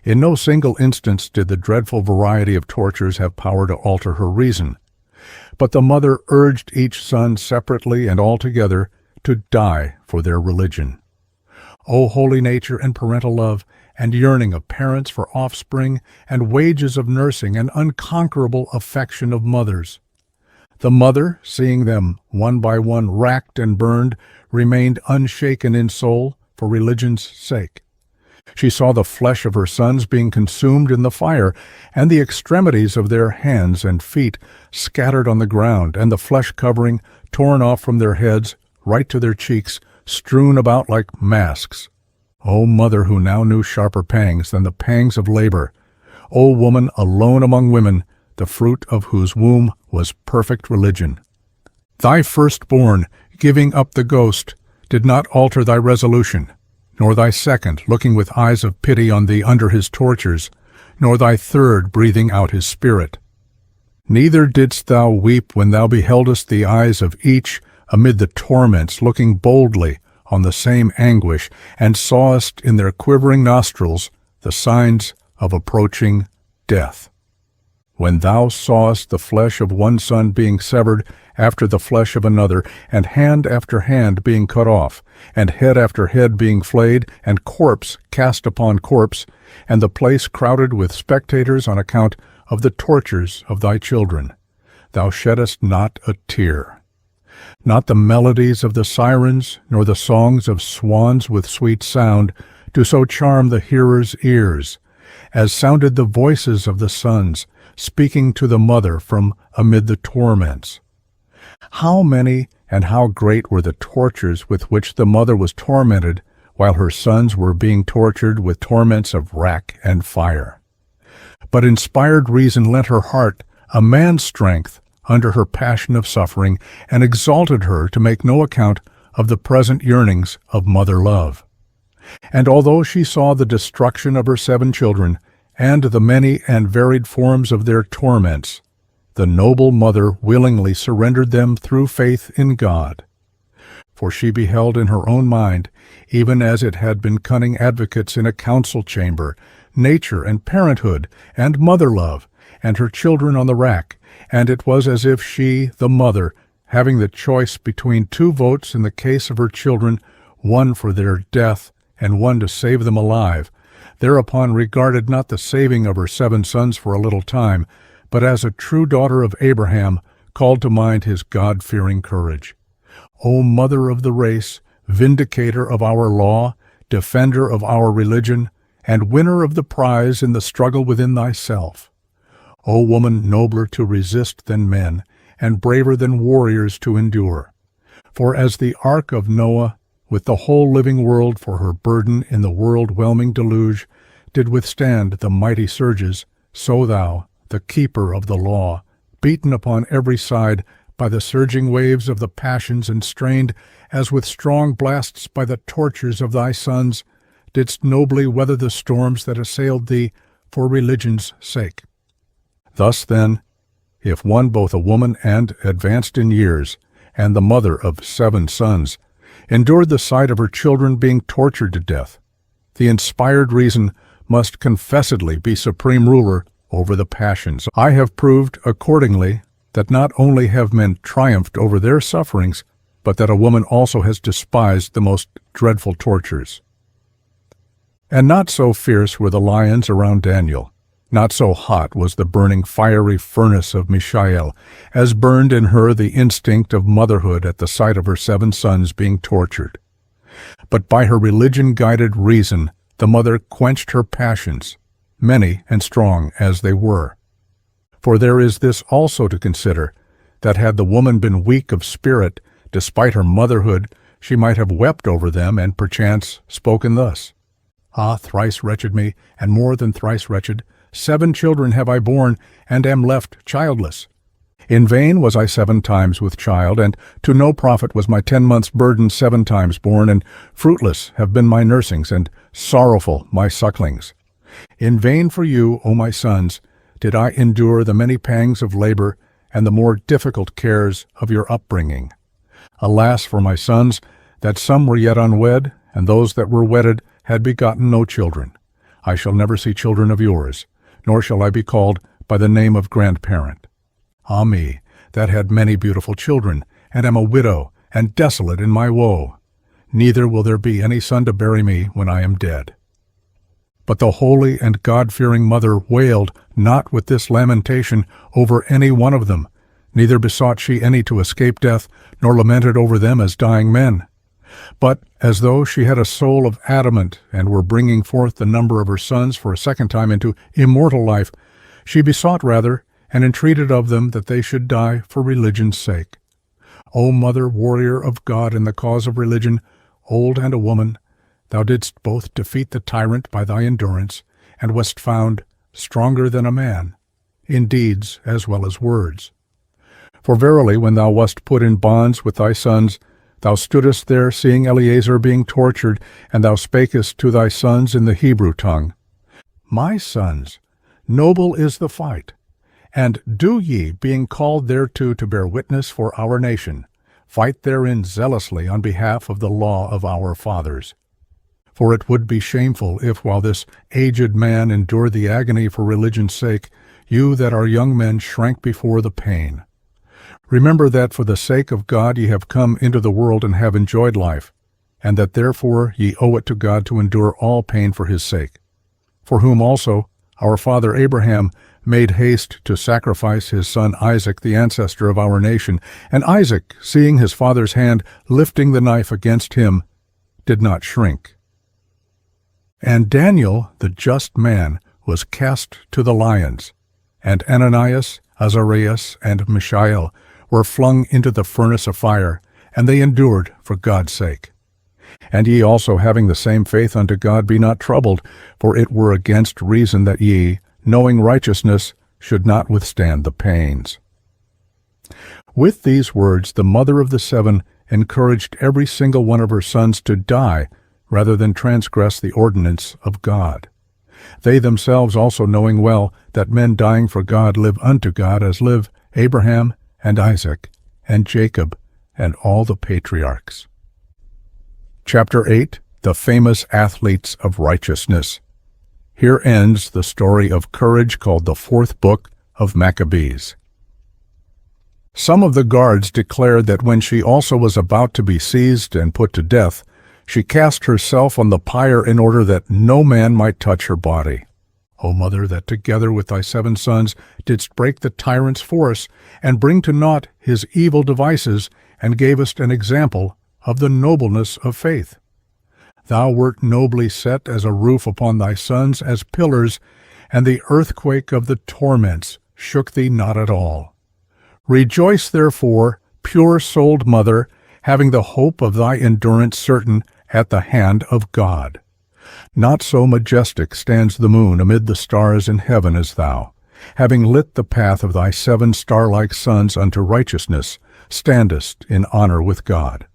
in no single instance did the dreadful variety of tortures have power to alter her reason. But the mother urged each son separately and altogether to die for their religion. O holy nature and parental love, and yearning of parents for offspring, and wages of nursing, and unconquerable affection of mothers! The mother, seeing them one by one racked and burned, remained unshaken in soul for religion's sake. She saw the flesh of her sons being consumed in the fire, and the extremities of their hands and feet scattered on the ground, and the flesh covering torn off from their heads right to their cheeks, strewn about like masks. O mother who now knew sharper pangs than the pangs of labor! O woman alone among women, the fruit of whose womb was perfect religion! Thy firstborn, giving up the ghost, did not alter thy resolution, nor thy second, looking with eyes of pity on thee under his tortures, nor thy third, breathing out his spirit. Neither didst thou weep when thou beheldest the eyes of each amid the torments, looking boldly on the same anguish, and sawest in their quivering nostrils the signs of approaching death. When thou sawest the flesh of one son being severed after the flesh of another, and hand after hand being cut off, and head after head being flayed, and corpse cast upon corpse, and the place crowded with spectators on account of the tortures of thy children, thou sheddest not a tear. Not the melodies of the sirens, nor the songs of swans with sweet sound, do so charm the hearer's ears, as sounded the voices of the sons, speaking to the mother from amid the torments. How many and how great were the tortures with which the mother was tormented, while her sons were being tortured with torments of rack and fire. But inspired reason lent her heart a man's strength under her passion of suffering, and exalted her to make no account of the present yearnings of mother love. And although she saw the destruction of her 7 children, and the many and varied forms of their torments, the noble mother willingly surrendered them through faith in God. For she beheld in her own mind, even as it had been cunning advocates in a council chamber, nature and parenthood and mother love, and her children on the rack, and it was as if she, the mother, having the choice between 2 votes in the case of her children, one for their death and one to save them alive, thereupon regarded not the saving of her 7 sons for a little time, but as a true daughter of Abraham, called to mind his God-fearing courage. O mother of the race, vindicator of our law, defender of our religion, and winner of the prize in the struggle within thyself. O woman nobler to resist than men, and braver than warriors to endure. For as the ark of Noah, with the whole living world for her burden in the world-whelming deluge, did withstand the mighty surges, so thou, the keeper of the law, beaten upon every side by the surging waves of the passions and strained as with strong blasts by the tortures of thy sons, didst nobly weather the storms that assailed thee for religion's sake. Thus then, if one both a woman and advanced in years, and the mother of 7 sons, endured the sight of her children being tortured to death, the inspired reason must confessedly be supreme ruler over the passions. I have proved accordingly that not only have men triumphed over their sufferings, but that a woman also has despised the most dreadful tortures. And not so fierce were the lions around Daniel, not so hot was the burning fiery furnace of Mishael, as burned in her the instinct of motherhood at the sight of her 7 sons being tortured. But by her religion-guided reason the mother quenched her passions, many and strong as they were. For there is this also to consider, that had the woman been weak of spirit, despite her motherhood, she might have wept over them, and perchance spoken thus: Ah, thrice wretched me, and more than thrice wretched! 7 children have I borne, and am left childless. In vain was I 7 times with child, and to no profit was my 10 months' burden 7 times borne, and fruitless have been my nursings, and sorrowful my sucklings. In vain for you, O my sons, did I endure the many pangs of labor and the more difficult cares of your upbringing. Alas for my sons, that some were yet unwed, and those that were wedded had begotten no children. I shall never see children of yours, nor shall I be called by the name of grandparent. Ah me, that had many beautiful children, and am a widow, and desolate in my woe. Neither will there be any son to bury me when I am dead. But the holy and God-fearing mother wailed not with this lamentation over any one of them, neither besought she any to escape death, nor lamented over them as dying men. But, as though she had a soul of adamant, and were bringing forth the number of her sons for a second time into immortal life, she besought rather, and entreated of them that they should die for religion's sake. O Mother, warrior of God in the cause of religion, old and a woman, thou didst both defeat the tyrant by thy endurance, and wast found stronger than a man, in deeds as well as words. For verily, when thou wast put in bonds with thy sons, thou stoodest there seeing Eleazar being tortured, and thou spakest to thy sons in the Hebrew tongue. My sons, noble is the fight, and do ye, being called thereto to bear witness for our nation, fight therein zealously on behalf of the law of our fathers. For it would be shameful if, while this aged man endured the agony for religion's sake, you that are young men shrank before the pain. Remember that for the sake of God ye have come into the world and have enjoyed life, and that therefore ye owe it to God to endure all pain for his sake, for whom also our father Abraham made haste to sacrifice his son Isaac, the ancestor of our nation. And Isaac, seeing his father's hand lifting the knife against him, did not shrink. And Daniel, the just man, was cast to the lions, and Ananias, Azarias, and Mishael were flung into the furnace of fire, and they endured for God's sake. And ye also, having the same faith unto God, be not troubled, for it were against reason that ye, knowing righteousness, should not withstand the pains. With these words the mother of the seven encouraged every single one of her sons to die rather than transgress the ordinance of God. They themselves also knowing well that men dying for God live unto God, as live Abraham and Isaac and Jacob and all the patriarchs. Chapter 8. The Famous Athletes of Righteousness. Here ends the story of courage called the fourth book of Maccabees. Some of the guards declared that when she also was about to be seized and put to death, she cast herself on the pyre in order that no man might touch her body. O Mother, that together with thy 7 sons didst break the tyrant's force, and bring to naught his evil devices, and gavest an example of the nobleness of faith. Thou wert nobly set as a roof upon thy sons, as pillars, and the earthquake of the torments shook thee not at all. Rejoice therefore, pure-souled Mother, having the hope of thy endurance certain at the hand of God. Not so majestic stands the moon amid the stars in heaven as thou, having lit the path of thy 7 star-like sons unto righteousness, standest in honor with God.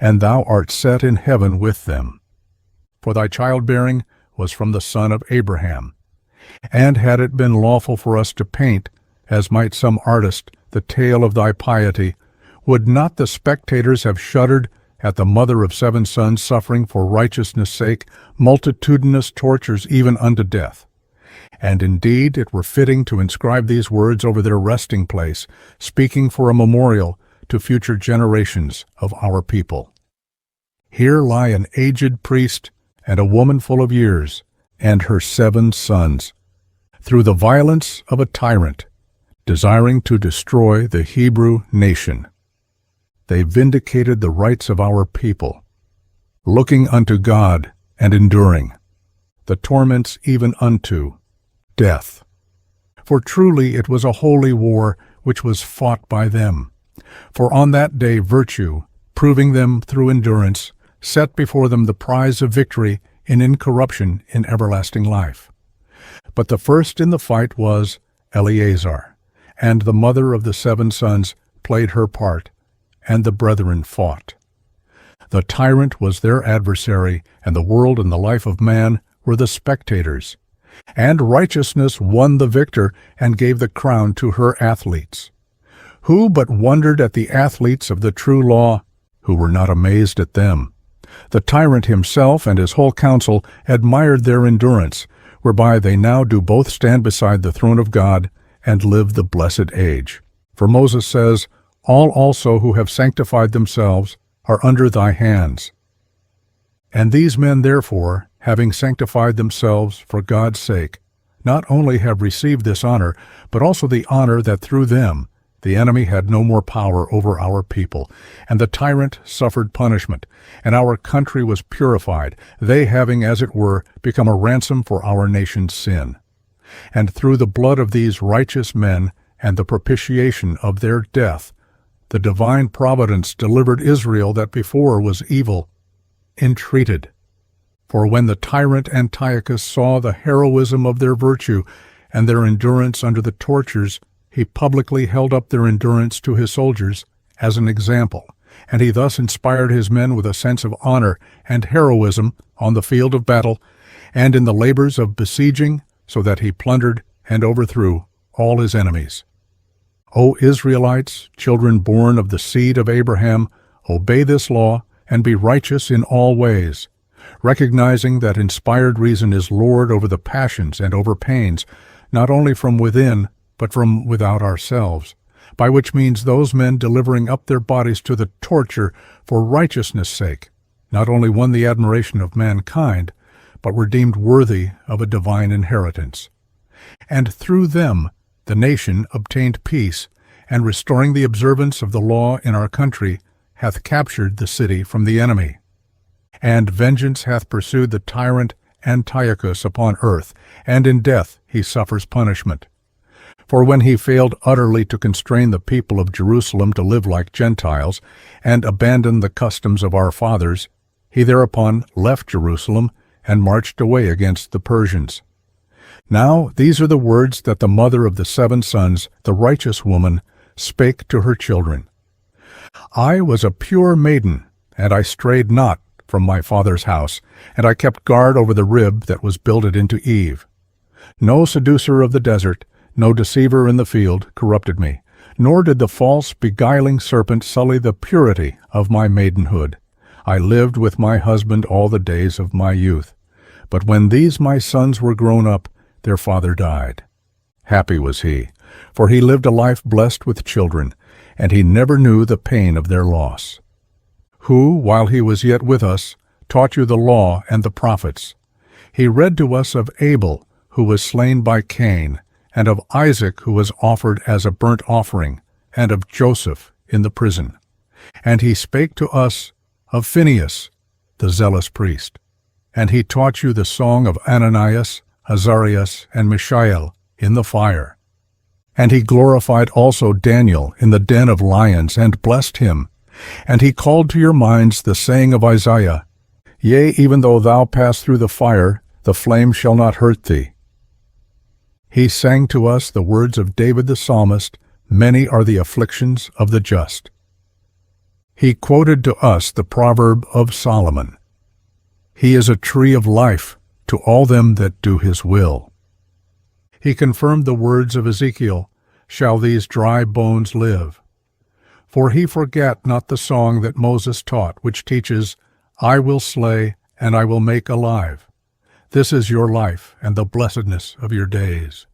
And thou art set in heaven with them. For thy childbearing was from the son of Abraham. And had it been lawful for us to paint, as might some artist, the tale of thy piety, would not the spectators have shuddered at the mother of 7 sons suffering for righteousness' sake multitudinous tortures even unto death? And indeed it were fitting to inscribe these words over their resting place, speaking for a memorial to future generations of our people. Here lie an aged priest and a woman full of years, and her 7 sons, through the violence of a tyrant, desiring to destroy the Hebrew nation. They vindicated the rights of our people, looking unto God and enduring the torments even unto death. For truly it was a holy war which was fought by them. For on that day virtue, proving them through endurance, set before them the prize of victory in incorruption in everlasting life. But the first in the fight was Eleazar, and the mother of the 7 sons played her part, and the brethren fought. The tyrant was their adversary, and the world and the life of man were the spectators. And righteousness won the victor and gave the crown to her athletes. Who but wondered at the athletes of the true law, who were not amazed at them. The tyrant himself and his whole council admired their endurance, whereby they now do both stand beside the throne of God and live the blessed age. For Moses says, "All also who have sanctified themselves are under thy hands." And these men therefore, having sanctified themselves for God's sake, not only have received this honor, but also the honor that through them the enemy had no more power over our people, and the tyrant suffered punishment, and our country was purified, they having, as it were, become a ransom for our nation's sin. And through the blood of these righteous men and the propitiation of their death, the divine providence delivered Israel that before was evil, entreated. For when the tyrant Antiochus saw the heroism of their virtue and their endurance under the tortures, he publicly held up their endurance to his soldiers as an example, and he thus inspired his men with a sense of honor and heroism on the field of battle and in the labors of besieging, so that he plundered and overthrew all his enemies. O Israelites, children born of the seed of Abraham, obey this law and be righteous in all ways, recognizing that inspired reason is Lord over the passions and over pains, not only from within, but from without ourselves, by which means those men delivering up their bodies to the torture for righteousness' sake not only won the admiration of mankind, but were deemed worthy of a divine inheritance. And through them the nation obtained peace, and restoring the observance of the law in our country, hath captured the city from the enemy. And vengeance hath pursued the tyrant Antiochus upon earth, and in death he suffers punishment. For when he failed utterly to constrain the people of Jerusalem to live like Gentiles, and abandon the customs of our fathers, he thereupon left Jerusalem, and marched away against the Persians. Now these are the words that the mother of the 7 sons, the righteous woman, spake to her children. I was a pure maiden, and I strayed not from my father's house, and I kept guard over the rib that was builded into Eve. No seducer of the desert, no deceiver in the field corrupted me, nor did the false beguiling serpent sully the purity of my maidenhood. I lived with my husband all the days of my youth. But when these my sons were grown up, their father died. Happy was he, for he lived a life blessed with children, and he never knew the pain of their loss. Who, while he was yet with us, taught you the law and the prophets. He read to us of Abel, who was slain by Cain, and of Isaac, who was offered as a burnt offering, and of Joseph in the prison. And he spake to us of Phinehas, the zealous priest. And he taught you the song of Ananias, Azarias, and Mishael in the fire. And he glorified also Daniel in the den of lions, and blessed him. And he called to your minds the saying of Isaiah, Yea, even though thou pass through the fire, the flame shall not hurt thee. He sang to us the words of David the psalmist, Many are the afflictions of the just. He quoted to us the proverb of Solomon, He is a tree of life to all them that do his will. He confirmed the words of Ezekiel, Shall these dry bones live? For he forgat not the song that Moses taught, which teaches, I will slay, and I will make alive. This is your life, and the blessedness of your days.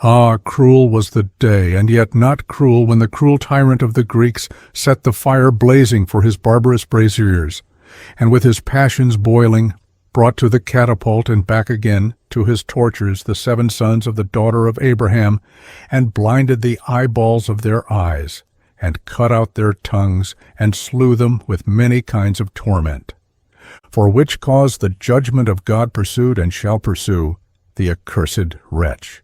Ah, cruel was the day, and yet not cruel when the cruel tyrant of the Greeks set the fire blazing for his barbarous braziers, and with his passions boiling, brought to the catapult and back again to his tortures the 7 sons of the daughter of Abraham, and blinded the eyeballs of their eyes, and cut out their tongues, and slew them with many kinds of torment. For which cause the judgment of God pursued and shall pursue the accursed wretch.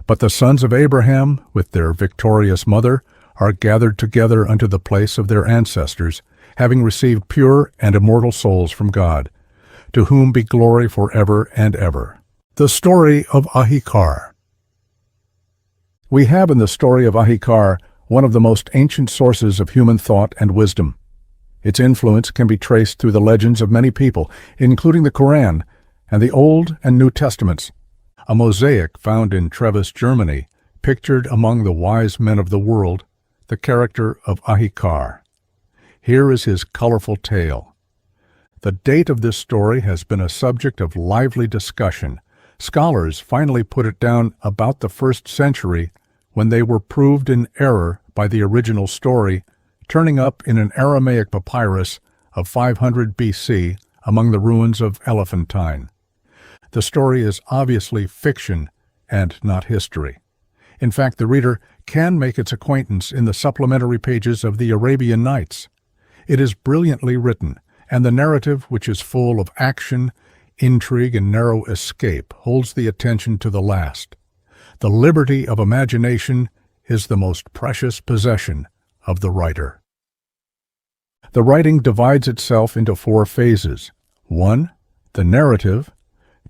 But the sons of Abraham, with their victorious mother, are gathered together unto the place of their ancestors, having received pure and immortal souls from God, to whom be glory forever and ever. The Story of Ahikar. We have in the Story of Ahikar one of the most ancient sources of human thought and wisdom. Its influence can be traced through the legends of many people, including the Quran and the Old and New Testaments. A mosaic found in Treves, Germany, pictured among the wise men of the world the character of Ahikar. Here is his colorful tale. The date of this story has been a subject of lively discussion. Scholars finally put it down about the 1st century, when they were proved in error by the original story, turning up in an Aramaic papyrus of 500 BC among the ruins of Elephantine. The story is obviously fiction and not history. In fact, the reader can make its acquaintance in the supplementary pages of the Arabian Nights. It is brilliantly written, and the narrative, which is full of action, intrigue, and narrow escape, holds the attention to the last. The liberty of imagination is the most precious possession of the writer. The writing divides itself into 4 phases. 1. The narrative.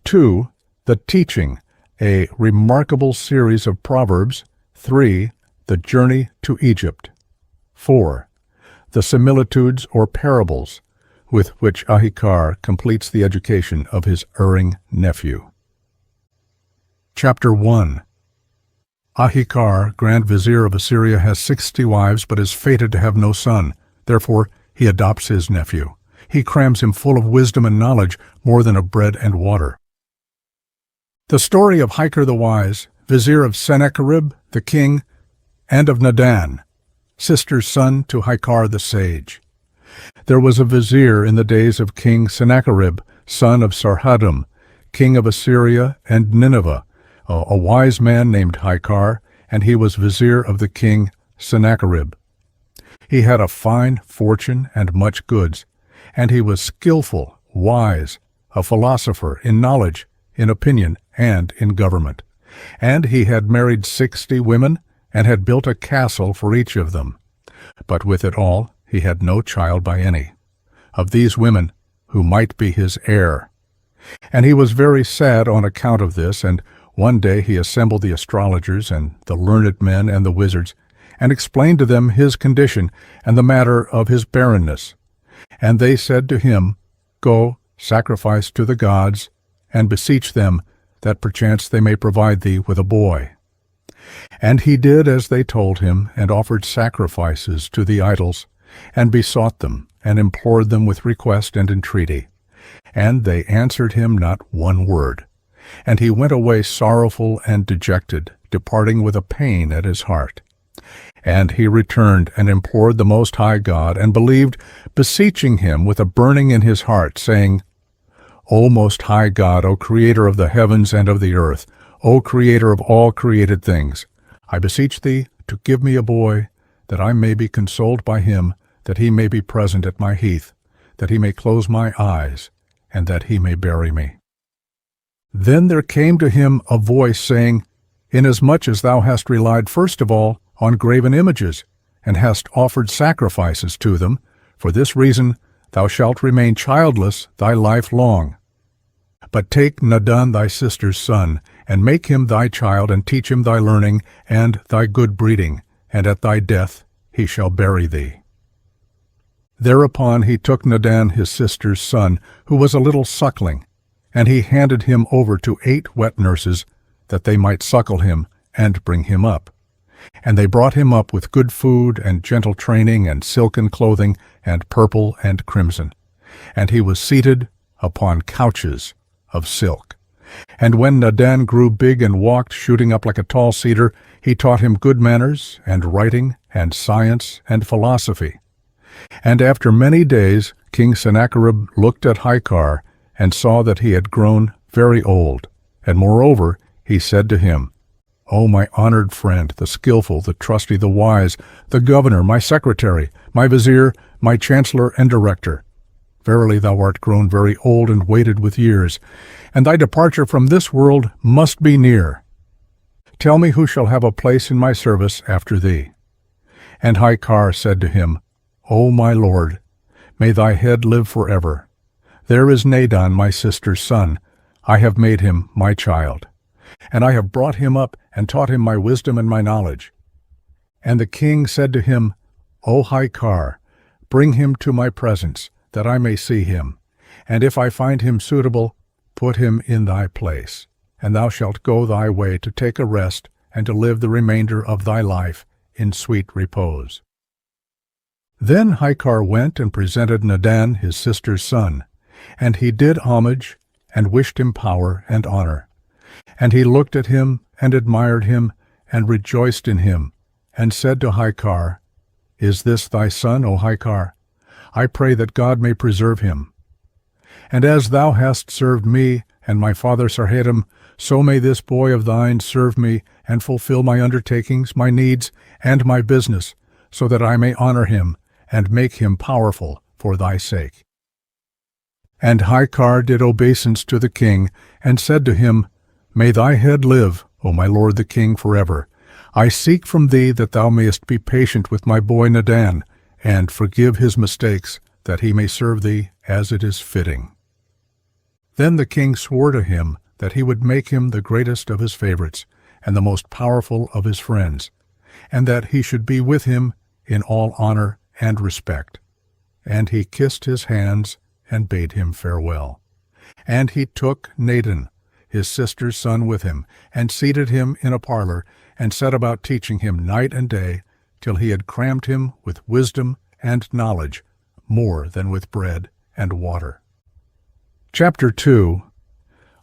2. The teaching, a remarkable series of proverbs. 3. The journey to Egypt. 4. The similitudes or parables, with which Ahikar completes the education of his erring nephew. Chapter 1. Ahikar, Grand Vizier of Assyria, has 60 wives but is fated to have no son. Therefore, he adopts his nephew. He crams him full of wisdom and knowledge, more than of bread and water. The story of Ahikar the wise, vizier of Sennacherib the king, and of Nadan, sister's son to Ahikar the sage. There was a vizier in the days of King Sennacherib, son of Sarhadam, king of Assyria and Nineveh, a wise man named Ahikar, and he was vizier of the king Sennacherib. He had a fine fortune and much goods, and he was skillful, wise, a philosopher in knowledge, in opinion, and in government. And he had married 60 women, and had built a castle for each of them. But with it all, he had no child by any of these women who might be his heir. And he was very sad on account of this, and one day he assembled the astrologers and the learned men and the wizards, and explained to them his condition and the matter of his barrenness. And they said to him, Go, sacrifice to the gods, and beseech them, that perchance they may provide thee with a boy. And he did as they told him, and offered sacrifices to the idols, and besought them, and implored them with request and entreaty. And they answered him not one word. And he went away sorrowful and dejected, departing with a pain at his heart. And he returned and implored the Most High God, and believed, beseeching him with a burning in his heart, saying, O Most High God, O Creator of the heavens and of the earth, O Creator of all created things, I beseech thee to give me a boy, that I may be consoled by him, that he may be present at my heath, that he may close my eyes, and that he may bury me. Then there came to him a voice saying, Inasmuch as thou hast relied first of all on graven images, and hast offered sacrifices to them, for this reason thou shalt remain childless thy life long. But take Nadan thy sister's son, and make him thy child, and teach him thy learning and thy good breeding, and at thy death he shall bury thee. Thereupon he took Nadan his sister's son, who was a little suckling, and he handed him over to 8 wet nurses, that they might suckle him and bring him up. And they brought him up with good food and gentle training and silken clothing and purple and crimson. And he was seated upon couches of silk. And when Nadan grew big and walked, shooting up like a tall cedar, he taught him good manners and writing and science and philosophy. And after many days King Sennacherib looked at Ahikar, and saw that he had grown very old. And moreover he said to him, O my honored friend, the skillful, the trusty, the wise, the governor, my secretary, my vizier, my chancellor and director, verily thou art grown very old and weighted with years, and thy departure from this world must be near. Tell me who shall have a place in my service after thee. And Ahikar said to him, O my lord, may thy head live forever. There is Nadan, my sister's son. I have made him my child. And I have brought him up, and taught him my wisdom and my knowledge. And the king said to him, O Ahikar, bring him to my presence, that I may see him. And if I find him suitable, put him in thy place. And thou shalt go thy way to take a rest, and to live the remainder of thy life in sweet repose. Then Ahikar went and presented Nadan his sister's son, and he did homage, and wished him power and honor. And he looked at him, and admired him, and rejoiced in him, and said to Ahikar, Is this thy son, O Ahikar? I pray that God may preserve him. And as thou hast served me, and my father Sarhaddim, so may this boy of thine serve me, and fulfill my undertakings, my needs, and my business, so that I may honor him, and make him powerful for thy sake. And Ahikar did obeisance to the king, and said to him, May thy head live, O my lord the king, forever. I seek from thee that thou mayest be patient with my boy Nadan, and forgive his mistakes, that he may serve thee as it is fitting. Then the king swore to him that he would make him the greatest of his favorites, and the most powerful of his friends, and that he should be with him in all honor and respect. And he kissed his hands, and bade him farewell. And he took Nadan, his sister's son, with him, and seated him in a parlor, and set about teaching him night and day, till he had crammed him with wisdom and knowledge, more than with bread and water. Chapter 2.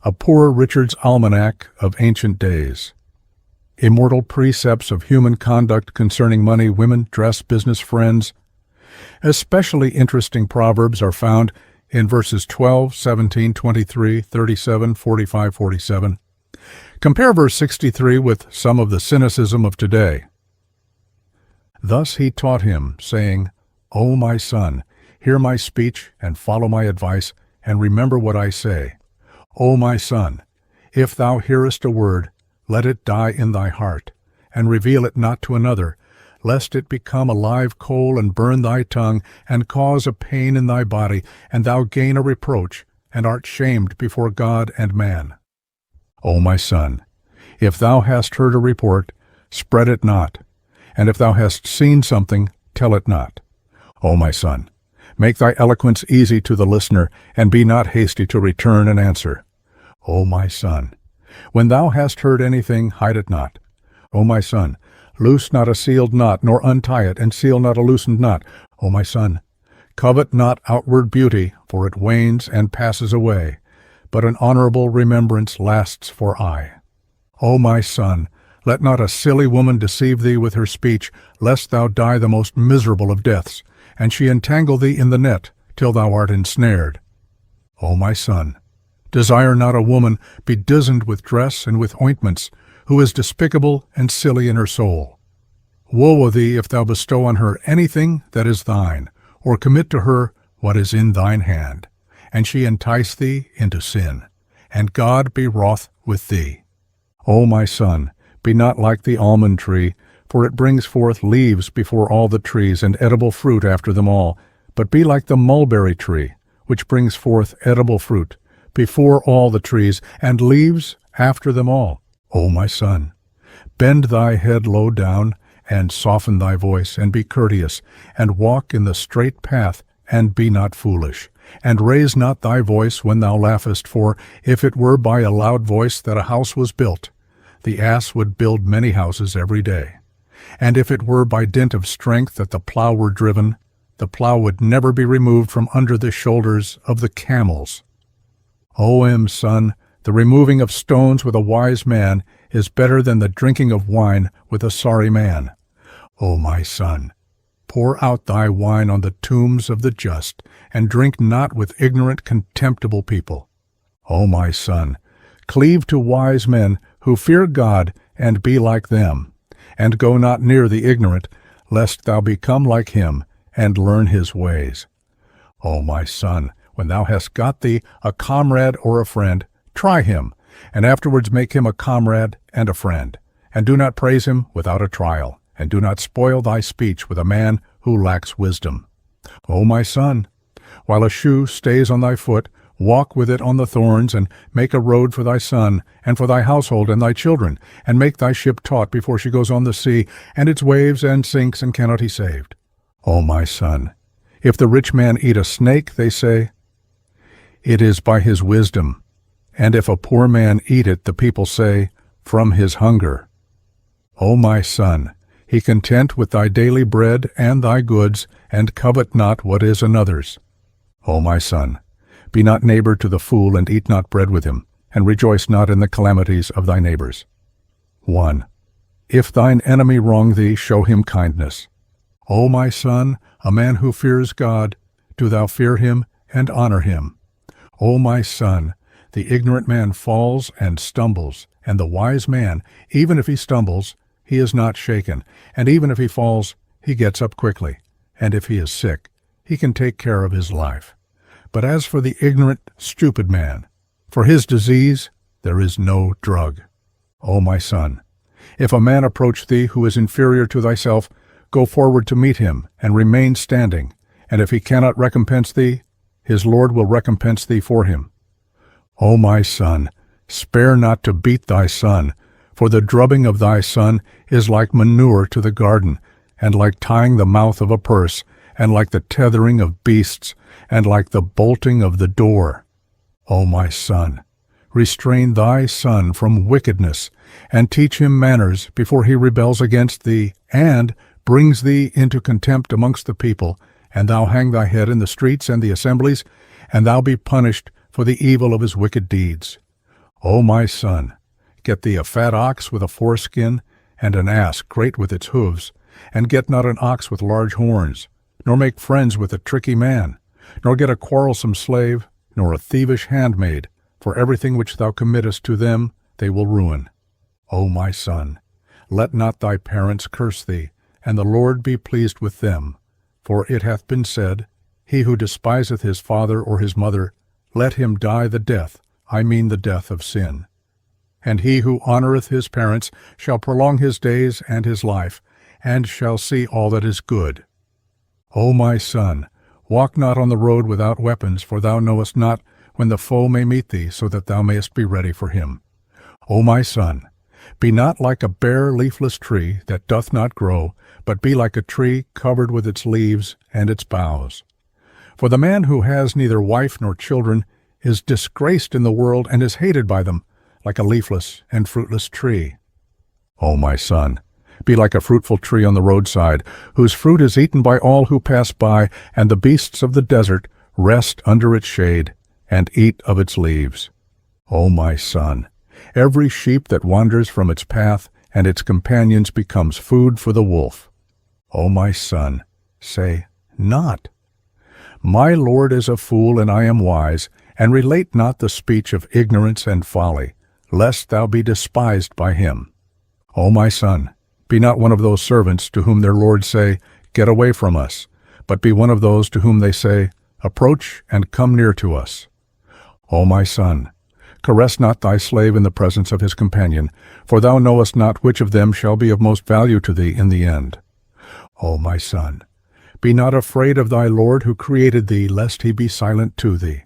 A Poor Richard's Almanac of Ancient Days. Immortal precepts of human conduct concerning money, women, dress, business, friends. Especially interesting proverbs are found in verses 12, 17, 23, 37, 45, 47. Compare verse 63 with some of the cynicism of today. Thus he taught him, saying, O my son, hear my speech, and follow my advice, and remember what I say. O my son, if thou hearest a word, let it die in thy heart, and reveal it not to another, lest it become a live coal and burn thy tongue, and cause a pain in thy body, and thou gain a reproach, and art shamed before God and man. O my son, if thou hast heard a report, spread it not, and if thou hast seen something, tell it not. O my son, make thy eloquence easy to the listener, and be not hasty to return an answer. O my son, when thou hast heard anything, hide it not. O my son, loose not a sealed knot, nor untie it, and seal not a loosened knot. O my son, covet not outward beauty, for it wanes and passes away, but an honorable remembrance lasts for aye. O my son, let not a silly woman deceive thee with her speech, lest thou die the most miserable of deaths, and she entangle thee in the net, till thou art ensnared. O my son, desire not a woman bedizened with dress and with ointments, who is despicable and silly in her soul. Woe of thee if thou bestow on her anything that is thine, or commit to her what is in thine hand, and she entice thee into sin, and God be wroth with thee. O my son, be not like the almond tree, for it brings forth leaves before all the trees, and edible fruit after them all, but be like the mulberry tree, which brings forth edible fruit before all the trees, and leaves after them all. O my son, bend thy head low down, and soften thy voice, and be courteous, and walk in the straight path, and be not foolish. And raise not thy voice when thou laughest, for if it were by a loud voice that a house was built, the ass would build many houses every day. And if it were by dint of strength that the plough were driven, the plough would never be removed from under the shoulders of the camels. O son, the removing of stones with a wise man is better than the drinking of wine with a sorry man. O my son, pour out thy wine on the tombs of the just, and drink not with ignorant, contemptible people. O my son, cleave to wise men who fear God, and be like them, and go not near the ignorant, lest thou become like him, and learn his ways. O my son, when thou hast got thee a comrade or a friend, try him, and afterwards make him a comrade and a friend, and do not praise him without a trial, and do not spoil thy speech with a man who lacks wisdom. O my son, while a shoe stays on thy foot, walk with it on the thorns, and make a road for thy son, and for thy household and thy children, and make thy ship taut before she goes on the sea, and its waves and sinks, and cannot be saved. O my son, if the rich man eat a snake, they say, it is by his wisdom, and if a poor man eat it, the people say, from his hunger. O my son, He content with thy daily bread and thy goods, and covet not what is another's. O my son, be not neighbor to the fool, and eat not bread with him, and rejoice not in the calamities of thy neighbors. 1. If thine enemy wrong thee, show him kindness. O my son, a man who fears God, do thou fear him and honor him. O my son, the ignorant man falls and stumbles, and the wise man, even if he stumbles, he is not shaken, and even if he falls, he gets up quickly, and if he is sick, he can take care of his life. But as for the ignorant, stupid man, for his disease there is no drug. O my son, if a man approach thee who is inferior to thyself, go forward to meet him, and remain standing, and if he cannot recompense thee, his Lord will recompense thee for him. O my son, spare not to beat thy son, for the drubbing of thy son is like manure to the garden, and like tying the mouth of a purse, and like the tethering of beasts, and like the bolting of the door. O my son, restrain thy son from wickedness, and teach him manners before he rebels against thee, and brings thee into contempt amongst the people, and thou hang thy head in the streets and the assemblies, and thou be punished for the evil of his wicked deeds. O my son, get thee a fat ox with a foreskin, and an ass great with its hoofs, and get not an ox with large horns, nor make friends with a tricky man, nor get a quarrelsome slave, nor a thievish handmaid, for everything which thou committest to them they will ruin. O my son, let not thy parents curse thee, and the Lord be pleased with them. For it hath been said, He who despiseth his father or his mother, let him die the death, I mean the death of sin. And he who honoureth his parents shall prolong his days and his life, and shall see all that is good. O my son, walk not on the road without weapons, for thou knowest not when the foe may meet thee, so that thou mayest be ready for him. O my son, be not like a bare leafless tree that doth not grow, but be like a tree covered with its leaves and its boughs. For the man who has neither wife nor children is disgraced in the world, and is hated by them, like a leafless and fruitless tree. O my son, be like a fruitful tree on the roadside, whose fruit is eaten by all who pass by, and the beasts of the desert rest under its shade, and eat of its leaves. O my son, every sheep that wanders from its path, and its companions becomes food for the wolf. O my son, say not, My Lord is a fool, and I am wise, and relate not the speech of ignorance and folly, lest thou be despised by him. O my son, be not one of those servants to whom their lords say, Get away from us, but be one of those to whom they say, Approach and come near to us. O my son, caress not thy slave in the presence of his companion, for thou knowest not which of them shall be of most value to thee in the end. O my son, be not afraid of thy Lord who created thee, lest he be silent to thee.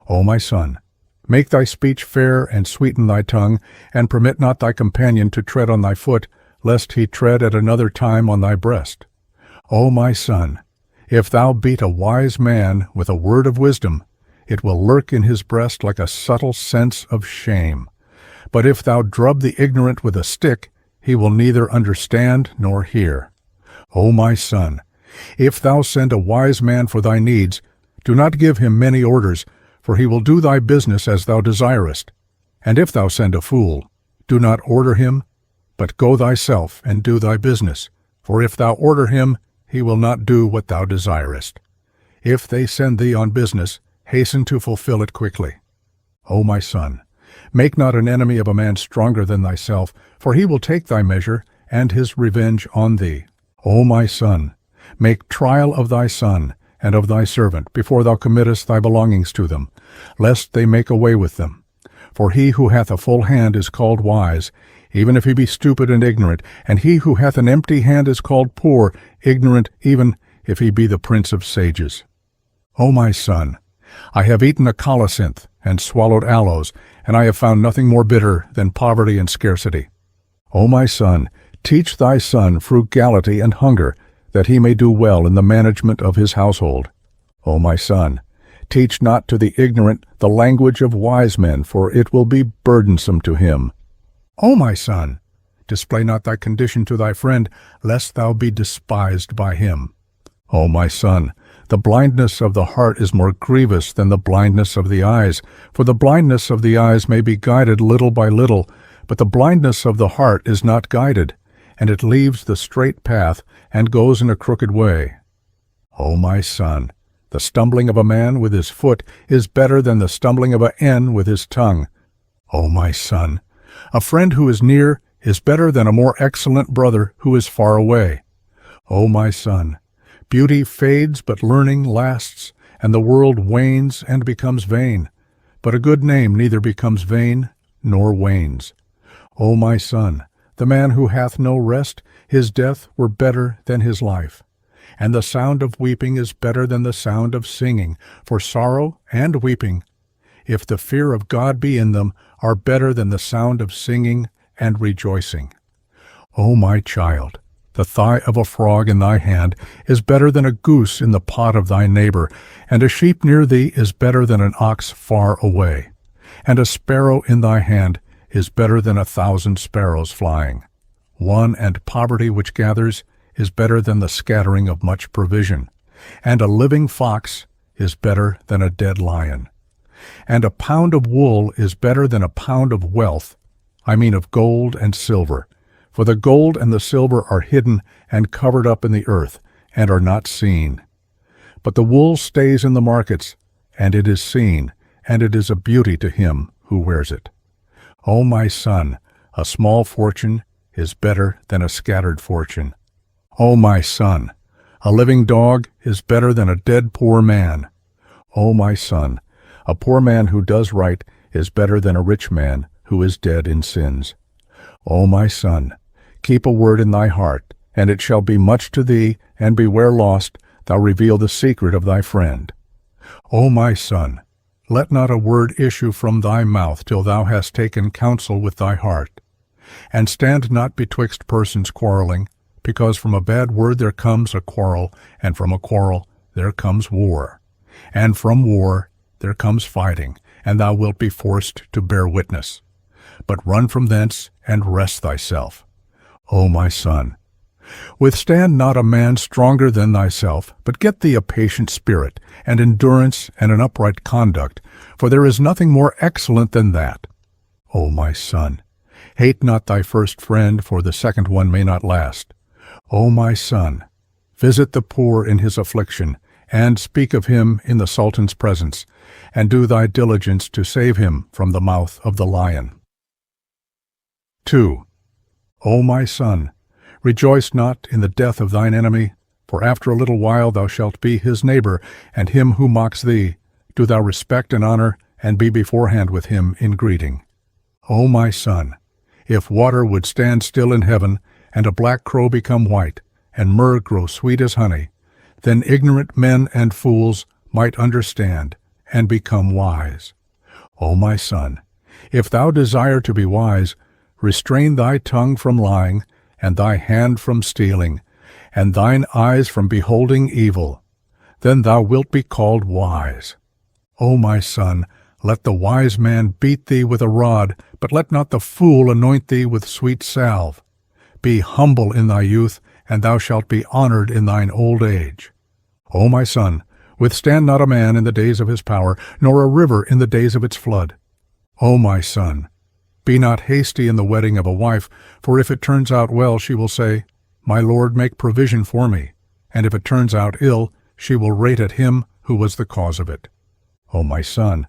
O my son, make thy speech fair, and sweeten thy tongue, and permit not thy companion to tread on thy foot, lest he tread at another time on thy breast. O my son, if thou beat a wise man with a word of wisdom, it will lurk in his breast like a subtle sense of shame. But if thou drub the ignorant with a stick, he will neither understand nor hear. O my son, if thou send a wise man for thy needs, do not give him many orders, for he will do thy business as thou desirest. And if thou send a fool, do not order him, but go thyself and do thy business. For if thou order him, he will not do what thou desirest. If they send thee on business, hasten to fulfill it quickly. O my son, make not an enemy of a man stronger than thyself, for he will take thy measure, and his revenge on thee. O my son, make trial of thy son and of thy servant, before thou committest thy belongings to them, lest they make away with them. For he who hath a full hand is called wise, even if he be stupid and ignorant, and he who hath an empty hand is called poor, ignorant, even if he be the prince of sages. O my son, I have eaten a colocynth and swallowed aloes, and I have found nothing more bitter than poverty and scarcity. O my son, teach thy son frugality and hunger, that he may do well in the management of his household. O my son, teach not to the ignorant the language of wise men, for it will be burdensome to him. O my son, Display not thy condition to thy friend, lest thou be despised by him. O my son, the blindness of the heart is more grievous than the blindness of the eyes, for the blindness of the eyes may be guided little by little, but the blindness of the heart is not guided, and it leaves the straight path and goes in a crooked way. O my son, the stumbling of a man with his foot is better than the stumbling of an hen with his tongue. O my son, a friend who is near is better than a more excellent brother who is far away. O my son, beauty fades, but learning lasts, and the world wanes and becomes vain. But a good name neither becomes vain nor wanes. O my son, the man who hath no rest, his death were better than his life. And the sound of weeping is better than the sound of singing, for sorrow and weeping, if the fear of God be in them, are better than the sound of singing and rejoicing. O my child, the thigh of a frog in thy hand is better than a goose in the pot of thy neighbor, and a sheep near thee is better than an ox far away. And a sparrow in thy hand is better than 1,000 sparrows flying. Want and poverty which gathers is better than the scattering of much provision. And a living fox is better than a dead lion. And a pound of wool is better than a pound of wealth, I mean of gold and silver. For the gold and the silver are hidden and covered up in the earth, and are not seen. But the wool stays in the markets, and it is seen, and it is a beauty to him who wears it. O my son, a small fortune is better than a scattered fortune. O my son, a living dog is better than a dead poor man. O my son, a poor man who does right is better than a rich man who is dead in sins. O my son, keep a word in thy heart, and it shall be much to thee, and beware lest thou reveal the secret of thy friend. O my son, let not a word issue from thy mouth till thou hast taken counsel with thy heart. And stand not betwixt persons quarreling, because from a bad word there comes a quarrel, and from a quarrel there comes war. And from war there comes fighting, and thou wilt be forced to bear witness. But run from thence, and rest thyself. O my son, withstand not a man stronger than thyself, but get thee a patient spirit, and endurance, and an upright conduct, for there is nothing more excellent than that. O my son, hate not thy first friend, for the second one may not last. O my son, visit the poor in his affliction, and speak of him in the Sultan's presence, and do thy diligence to save him from the mouth of the lion. 2. O my son, rejoice not in the death of thine enemy, for after a little while thou shalt be his neighbor, and him who mocks thee do thou respect and honor, and be beforehand with him in greeting. O my son, if water would stand still in heaven, and a black crow become white, and myrrh grow sweet as honey, then ignorant men and fools might understand, and become wise. O my son, if thou desire to be wise, restrain thy tongue from lying, and thy hand from stealing, and thine eyes from beholding evil. Then thou wilt be called wise. O my son, let the wise man beat thee with a rod, but let not the fool anoint thee with sweet salve. Be humble in thy youth, and thou shalt be honored in thine old age. O my son, withstand not a man in the days of his power, nor a river in the days of its flood. O my son, be not hasty in the wedding of a wife, for if it turns out well, she will say, My Lord, make provision for me. And if it turns out ill, she will rate at him who was the cause of it. O my son,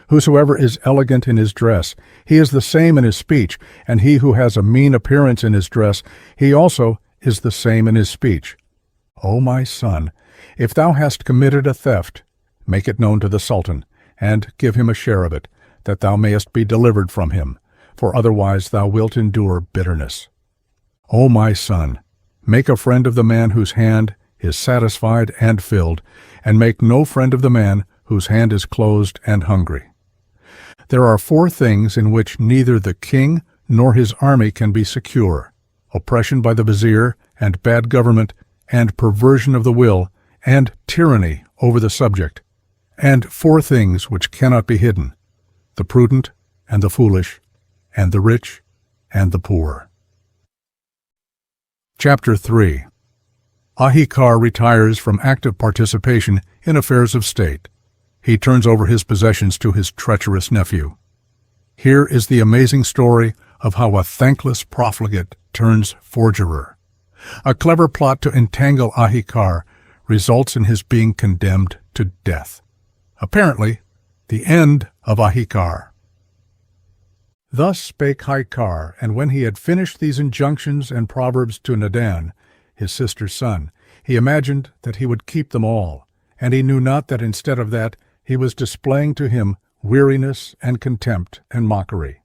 whosoever is elegant in his dress, he is the same in his speech, and he who has a mean appearance in his dress, he also is the same in his speech. O my son, if thou hast committed a theft, make it known to the Sultan, and give him a share of it, that thou mayest be delivered from him, for otherwise thou wilt endure bitterness. O my son, make a friend of the man whose hand is satisfied and filled, and make no friend of the man whose hand is closed and hungry. There are 4 things in which neither the king nor his army can be secure: oppression by the vizier, and bad government, and perversion of the will, and tyranny over the subject. And 4 things which cannot be hidden: the prudent, and the foolish, and the rich, and the poor. Chapter 3. Ahikar retires from active participation in affairs of state. He turns over his possessions to his treacherous nephew. Here is the amazing story of how a thankless profligate turns forgerer. A clever plot to entangle Ahikar results in his being condemned to death. Apparently, the end of Ahikar. Thus spake Ahikar, and when he had finished these injunctions and proverbs to Nadan, his sister's son, he imagined that he would keep them all, and he knew not that instead of that he was displaying to him weariness and contempt and mockery.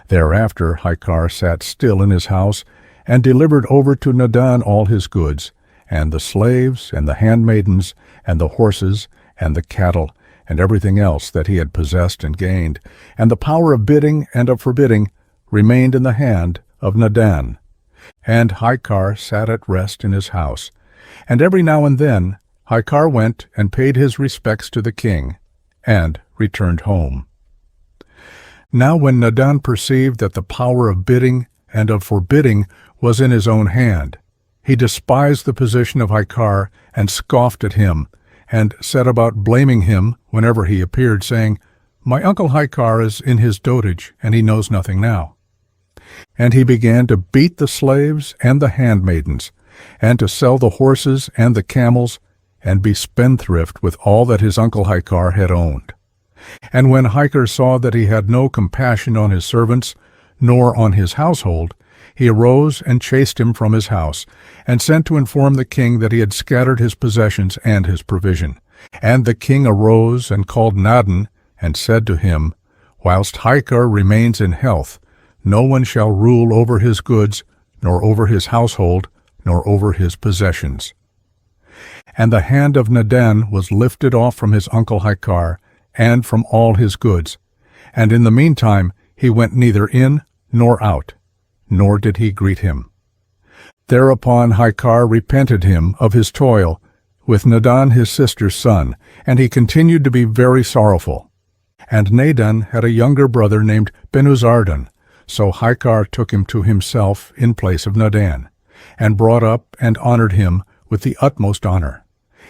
Thereafter Ahikar sat still in his house, and delivered over to Nadan all his goods, and the slaves, and the handmaidens, and the horses, and the cattle, and everything else that he had possessed and gained, and the power of bidding and of forbidding remained in the hand of Nadan. And Ahikar sat at rest in his house, and every now and then Ahikar went and paid his respects to the king, and returned home. Now when Nadan perceived that the power of bidding and of forbidding was in his own hand, he despised the position of Ahikar and scoffed at him, and set about blaming him whenever he appeared, saying, "My uncle Ahikar is in his dotage, and he knows nothing now." And he began to beat the slaves and the handmaidens, and to sell the horses and the camels, and be spendthrift with all that his uncle Ahikar had owned. And when Ahikar saw that he had no compassion on his servants, nor on his household, he arose and chased him from his house, and sent to inform the king that he had scattered his possessions and his provision. And the king arose and called Nadan, and said to him, "Whilst Ahikar remains in health, no one shall rule over his goods, nor over his household, nor over his possessions." And the hand of Nadan was lifted off from his uncle Ahikar, and from all his goods. And in the meantime he went neither in nor out, nor did he greet him. Thereupon Ahikar repented him of his toil with Nadan his sister's son, and he continued to be very sorrowful. And Nadan had a younger brother named Benuzardan, so Ahikar took him to himself in place of Nadan, and brought up and honored him with the utmost honor.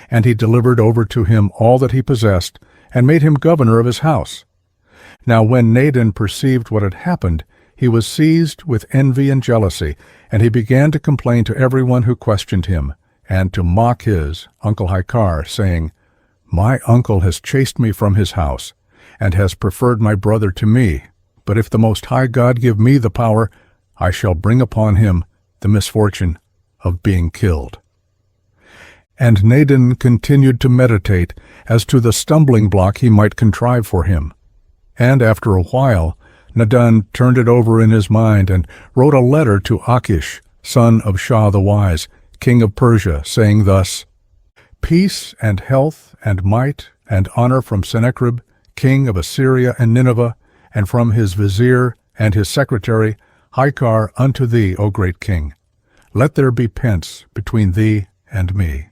And he delivered over to him all that he possessed, and made him governor of his house. Now when Nadan perceived what had happened, he was seized with envy and jealousy, and he began to complain to everyone who questioned him, and to mock his uncle Ahikar, saying, "My uncle has chased me from his house, and has preferred my brother to me. But if the Most High God give me the power, I shall bring upon him the misfortune of being killed." And Nadan continued to meditate as to the stumbling block he might contrive for him. And after a while Nadan turned it over in his mind, and wrote a letter to Achish, son of Shah the Wise, king of Persia, saying thus, "Peace and health and might and honor from Sennacherib, king of Assyria and Nineveh, and from his vizier and his secretary, Ahikar, unto thee, O great king. Let there be pence between thee and me.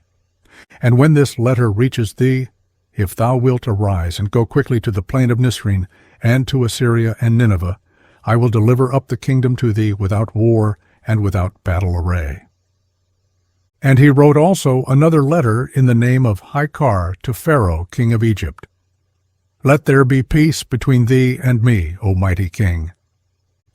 And when this letter reaches thee, if thou wilt arise and go quickly to the plain of Nisreen, and to Assyria and Nineveh, I will deliver up the kingdom to thee without war and without battle array." And he wrote also another letter in the name of Ahikar to Pharaoh, king of Egypt. "Let there be peace between thee and me, O mighty king.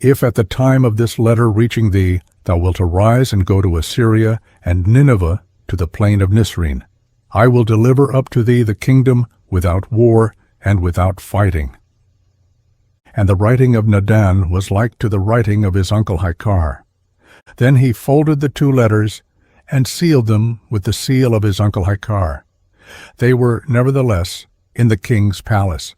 If at the time of this letter reaching thee thou wilt arise and go to Assyria and Nineveh to the plain of Nisreen, I will deliver up to thee the kingdom without war and without fighting." And the writing of Nadan was like to the writing of his uncle Ahikar. Then he folded the two letters, and sealed them with the seal of his uncle Ahikar. They were nevertheless in the king's palace.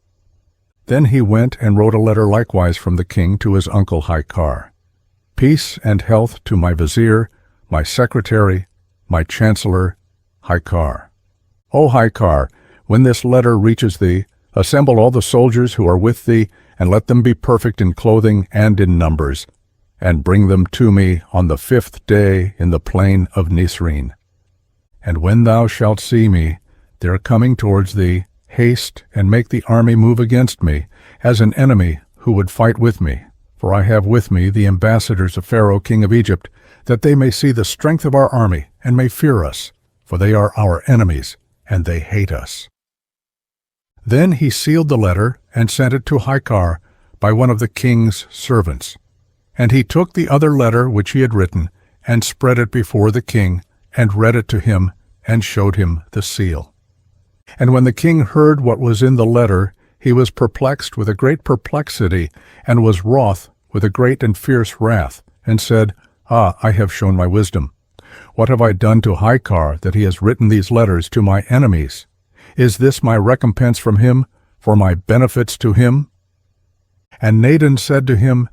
Then he went and wrote a letter likewise from the king to his uncle Ahikar. "Peace and health to my vizier, my secretary, my chancellor, Ahikar. O Ahikar, when this letter reaches thee, assemble all the soldiers who are with thee, and let them be perfect in clothing and in numbers, and bring them to me on the 5th day in the plain of Nisreen. And when thou shalt see me there coming towards thee, haste and make the army move against me, as an enemy who would fight with me, For I have with me the ambassadors of Pharaoh king of Egypt, that they may see the strength of our army, and may fear us, for they are our enemies, and they hate us." Then he sealed the letter, and sent it to Ahikar by one of the king's servants. And he took the other letter which he had written, and spread it before the king, and read it to him, and showed him the seal. And when the king heard what was in the letter, he was perplexed with a great perplexity, and was wroth with a great and fierce wrath, and said, "Ah, I have shown my wisdom. What have I done to Ahikar, that he has written these letters to my enemies? Is this my recompense from him, for my benefits to him?" And Nadin said to him,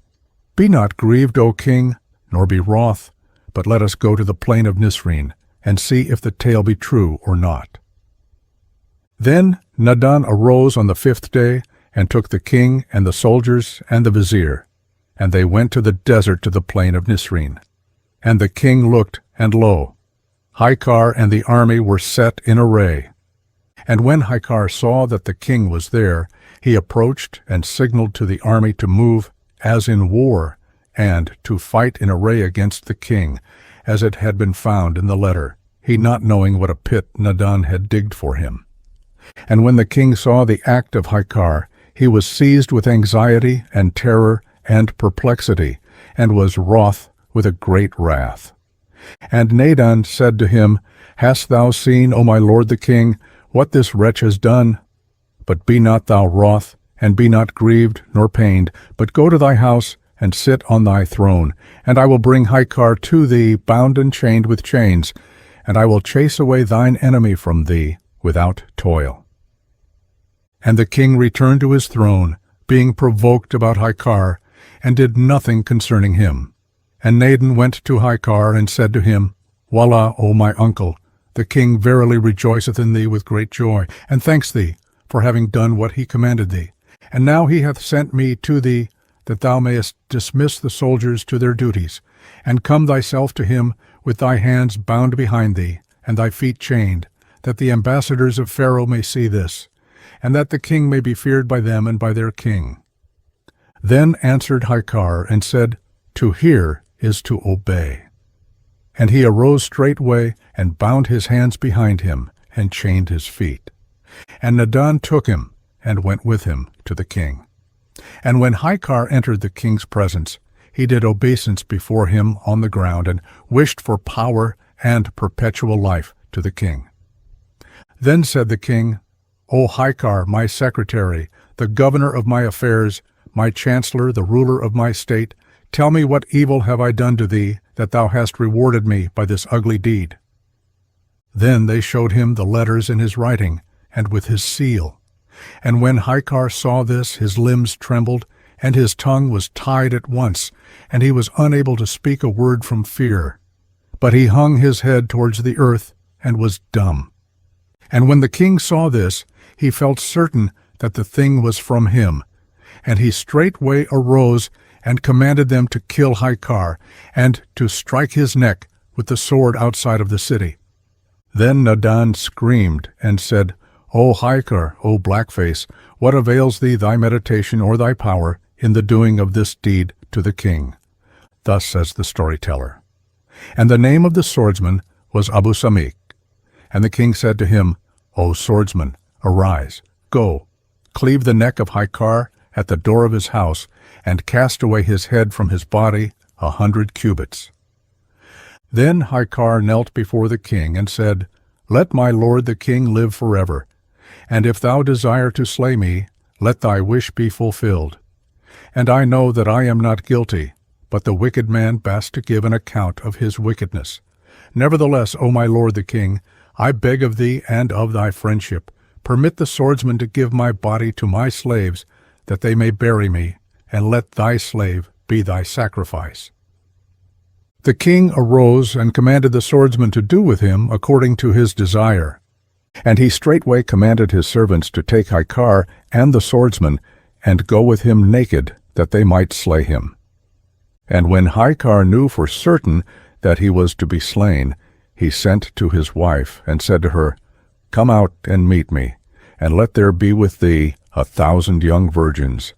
"Be not grieved, O king, nor be wroth, but let us go to the plain of Nisreen, and see if the tale be true or not." Then Nadin arose on the 5th day, and took the king and the soldiers and the vizier, and they went to the desert to the plain of Nisreen. And the king looked, and lo, Ahikar and the army were set in array. And when Ahikar saw that the king was there, he approached and signaled to the army to move as in war, and to fight in array against the king, as it had been found in the letter, he not knowing what a pit Nadin had digged for him. And when the king saw the act of Ahikar, he was seized with anxiety and terror and perplexity, and was wroth with a great wrath. And Nadin said to him, "Hast thou seen, O my lord the king, what this wretch has done? But be not thou wroth, and be not grieved nor pained, but go to thy house, and sit on thy throne, and I will bring Ahikar to thee, bound and chained with chains, and I will chase away thine enemy from thee without toil." And the king returned to his throne, being provoked about Ahikar, and did nothing concerning him. And Nadin went to Ahikar, and said to him, "Wallah, O my uncle, the king verily rejoiceth in thee with great joy, and thanks thee for having done what he commanded thee. And now he hath sent me to thee, that thou mayest dismiss the soldiers to their duties, and come thyself to him with thy hands bound behind thee, and thy feet chained, that the ambassadors of Pharaoh may see this, and that the king may be feared by them and by their king." Then answered Ahikar, and said, "To hear is to obey." And he arose straightway, and bound his hands behind him, and chained his feet. And Nadin took him, and went with him to the king. And when Ahikar entered the king's presence, he did obeisance before him on the ground, and wished for power and perpetual life to the king. Then said the king, "O Ahikar, my secretary, the governor of my affairs, my chancellor, the ruler of my state, tell me what evil have I done to thee, that thou hast rewarded me by this ugly deed?" Then they showed him the letters in his writing, and with his seal. And when Ahikar saw this, his limbs trembled, and his tongue was tied at once, and he was unable to speak a word from fear. But he hung his head towards the earth, and was dumb. And when the king saw this, he felt certain that the thing was from him. And he straightway arose, and commanded them to kill Ahikar, and to strike his neck with the sword outside of the city. Then Nadin screamed, and said, "O Ahikar, O blackface, what avails thee thy meditation or thy power in the doing of this deed to the king?" Thus says the storyteller. And the name of the swordsman was Abu Samik. And the king said to him, "O swordsman, arise, go, cleave the neck of Ahikar at the door of his house, and cast away his head from his body 100 cubits. Then Ahikar knelt before the king, and said, "Let my lord the king live forever, and if thou desire to slay me, let thy wish be fulfilled. And I know that I am not guilty, but the wicked man best to give an account of his wickedness. Nevertheless, O my lord the king, I beg of thee and of thy friendship, permit the swordsman to give my body to my slaves, that they may bury me, and let thy slave be thy sacrifice." The king arose and commanded the swordsman to do with him according to his desire. And he straightway commanded his servants to take Ahikar and the swordsman, and go with him naked, that they might slay him. And when Ahikar knew for certain that he was to be slain, he sent to his wife, and said to her, "Come out and meet me, and let there be with thee 1,000 young virgins,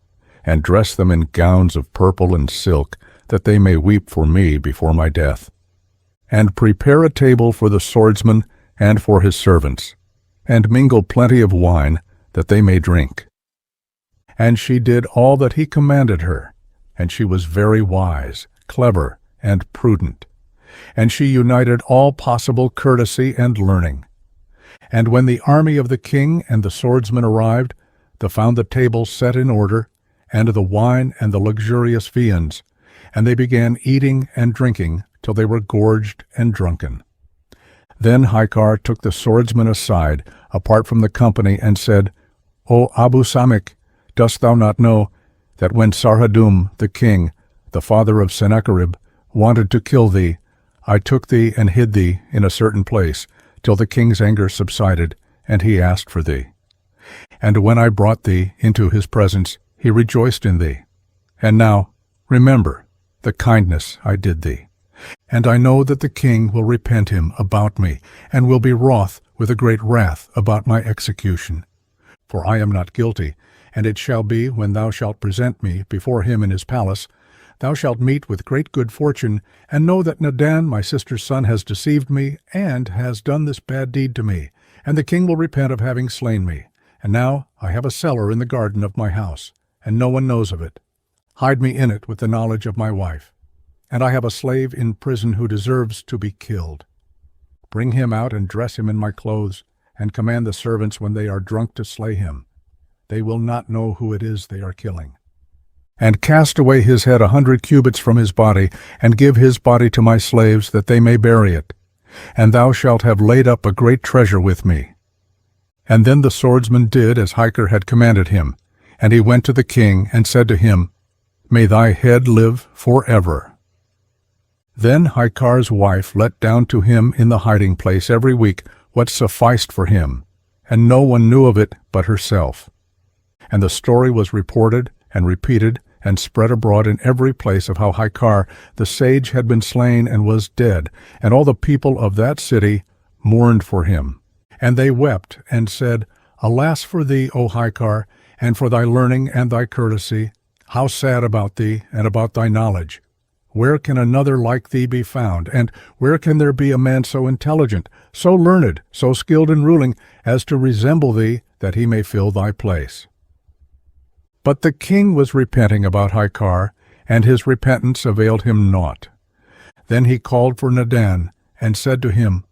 and dress them in gowns of purple and silk, that they may weep for me before my death. And prepare a table for the swordsman and for his servants, and mingle plenty of wine, that they may drink. And she did all that he commanded her, and she was very wise, clever, and prudent. And she united all possible courtesy and learning. And when the army of the king and the swordsmen arrived, they found the table set in order, and the wine and the luxurious viands, and they began eating and drinking till they were gorged and drunken. Then Ahikar took the swordsman aside, apart from the company, and said, O Abu Samik, dost thou not know that when Sarhadum the king, the father of Sennacherib, wanted to kill thee, I took thee and hid thee in a certain place, till the king's anger subsided, and he asked for thee. And when I brought thee into his presence, he rejoiced in thee. And now, remember the kindness I did thee. And I know that the king will repent him about me, and will be wroth with a great wrath about my execution. For I am not guilty, and it shall be, when thou shalt present me before him in his palace, thou shalt meet with great good fortune, and know that Nadan my sister's son has deceived me, and has done this bad deed to me, and the king will repent of having slain me. And now I have a cellar in the garden of my house, and no one knows of it. Hide me in it with the knowledge of my wife. And I have a slave in prison who deserves to be killed. Bring him out and dress him in my clothes, and command the servants when they are drunk to slay him. They will not know who it is they are killing. And cast away his head 100 cubits from his body, and give his body to my slaves, that they may bury it. And thou shalt have laid up a great treasure with me. And then the swordsman did as Ahikar had commanded him, and he went to the king, and said to him, May thy head live forever. Then Ahikar's wife let down to him in the hiding place every week what sufficed for him, and no one knew of it but herself. And the story was reported and repeated and spread abroad in every place of how Ahikar the sage had been slain and was dead, and all the people of that city mourned for him. And they wept and said, Alas for thee, O Ahikar, and for thy learning and thy courtesy! How sad about thee and about thy knowledge! Where can another like thee be found, and where can there be a man so intelligent, so learned, so skilled in ruling, as to resemble thee, that he may fill thy place? But the king was repenting about Ahikar, and his repentance availed him naught. Then he called for Nadan, and said to him,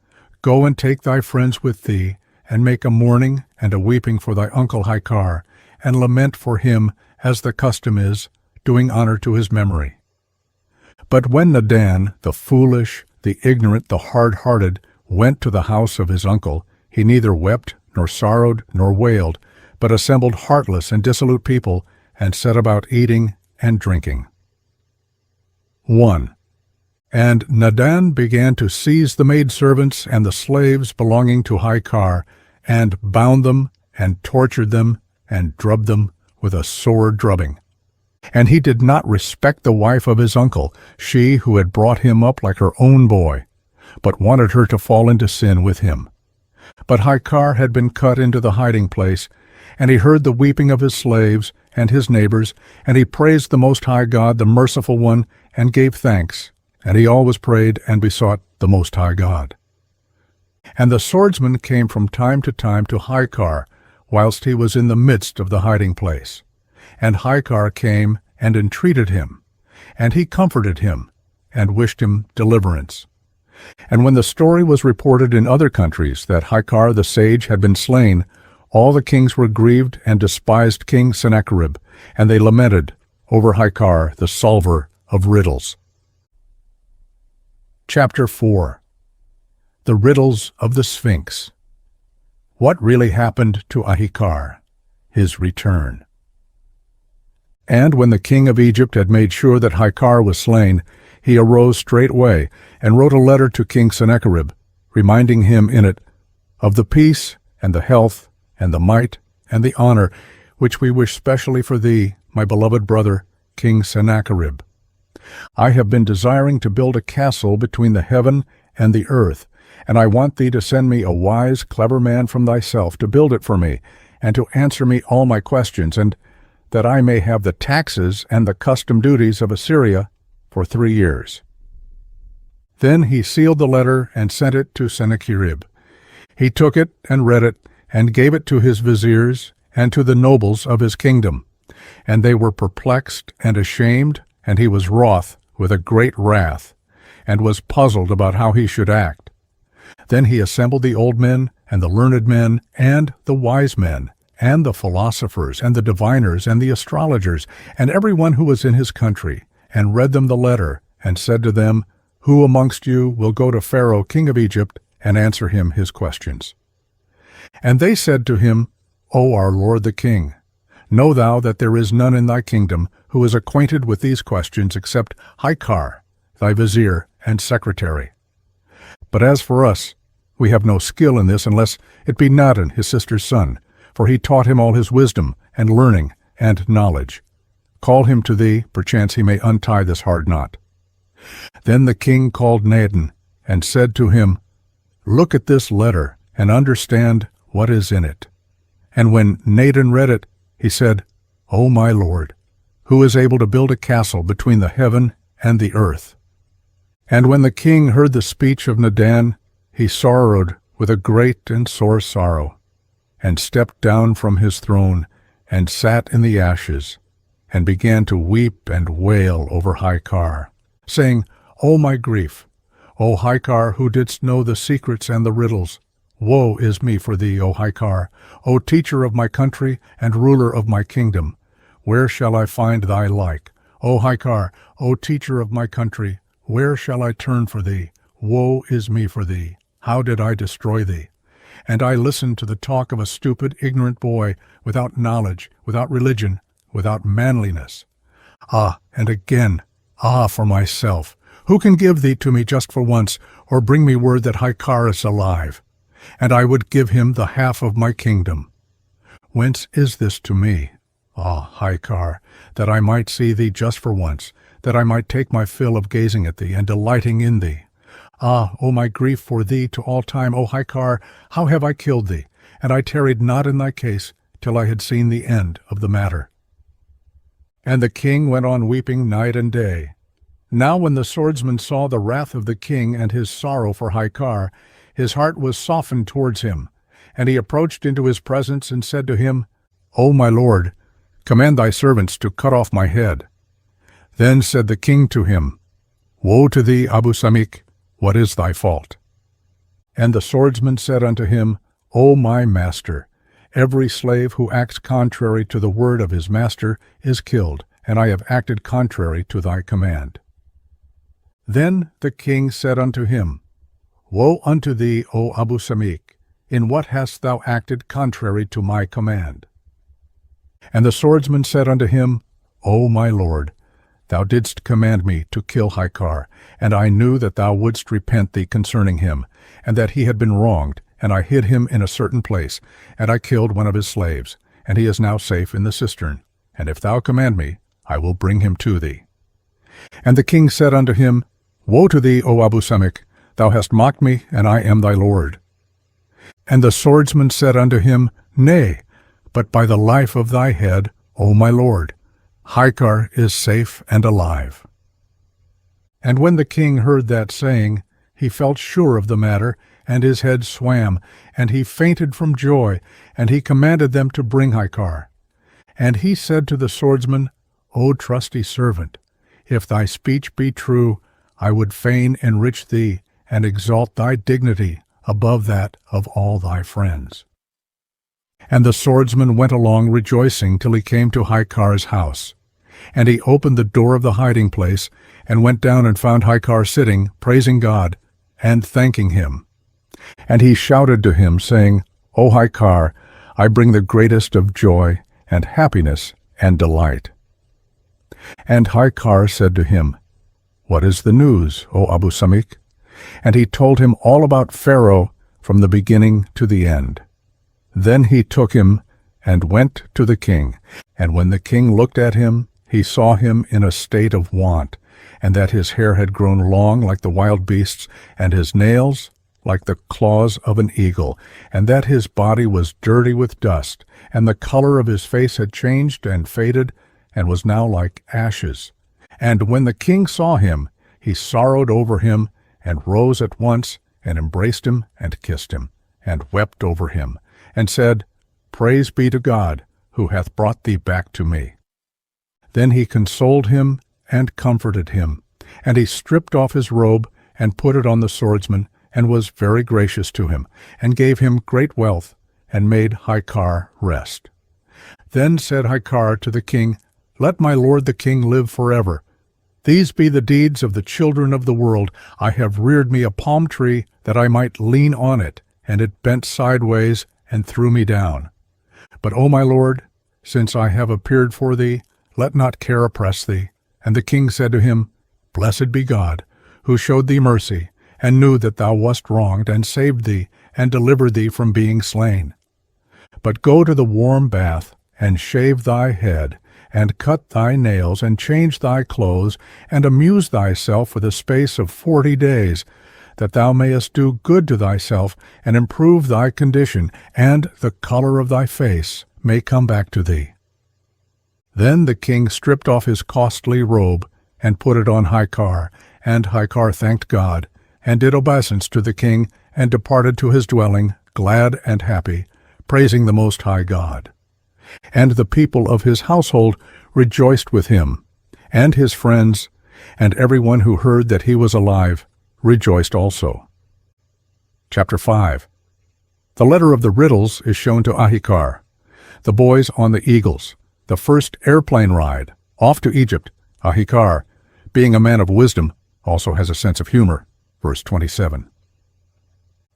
Go and take thy friends with thee, and make a mourning and a weeping for thy uncle Ahikar, and lament for him, as the custom is, doing honor to his memory. But when Nadan, the foolish, the ignorant, the hard-hearted, went to the house of his uncle, he neither wept, nor sorrowed, nor wailed, but assembled heartless and dissolute people, and set about eating and drinking. 1. And Nadan began to seize the maidservants and the slaves belonging to Ahikar, and bound them, and tortured them, and drubbed them with a sore drubbing. And he did not respect the wife of his uncle, she who had brought him up like her own boy, but wanted her to fall into sin with him. But Ahikar had been cut into the hiding place, and he heard the weeping of his slaves and his neighbors, and he praised the Most High God, the Merciful One, and gave thanks, and he always prayed and besought the Most High God. And the swordsman came from time to Ahikar, whilst he was in the midst of the hiding place. And Ahikar came and entreated him, and he comforted him, and wished him deliverance. And when the story was reported in other countries that Ahikar the sage had been slain, all the kings were grieved and despised King Sennacherib, and they lamented over Ahikar the solver of riddles. Chapter 4. The Riddles of the Sphinx. What really happened to Ahikar? His return. And when the king of Egypt had made sure that Ahikar was slain, he arose straightway, and wrote a letter to King Sennacherib, reminding him in it of the peace, and the health, and the might, and the honor, which we wish specially for thee, my beloved brother, King Sennacherib. I have been desiring to build a castle between the heaven and the earth, and I want thee to send me a wise, clever man from thyself to build it for me, and to answer me all my questions, and that I may have the taxes and the custom duties of Assyria for 3 years." Then he sealed the letter and sent it to Sennacherib. He took it and read it, and gave it to his viziers and to the nobles of his kingdom. And they were perplexed and ashamed, and he was wroth with a great wrath, and was puzzled about how he should act. Then he assembled the old men, and the learned men, and the wise men, and the philosophers, and the diviners, and the astrologers, and every one who was in his country, and read them the letter, and said to them, "Who amongst you will go to Pharaoh king of Egypt, and answer him his questions?" And they said to him, "O our lord the king, know thou that there is none in thy kingdom who is acquainted with these questions except Ahikar, thy vizier and secretary. But as for us, we have no skill in this unless it be Nadin, his sister's son, for he taught him all his wisdom and learning and knowledge. Call him to thee, perchance he may untie this hard knot." Then the king called Nadin and said to him, "Look at this letter and understand what is in it." And when Nadin read it, he said, "O my lord, who is able to build a castle between the heaven and the earth?" And when the king heard the speech of Nadin, he sorrowed with a great and sore sorrow, and stepped down from his throne, and sat in the ashes, and began to weep and wail over Ahikar, saying, "O my grief! O Ahikar, who didst know the secrets and the riddles! Woe is me for thee, O Ahikar, O teacher of my country and ruler of my kingdom! Where shall I find thy like? O Ahikar, O teacher of my country, where shall I turn for thee? Woe is me for thee! How did I destroy thee? And I listened to the talk of a stupid, ignorant boy, without knowledge, without religion, without manliness. Ah, and again, ah, for myself! Who can give thee to me just for once, or bring me word that Ahikar is alive? And I would give him the half of my kingdom. Whence is this to me? Ah, Ahikar, that I might see thee just for once, that I might take my fill of gazing at thee and delighting in thee. Ah, O my grief for thee to all time, O Ahikar, how have I killed thee? And I tarried not in thy case till I had seen the end of the matter." And the king went on weeping night and day. Now when the swordsman saw the wrath of the king and his sorrow for Ahikar, his heart was softened towards him, and he approached into his presence and said to him, "O my lord, command thy servants to cut off my head." Then said the king to him, "Woe to thee, Abu Samik, what is thy fault?" And the swordsman said unto him, "O my master, every slave who acts contrary to the word of his master is killed, and I have acted contrary to thy command." Then the king said unto him, "Woe unto thee, O Abu Samik! In what hast thou acted contrary to my command?" And the swordsman said unto him, "O my lord, thou didst command me to kill Ahikar, and I knew that thou wouldst repent thee concerning him, and that he had been wronged, and I hid him in a certain place, and I killed one of his slaves, and he is now safe in the cistern. And if thou command me, I will bring him to thee." And the king said unto him, "Woe to thee, O Abu Samik! Thou hast mocked me, and I am thy lord." And the swordsman said unto him, "Nay, but by the life of thy head, O my lord, Ahikar is safe and alive." And when the king heard that saying, he felt sure of the matter, and his head swam, and he fainted from joy, and he commanded them to bring Ahikar. And he said to the swordsman, "O trusty servant, if thy speech be true, I would fain enrich thee, and exalt thy dignity above that of all thy friends." And the swordsman went along rejoicing till he came to Ahikar's house. And he opened the door of the hiding place, and went down and found Ahikar sitting, praising God, and thanking him. And he shouted to him, saying, "O Ahikar, I bring the greatest of joy, and happiness, and delight." And Ahikar said to him, "What is the news, O Abu Samik?" And he told him all about Pharaoh from the beginning to the end. Then he took him and went to the king. And when the king looked at him, he saw him in a state of want, and that his hair had grown long like the wild beasts, and his nails like the claws of an eagle, and that his body was dirty with dust, and the color of his face had changed and faded, and was now like ashes. And when the king saw him, he sorrowed over him, and rose at once, and embraced him, and kissed him, and wept over him, and said, Praise be to God, who hath brought thee back to me. Then he consoled him, and comforted him, and he stripped off his robe, and put it on the swordsman, and was very gracious to him, and gave him great wealth, and made Ahikar rest. Then said Ahikar to the king, Let my lord the king live forever. These be the deeds of the children of the world. I have reared me a palm tree, that I might lean on it, and it bent sideways, and threw me down. But, O my lord, since I have appeared for thee, let not care oppress thee. And the king said to him, Blessed be God, who showed thee mercy, and knew that thou wast wronged, and saved thee, and delivered thee from being slain. But go to the warm bath, and shave thy head, and cut thy nails, and change thy clothes, and amuse thyself for the space of 40 days, that thou mayest do good to thyself, and improve thy condition, and the color of thy face may come back to thee. Then the king stripped off his costly robe, and put it on Ahikar, and Ahikar thanked God, and did obeisance to the king, and departed to his dwelling, glad and happy, praising the Most High God. And the people of his household rejoiced with him, and his friends, and everyone who heard that he was alive rejoiced also. Chapter 5. The letter of the riddles is shown to Ahikar. The boys on the eagles. The first airplane ride. Off to Egypt. Ahikar, being a man of wisdom, also has a sense of humor. Verse 27.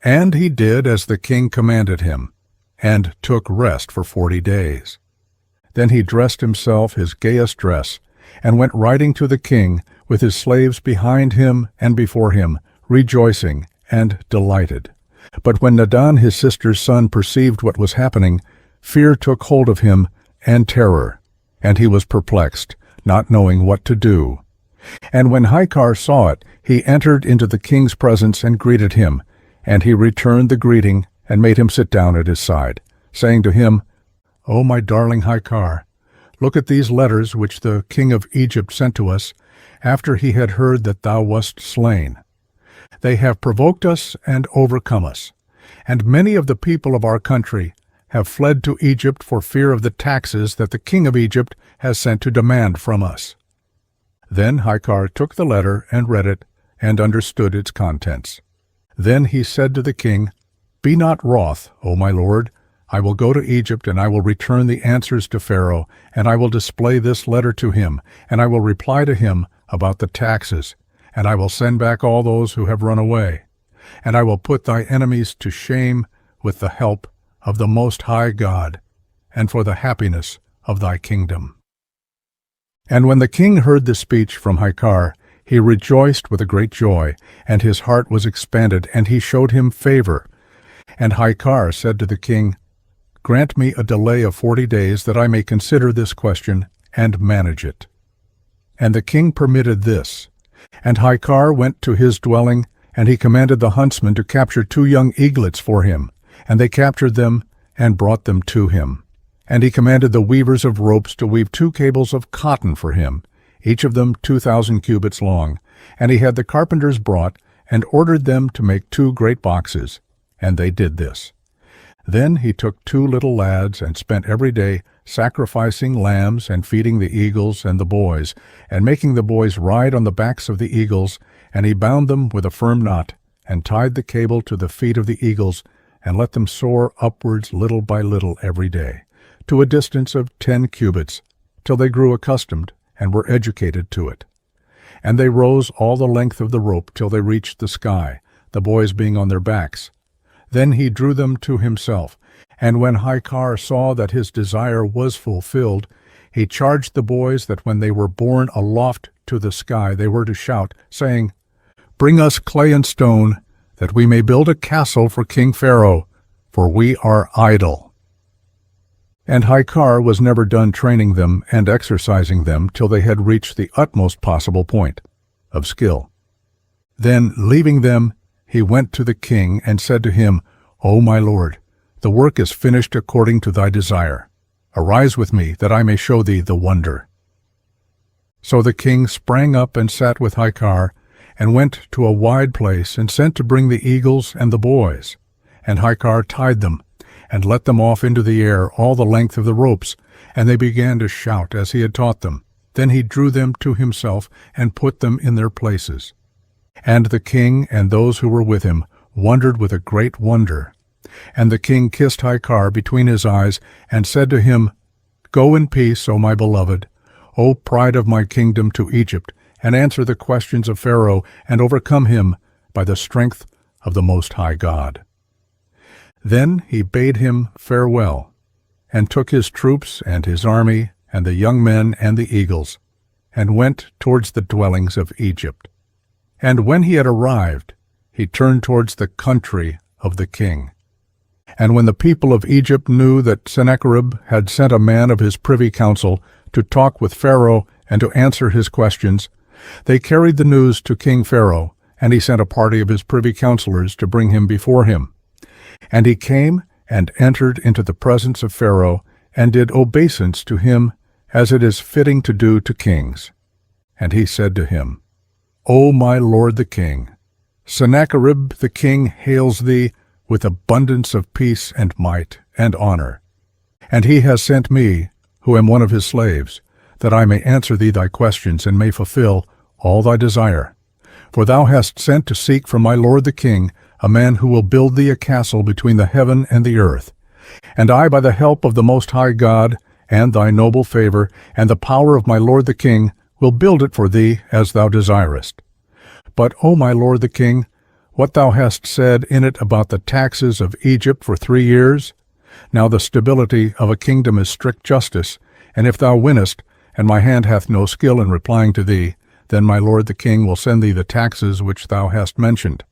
And he did as the king commanded him, and took rest for 40 days. Then he dressed himself his gayest dress, and went riding to the king, with his slaves behind him and before him, rejoicing and delighted. But when Nadan his sister's son perceived what was happening, fear took hold of him, and terror, and he was perplexed, not knowing what to do. And when Ahikar saw it, he entered into the king's presence and greeted him, and he returned the greeting, and made him sit down at his side, saying to him, O my darling Ahikar, look at these letters which the king of Egypt sent to us, after he had heard that thou wast slain. They have provoked us and overcome us, and many of the people of our country have fled to Egypt for fear of the taxes that the king of Egypt has sent to demand from us. Then Ahikar took the letter and read it, and understood its contents. Then he said to the king, Be not wroth, O my lord. I will go to Egypt, and I will return the answers to Pharaoh, and I will display this letter to him, and I will reply to him about the taxes, and I will send back all those who have run away. And I will put thy enemies to shame with the help of the Most High God, and for the happiness of thy kingdom. And when the king heard this speech from Ahikar, he rejoiced with a great joy, and his heart was expanded, and he showed him favor. And Ahikar said to the king, Grant me a delay of 40 days, that I may consider this question and manage it. And the king permitted this. And Ahikar went to his dwelling, and he commanded the huntsmen to capture 2 young eaglets for him. And they captured them, and brought them to him. And he commanded the weavers of ropes to weave 2 cables of cotton for him, each of them 2,000 cubits long. And he had the carpenters brought, and ordered them to make 2 great boxes. And they did this. Then he took 2 little lads, and spent every day sacrificing lambs, and feeding the eagles and the boys, and making the boys ride on the backs of the eagles. And he bound them with a firm knot, and tied the cable to the feet of the eagles, and let them soar upwards little by little every day, to a distance of 10 cubits, till they grew accustomed, and were educated to it. And they rose all the length of the rope till they reached the sky, the boys being on their backs. Then he drew them to himself, and when Ahikar saw that his desire was fulfilled, he charged the boys that when they were borne aloft to the sky they were to shout, saying, Bring us clay and stone, that we may build a castle for King Pharaoh, for we are idle. And Ahikar was never done training them and exercising them till they had reached the utmost possible point of skill. Then, leaving them, he went to the king and said to him, O my lord, the work is finished according to thy desire. Arise with me, that I may show thee the wonder. So the king sprang up and sat with Ahikar, and went to a wide place, and sent to bring the eagles and the boys. And Ahikar tied them, and let them off into the air all the length of the ropes, and they began to shout as he had taught them. Then he drew them to himself, and put them in their places. And the king and those who were with him wondered with a great wonder. And the king kissed Ahikar between his eyes, and said to him, Go in peace, O my beloved, O pride of my kingdom, to Egypt, and answer the questions of Pharaoh, and overcome him by the strength of the Most High God. Then he bade him farewell, and took his troops and his army, and the young men and the eagles, and went towards the dwellings of Egypt. And when he had arrived, he turned towards the country of the king. And when the people of Egypt knew that Sennacherib had sent a man of his privy council to talk with Pharaoh and to answer his questions, they carried the news to King Pharaoh, and he sent a party of his privy counselors to bring him before him. And he came and entered into the presence of Pharaoh, and did obeisance to him, as it is fitting to do to kings. And he said to him, O my lord the king, Sennacherib the king hails thee with abundance of peace and might and honor. And he has sent me, who am one of his slaves, that I may answer thee thy questions, and may fulfill all thy desire. For thou hast sent to seek from my lord the king a man who will build thee a castle between the heaven and the earth. And I, by the help of the Most High God, and thy noble favor, and the power of my lord the king, will build it for thee as thou desirest. But, O my lord the king, what thou hast said in it about the taxes of Egypt for 3 years? Now the stability of a kingdom is strict justice, and if thou winnest, and my hand hath no skill in replying to thee, then my lord the king will send thee the taxes which thou hast mentioned.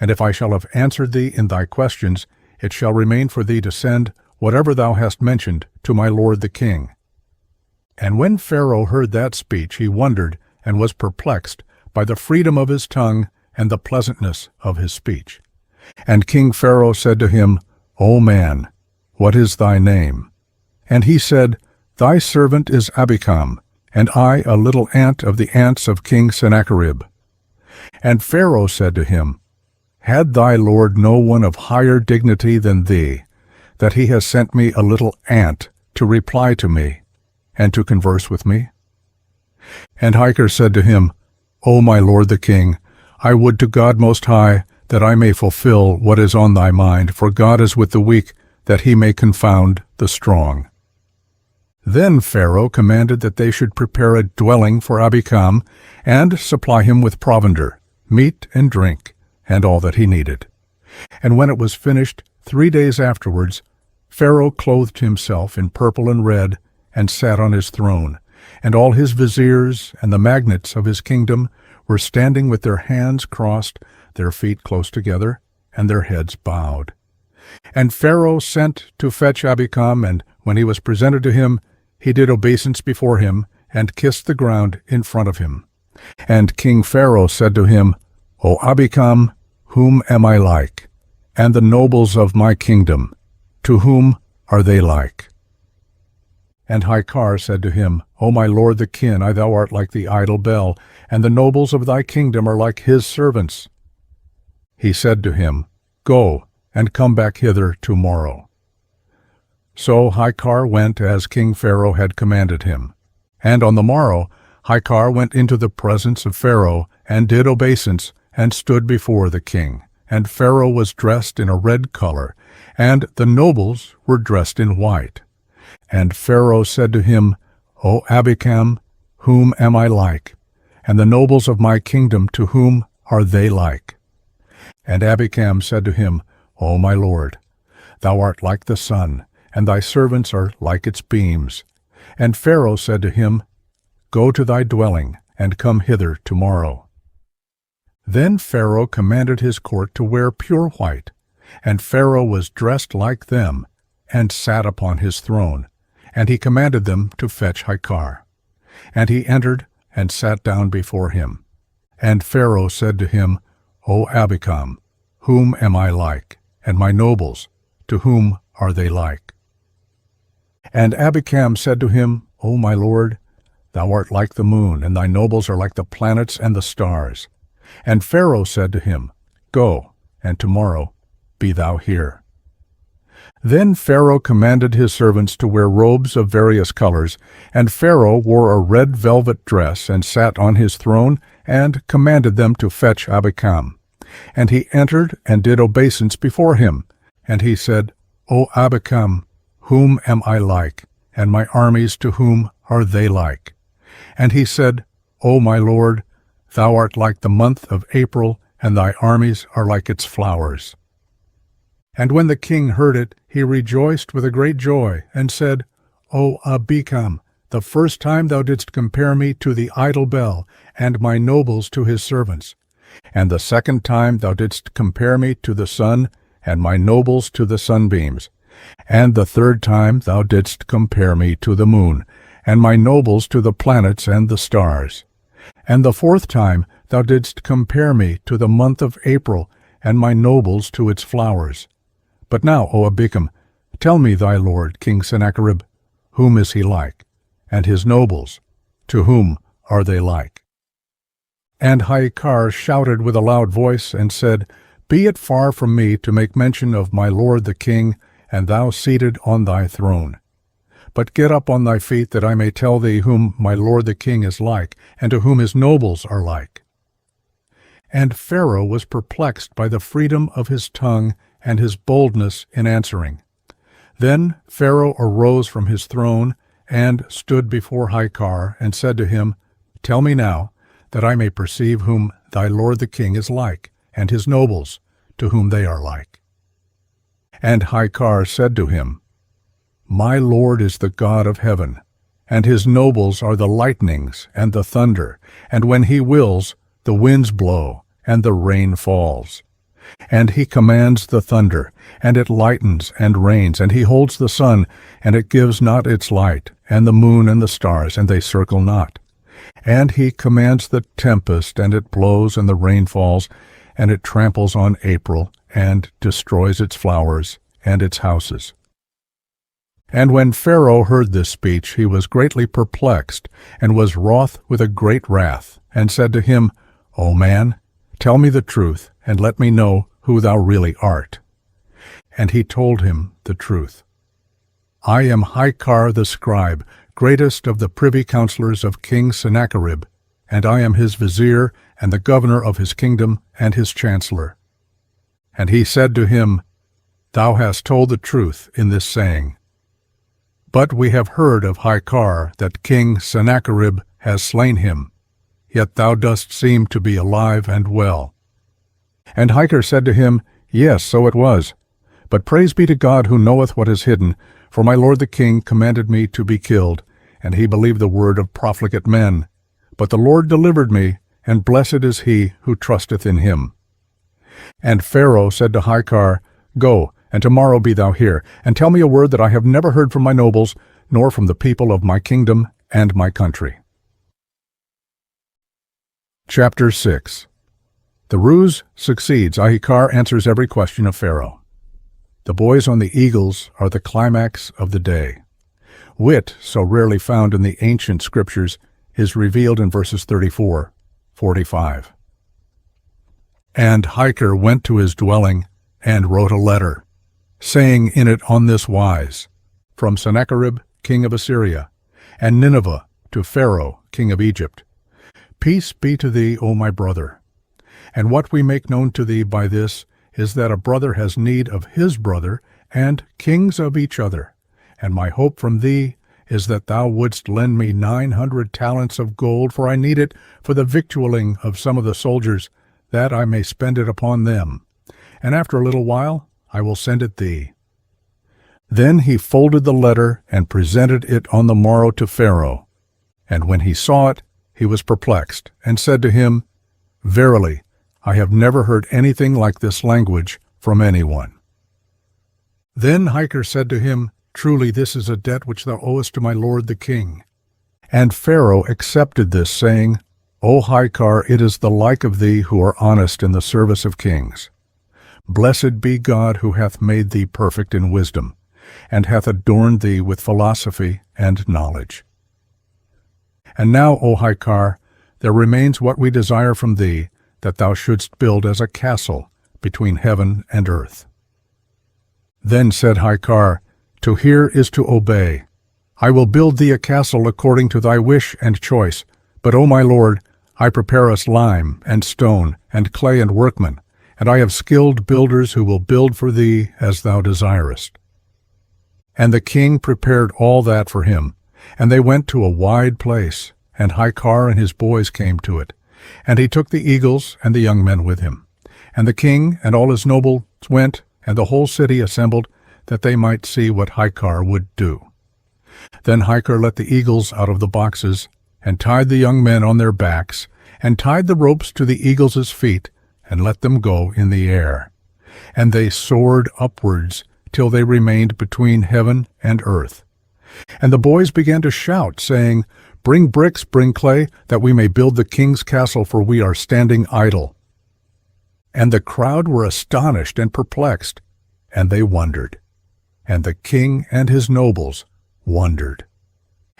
And if I shall have answered thee in thy questions, it shall remain for thee to send whatever thou hast mentioned to my lord the king. And when Pharaoh heard that speech, he wondered, and was perplexed by the freedom of his tongue and the pleasantness of his speech. And King Pharaoh said to him, O man, what is thy name? And he said, Thy servant is Ahikam, and I a little ant of the ants of King Sennacherib. And Pharaoh said to him, Had thy lord no one of higher dignity than thee, that he has sent me a little ant to reply to me, and to converse with me? And Ahikar said to him, O my lord the king, I would to God Most High that I may fulfill what is on thy mind, for God is with the weak, that he may confound the strong. Then Pharaoh commanded that they should prepare a dwelling for Ahikam, and supply him with provender, meat and drink, and all that he needed. And when it was finished, 3 days afterwards, Pharaoh clothed himself in purple and red, and sat on his throne, and all his viziers and the magnates of his kingdom were standing with their hands crossed, their feet close together, and their heads bowed. And Pharaoh sent to fetch Ahikam, and when he was presented to him, he did obeisance before him, and kissed the ground in front of him. And King Pharaoh said to him, O Ahikam, whom am I like? And the nobles of my kingdom, to whom are they like? And Ahikar said to him, O my lord the king, thou art like the idol Bel, and the nobles of thy kingdom are like his servants. He said to him, Go, and come back hither tomorrow. So Ahikar went as King Pharaoh had commanded him. And on the morrow Ahikar went into the presence of Pharaoh, and did obeisance, and stood before the king. And Pharaoh was dressed in a red color, and the nobles were dressed in white. And Pharaoh said to him, O Ahikam, whom am I like? And the nobles of my kingdom, to whom are they like? And Ahikam said to him, O my lord, thou art like the sun, and thy servants are like its beams. And Pharaoh said to him, Go to thy dwelling, and come hither tomorrow. Then Pharaoh commanded his court to wear pure white, and Pharaoh was dressed like them, and sat upon his throne, and he commanded them to fetch Ahikar. And he entered, and sat down before him. And Pharaoh said to him, O Ahikam, whom am I like? And my nobles, to whom are they like? And Abikam said to him, O my lord, thou art like the moon, and thy nobles are like the planets and the stars. And Pharaoh said to him, Go, and tomorrow be thou here. Then Pharaoh commanded his servants to wear robes of various colors, and Pharaoh wore a red velvet dress, and sat on his throne, and commanded them to fetch Abikam. And he entered and did obeisance before him. And he said, O Abikam, whom am I like? And my armies, to whom are they like? And he said, O my lord, thou art like the month of April, and thy armies are like its flowers. And when the king heard it, he rejoiced with a great joy, and said, O Abikam, the first time thou didst compare me to the idol Bel, and my nobles to his servants. And the second time thou didst compare me to the sun, and my nobles to the sunbeams. And the third time thou didst compare me to the moon, and my nobles to the planets and the stars. And the fourth time thou didst compare me to the month of April, and my nobles to its flowers. But now, O Abikam, tell me thy lord, King Sennacherib, whom is he like? And his nobles, to whom are they like? And Ahikar shouted with a loud voice, and said, Be it far from me to make mention of my lord the king, and thou seated on thy throne. But get up on thy feet, that I may tell thee whom my lord the king is like, and to whom his nobles are like. And Pharaoh was perplexed by the freedom of his tongue and his boldness in answering. Then Pharaoh arose from his throne, and stood before Ahikar, and said to him, Tell me now, that I may perceive whom thy lord the king is like, and his nobles, to whom they are like. And Ahikar said to him, My lord is the God of heaven, and his nobles are the lightnings and the thunder, and when he wills, the winds blow, and the rain falls. And he commands the thunder, and it lightens and rains, and he holds the sun, and it gives not its light, and the moon and the stars, and they circle not. And he commands the tempest, and it blows, and the rain falls, and it tramples on April, and destroys its flowers and its houses. And when Pharaoh heard this speech, he was greatly perplexed, and was wroth with a great wrath, and said to him, O man, tell me the truth, and let me know who thou really art. And he told him the truth. I am Ahikar the scribe, greatest of the privy counselors of King Sennacherib, and I am his vizier, and the governor of his kingdom, and his chancellor. And he said to him, Thou hast told the truth in this saying. But we have heard of Ahikar that King Sennacherib has slain him, yet thou dost seem to be alive and well. And Ahikar said to him, Yes, so it was. But praise be to God who knoweth what is hidden, for my lord the king commanded me to be killed, and he believed the word of profligate men. But the Lord delivered me, and blessed is he who trusteth in him. And Pharaoh said to Ahikar, Go, and tomorrow be thou here, and tell me a word that I have never heard from my nobles, nor from the people of my kingdom and my country. Chapter 6. The ruse succeeds. Ahikar answers every question of Pharaoh. The boys on the eagles are the climax of the day. Wit, so rarely found in the ancient scriptures, is revealed in verses 34-45. And Ahikar went to his dwelling, and wrote a letter, saying in it on this wise, From Sennacherib, king of Assyria, and Nineveh, to Pharaoh, king of Egypt. Peace be to thee, O my brother. And what we make known to thee by this is that a brother has need of his brother, and kings of each other. And my hope from thee is that thou wouldst lend me 900 talents of gold, for I need it for the victualling of some of the soldiers, that I may spend it upon them. And after a little while I will send it thee. Then he folded the letter, and presented it on the morrow to Pharaoh. And when he saw it, he was perplexed, and said to him, Verily, I have never heard anything like this language from anyone. Then Ahikar said to him, Truly this is a debt which thou owest to my lord the king. And Pharaoh accepted this, saying, O Ahikar, it is the like of thee who are honest in the service of kings. Blessed be God who hath made thee perfect in wisdom, and hath adorned thee with philosophy and knowledge. And now, O Ahikar, there remains what we desire from thee, that thou shouldst build as a castle between heaven and earth. Then said Ahikar, To hear is to obey. I will build thee a castle according to thy wish and choice, but, O my lord, I prepare us lime and stone and clay and workmen, and I have skilled builders who will build for thee as thou desirest. And the king prepared all that for him, and they went to a wide place, and Ahikar and his boys came to it. And he took the eagles and the young men with him. And the king and all his nobles went, and the whole city assembled, that they might see what Ahikar would do. Then Ahikar let the eagles out of the boxes, and tied the young men on their backs, and tied the ropes to the eagles' feet, and let them go in the air. And they soared upwards, till they remained between heaven and earth. And the boys began to shout, saying, Bring bricks, bring clay, that we may build the king's castle, for we are standing idle. And the crowd were astonished and perplexed, and they wondered. And the king and his nobles wondered.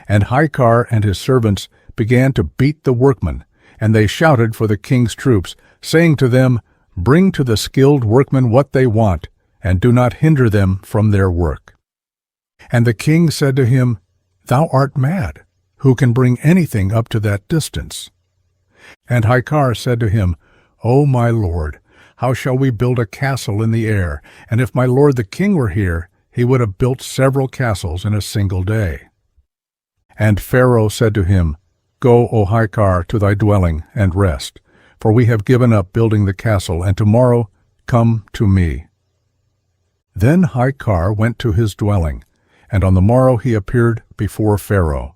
And Ahikar and his servants began to beat the workmen, and they shouted for the king's troops, saying to them, Bring to the skilled workmen what they want, and do not hinder them from their work. And the king said to him, Thou art mad. Who can bring anything up to that distance? And Ahikar said to him, O my lord, how shall we build a castle in the air? And if my lord the king were here, he would have built several castles in a single day. And Pharaoh said to him, Go, O Ahikar, to thy dwelling, and rest, for we have given up building the castle, and tomorrow come to me. Then Ahikar went to his dwelling, and on the morrow he appeared before Pharaoh.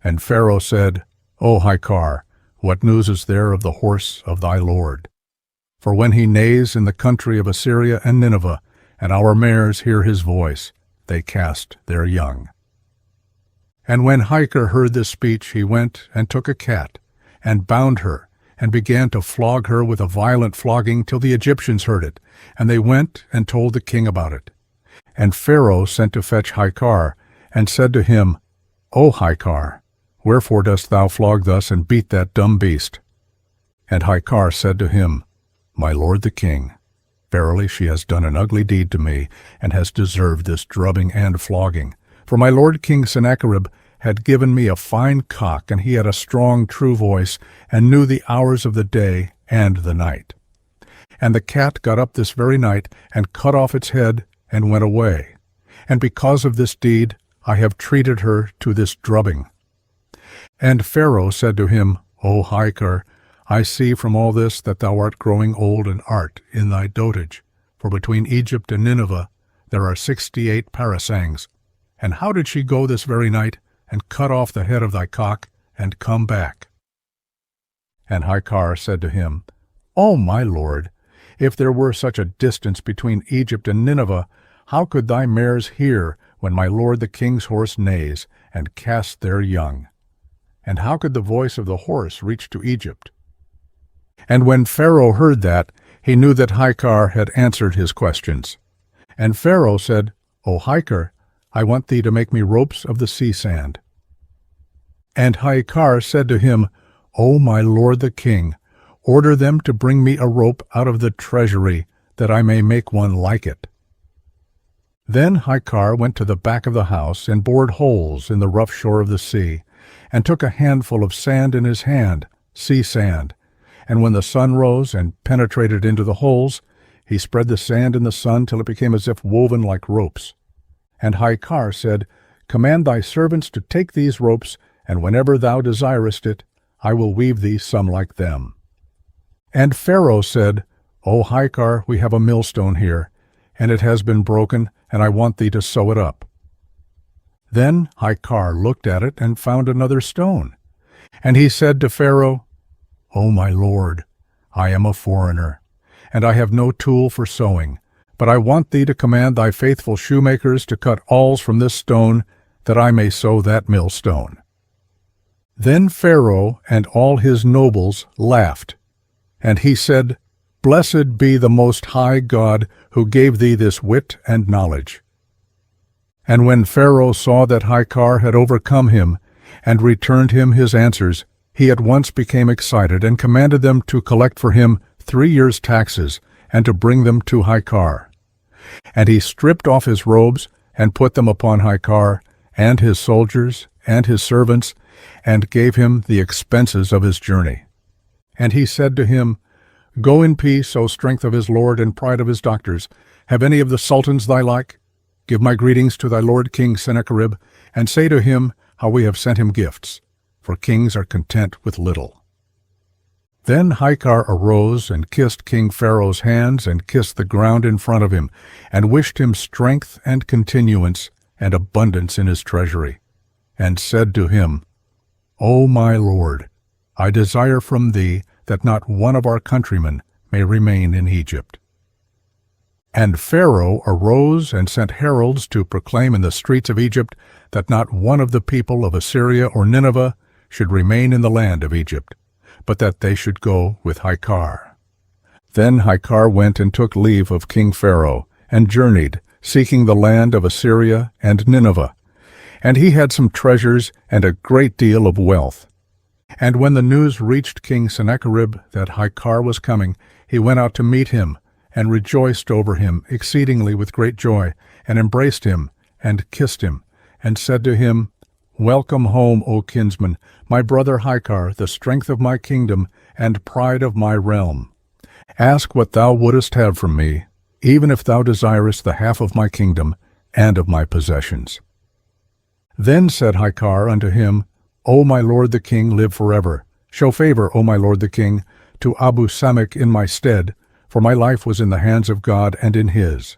And Pharaoh said, O Ahikar, what news is there of the horse of thy lord? For when he neighs in the country of Assyria and Nineveh, and our mares hear his voice, they cast their young. And when Ahikar heard this speech, he went and took a cat, and bound her, and began to flog her with a violent flogging till the Egyptians heard it, and they went and told the king about it. And Pharaoh sent to fetch Ahikar, and said to him, O Ahikar, wherefore dost thou flog thus and beat that dumb beast? And Ahikar said to him, My lord the king, verily she has done an ugly deed to me, and has deserved this drubbing and flogging. For my lord King Sennacherib had given me a fine cock, and he had a strong true voice, and knew the hours of the day and the night. And the cat got up this very night, and cut off its head, and went away. And because of this deed I have treated her to this drubbing. And Pharaoh said to him, O Ahikar, I see from all this that thou art growing old and art in thy dotage, for between Egypt and Nineveh there are 68 parasangs. And how did she go this very night, and cut off the head of thy cock, and come back? And Ahikar said to him, O my lord, if there were such a distance between Egypt and Nineveh, how could thy mares hear when my lord the king's horse neighs, and cast their young? And how could the voice of the horse reach to Egypt? And when Pharaoh heard that, he knew that Ahikar had answered his questions. And Pharaoh said, O Ahikar, I want thee to make me ropes of the sea sand. And Ahikar said to him, O my lord the king, order them to bring me a rope out of the treasury, that I may make one like it. Then Ahikar went to the back of the house, and bored holes in the rough shore of the sea, and took a handful of sand in his hand, sea sand. And when the sun rose and penetrated into the holes, he spread the sand in the sun till it became as if woven like ropes. And Ahikar said, Command thy servants to take these ropes, and whenever thou desirest it, I will weave thee some like them. And Pharaoh said, O Ahikar, we have a millstone here, and it has been broken, and I want thee to sew it up. Then Ahikar looked at it and found another stone. And he said to Pharaoh, O my lord, I am a foreigner, and I have no tool for sewing, but I want thee to command thy faithful shoemakers to cut awls from this stone, that I may sew that millstone. Then Pharaoh and all his nobles laughed, and he said, Blessed be the Most High God, who gave thee this wit and knowledge. And when Pharaoh saw that Ahikar had overcome him, and returned him his answers, he at once became excited, and commanded them to collect for him 3 years' taxes, and to bring them to Ahikar. And he stripped off his robes, and put them upon Ahikar, and his soldiers, and his servants, and gave him the expenses of his journey. And he said to him, Go in peace, O strength of his lord and pride of his doctors. Have any of the sultans thy like? Give my greetings to thy lord King Sennacherib, and say to him how we have sent him gifts, for kings are content with little. Then Ahikar arose and kissed King Pharaoh's hands, and kissed the ground in front of him, and wished him strength and continuance and abundance in his treasury, and said to him, O my lord, I desire from thee that not one of our countrymen may remain in Egypt. And Pharaoh arose and sent heralds to proclaim in the streets of Egypt that not one of the people of Assyria or Nineveh should remain in the land of Egypt, but that they should go with Ahikar. Then Ahikar went and took leave of King Pharaoh, and journeyed, seeking the land of Assyria and Nineveh. And he had some treasures and a great deal of wealth. And when the news reached King Sennacherib that Ahikar was coming, he went out to meet him, and rejoiced over him exceedingly with great joy, and embraced him, and kissed him, and said to him, Welcome home, O kinsman, my brother Ahikar, the strength of my kingdom, and pride of my realm. Ask what thou wouldest have from me, even if thou desirest the half of my kingdom, and of my possessions. Then said Ahikar unto him, O my lord the king, live forever. Show favor, O my lord the king, to Abu Samik in my stead, for my life was in the hands of God and in his.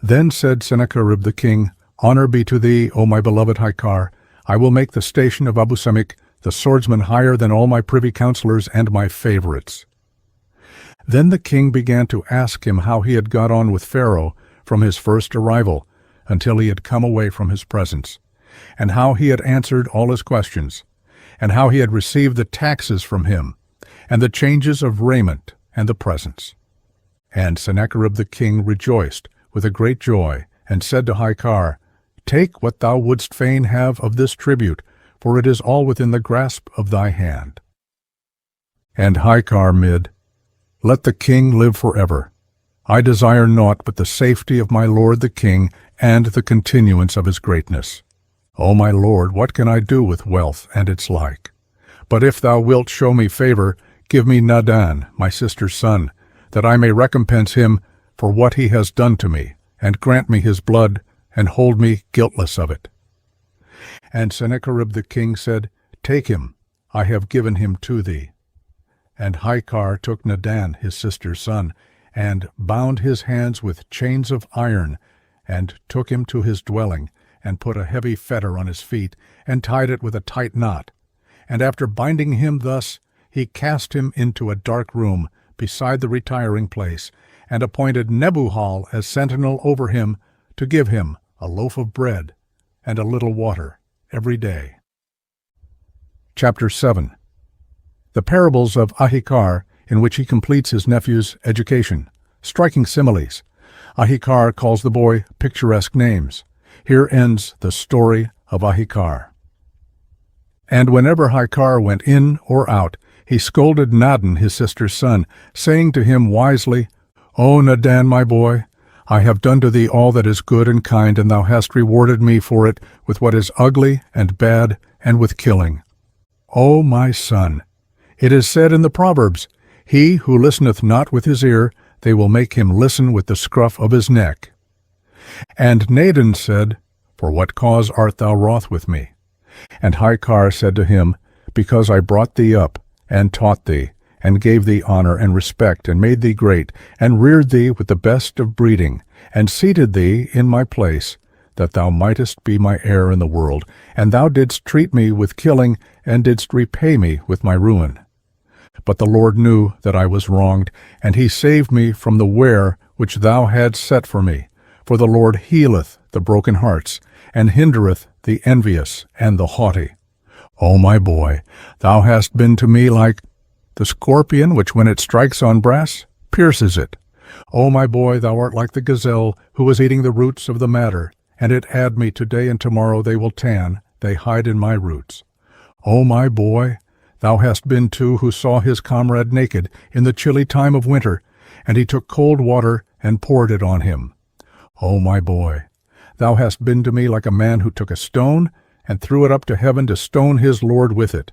Then said Sennacherib the king, Honor be to thee, O my beloved Ahikar. I will make the station of Abu Samik, the swordsman, higher than all my privy counselors and my favorites. Then the king began to ask him how he had got on with Pharaoh from his first arrival until he had come away from his presence, and how he had answered all his questions, and how he had received the taxes from him, and the changes of raiment, and the presents. And Sennacherib the king rejoiced with a great joy, and said to Ahikar, Take what thou wouldst fain have of this tribute, for it is all within the grasp of thy hand. And Ahikar mid, Let the king live forever. I desire naught but the safety of my lord the king, and the continuance of his greatness. O my lord, what can I do with wealth and its like? But if thou wilt show me favor, give me Nadan, my sister's son, that I may recompense him for what he has done to me, and grant me his blood, and hold me guiltless of it. And Sennacherib the king said, Take him, I have given him to thee. And Ahikar took Nadan his sister's son, and bound his hands with chains of iron, and took him to his dwelling, and put a heavy fetter on his feet, and tied it with a tight knot. And after binding him thus, he cast him into a dark room beside the retiring place, and appointed Nebuhal as sentinel over him, to give him a loaf of bread and a little water every day. Chapter 7. The parables of Ahikar, in which he completes his nephew's education. Striking similes. Ahikar calls the boy picturesque names. Here ends the story of Ahikar. And whenever Ahikar went in or out, he scolded Nadan his sister's son, saying to him wisely, O Nadan, my boy, I have done to thee all that is good and kind, and thou hast rewarded me for it with what is ugly and bad, and with killing. O my son, it is said in the Proverbs, He who listeneth not with his ear, they will make him listen with the scruff of his neck. And Nadan said, For what cause art thou wroth with me? And Ahikar said to him, Because I brought thee up, and taught thee, and gave thee honor and respect, and made thee great, and reared thee with the best of breeding, and seated thee in my place, that thou mightest be my heir in the world, and thou didst treat me with killing, and didst repay me with my ruin. But the Lord knew that I was wronged, and he saved me from the ware which thou hadst set for me. For the Lord healeth the broken hearts, and hindereth the envious and the haughty. O my boy, thou hast been to me like the scorpion which when it strikes on brass, pierces it. O my boy, thou art like the gazelle who was eating the roots of the madder, and it had me today and tomorrow they will tan, they hide in my roots. O my boy, thou hast been too who saw his comrade naked in the chilly time of winter, and he took cold water and poured it on him. O my boy, thou hast been to me like a man who took a stone and threw it up to heaven to stone his Lord with it.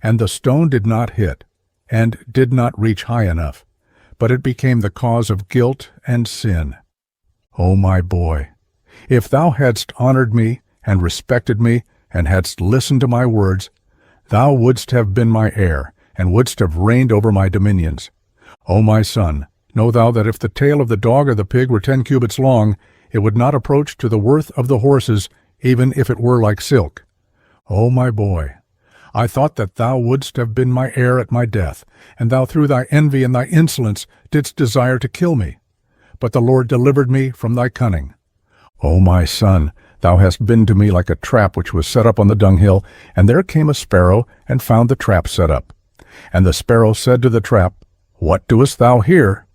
And the stone did not hit, and did not reach high enough, but it became the cause of guilt and sin. O my boy, if thou hadst honored me and respected me, and hadst listened to my words, thou wouldst have been my heir, and wouldst have reigned over my dominions. O my son, know thou that if the tail of the dog or the pig were 10 cubits long, it would not approach to the worth of the horses, even if it were like silk. O my boy, I thought that thou wouldst have been my heir at my death, and thou through thy envy and thy insolence didst desire to kill me. But the Lord delivered me from thy cunning. O my son, thou hast been to me like a trap which was set up on the dunghill, and there came a sparrow, and found the trap set up. And the sparrow said to the trap, What doest thou here?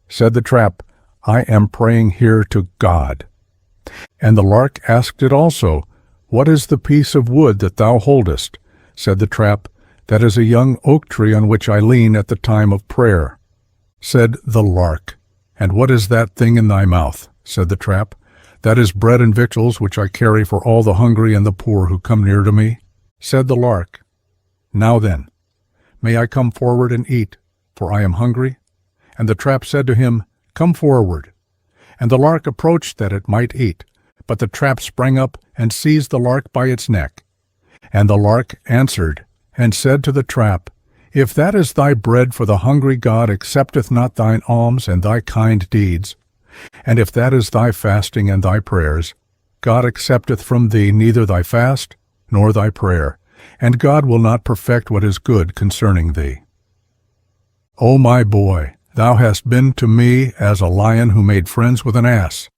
Said the trap, I am praying here to God. And the lark asked it also, What is the piece of wood that thou holdest? Said the trap, That is a young oak tree on which I lean at the time of prayer. Said the lark, And what is that thing in thy mouth? Said the trap, That is bread and victuals which I carry for all the hungry and the poor who come near to me. Said the lark, Now then, may I come forward and eat, for I am hungry? And the trap said to him, Come forward. And the lark approached that it might eat, but the trap sprang up and seized the lark by its neck. And the lark answered, and said to the trap, If that is thy bread, for the hungry God accepteth not thine alms and thy kind deeds. And if that is thy fasting and thy prayers, God accepteth from thee neither thy fast nor thy prayer, and God will not perfect what is good concerning thee. O my boy, thou hast been to me as a lion who made friends with an ass.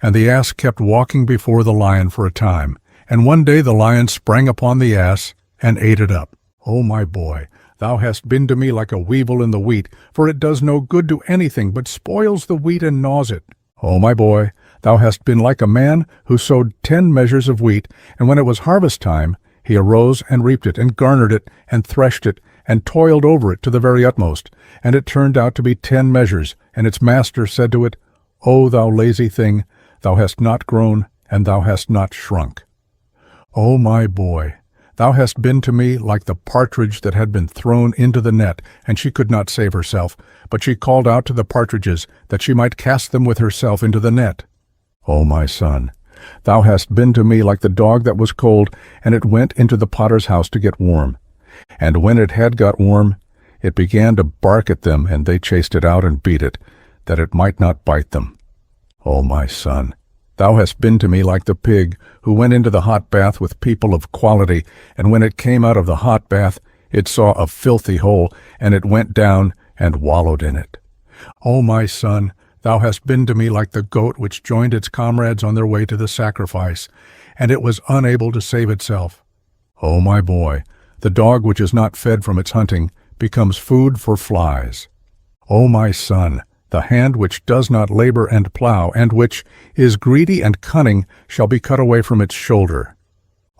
And the ass kept walking before the lion for a time, and one day the lion sprang upon the ass and ate it up. O my boy, thou hast been to me like a weevil in the wheat, for it does no good to anything, but spoils the wheat and gnaws it. O my boy, thou hast been like a man who sowed 10 measures of wheat, and when it was harvest time, he arose and reaped it, and garnered it, and threshed it, and toiled over it to the very utmost. And it turned out to be 10 measures, and its master said to it, O thou lazy thing, thou hast not grown, and thou hast not shrunk. O my boy, thou hast been to me like the partridge that had been thrown into the net, and she could not save herself, but she called out to the partridges, that she might cast them with herself into the net. O my son, thou hast been to me like the dog that was cold, and it went into the potter's house to get warm. And when it had got warm, it began to bark at them, and they chased it out and beat it, that it might not bite them. O my son, thou hast been to me like the pig, who went into the hot bath with people of quality, and when it came out of the hot bath, it saw a filthy hole, and it went down and wallowed in it. O my son, thou hast been to me like the goat which joined its comrades on their way to the sacrifice, and it was unable to save itself. O my boy, the dog which is not fed from its hunting becomes food for flies. O my son, the hand which does not labor and plow, and which is greedy and cunning, shall be cut away from its shoulder.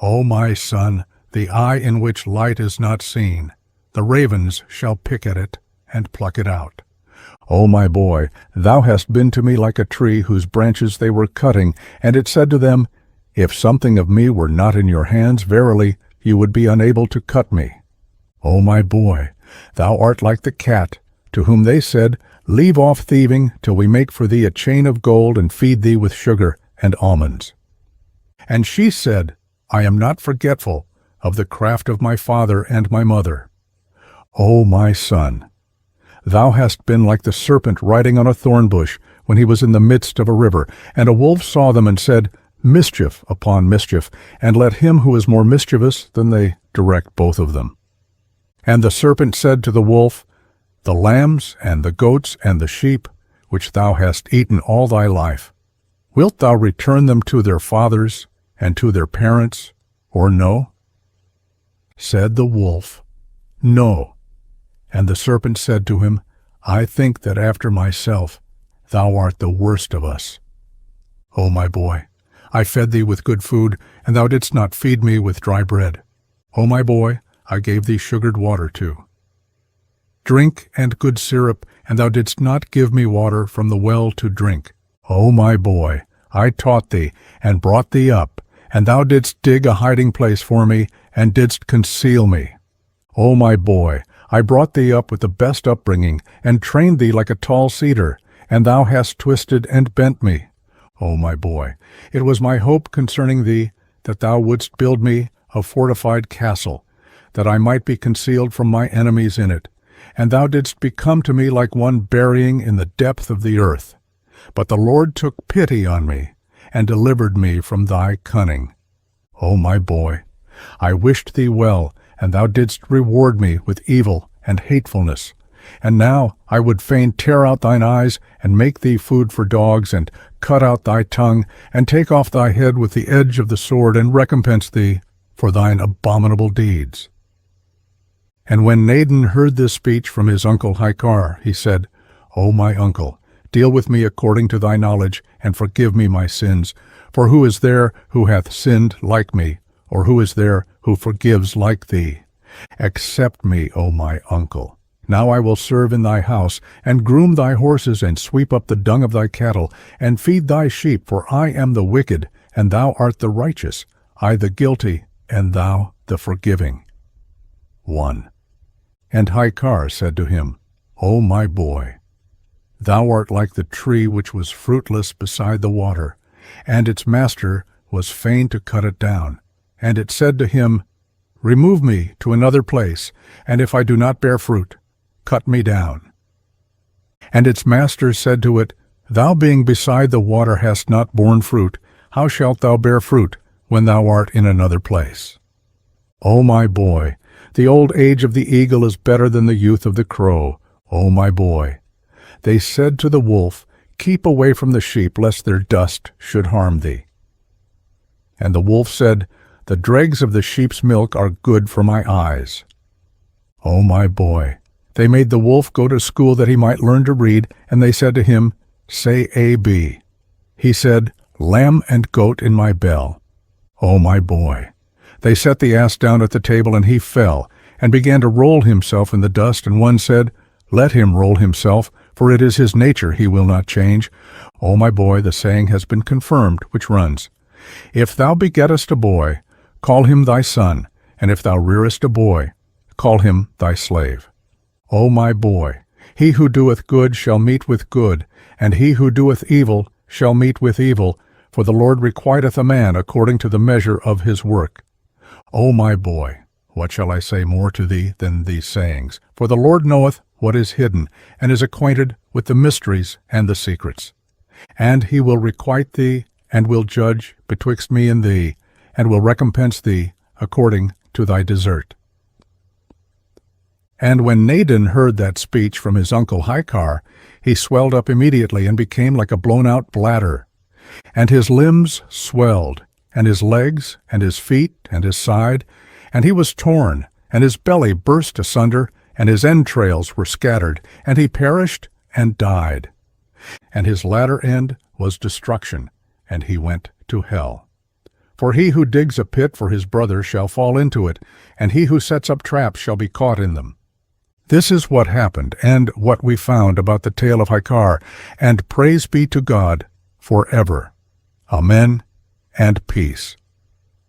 O my son, the eye in which light is not seen, the ravens shall pick at it and pluck it out. O my boy, thou hast been to me like a tree whose branches they were cutting, and it said to them, If something of me were not in your hands, verily, you would be unable to cut me. O my boy, thou art like the cat, to whom they said, Leave off thieving, till we make for thee a chain of gold, and feed thee with sugar and almonds. And she said, I am not forgetful of the craft of my father and my mother. O my son, thou hast been like the serpent riding on a thorn bush, when he was in the midst of a river, and a wolf saw them and said, Mischief upon mischief, and let him who is more mischievous than they direct both of them. And the serpent said to the wolf, The lambs and the goats and the sheep, which thou hast eaten all thy life, wilt thou return them to their fathers and to their parents, or no? Said the wolf, No. And the serpent said to him, I think that after myself thou art the worst of us. O my boy, I fed thee with good food, and thou didst not feed me with dry bread. O my boy, I gave thee sugared water too. Drink and good syrup, and thou didst not give me water from the well to drink. O my boy, I taught thee, and brought thee up, and thou didst dig a hiding place for me, and didst conceal me. O my boy, I brought thee up with the best upbringing, and trained thee like a tall cedar, and thou hast twisted and bent me. O my boy, it was my hope concerning thee, that thou wouldst build me a fortified castle, that I might be concealed from my enemies in it. And thou didst become to me like one burying in the depth of the earth. But the Lord took pity on me, and delivered me from thy cunning. O my boy, I wished thee well, and thou didst reward me with evil and hatefulness. And now I would fain tear out thine eyes, and make thee food for dogs, and cut out thy tongue, and take off thy head with the edge of the sword, and recompense thee for thine abominable deeds. And when Nadin heard this speech from his uncle Ahikar, he said, O my uncle, deal with me according to thy knowledge, and forgive me my sins. For who is there who hath sinned like me, or who is there who forgives like thee? Accept me, O my uncle. Now I will serve in thy house, and groom thy horses, and sweep up the dung of thy cattle, and feed thy sheep, for I am the wicked, and thou art the righteous, I the guilty, and thou the forgiving. 1. And Ahikar said to him, O my boy, thou art like the tree which was fruitless beside the water, and its master was fain to cut it down. And it said to him, Remove me to another place, and if I do not bear fruit, cut me down. And its master said to it, Thou being beside the water hast not borne fruit, how shalt thou bear fruit when thou art in another place? O my boy, the old age of the eagle is better than the youth of the crow. O my boy, they said to the wolf, Keep away from the sheep, lest their dust should harm thee. And the wolf said, The dregs of the sheep's milk are good for my eyes. O my boy, they made the wolf go to school that he might learn to read, and they said to him, Say A, B. He said, Lamb and goat in my bell. O my boy, they set the ass down at the table, and he fell, and began to roll himself in the dust, and one said, Let him roll himself, for it is his nature, he will not change. O my boy, the saying has been confirmed, which runs, If thou begettest a boy, call him thy son, and if thou rearest a boy, call him thy slave. O my boy, he who doeth good shall meet with good, and he who doeth evil shall meet with evil, for the Lord requiteth a man according to the measure of his work. O my boy, what shall I say more to thee than these sayings? For the Lord knoweth what is hidden, and is acquainted with the mysteries and the secrets. And he will requite thee, and will judge betwixt me and thee, and will recompense thee according to thy desert. And when Nadin heard that speech from his uncle Ahikar, he swelled up immediately, and became like a blown-out bladder. And his limbs swelled, and his legs, and his feet, and his side, and he was torn, and his belly burst asunder, and his entrails were scattered, and he perished and died. And his latter end was destruction, and he went to hell. For he who digs a pit for his brother shall fall into it, and he who sets up traps shall be caught in them. This is what happened, and what we found about the tale of Ahikar, and praise be to God forever. Amen and peace.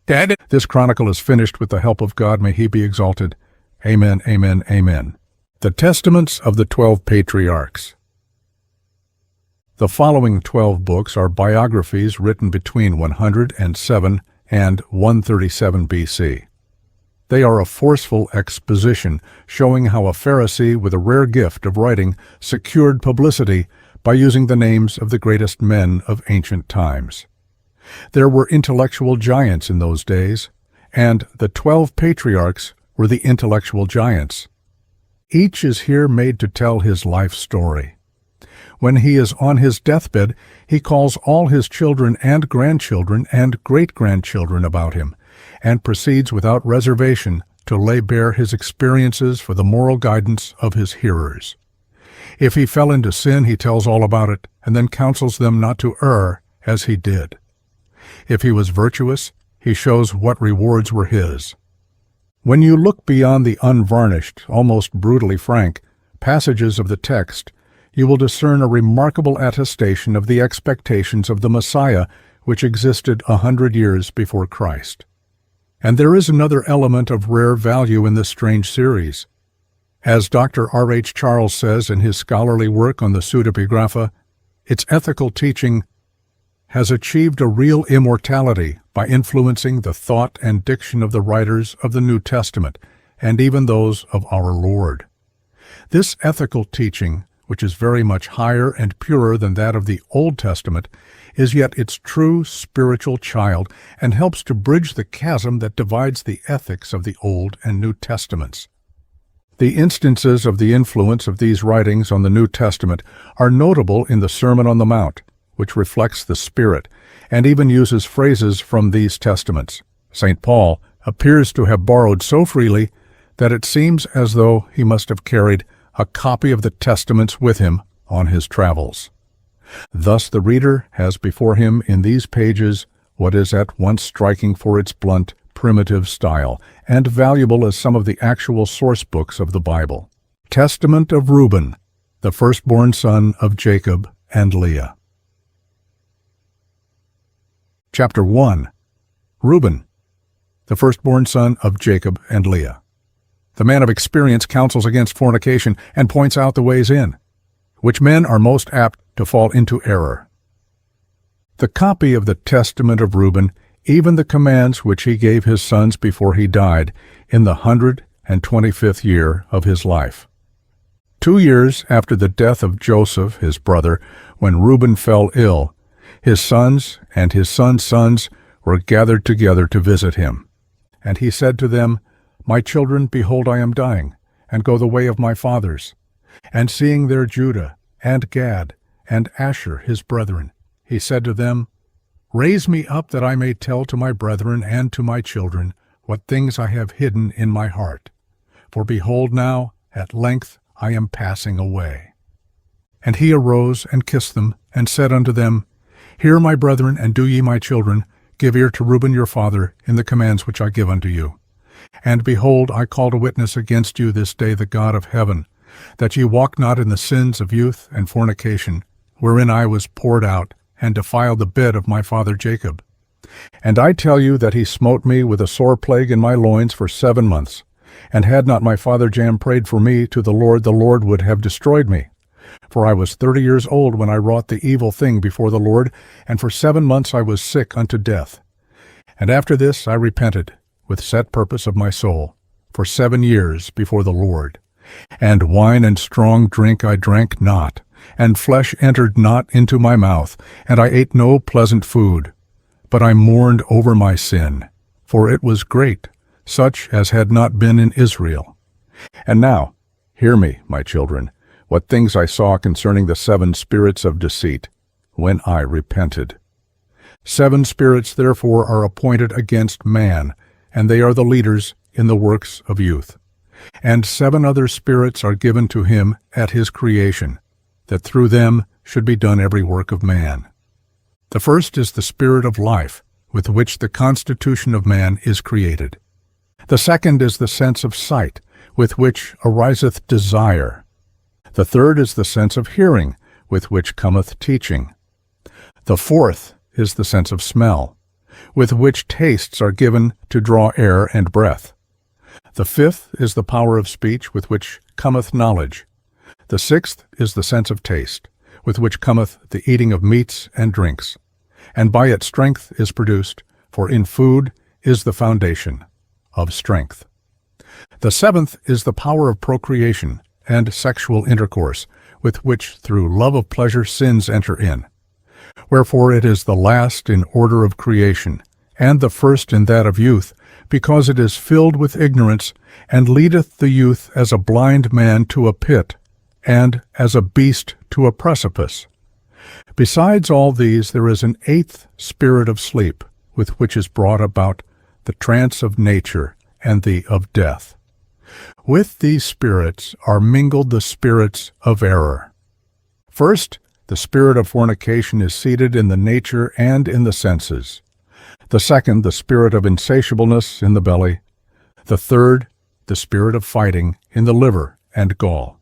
Dad, this chronicle is finished with the help of God. May he be exalted. Amen, amen, amen. The Testaments of the 12 Patriarchs. The following 12 books are biographies written between 107 and 137 BC. They are a forceful exposition showing how a Pharisee with a rare gift of writing secured publicity by using the names of the greatest men of ancient times. There were intellectual giants in those days, and the 12 patriarchs were the intellectual giants. Each is here made to tell his life story. When he is on his deathbed, he calls all his children and grandchildren and great-grandchildren about him, and proceeds without reservation to to lay bare his experiences for the moral guidance of his hearers. If he fell into sin, he tells all about it, and then counsels them not to err as he did. If he was virtuous, he shows what rewards were his. When you look beyond the unvarnished, almost brutally frank, passages of the text, you will discern a remarkable attestation of the expectations of the Messiah which existed 100 years before Christ. And there is another element of rare value in this strange series. As Dr. R. H. Charles says in his scholarly work on the pseudepigrapha, its ethical teaching has achieved a real immortality by influencing the thought and diction of the writers of the New Testament, and even those of our Lord. This ethical teaching, which is very much higher and purer than that of the Old Testament, is yet its true spiritual child and helps to bridge the chasm that divides the ethics of the Old and New Testaments. The instances of the influence of these writings on the New Testament are notable in the Sermon on the Mount, which reflects the Spirit, and even uses phrases from these testaments. St. Paul appears to have borrowed so freely that it seems as though he must have carried a copy of the testaments with him on his travels. Thus the reader has before him in these pages what is at once striking for its blunt, primitive style, and valuable as some of the actual source books of the Bible. Testament of Reuben, the firstborn son of Jacob and Leah. Chapter 1. Reuben, the firstborn son of Jacob and Leah. The man of experience counsels against fornication and points out the ways in, which men are most apt to fall into error. The copy of the Testament of Reuben, even the commands which he gave his sons before he died, in the 125th year of his life. 2 years after the death of Joseph, his brother, when Reuben fell ill, his sons and his sons' sons were gathered together to visit him. And he said to them, My children, behold, I am dying, and go the way of my fathers. And seeing there Judah, and Gad, and Asher his brethren, he said to them, Raise me up that I may tell to my brethren and to my children what things I have hidden in my heart. For behold now, at length I am passing away. And he arose and kissed them, and said unto them, Hear, my brethren, and do ye, my children, give ear to Reuben your father in the commands which I give unto you. And behold, I call to witness against you this day the God of heaven, that ye walk not in the sins of youth and fornication, wherein I was poured out, and defiled the bed of my father Jacob. And I tell you that he smote me with a sore plague in my loins for 7 months. And had not my father Jam prayed for me to the Lord would have destroyed me. For I was 30 years old when I wrought the evil thing before the Lord, and for 7 months I was sick unto death. And after this I repented, with set purpose of my soul, for 7 years before the Lord. And wine and strong drink I drank not, and flesh entered not into my mouth, and I ate no pleasant food. But I mourned over my sin, for it was great, such as had not been in Israel. And now, hear me, my children, what things I saw concerning the 7 spirits of deceit, when I repented. 7 spirits therefore are appointed against man, and they are the leaders in the works of youth. And 7 other spirits are given to him at his creation, that through them should be done every work of man. The first is the spirit of life, with which the constitution of man is created. The second is the sense of sight, with which ariseth desire. The third is the sense of hearing, with which cometh teaching. The fourth is the sense of smell, with which tastes are given to draw air and breath. The fifth is the power of speech, with which cometh knowledge. The sixth is the sense of taste, with which cometh the eating of meats and drinks. And by it strength is produced, for in food is the foundation of strength. The seventh is the power of procreation and sexual intercourse, with which through love of pleasure sins enter in. Wherefore it is the last in order of creation, and the first in that of youth, because it is filled with ignorance, and leadeth the youth as a blind man to a pit, and as a beast to a precipice. Besides all these there is an 8th spirit of sleep, with which is brought about the trance of nature, and the of death. With these spirits are mingled the spirits of error. First, the spirit of fornication is seated in the nature and in the senses. The second, the spirit of insatiableness in the belly. The third, the spirit of fighting in the liver and gall.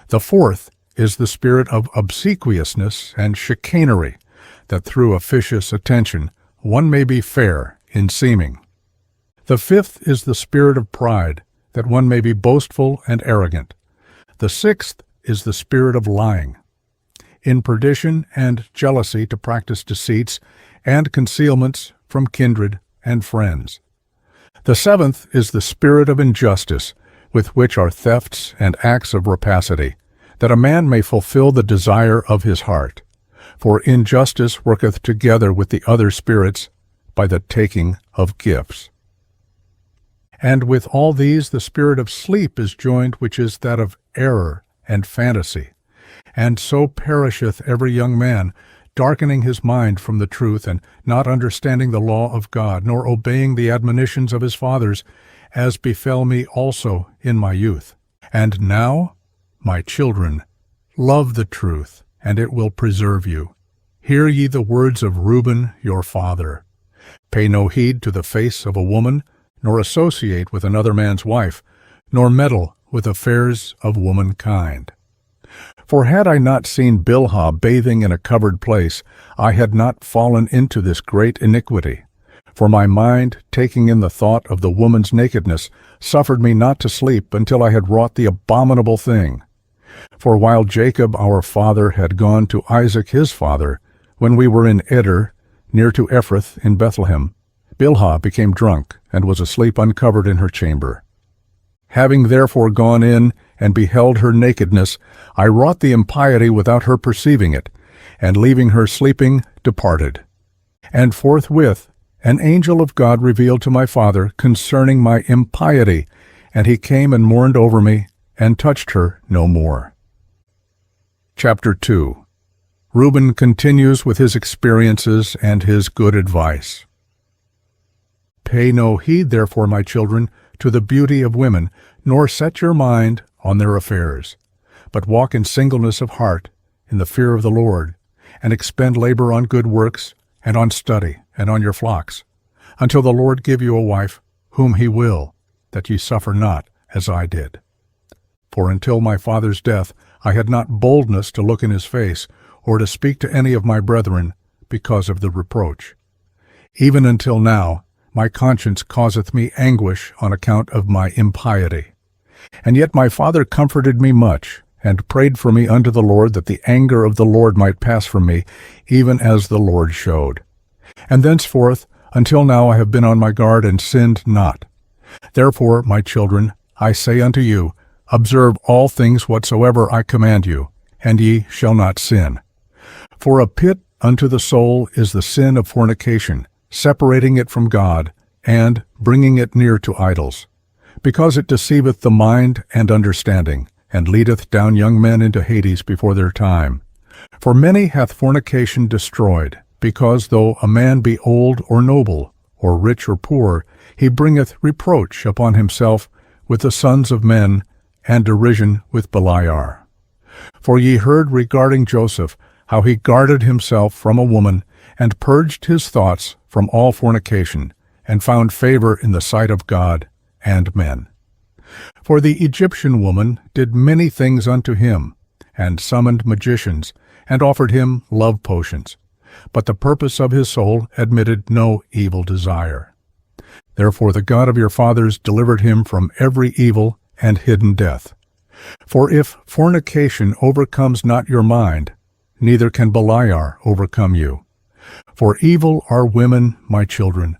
The fourth is the spirit of obsequiousness and chicanery, that through officious attention one may be fair in seeming. The fifth is the spirit of pride, that one may be boastful and arrogant. The sixth is the spirit of lying, in perdition and jealousy to practice deceits and concealments from kindred and friends. The seventh is the spirit of injustice, with which are thefts and acts of rapacity, that a man may fulfill the desire of his heart. For injustice worketh together with the other spirits by the taking of gifts. And with all these the spirit of sleep is joined, which is that of error and fantasy. And so perisheth every young man, darkening his mind from the truth, and not understanding the law of God, nor obeying the admonitions of his fathers, as befell me also in my youth. And now, my children, love the truth, and it will preserve you. Hear ye the words of Reuben your father. Pay no heed to the face of a woman, nor associate with another man's wife, nor meddle with affairs of womankind. For had I not seen Bilhah bathing in a covered place, I had not fallen into this great iniquity. For my mind, taking in the thought of the woman's nakedness, suffered me not to sleep until I had wrought the abominable thing. For while Jacob our father had gone to Isaac his father, when we were in Eder, near to Ephrath in Bethlehem, Bilhah became drunk, and was asleep uncovered in her chamber. Having therefore gone in, and beheld her nakedness, I wrought the impiety without her perceiving it, and leaving her sleeping, departed. And forthwith an angel of God revealed to my father concerning my impiety, and he came and mourned over me, and touched her no more. Chapter 2. Reuben continues with his experiences and his good advice. Pay no heed, therefore, my children, to the beauty of women, nor set your mind on their affairs, but walk in singleness of heart, in the fear of the Lord, and expend labor on good works, and on study, and on your flocks, until the Lord give you a wife, whom he will, that ye suffer not, as I did. For until my father's death I had not boldness to look in his face, or to speak to any of my brethren, because of the reproach. Even until now my conscience causeth me anguish on account of my impiety. And yet my father comforted me much, and prayed for me unto the Lord, that the anger of the Lord might pass from me, even as the Lord showed. And thenceforth until now I have been on my guard, and sinned not. Therefore, my children, I say unto you, observe all things whatsoever I command you, and ye shall not sin. For a pit unto the soul is the sin of fornication, separating it from God, and bringing it near to idols, because it deceiveth the mind and understanding, and leadeth down young men into Hades before their time. For many hath fornication destroyed, because though a man be old or noble, or rich or poor, he bringeth reproach upon himself with the sons of men, and derision with Beliar. For ye heard regarding Joseph, how he guarded himself from a woman, and purged his thoughts from all fornication, and found favor in the sight of God and men. For the Egyptian woman did many things unto him, and summoned magicians, and offered him love potions. But the purpose of his soul admitted no evil desire. Therefore the God of your fathers delivered him from every evil and hidden death. For if fornication overcomes not your mind, neither can Beliar overcome you. For evil are women, my children,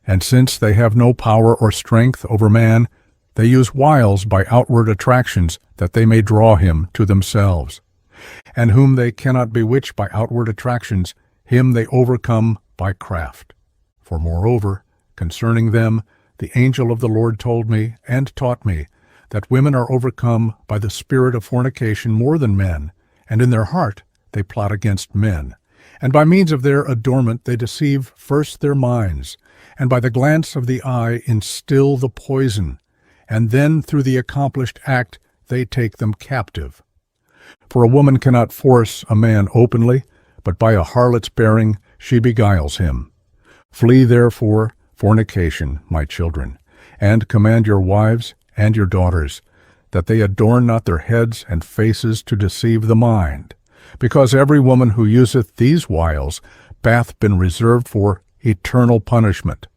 and since they have no power or strength over man, they use wiles by outward attractions, that they may draw him to themselves. And whom they cannot bewitch by outward attractions, him they overcome by craft. For moreover, concerning them, the angel of the Lord told me and taught me, that women are overcome by the spirit of fornication more than men, and in their heart they plot against men, And by means of their adornment they deceive first their minds, and by the glance of the eye instill the poison, and then through the accomplished act they take them captive. For a woman cannot force a man openly, but by a harlot's bearing she beguiles him. Flee therefore fornication, my children, and command your wives and your daughters, that they adorn not their heads and faces to deceive the mind, because every woman who useth these wiles hath been reserved for eternal punishment.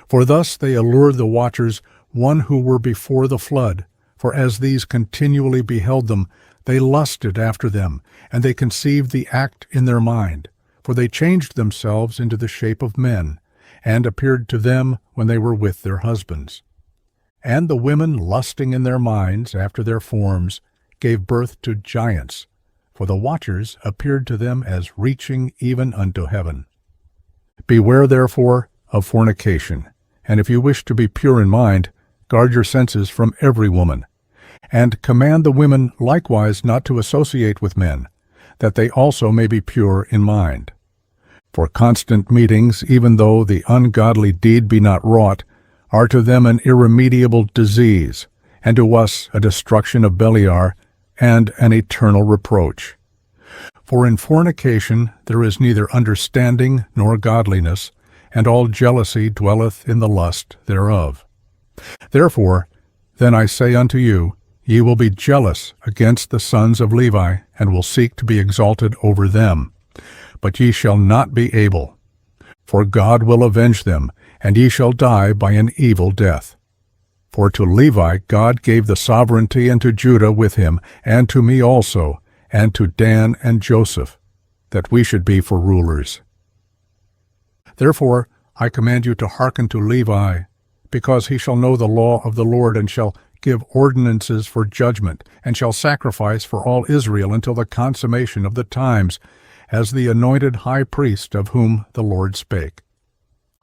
For thus they allure the watchers, one who were before the flood, for as these continually beheld them, they lusted after them, and they conceived the act in their mind, for they changed themselves into the shape of men, and appeared to them when they were with their husbands. And the women, lusting in their minds after their forms, gave birth to giants, for the watchers appeared to them as reaching even unto heaven. Beware therefore of fornication, and if you wish to be pure in mind, guard your senses from every woman, and command the women likewise not to associate with men, that they also may be pure in mind. For constant meetings, even though the ungodly deed be not wrought, are to them an irremediable disease, and to us a destruction of Beliar, and an eternal reproach. For in fornication there is neither understanding nor godliness, and all jealousy dwelleth in the lust thereof. Therefore, then I say unto you, ye will be jealous against the sons of Levi, and will seek to be exalted over them. But ye shall not be able. For God will avenge them, and ye shall die by an evil death. For to Levi God gave the sovereignty, and to Judah with him, and to me also, and to Dan and Joseph, that we should be for rulers. Therefore I command you to hearken to Levi, because he shall know the law of the Lord, and shall give ordinances for judgment, and shall sacrifice for all Israel until the consummation of the times, as the anointed high priest of whom the Lord spake.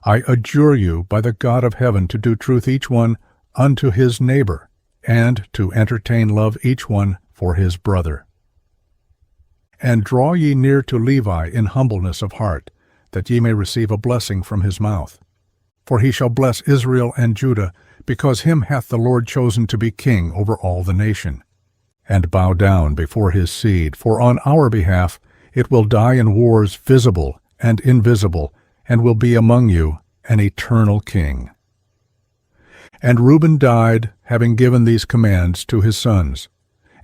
I adjure you by the God of heaven to do truth each one unto his neighbor, and to entertain love each one for his brother. And draw ye near to Levi in humbleness of heart, that ye may receive a blessing from his mouth. For he shall bless Israel and Judah, because him hath the Lord chosen to be king over all the nation. And bow down before his seed, for on our behalf it will die in wars visible and invisible, and will be among you an eternal king. And Reuben died, having given these commands to his sons.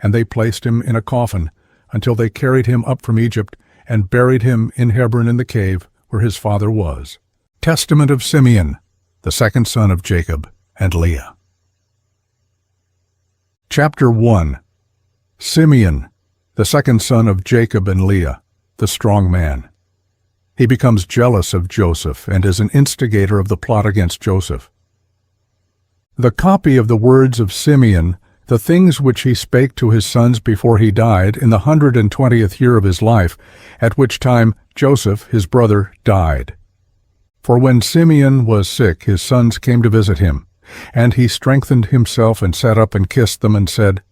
And they placed him in a coffin, until they carried him up from Egypt, and buried him in Hebron in the cave where his father was. Testament of Simeon, the second son of Jacob and Leah. Chapter 1. Simeon, the second son of Jacob and Leah, the strong man. He becomes jealous of Joseph, and is an instigator of the plot against Joseph. The copy of the words of Simeon, the things which he spake to his sons before he died, in the 120th year of his life, at which time Joseph, his brother, died. For when Simeon was sick, his sons came to visit him, and he strengthened himself, and sat up and kissed them, and said,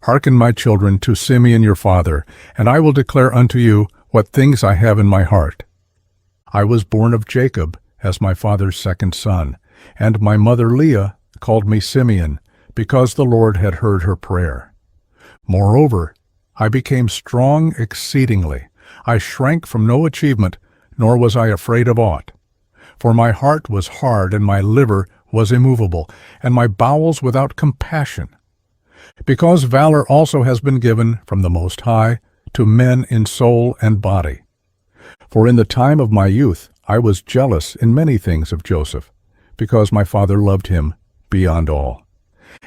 Hearken, my children, to Simeon your father, and I will declare unto you what things I have in my heart. I was born of Jacob, as my father's second son, and my mother Leah called me Simeon, because the Lord had heard her prayer. Moreover, I became strong exceedingly. I shrank from no achievement, nor was I afraid of aught. For my heart was hard, and my liver was immovable, and my bowels without compassion. Because valor also has been given from the Most High to men in soul and body. For in the time of my youth I was jealous in many things of Joseph, because my father loved him beyond all.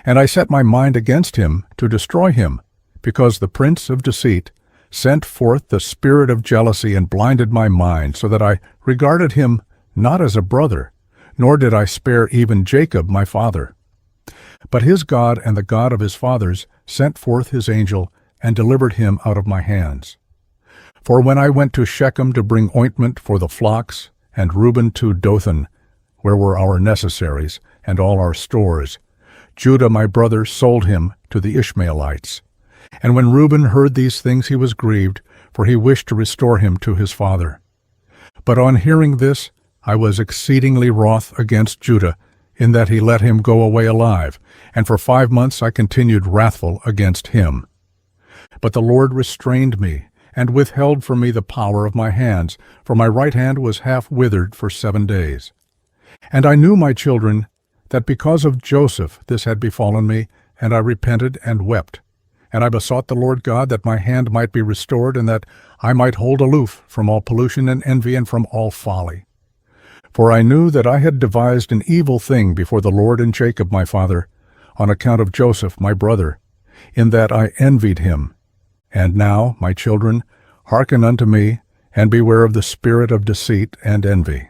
And I set my mind against him to destroy him, because the prince of deceit sent forth the spirit of jealousy and blinded my mind, so that I regarded him not as a brother, nor did I spare even Jacob my father. But his God and the God of his fathers sent forth his angel, and delivered him out of my hands. For when I went to Shechem to bring ointment for the flocks, and Reuben to Dothan, where were our necessaries, and all our stores, Judah my brother sold him to the Ishmaelites. And when Reuben heard these things he was grieved, for he wished to restore him to his father. But on hearing this, I was exceedingly wroth against Judah, in that he let him go away alive, and for 5 months I continued wrathful against him. But the Lord restrained me, and withheld from me the power of my hands, for my right hand was half withered for 7 days. And I knew, my children, that because of Joseph this had befallen me, and I repented and wept. And I besought the Lord God that my hand might be restored, and that I might hold aloof from all pollution and envy and from all folly. For I knew that I had devised an evil thing before the Lord and Jacob my father, on account of Joseph my brother, in that I envied him. And now, my children, hearken unto me, and beware of the spirit of deceit and envy.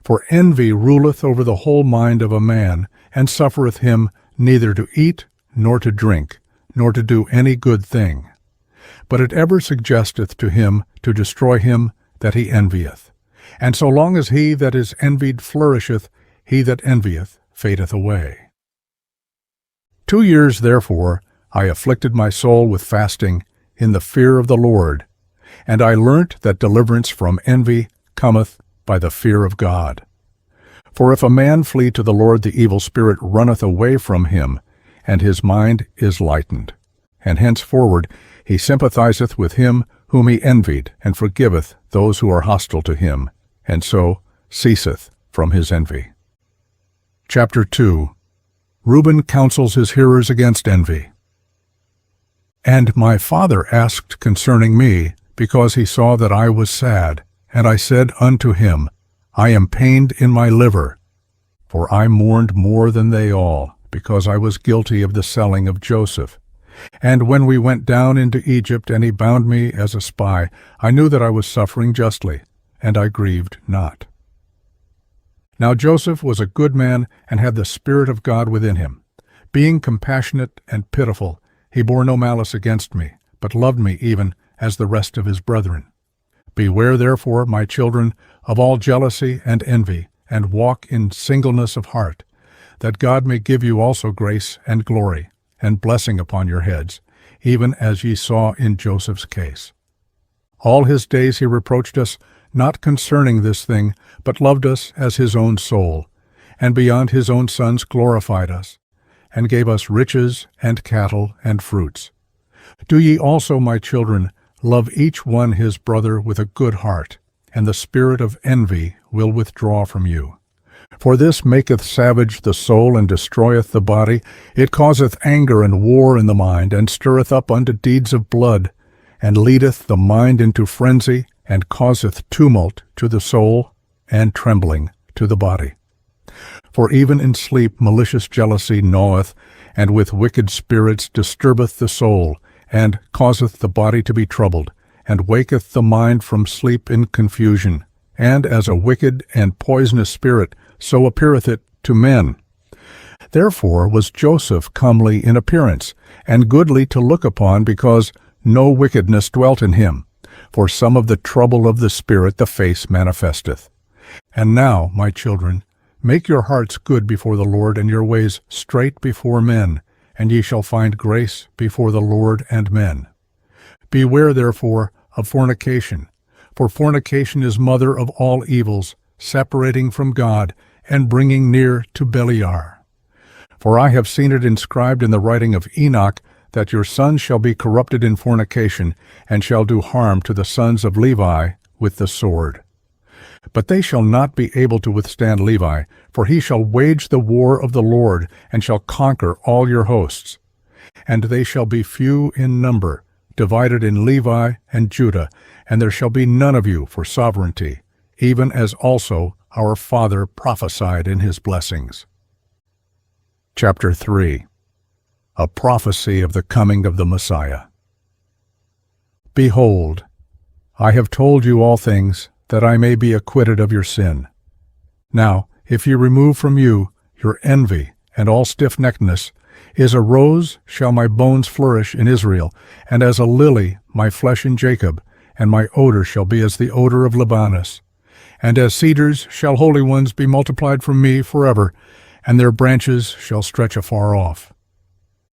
For envy ruleth over the whole mind of a man, and suffereth him neither to eat, nor to drink, nor to do any good thing. But it ever suggesteth to him to destroy him that he envieth. And so long as he that is envied flourisheth, he that envieth fadeth away. 2 years therefore I afflicted my soul with fasting, in the fear of the Lord, and I learnt that deliverance from envy cometh by the fear of God. For if a man flee to the Lord, the evil spirit runneth away from him, and his mind is lightened. And henceforward he sympathizeth with him whom he envied, and forgiveth those who are hostile to him, and so ceaseth from his envy. Chapter 2. Reuben counsels his hearers against envy. And my father asked concerning me, because he saw that I was sad. And I said unto him, I am pained in my liver, for I mourned more than they all, because I was guilty of the selling of Joseph. And when we went down into Egypt, and he bound me as a spy, I knew that I was suffering justly, and I grieved not. Now Joseph was a good man, and had the Spirit of God within him. Being compassionate and pitiful, he bore no malice against me, but loved me even as the rest of his brethren. Beware therefore, my children, of all jealousy and envy, and walk in singleness of heart, that God may give you also grace and glory, and blessing upon your heads, even as ye saw in Joseph's case. All his days he reproached us, not concerning this thing, but loved us as his own soul, and beyond his own sons glorified us, and gave us riches and cattle and fruits. Do ye also, my children, love each one his brother with a good heart, and the spirit of envy will withdraw from you. For this maketh savage the soul, and destroyeth the body. It causeth anger and war in the mind, and stirreth up unto deeds of blood, and leadeth the mind into frenzy, and causeth tumult to the soul, and trembling to the body. For even in sleep malicious jealousy gnaweth, and with wicked spirits disturbeth the soul, and causeth the body to be troubled, and waketh the mind from sleep in confusion. And as a wicked and poisonous spirit, so appeareth it to men. Therefore was Joseph comely in appearance, and goodly to look upon, because no wickedness dwelt in him. For some of the trouble of the spirit the face manifesteth. And now, my children, make your hearts good before the Lord, and your ways straight before men, and ye shall find grace before the Lord and men. Beware therefore of fornication, for fornication is mother of all evils, separating from God, and bringing near to Beliar. For I have seen it inscribed in the writing of Enoch, that your sons shall be corrupted in fornication, and shall do harm to the sons of Levi with the sword. But they shall not be able to withstand Levi, for he shall wage the war of the Lord, and shall conquer all your hosts. And they shall be few in number, divided in Levi and Judah, and there shall be none of you for sovereignty, even as also our father prophesied in his blessings. Chapter 3. A prophecy of the coming of the Messiah. Behold, I have told you all things, that I may be acquitted of your sin. Now, if ye remove from you your envy and all stiff-neckedness, as a rose shall my bones flourish in Israel, and as a lily my flesh in Jacob, and my odor shall be as the odor of Libanus. And as cedars shall holy ones be multiplied from me forever, and their branches shall stretch afar off.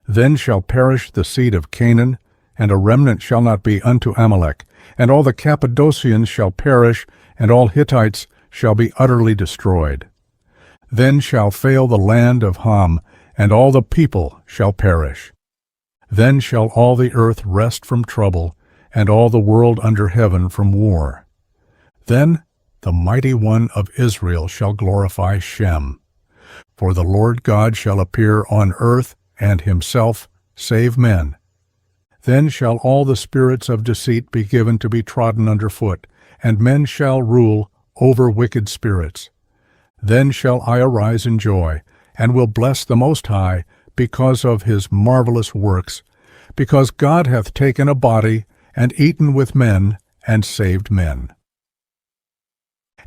Then shall perish the seed of Canaan, and a remnant shall not be unto Amalek, and all the Cappadocians shall perish, and all Hittites shall be utterly destroyed. Then shall fail the land of Ham, and all the people shall perish. Then shall all the earth rest from trouble, and all the world under heaven from war. Then the mighty one of Israel shall glorify Shem. For the Lord God shall appear on earth, and himself save men. Then shall all the spirits of deceit be given to be trodden under foot, and men shall rule over wicked spirits. Then shall I arise in joy, and will bless the Most High, because of his marvelous works, because God hath taken a body, and eaten with men, and saved men.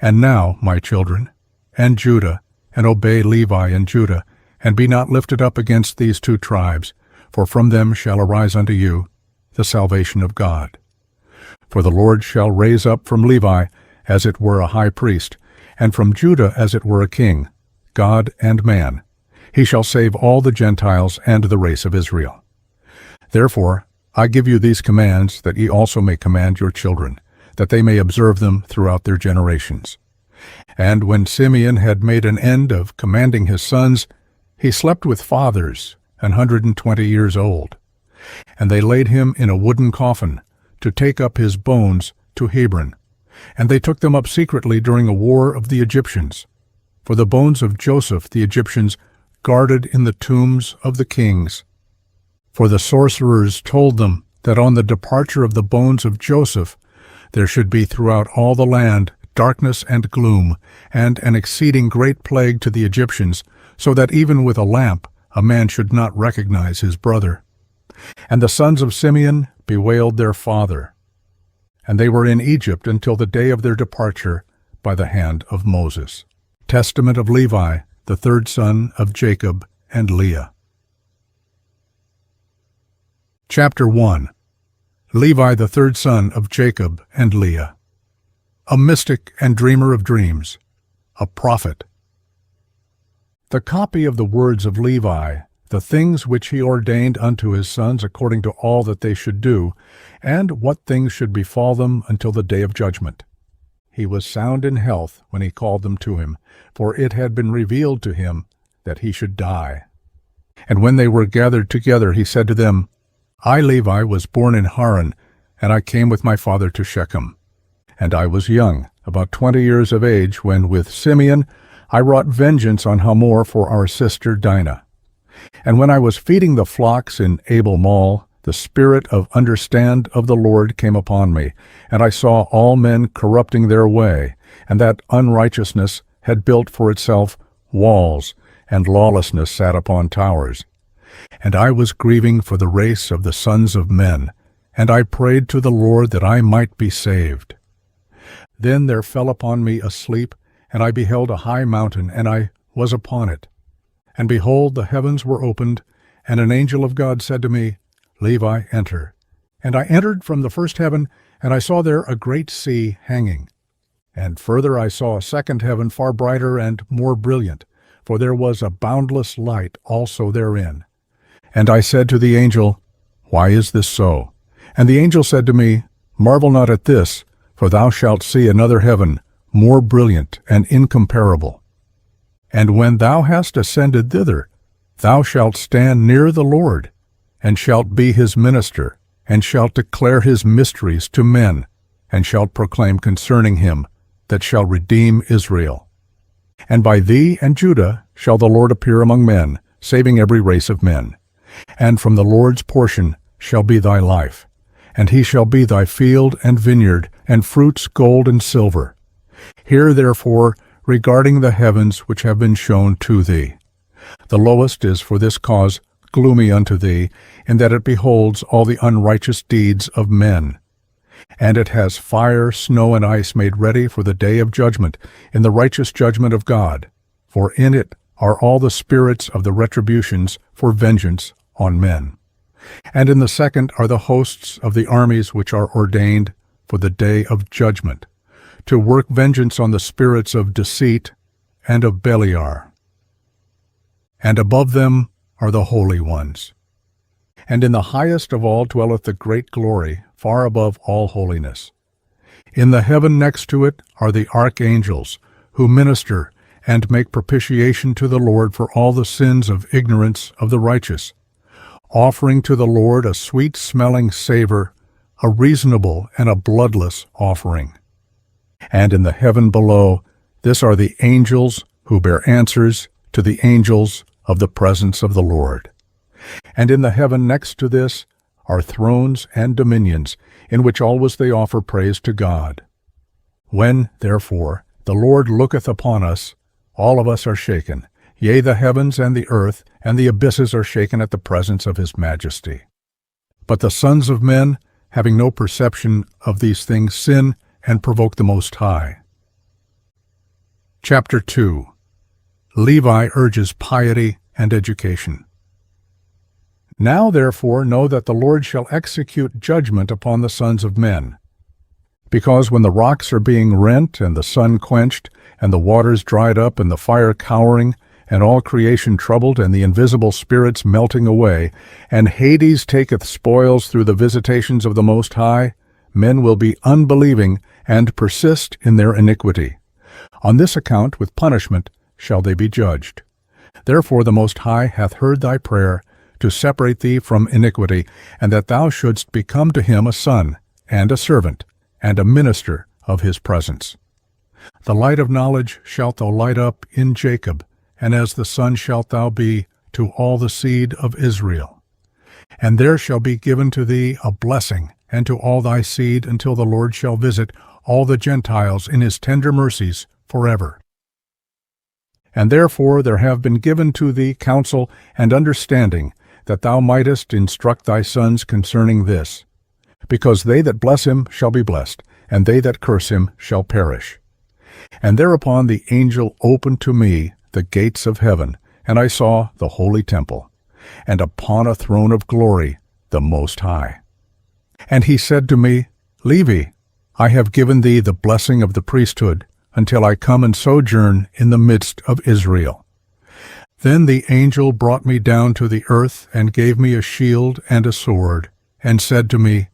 And now, my children, and Judah, and obey Levi and Judah, and be not lifted up against these two tribes, for from them shall arise unto you the salvation of God. For the Lord shall raise up from Levi as it were a high priest, and from Judah as it were a king, God and man. He shall save all the Gentiles and the race of Israel. Therefore I give you these commands, that ye also may command your children, that they may observe them throughout their generations. And when Simeon had made an end of commanding his sons, he slept with fathers, 120 years old. And they laid him in a wooden coffin, to take up his bones to Hebron. And they took them up secretly during a war of the Egyptians. For the bones of Joseph the Egyptians guarded in the tombs of the kings. For the sorcerers told them that on the departure of the bones of Joseph there should be throughout all the land darkness and gloom, and an exceeding great plague to the Egyptians, so that even with a lamp a man should not recognize his brother. And the sons of Simeon bewailed their father. And they were in Egypt until the day of their departure by the hand of Moses. Testament of Levi, the third son of Jacob and Leah. Chapter 1. Levi, the third son of Jacob and Leah. A mystic and dreamer of dreams, a prophet. The copy of the words of Levi, the things which he ordained unto his sons according to all that they should do, and what things should befall them until the day of judgment. He was sound in health when he called them to him, for it had been revealed to him that he should die. And when they were gathered together, he said to them, I, Levi, was born in Haran, and I came with my father to Shechem. And I was young, about 20 years of age, when with Simeon I wrought vengeance on Hamor for our sister Dinah. And when I was feeding the flocks in Abel Mall, the spirit of understand of the Lord came upon me, and I saw all men corrupting their way, and that unrighteousness had built for itself walls, and lawlessness sat upon towers. And I was grieving for the race of the sons of men, and I prayed to the Lord that I might be saved. Then there fell upon me a sleep, and I beheld a high mountain, and I was upon it. And behold, the heavens were opened, and an angel of God said to me, Levi, enter. And I entered from the first heaven, and I saw there a great sea hanging. And further I saw a second heaven far brighter and more brilliant, for there was a boundless light also therein. And I said to the angel, Why is this so? And the angel said to me, Marvel not at this, for thou shalt see another heaven, more brilliant and incomparable. And when thou hast ascended thither, thou shalt stand near the Lord, and shalt be his minister, and shalt declare his mysteries to men, and shalt proclaim concerning him that shall redeem Israel. And by thee and Judah shall the Lord appear among men, saving every race of men. And from the Lord's portion shall be thy life, and he shall be thy field and vineyard, and fruits, gold and silver. Hear therefore regarding the heavens which have been shown to thee. The lowest is for this cause gloomy unto thee, in that it beholds all the unrighteous deeds of men. And it has fire, snow, and ice made ready for the day of judgment, in the righteous judgment of God. For in it are all the spirits of the retributions for vengeance on men. And in the second are the hosts of the armies which are ordained for the day of judgment, to work vengeance on the spirits of deceit and of Beliar. And above them are the holy ones. And in the highest of all dwelleth the great glory, far above all holiness. In the heaven next to it are the archangels, who minister and make propitiation to the Lord for all the sins of ignorance of the righteous, offering to the Lord a sweet-smelling savor, a reasonable and a bloodless offering. And in the heaven below, this are the angels who bear answers to the angels of the presence of the Lord. And in the heaven next to this are thrones and dominions, in which always they offer praise to God. When, therefore, the Lord looketh upon us, all of us are shaken, yea, the heavens and the earth and the abysses are shaken at the presence of his majesty. But the sons of men, having no perception of these things, sin and provoke the Most High. Chapter 2. Levi urges piety and education. Now therefore know that the Lord shall execute judgment upon the sons of men. Because when the rocks are being rent, and the sun quenched, and the waters dried up, and the fire cowering, and all creation troubled, and the invisible spirits melting away, and Hades taketh spoils through the visitations of the Most High, men will be unbelieving, and persist in their iniquity. On this account with punishment shall they be judged. Therefore the Most High hath heard thy prayer, to separate thee from iniquity, and that thou shouldst become to him a son, and a servant, and a minister of his presence. The light of knowledge shalt thou light up in Jacob, and as the sun shalt thou be to all the seed of Israel. And there shall be given to thee a blessing, and to all thy seed, until the Lord shall visit all the Gentiles in his tender mercies forever. And therefore there have been given to thee counsel and understanding, that thou mightest instruct thy sons concerning this. Because they that bless him shall be blessed, and they that curse him shall perish. And thereupon the angel opened to me the gates of heaven, and I saw the holy temple, and upon a throne of glory the Most High. And he said to me, Levi, I have given thee the blessing of the priesthood, until I come and sojourn in the midst of Israel. Then the angel brought me down to the earth, and gave me a shield and a sword, and said to me,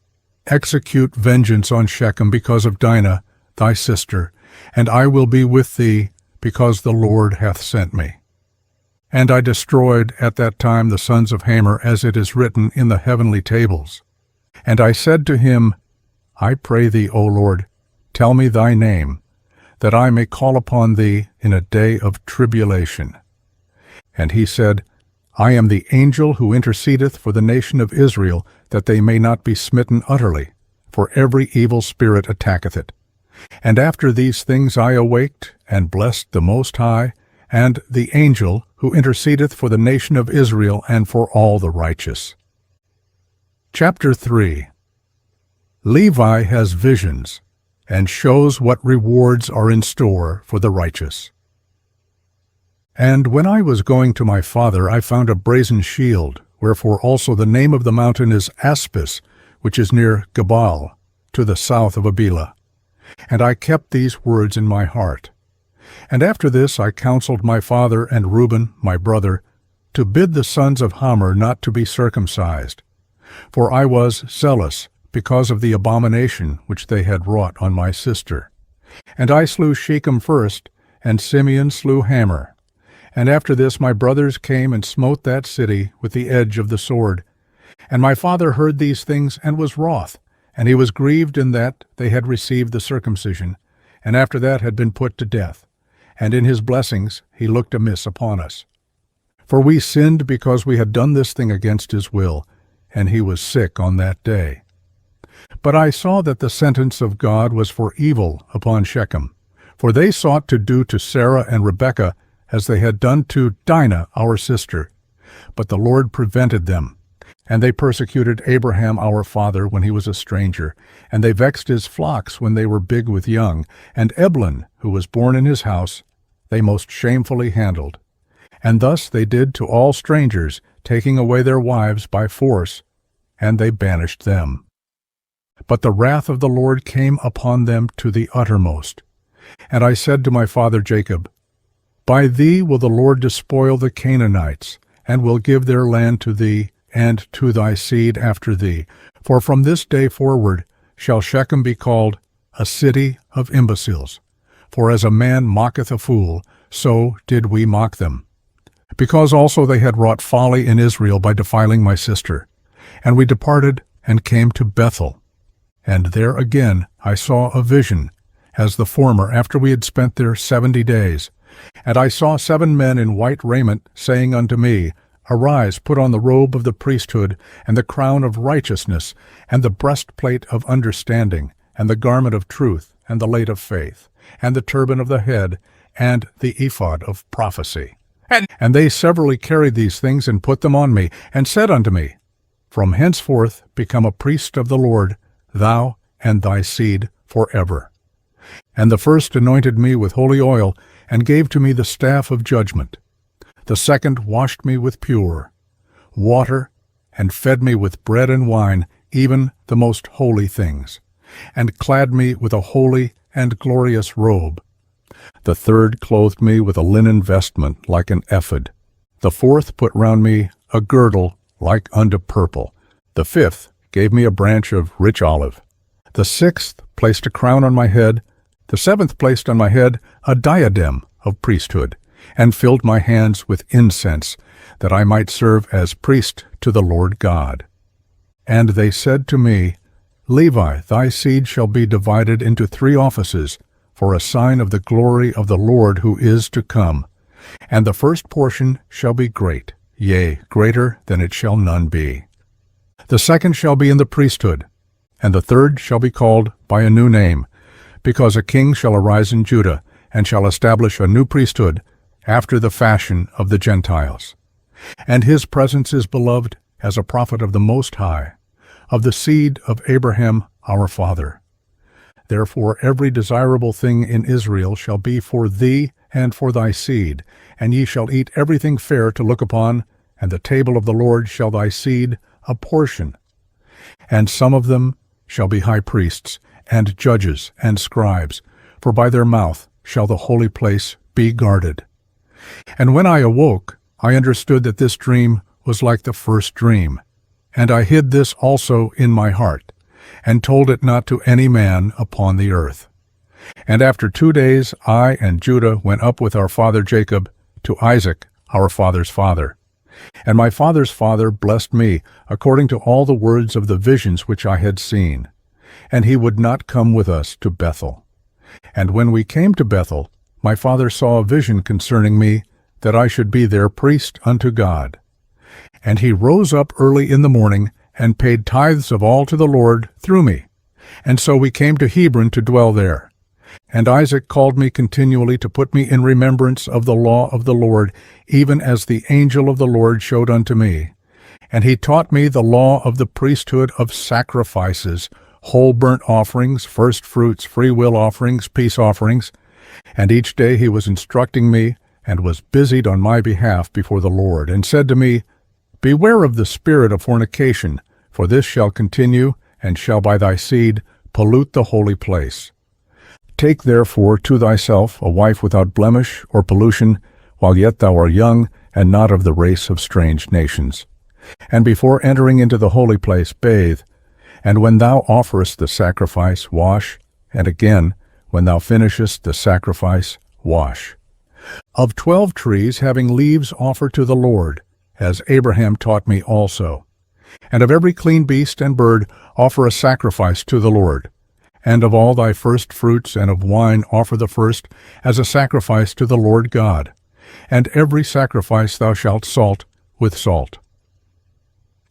Execute vengeance on Shechem because of Dinah, thy sister, and I will be with thee, because the Lord hath sent me. And I destroyed at that time the sons of Hamor, as it is written in the heavenly tables. And I said to him, I pray thee, O Lord, tell me thy name, that I may call upon thee in a day of tribulation. And he said, I am the angel who intercedeth for the nation of Israel, that they may not be smitten utterly, for every evil spirit attacketh it. And after these things I awaked, and blessed the Most High, and the angel who intercedeth for the nation of Israel and for all the righteous. Chapter 3. Levi has visions, and shows what rewards are in store for the righteous. And when I was going to my father, I found a brazen shield, wherefore also the name of the mountain is Aspis, which is near Gebal, to the south of Abila. And I kept these words in my heart. And after this I counseled my father and Reuben, my brother, to bid the sons of Hamor not to be circumcised. For I was zealous, because of the abomination which they had wrought on my sister. And I slew Shechem first, and Simeon slew Hamor. And after this my brothers came and smote that city with the edge of the sword. And my father heard these things, and was wroth, and he was grieved in that they had received the circumcision, and after that had been put to death. And in his blessings he looked amiss upon us. For we sinned because we had done this thing against his will, and he was sick on that day. But I saw that the sentence of God was for evil upon Shechem, for they sought to do to Sarah and Rebekah as they had done to Dinah our sister. But the Lord prevented them. And they persecuted Abraham our father when he was a stranger, and they vexed his flocks when they were big with young, and Eblon, who was born in his house, they most shamefully handled. And thus they did to all strangers, taking away their wives by force, and they banished them. But the wrath of the Lord came upon them to the uttermost. And I said to my father Jacob, By thee will the Lord despoil the Canaanites, and will give their land to thee, and to thy seed after thee. For from this day forward shall Shechem be called a city of imbeciles. For as a man mocketh a fool, so did we mock them. Because also they had wrought folly in Israel by defiling my sister. And we departed and came to Bethel. And there again I saw a vision, as the former, after we had spent there 70 days. And I saw 7 men in white raiment, saying unto me, Arise, put on the robe of the priesthood, and the crown of righteousness, and the breastplate of understanding, and the garment of truth, and the late of faith, and the turban of the head, and the ephod of prophecy. And they severally carried these things, and put them on me, and said unto me, From henceforth become a priest of the Lord, thou and thy seed forever. And the first anointed me with holy oil, and gave to me the staff of judgment. The second washed me with pure water, and fed me with bread and wine, even the most holy things, and clad me with a holy and glorious robe. The third clothed me with a linen vestment like an ephod. The fourth put round me a girdle like unto purple. The fifth gave me a branch of rich olive. The sixth placed a crown on my head. The seventh placed on my head a diadem of priesthood, and filled my hands with incense, that I might serve as priest to the Lord God. And they said to me, Levi, thy seed shall be divided into 3 offices, for a sign of the glory of the Lord who is to come. And the first portion shall be great, yea, greater than it shall none be. The second shall be in the priesthood, and the third shall be called by a new name, because a king shall arise in Judah, and shall establish a new priesthood, after the fashion of the Gentiles. And his presence is beloved as a prophet of the Most High, of the seed of Abraham our father. Therefore every desirable thing in Israel shall be for thee and for thy seed, and ye shall eat everything fair to look upon, and the table of the Lord shall thy seed apportion. And some of them shall be high priests, and judges, and scribes, for by their mouth shall the holy place be guarded. And when I awoke, I understood that this dream was like the first dream. And I hid this also in my heart, and told it not to any man upon the earth. And after 2 days I and Judah went up with our father Jacob to Isaac, our father's father. And my father's father blessed me, according to all the words of the visions which I had seen. And he would not come with us to Bethel. And when we came to Bethel, my father saw a vision concerning me, that I should be there priest unto God. And he rose up early in the morning, and paid tithes of all to the Lord through me. And so we came to Hebron to dwell there. And Isaac called me continually to put me in remembrance of the law of the Lord, even as the angel of the Lord showed unto me. And he taught me the law of the priesthood of sacrifices, whole burnt offerings, first fruits, freewill offerings, peace offerings. And each day he was instructing me, and was busied on my behalf before the Lord, and said to me, Beware of the spirit of fornication, for this shall continue, and shall by thy seed pollute the holy place. Take therefore to thyself a wife without blemish or pollution, while yet thou art young, and not of the race of strange nations. And before entering into the holy place bathe, and when thou offerest the sacrifice, wash, and again, when thou finishest the sacrifice, wash. Of 12 trees having leaves offer to the Lord, as Abraham taught me also. And of every clean beast and bird offer a sacrifice to the Lord. And of all thy first fruits and of wine offer the first, as a sacrifice to the Lord God. And every sacrifice thou shalt salt with salt.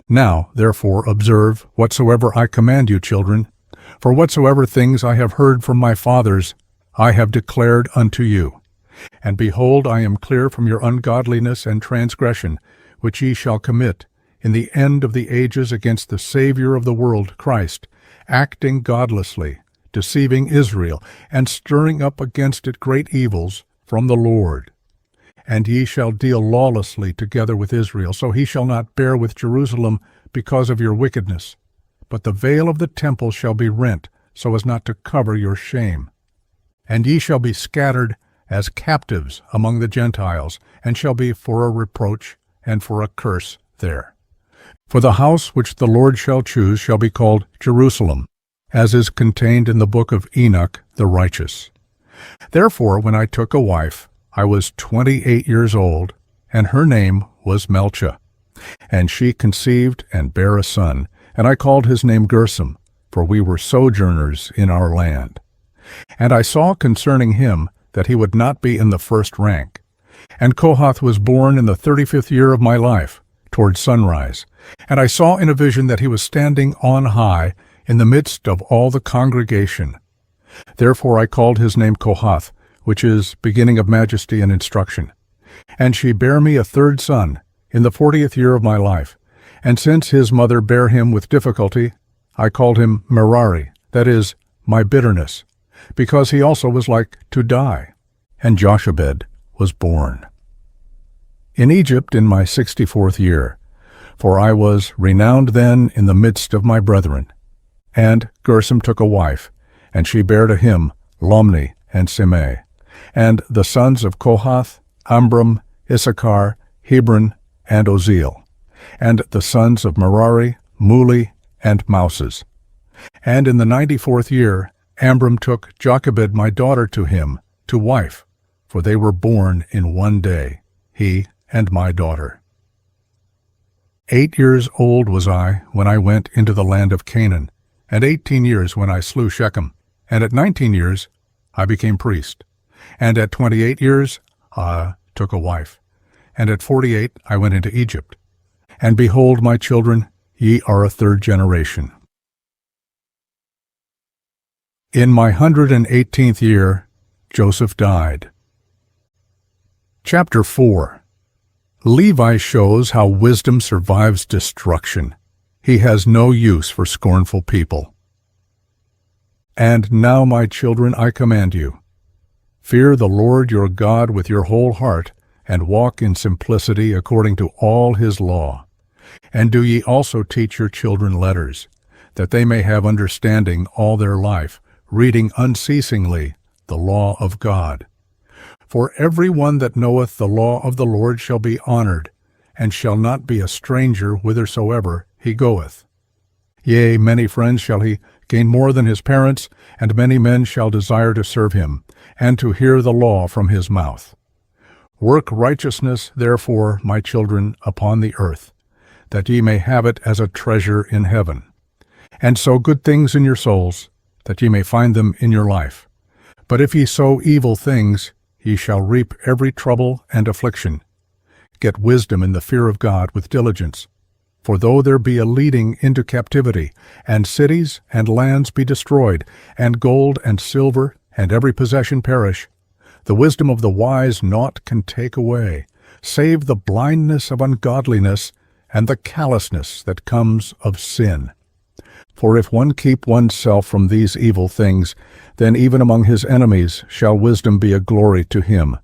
Now, therefore, observe whatsoever I command you, children, for whatsoever things I have heard from my fathers, I have declared unto you. And behold, I am clear from your ungodliness and transgression, which ye shall commit, in the end of the ages against the Saviour of the world, Christ, acting godlessly, deceiving Israel, and stirring up against it great evils from the Lord. And ye shall deal lawlessly together with Israel, so he shall not bear with Jerusalem because of your wickedness. But the veil of the temple shall be rent, so as not to cover your shame. And ye shall be scattered as captives among the Gentiles, and shall be for a reproach and for a curse there. For the house which the Lord shall choose shall be called Jerusalem, as is contained in the book of Enoch the righteous. Therefore, when I took a wife, I was 28 years old, and her name was Melcha. And she conceived and bare a son, and I called his name Gersom, for we were sojourners in our land. And I saw concerning him that he would not be in the first rank. And Kohath was born in the 35th year of my life, toward sunrise. And I saw in a vision that he was standing on high in the midst of all the congregation. Therefore I called his name Kohath, which is beginning of majesty and instruction. And she bare me a third son, in the 40th year of my life. And since his mother bare him with difficulty, I called him Merari, that is, my bitterness, because he also was like to die. And Jochebed was born. In Egypt in my 64th year, for I was renowned then in the midst of my brethren. And Gersom took a wife, and she bare to him Lomni and Simei. And the sons of Kohath, Amram, Issachar, Hebron, and Oziel. And the sons of Merari, Muli, and Mouses. And in the 94th year Amram took Jochebed my daughter to him, to wife, for they were born in one day, he and my daughter. 8 years old was I when I went into the land of Canaan, and 18 years when I slew Shechem, and at 19 years I became priest, and at 28 years I took a wife, and at 48 I went into Egypt. And behold, my children, ye are a third generation. In my 118th year Joseph died. Chapter 4. Levi shows how wisdom survives destruction. He has no use for scornful people. And now, my children, I command you, fear the Lord your God with your whole heart, and walk in simplicity according to all his law. And do ye also teach your children letters, that they may have understanding all their life, reading unceasingly the law of God. For every one that knoweth the law of the Lord shall be honored, and shall not be a stranger whithersoever he goeth. Yea, many friends shall he gain more than his parents, and many men shall desire to serve him, and to hear the law from his mouth. Work righteousness, therefore, my children, upon the earth, that ye may have it as a treasure in heaven. And sow good things in your souls, that ye may find them in your life. But if ye sow evil things, ye shall reap every trouble and affliction. Get wisdom in the fear of God with diligence. For though there be a leading into captivity, and cities and lands be destroyed, and gold and silver and every possession perish, the wisdom of the wise naught can take away, save the blindness of ungodliness and the callousness that comes of sin. For if one keep oneself from these evil things, then even among his enemies shall wisdom be a glory to him,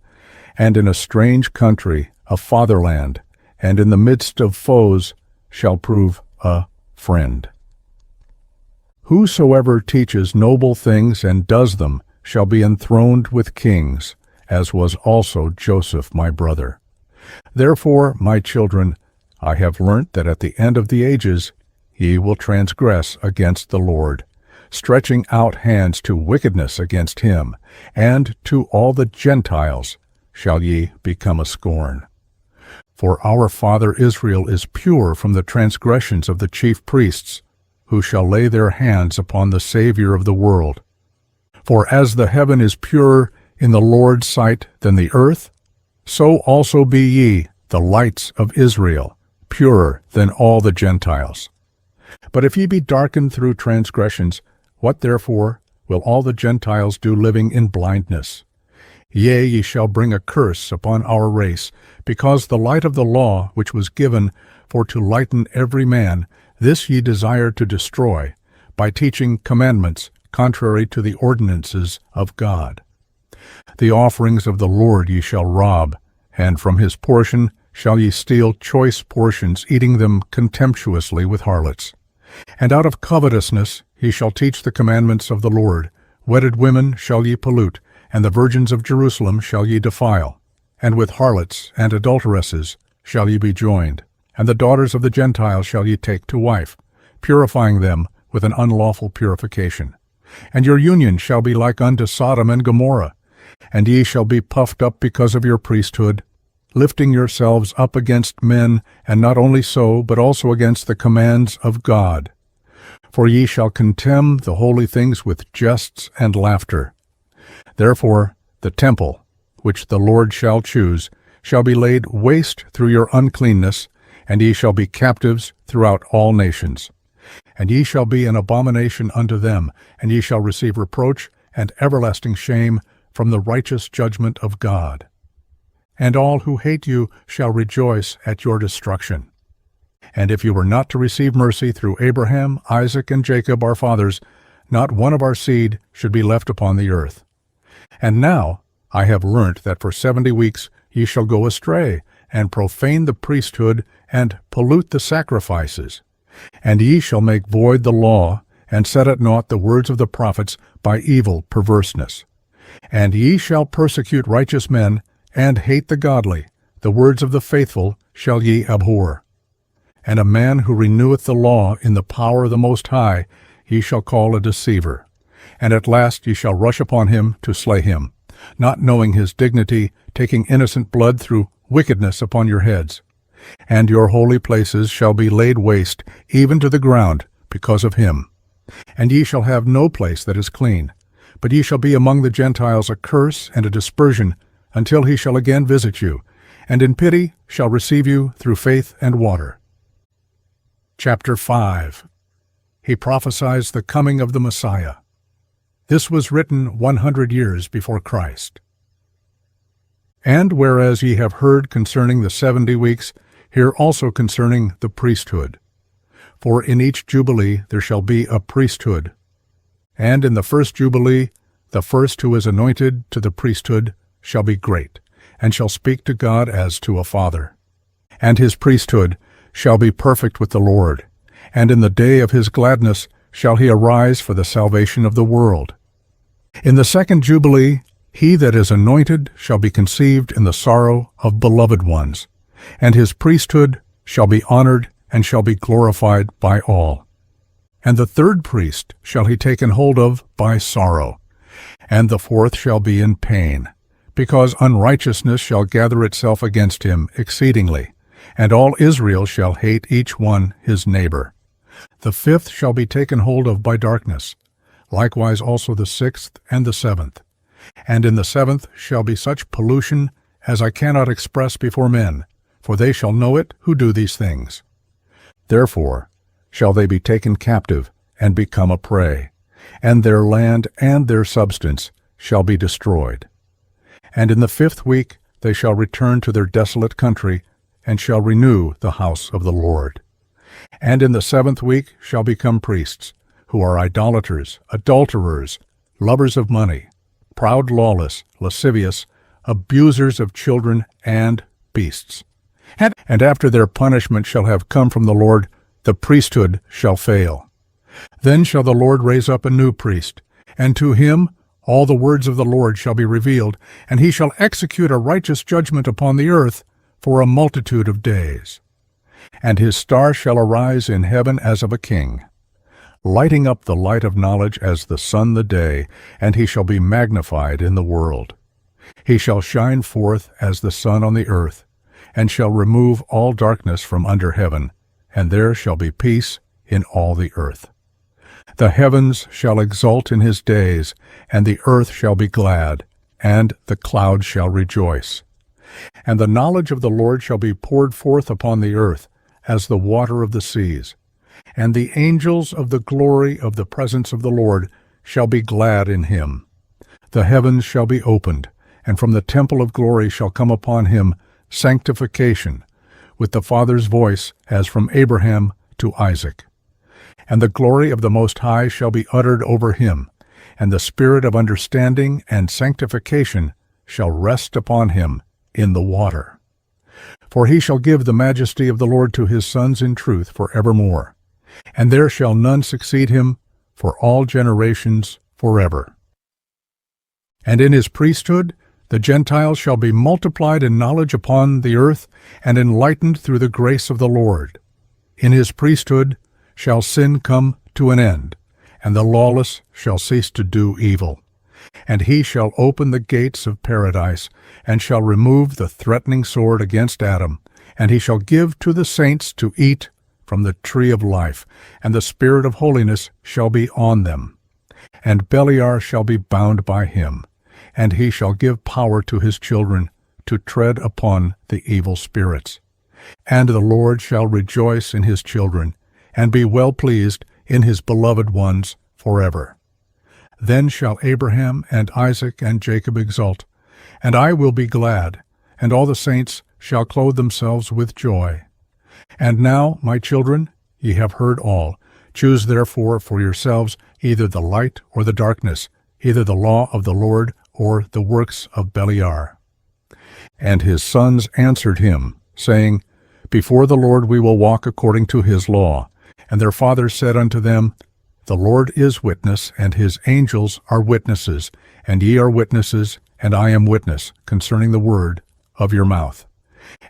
and in a strange country, a fatherland, and in the midst of foes shall prove a friend. Whosoever teaches noble things and does them shall be enthroned with kings, as was also Joseph my brother. Therefore, my children, I have learnt that at the end of the ages ye will transgress against the Lord, stretching out hands to wickedness against him, and to all the Gentiles shall ye become a scorn. For our father Israel is pure from the transgressions of the chief priests, who shall lay their hands upon the Savior of the world. For as the heaven is purer in the Lord's sight than the earth, so also be ye, the lights of Israel, purer than all the Gentiles. But if ye be darkened through transgressions, what therefore will all the Gentiles do living in blindness? Yea, ye shall bring a curse upon our race, because the light of the law which was given for to lighten every man, this ye desire to destroy, by teaching commandments contrary to the ordinances of God. The offerings of the Lord ye shall rob, and from his portion shall ye steal choice portions, eating them contemptuously with harlots. And out of covetousness ye shall teach the commandments of the Lord. Wedded women shall ye pollute, and the virgins of Jerusalem shall ye defile. And with harlots and adulteresses shall ye be joined, and the daughters of the Gentiles shall ye take to wife, purifying them with an unlawful purification. And your union shall be like unto Sodom and Gomorrah, and ye shall be puffed up because of your priesthood, lifting yourselves up against men, and not only so, but also against the commands of God. For ye shall contemn the holy things with jests and laughter. Therefore the temple, which the Lord shall choose, shall be laid waste through your uncleanness, and ye shall be captives throughout all nations. And ye shall be an abomination unto them, and ye shall receive reproach and everlasting shame from the righteous judgment of God. And all who hate you shall rejoice at your destruction. And if you were not to receive mercy through Abraham, Isaac, and Jacob our fathers, not one of our seed should be left upon the earth. And now I have learnt that for 70 weeks ye shall go astray, and profane the priesthood, and pollute the sacrifices. And ye shall make void the law, and set at naught the words of the prophets by evil perverseness. And ye shall persecute righteous men, and hate the godly. The words of the faithful shall ye abhor. And a man who reneweth the law in the power of the Most High ye shall call a deceiver. And at last ye shall rush upon him to slay him, not knowing his dignity, taking innocent blood through wickedness upon your heads. And your holy places shall be laid waste, even to the ground, because of him. And ye shall have no place that is clean, but ye shall be among the Gentiles a curse and a dispersion, until he shall again visit you, and in pity shall receive you through faith and water. Chapter 5. He prophesies the coming of the Messiah. This was written 100 years before Christ. And whereas ye have heard concerning the 70 weeks, hear also concerning the priesthood. For in each jubilee there shall be a priesthood. And in the first jubilee, the first who is anointed to the priesthood shall be great, and shall speak to God as to a father. And his priesthood shall be perfect with the Lord, and in the day of his gladness shall he arise for the salvation of the world. In the second jubilee, he that is anointed shall be conceived in the sorrow of beloved ones, and his priesthood shall be honored and shall be glorified by all. And the third priest shall he taken hold of by sorrow, and the fourth shall be in pain, because unrighteousness shall gather itself against him exceedingly, and all Israel shall hate each one his neighbor. The fifth shall be taken hold of by darkness, likewise also the sixth and the seventh. And in the seventh shall be such pollution as I cannot express before men, for they shall know it who do these things. Therefore shall they be taken captive and become a prey, and their land and their substance shall be destroyed. And in the fifth week they shall return to their desolate country, and shall renew the house of the Lord. And in the seventh week shall become priests, who are idolaters, adulterers, lovers of money, proud, lawless, lascivious, abusers of children, and beasts. And after their punishment shall have come from the Lord, the priesthood shall fail. Then shall the Lord raise up a new priest, and to him all the words of the Lord shall be revealed, and he shall execute a righteous judgment upon the earth for a multitude of days. And his star shall arise in heaven as of a king, lighting up the light of knowledge as the sun the day, and he shall be magnified in the world. He shall shine forth as the sun on the earth, and shall remove all darkness from under heaven, and there shall be peace in all the earth. The heavens shall exult in his days, and the earth shall be glad, and the clouds shall rejoice. And the knowledge of the Lord shall be poured forth upon the earth, as the water of the seas. And the angels of the glory of the presence of the Lord shall be glad in him. The heavens shall be opened, and from the temple of glory shall come upon him sanctification, with the Father's voice as from Abraham to Isaac. And the glory of the Most High shall be uttered over him, and the spirit of understanding and sanctification shall rest upon him in the water. For he shall give the majesty of the Lord to his sons in truth for evermore, and there shall none succeed him for all generations forever. And in his priesthood The Gentiles shall be multiplied in knowledge upon the earth, and enlightened through the grace of the Lord. In his priesthood shall sin come to an end, and the lawless shall cease to do evil. And he shall open the gates of paradise, and shall remove the threatening sword against Adam, and he shall give to the saints to eat from the tree of life, and the Spirit of holiness shall be on them. And Beliar shall be bound by him, and he shall give power to his children to tread upon the evil spirits. And the Lord shall rejoice in his children, and be well pleased in his beloved ones forever. Then shall Abraham and Isaac and Jacob exult, and I will be glad, and all the saints shall clothe themselves with joy. And now, my children, ye have heard all. Choose therefore for yourselves either the light or the darkness, either the law of the Lord or the works of Beliar. And his sons answered him, saying, Before the Lord we will walk according to his law. And their father said unto them, The Lord is witness, and his angels are witnesses, and ye are witnesses, and I am witness, concerning the word of your mouth.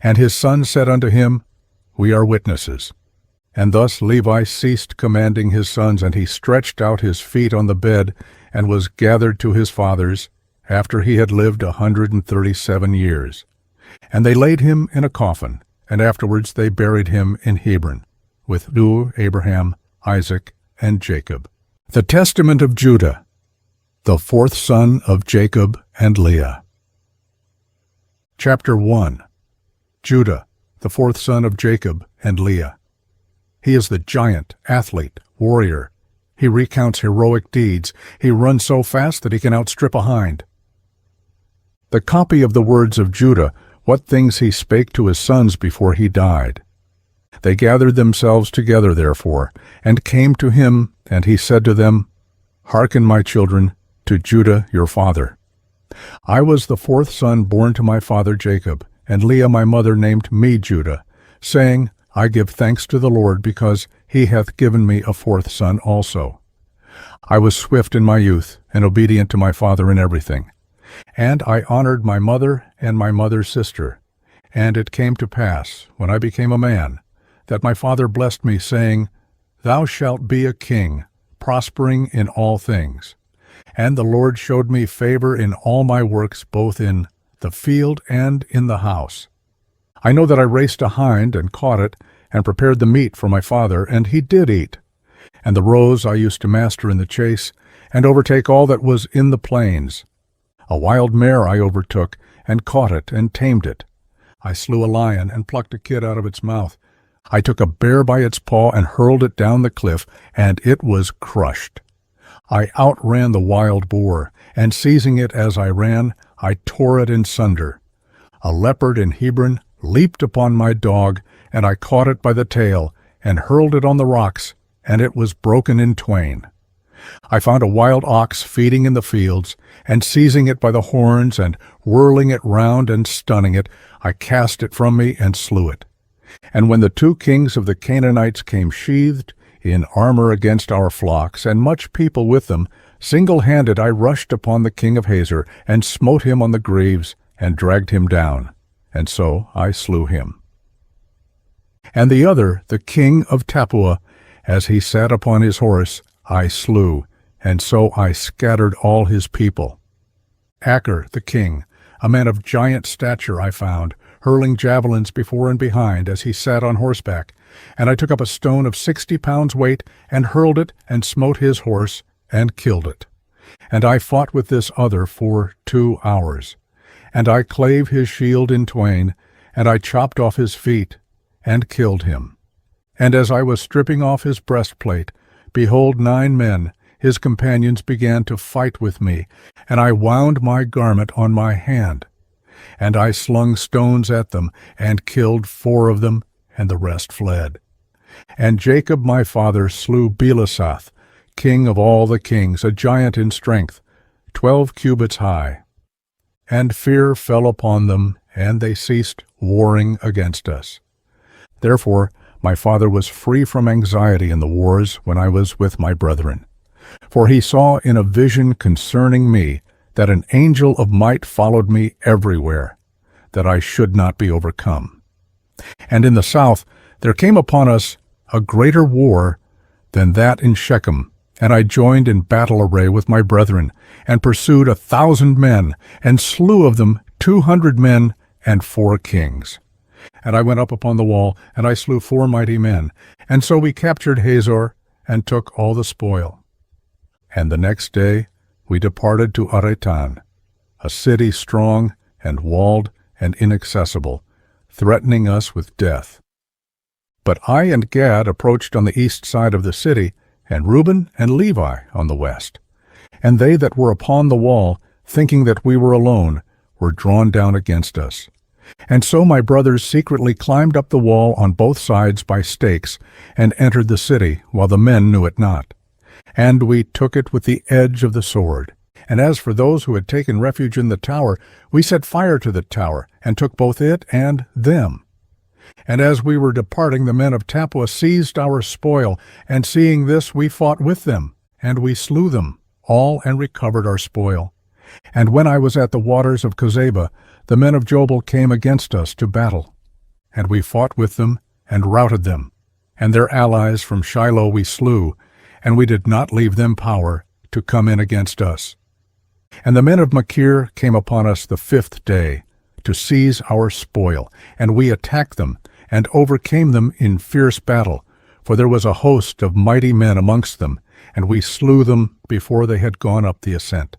And his son said unto him, We are witnesses. And thus Levi ceased commanding his sons, and he stretched out his feet on the bed, and was gathered to his fathers, after he had lived 137 years. And they laid him in a coffin, and afterwards they buried him in Hebron, with Abraham, Isaac, and Jacob. The Testament of Judah, the fourth son of Jacob and Leah. Chapter 1. Judah, the fourth son of Jacob and Leah. He is the giant, athlete, warrior. He recounts heroic deeds. He runs so fast that he can outstrip a hind. The copy of the words of Judah, what things he spake to his sons before he died. They gathered themselves together, therefore, and came to him, and he said to them, Hearken, my children, to Judah your father. I was the fourth son born to my father Jacob, and Leah my mother named me Judah, saying, I give thanks to the Lord, because he hath given me a fourth son also. I was swift in my youth, and obedient to my father in everything. And I honored my mother and my mother's sister. And it came to pass, when I became a man, that my father blessed me, saying, Thou shalt be a king, prospering in all things. And the Lord showed me favor in all my works, both in the field and in the house. I know that I raced a hind and caught it, and prepared the meat for my father, and he did eat. And the roes I used to master in the chase, and overtake all that was in the plains. A wild mare I overtook, and caught it, and tamed it. I slew a lion, and plucked a kid out of its mouth. I took a bear by its paw, and hurled it down the cliff, and it was crushed. I outran the wild boar, and seizing it as I ran, I tore it in sunder. A leopard in Hebron leaped upon my dog, and I caught it by the tail, and hurled it on the rocks, and it was broken in twain. I found a wild ox feeding in the fields, and seizing it by the horns, and whirling it round and stunning it, I cast it from me and slew it. And when the 2 kings of the Canaanites came sheathed in armor against our flocks, and much people with them, single-handed I rushed upon the king of Hazor, and smote him on the greaves, and dragged him down. And so I slew him. And the other, the king of Tappuah, as he sat upon his horse, I slew, and so I scattered all his people. Achor the king, a man of giant stature, I found, hurling javelins before and behind as he sat on horseback. And I took up a stone of 60 pounds weight, and hurled it, and smote his horse, and killed it. And I fought with this other for 2 hours. And I clave his shield in twain, and I chopped off his feet, and killed him. And as I was stripping off his breastplate, behold, 9 men, his companions, began to fight with me, and I wound my garment on my hand. And I slung stones at them, and killed 4 of them, and the rest fled. And Jacob my father slew Belasath, king of all the kings, a giant in strength, 12 cubits high. And fear fell upon them, and they ceased warring against us. Therefore my father was free from anxiety in the wars when I was with my brethren. For he saw in a vision concerning me that an angel of might followed me everywhere, that I should not be overcome. And in the south there came upon us a greater war than that in Shechem, and I joined in battle array with my brethren, and pursued 1,000 men, and slew of them 200 men and 4 kings. And I went up upon the wall, and I slew 4 mighty men, and so we captured Hazor, and took all the spoil. And the next day we departed to Aretan, a city strong and walled and inaccessible, threatening us with death. But I and Gad approached on the east side of the city, and Reuben and Levi on the west. And they that were upon the wall, thinking that we were alone, were drawn down against us. And so my brothers secretly climbed up the wall on both sides by stakes, and entered the city, while the men knew it not. And we took it with the edge of the sword. And as for those who had taken refuge in the tower, we set fire to the tower, and took both it and them. And as we were departing, the men of Tapua seized our spoil, and seeing this we fought with them, and we slew them all, and recovered our spoil. And when I was at the waters of Kozeba, the men of Jobel came against us to battle. And we fought with them, and routed them, and their allies from Shiloh we slew, and we did not leave them power to come in against us. And the men of Machir came upon us the 5th day, to seize our spoil, and we attacked them, and overcame them in fierce battle, for there was a host of mighty men amongst them, and we slew them before they had gone up the ascent.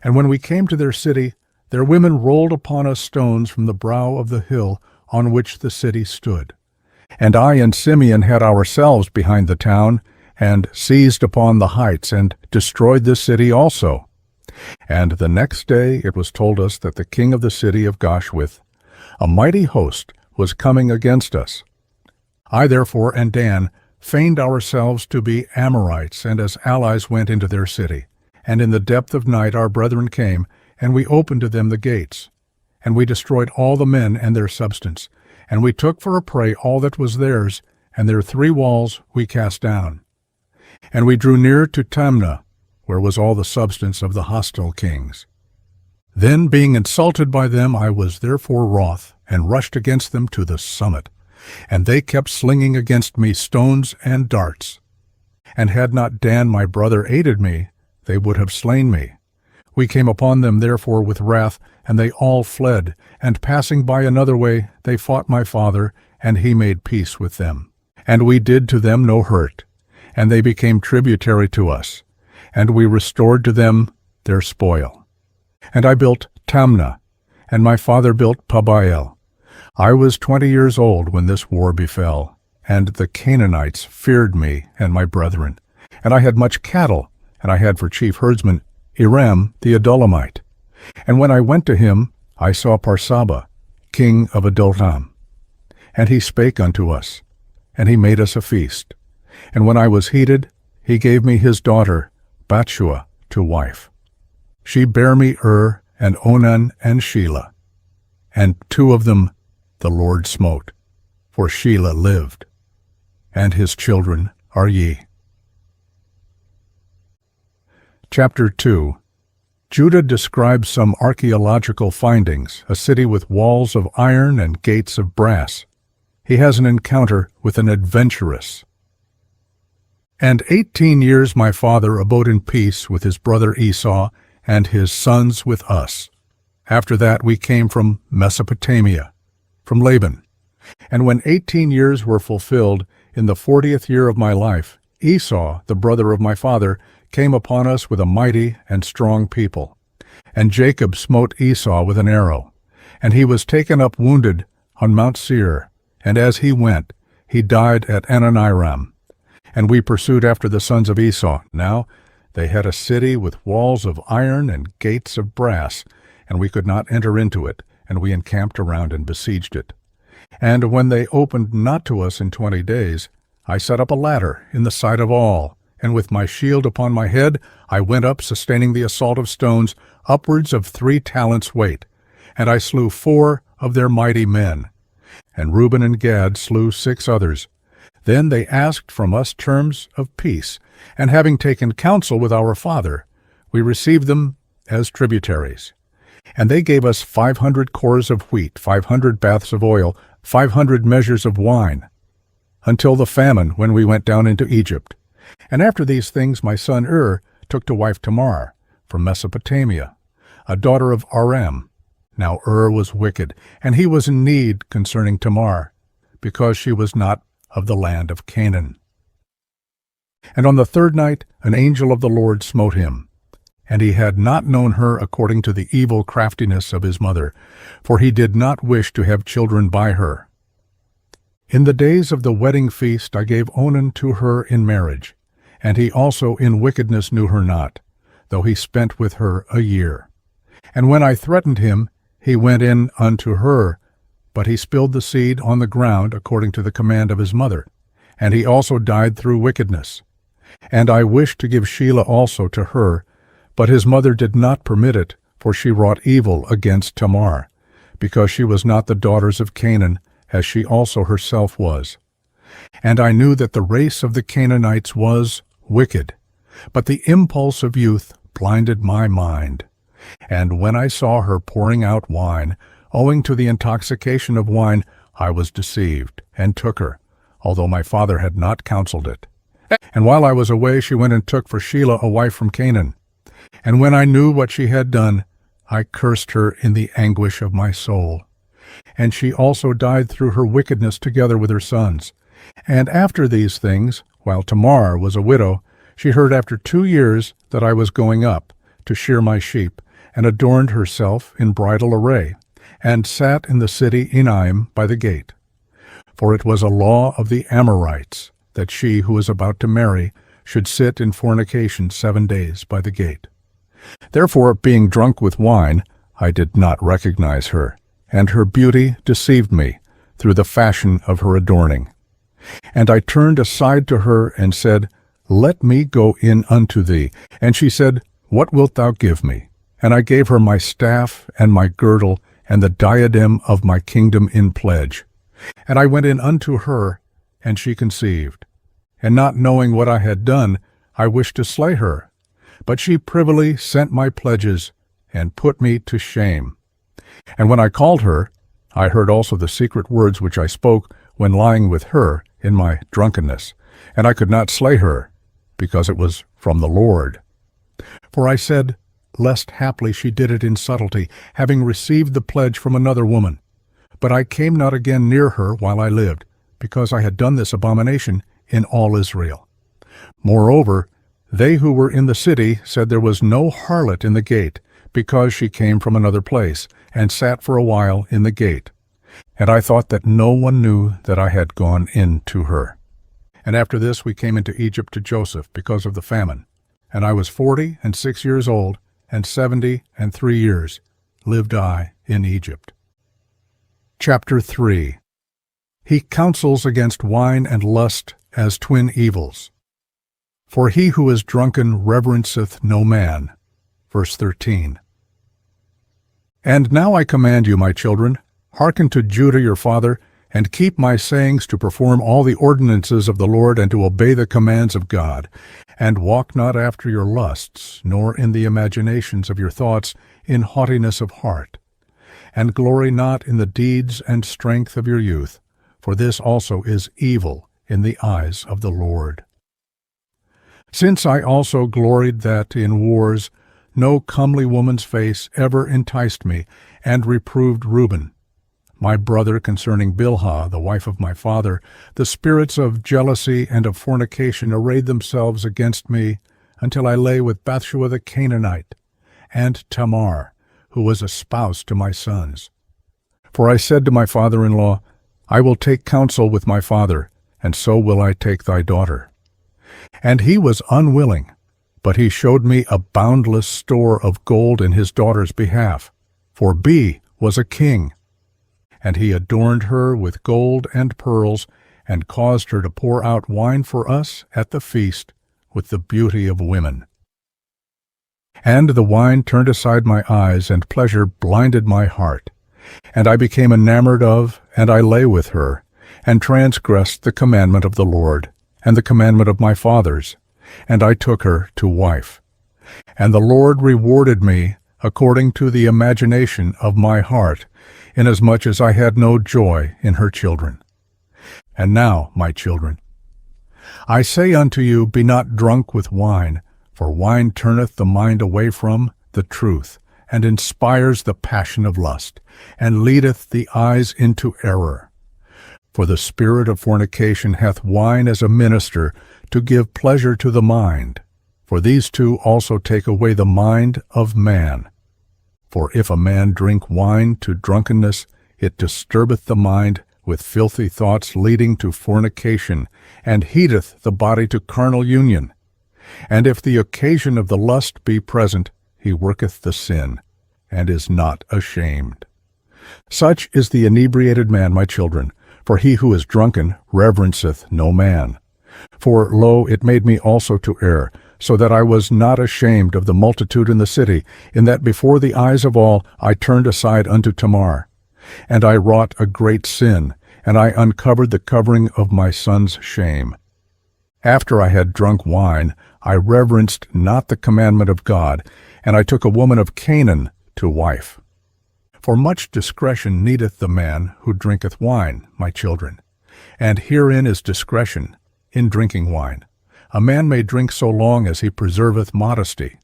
And when we came to their city, their women rolled upon us stones from the brow of the hill on which the city stood. And I and Simeon had ourselves behind the town, and seized upon the heights, and destroyed the city also. And the next day it was told us that the king of the city of Gashwith, a mighty host, was coming against us. I therefore and Dan feigned ourselves to be Amorites, and as allies went into their city. And in the depth of night our brethren came, and we opened to them the gates. And we destroyed all the men and their substance. And we took for a prey all that was theirs, and their 3 walls we cast down. And we drew near to Tamnah, where was all the substance of the hostile kings. Then, being insulted by them, I was therefore wroth, and rushed against them to the summit. And they kept slinging against me stones and darts. And had not Dan my brother aided me, they would have slain me. We came upon them therefore with wrath, and they all fled, and passing by another way, they fought my father, and he made peace with them. And we did to them no hurt, and they became tributary to us, and we restored to them their spoil. And I built Tamnah, and my father built Pabael. I was 20 years old when this war befell, and the Canaanites feared me and my brethren. And I had much cattle, and I had for chief herdsman Iram the Adullamite. And when I went to him, I saw Parsaba, king of Adullam. And he spake unto us, and he made us a feast. And when I was heated, he gave me his daughter, Bathshua, to wife. She bare me and Onan, and Shelah. And 2 of them the Lord smote, for Shelah lived, and his children are ye. Chapter 2. Judah describes some archaeological findings, a city with walls of iron and gates of brass. He has an encounter with an adventuress. And 18 years my father abode in peace with his brother Esau, and his sons with us. After that we came from Mesopotamia, from Laban. And when 18 years were fulfilled, in the 40th year of my life, Esau, the brother of my father, came upon us with a mighty and strong people. And Jacob smote Esau with an arrow, and he was taken up wounded on Mount Seir, and as he went, he died at Ananiram. And we pursued after the sons of Esau. Now they had a city with walls of iron and gates of brass, and we could not enter into it, and we encamped around and besieged it. And when they opened not to us in 20 days, I set up a ladder in the sight of all, and with my shield upon my head I went up, sustaining the assault of stones, upwards of 3 talents weight. And I slew 4 of their mighty men. And Reuben and Gad slew 6 others. Then they asked from us terms of peace, and having taken counsel with our father, we received them as tributaries. And they gave us 500 cores of wheat, 500 baths of oil, 500 measures of wine, until the famine when we went down into Egypt. And after these things my son took to wife Tamar from Mesopotamia, a daughter of Aram. Now was wicked, and he was in need concerning Tamar, because she was not of the land of Canaan. And on the third night an angel of the Lord smote him, and he had not known her according to the evil craftiness of his mother, for he did not wish to have children by her. In the days of the wedding feast I gave Onan to her in marriage, and he also in wickedness knew her not, though he spent with her a year. And when I threatened him, he went in unto her, but he spilled the seed on the ground according to the command of his mother, and he also died through wickedness. And I wished to give Shelah also to her, but his mother did not permit it, for she wrought evil against Tamar, because she was not the daughters of Canaan, as she also herself was. And I knew that the race of the Canaanites was wicked, but the impulse of youth blinded my mind. And when I saw her pouring out wine, owing to the intoxication of wine, I was deceived, and took her, although my father had not counseled it. And while I was away, she went and took for Shelah a wife from Canaan. And when I knew what she had done, I cursed her in the anguish of my soul. And she also died through her wickedness together with her sons. And after these things, while Tamar was a widow, she heard after 2 years that I was going up to shear my sheep, and adorned herself in bridal array, and sat in the city Enaim by the gate. For it was a law of the Amorites that she who was about to marry should sit in fornication 7 days by the gate. Therefore, being drunk with wine, I did not recognize her, and her beauty deceived me through the fashion of her adorning. And I turned aside to her and said, Let me go in unto thee. And she said, What wilt thou give me? And I gave her my staff and my girdle and the diadem of my kingdom in pledge. And I went in unto her, and she conceived. And not knowing what I had done, I wished to slay her. But she privily sent my pledges, and put me to shame. And when I called her, I heard also the secret words which I spoke when lying with her in my drunkenness. And I could not slay her, because it was from the Lord. For I said, Lest haply she did it in subtlety, having received the pledge from another woman. But I came not again near her while I lived, because I had done this abomination in all Israel. Moreover, they who were in the city said there was no harlot in the gate, because she came from another place, and sat for a while in the gate. And I thought that no one knew that I had gone in to her. And after this we came into Egypt to Joseph, because of the famine. And I was 46 years old, and 73 years lived I in Egypt. Chapter 3. He counsels against wine and lust as twin evils. For he who is drunken reverenceth no man. Verse 13. And now I command you, my children, hearken to Judah your father, and keep my sayings to perform all the ordinances of the Lord, and to obey the commands of God, and walk not after your lusts, nor in the imaginations of your thoughts, in haughtiness of heart. And glory not in the deeds and strength of your youth, for this also is evil in the eyes of the Lord. Since I also gloried that in wars no comely woman's face ever enticed me, and reproved Reuben, my brother, concerning Bilhah, the wife of my father, the spirits of jealousy and of fornication arrayed themselves against me, until I lay with Bathsheba the Canaanite, and Tamar, who was a spouse to my sons. For I said to my father-in-law, I will take counsel with my father, and so will I take thy daughter. And he was unwilling, but he showed me a boundless store of gold in his daughter's behalf, for B was a king. And he adorned her with gold and pearls, and caused her to pour out wine for us at the feast with the beauty of women. And the wine turned aside my eyes, and pleasure blinded my heart. And I became enamored of, and I lay with her, and transgressed the commandment of the Lord, and the commandment of my fathers, and I took her to wife. And the Lord rewarded me according to the imagination of my heart, inasmuch as I had no joy in her children. And now, my children, I say unto you, be not drunk with wine, for wine turneth the mind away from the truth, and inspires the passion of lust, and leadeth the eyes into error. For the spirit of fornication hath wine as a minister, to give pleasure to the mind. For these two also take away the mind of man. For if a man drink wine to drunkenness, it disturbeth the mind with filthy thoughts leading to fornication, and heateth the body to carnal union. And if the occasion of the lust be present, he worketh the sin, and is not ashamed. Such is the inebriated man, my children, for he who is drunken reverenceth no man. For, lo, it made me also to err, so that I was not ashamed of the multitude in the city, in that before the eyes of all I turned aside unto Tamar. And I wrought a great sin, and I uncovered the covering of my son's shame. After I had drunk wine, I reverenced not the commandment of God, and I took a woman of Canaan to wife. For much discretion needeth the man who drinketh wine, my children. And herein is discretion, in drinking wine. A man may drink so long as he preserveth modesty.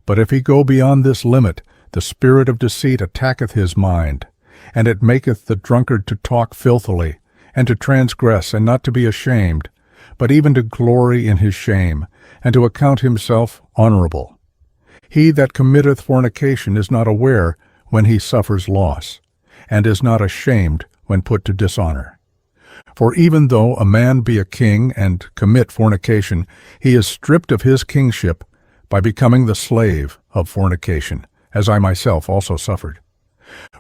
But if he go beyond this limit, the spirit of deceit attacketh his mind, and it maketh the drunkard to talk filthily, and to transgress, and not to be ashamed, but even to glory in his shame, and to account himself honorable. He that committeth fornication is not aware when he suffers loss, and is not ashamed when put to dishonor. For even though a man be a king and commit fornication, he is stripped of his kingship by becoming the slave of fornication, as I myself also suffered.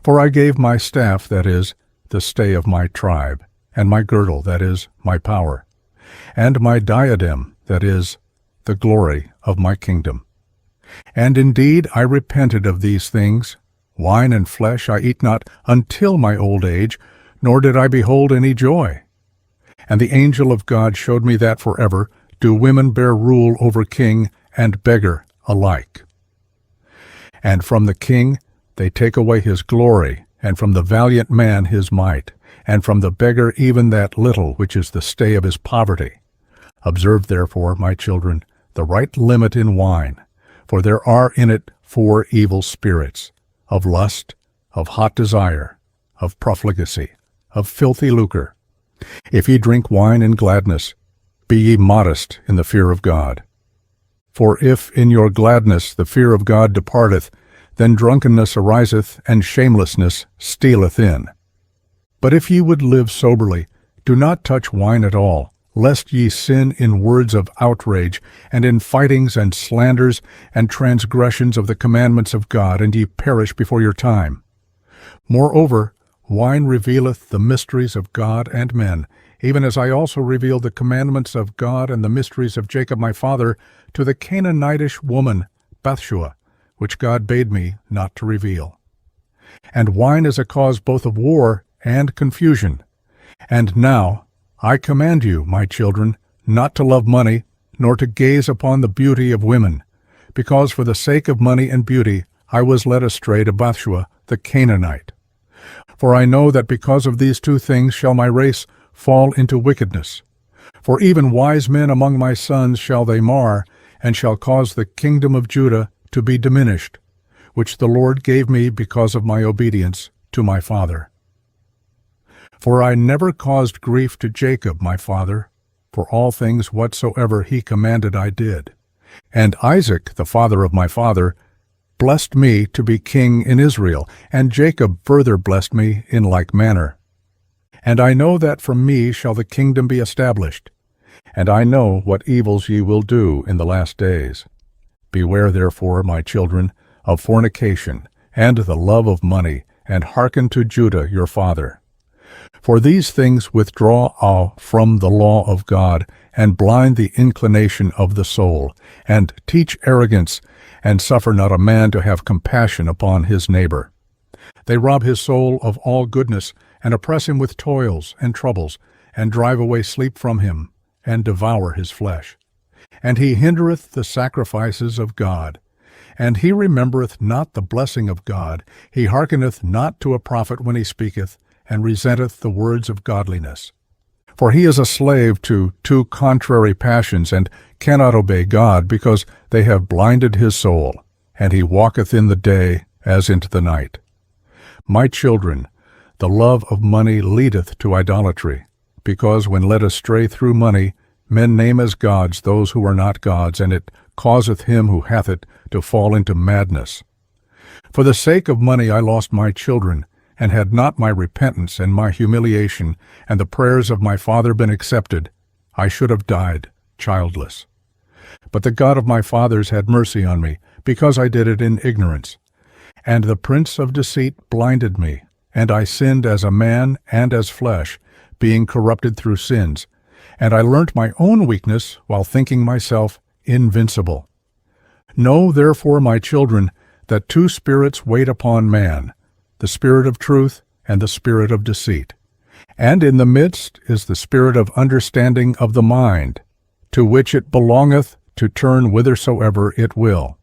For I gave my staff, that is, the stay of my tribe, and my girdle, that is, my power, and my diadem, that is, the glory of my kingdom. And indeed I repented of these things. Wine and flesh I eat not until my old age, nor did I behold any joy. And the angel of God showed me that forever do women bear rule over king and beggar alike. And from the king they take away his glory, and from the valiant man his might, and from the beggar even that little which is the stay of his poverty. Observe therefore, my children, the right limit in wine, for there are in it 4 evil spirits, of lust, of hot desire, of profligacy, of filthy lucre. If ye drink wine in gladness, be ye modest in the fear of God. For if in your gladness the fear of God departeth, then drunkenness ariseth, and shamelessness stealeth in. But if ye would live soberly, do not touch wine at all, lest ye sin in words of outrage, and in fightings and slanders, and transgressions of the commandments of God, and ye perish before your time. Moreover, wine revealeth the mysteries of God and men, even as I also revealed the commandments of God and the mysteries of Jacob my father to the Canaanitish woman Bathshua, which God bade me not to reveal. And wine is a cause both of war and confusion. And now I command you, my children, not to love money, nor to gaze upon the beauty of women, because for the sake of money and beauty I was led astray to Bathshua the Canaanite. For I know that because of these 2 things shall my race fall into wickedness. For even wise men among my sons shall they mar, and shall cause the kingdom of Judah to be diminished, which the Lord gave me because of my obedience to my father. For I never caused grief to Jacob my father, for all things whatsoever he commanded I did. And Isaac, the father of my father, blessed me to be king in Israel, and Jacob further blessed me in like manner. And I know that from me shall the kingdom be established, and I know what evils ye will do in the last days. Beware therefore, my children, of fornication, and the love of money, and hearken to Judah your father. For these things withdraw from the law of God, and blind the inclination of the soul, and teach arrogance, and suffer not a man to have compassion upon his neighbor. They rob his soul of all goodness, and oppress him with toils and troubles, and drive away sleep from him, and devour his flesh. And he hindereth the sacrifices of God, And he remembereth not the blessing of God, he hearkeneth not to a prophet when he speaketh, and resenteth the words of godliness. For he is a slave to two contrary passions, and cannot obey God, because they have blinded his soul, and he walketh in the day as into the night. My children, the love of money leadeth to idolatry, because when led astray through money, men name as gods those who are not gods, and it causeth him who hath it to fall into madness. For the sake of money I lost my children, and had not my repentance and my humiliation and the prayers of my father been accepted, I should have died childless. But the God of my fathers had mercy on me, because I did it in ignorance. And the prince of deceit blinded me, and I sinned as a man and as flesh, being corrupted through sins. And I learnt my own weakness while thinking myself invincible. Know therefore, my children, that two spirits wait upon man, the spirit of truth and the spirit of deceit. And in the midst is the spirit of understanding of the mind, to which it belongeth to turn whithersoever it will.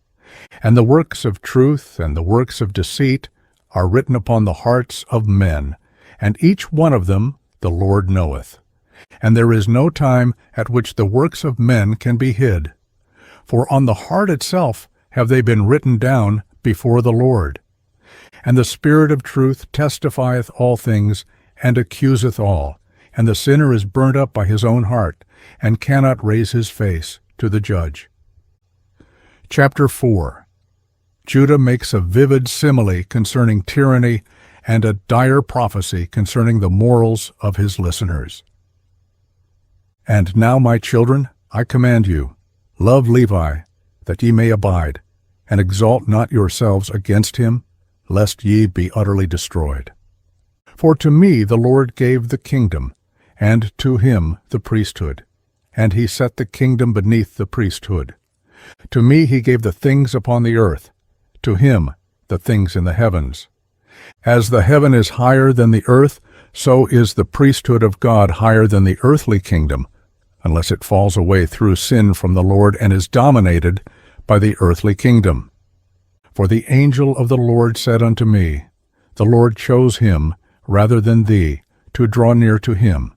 And the works of truth and the works of deceit are written upon the hearts of men, and each one of them the Lord knoweth. And there is no time at which the works of men can be hid. For on the heart itself have they been written down before the Lord. And the Spirit of truth testifieth all things, and accuseth all. And the sinner is burnt up by his own heart, and cannot raise his face to the judge. Chapter 4. Judah makes a vivid simile concerning tyranny, and a dire prophecy concerning the morals of his listeners. And now, my children, I command you, love Levi, that ye may abide, and exalt not yourselves against him, lest ye be utterly destroyed. For to me the Lord gave the kingdom, and to him the priesthood, and he set the kingdom beneath the priesthood. To me he gave the things upon the earth, to him the things in the heavens. As the heaven is higher than the earth, so is the priesthood of God higher than the earthly kingdom, unless it falls away through sin from the Lord and is dominated by the earthly kingdom. For the angel of the Lord said unto me, The Lord chose him rather than thee, to draw near to him,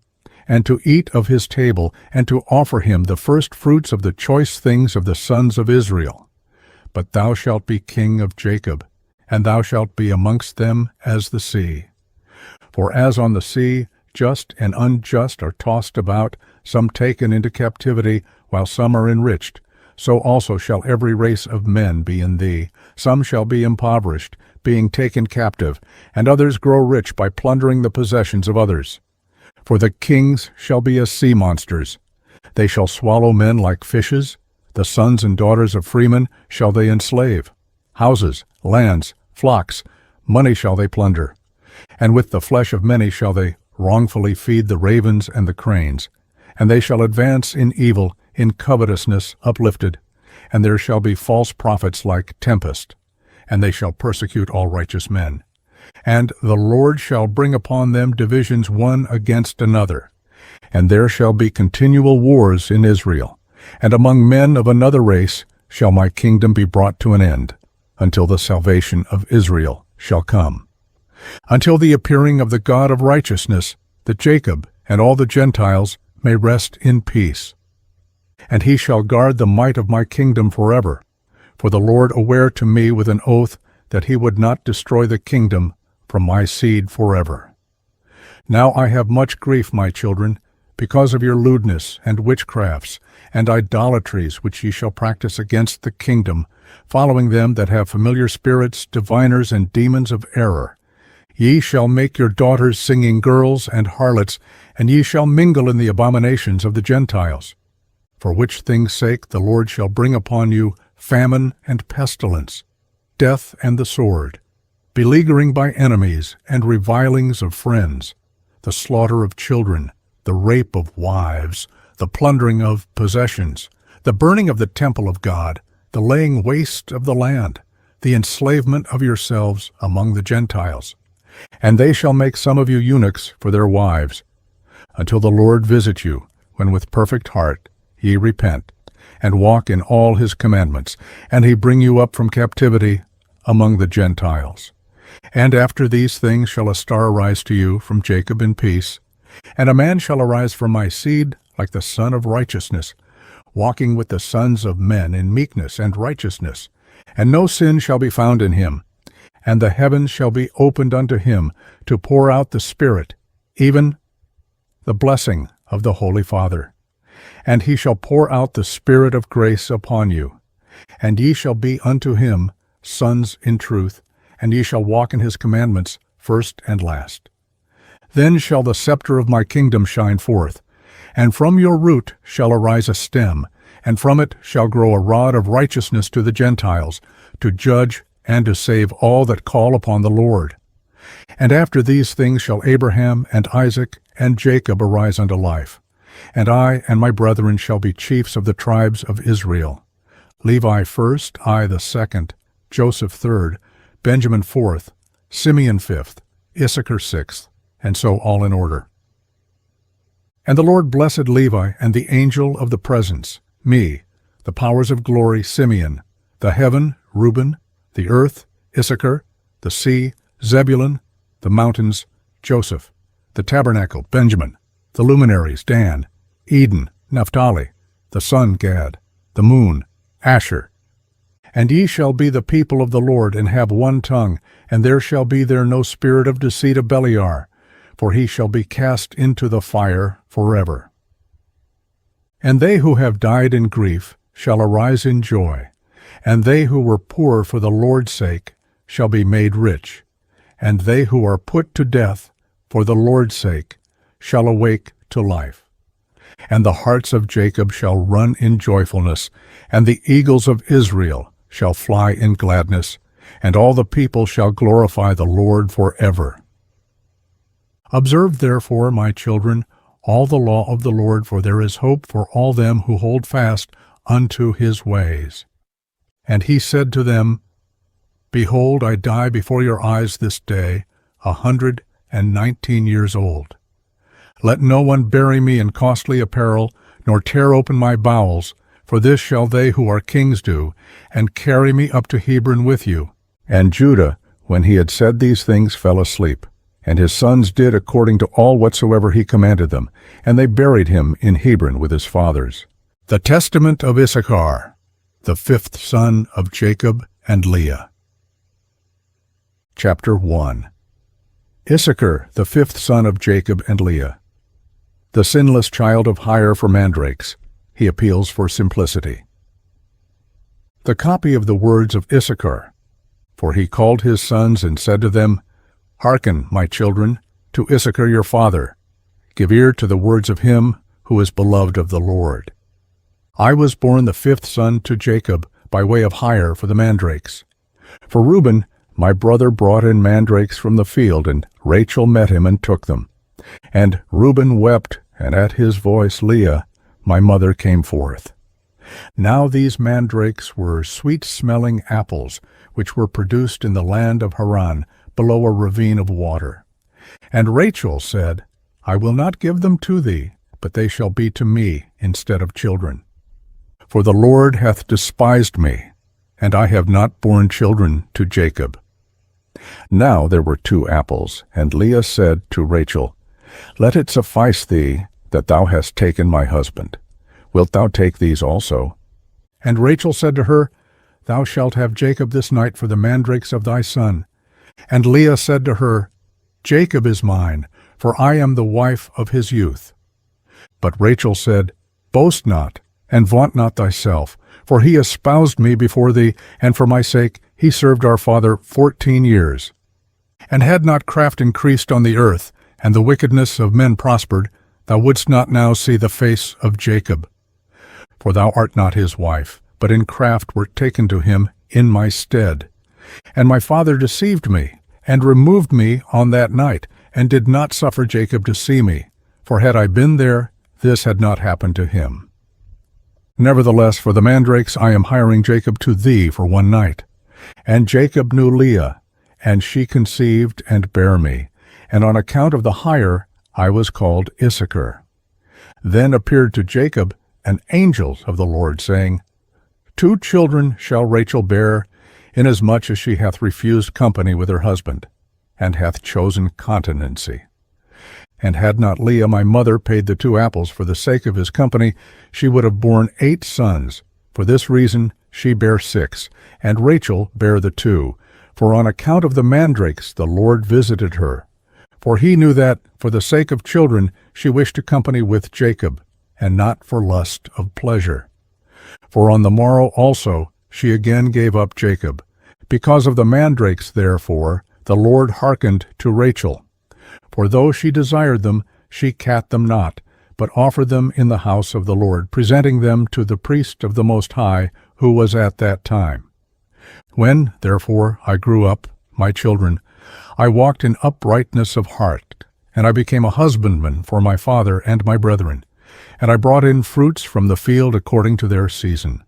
and to eat of his table, and to offer him the first fruits of the choice things of the sons of Israel. But thou shalt be king of Jacob, and thou shalt be amongst them as the sea. For as on the sea just and unjust are tossed about, some taken into captivity, while some are enriched, so also shall every race of men be in thee. Some shall be impoverished, being taken captive, and others grow rich by plundering the possessions of others. For the kings shall be as sea monsters. They shall swallow men like fishes. The sons and daughters of freemen shall they enslave. Houses, lands, flocks, money shall they plunder. And with the flesh of many shall they wrongfully feed the ravens and the cranes. And they shall advance in evil, in covetousness uplifted. And there shall be false prophets like tempest. And they shall persecute all righteous men. And the Lord shall bring upon them divisions one against another. And there shall be continual wars in Israel. And among men of another race shall my kingdom be brought to an end, until the salvation of Israel shall come. Until the appearing of the God of righteousness, that Jacob and all the Gentiles may rest in peace. And he shall guard the might of my kingdom forever. For the Lord aware to me with an oath that he would not destroy the kingdom from my seed forever. Now I have much grief, my children, because of your lewdness and witchcrafts, and idolatries which ye shall practice against the kingdom, following them that have familiar spirits, diviners, and demons of error. Ye shall make your daughters singing girls and harlots, and ye shall mingle in the abominations of the Gentiles. For which things' sake the Lord shall bring upon you famine and pestilence, death and the sword, beleaguering by enemies and revilings of friends, the slaughter of children, the rape of wives, the plundering of possessions, the burning of the temple of God, the laying waste of the land, the enslavement of yourselves among the Gentiles. And they shall make some of you eunuchs for their wives, until the Lord visit you, when with perfect heart ye repent, and walk in all his commandments, and he bring you up from captivity among the Gentiles. And after these things shall a star arise to you from Jacob in peace, and a man shall arise from my seed like the Son of Righteousness, walking with the sons of men in meekness and righteousness, and no sin shall be found in him. And the heavens shall be opened unto him to pour out the Spirit, even the blessing of the Holy Father. And he shall pour out the Spirit of grace upon you, and ye shall be unto him sons in truth, and ye shall walk in his commandments first and last. Then shall the scepter of my kingdom shine forth, and from your root shall arise a stem, and from it shall grow a rod of righteousness to the Gentiles, to judge and to save all that call upon the Lord. And after these things shall Abraham and Isaac and Jacob arise unto life. And I and my brethren shall be chiefs of the tribes of Israel. Levi first, I the second, Joseph third, Benjamin fourth, Simeon fifth, Issachar sixth, and so all in order. And the Lord blessed Levi and the angel of the presence, me, the powers of glory, Simeon, the heaven, Reuben, the earth, Issachar, the sea, Zebulun, the mountains, Joseph, the tabernacle, Benjamin, the luminaries, Dan, Eden, Naphtali, the sun, Gad, the moon, Asher. And ye shall be the people of the Lord, and have one tongue, and there shall be there no spirit of deceit of Beliar, for he shall be cast into the fire forever. And they who have died in grief shall arise in joy, and they who were poor for the Lord's sake shall be made rich, and they who are put to death for the Lord's sake shall awake to life. And the hearts of Jacob shall run in joyfulness, and the eagles of Israel shall fly in gladness, and all the people shall glorify the Lord forever. Observe therefore, my children, all the law of the Lord, for there is hope for all them who hold fast unto his ways. And he said to them, Behold, I die before your eyes this day, 119 years old. Let no one bury me in costly apparel, nor tear open my bowels, for this shall they who are kings do, and carry me up to Hebron with you. And Judah, when he had said these things, fell asleep. And his sons did according to all whatsoever he commanded them, and they buried him in Hebron with his fathers. The testament of Issachar, the fifth son of Jacob and Leah. Chapter 1. Issachar, the fifth son of Jacob and Leah. The sinless child of hire for mandrakes, he appeals for simplicity. The copy of the words of Issachar. For he called his sons and said to them, Hearken, my children, to Issachar your father. Give ear to the words of him who is beloved of the Lord. I was born the fifth son to Jacob by way of hire for the mandrakes. For Reuben, my brother brought in mandrakes from the field, and Rachel met him and took them. And Reuben wept, and at his voice Leah, my mother, came forth. Now these mandrakes were sweet-smelling apples, which were produced in the land of Haran, below a ravine of water. And Rachel said, I will not give them to thee, but they shall be to me instead of children. For the Lord hath despised me, and I have not borne children to Jacob. Now there were 2 apples, and Leah said to Rachel, Let it suffice thee that thou hast taken my husband. Wilt thou take these also? And Rachel said to her, Thou shalt have Jacob this night for the mandrakes of thy son. And Leah said to her, Jacob is mine, for I am the wife of his youth. But Rachel said, Boast not, and vaunt not thyself, for he espoused me before thee, and for my sake he served our father 14 years. And had not craft increased on the earth, and the wickedness of men prospered, thou wouldst not now see the face of Jacob. For thou art not his wife, but in craft wert taken to him in my stead. And my father deceived me, and removed me on that night, and did not suffer Jacob to see me. For had I been there, this had not happened to him. Nevertheless, for the mandrakes I am hiring Jacob to thee for one night. And Jacob knew Leah, and she conceived and bare me, and on account of the hire I was called Issachar. Then appeared to Jacob and angels of the Lord, saying, 2 children shall Rachel bear, inasmuch as she hath refused company with her husband, and hath chosen continency. And had not Leah my mother paid the 2 apples for the sake of his company, she would have borne 8 sons. For this reason she bare 6, and Rachel bare the 2. For on account of the mandrakes the Lord visited her. For he knew that, for the sake of children, she wished to company with Jacob, and not for lust of pleasure. For on the morrow also she again gave up Jacob. Because of the mandrakes, therefore, the Lord hearkened to Rachel. For though she desired them, she cat them not, but offered them in the house of the Lord, presenting them to the priest of the Most High, who was at that time. When, therefore, I grew up, my children, I walked in uprightness of heart, and I became a husbandman for my father and my brethren, and I brought in fruits from the field according to their season.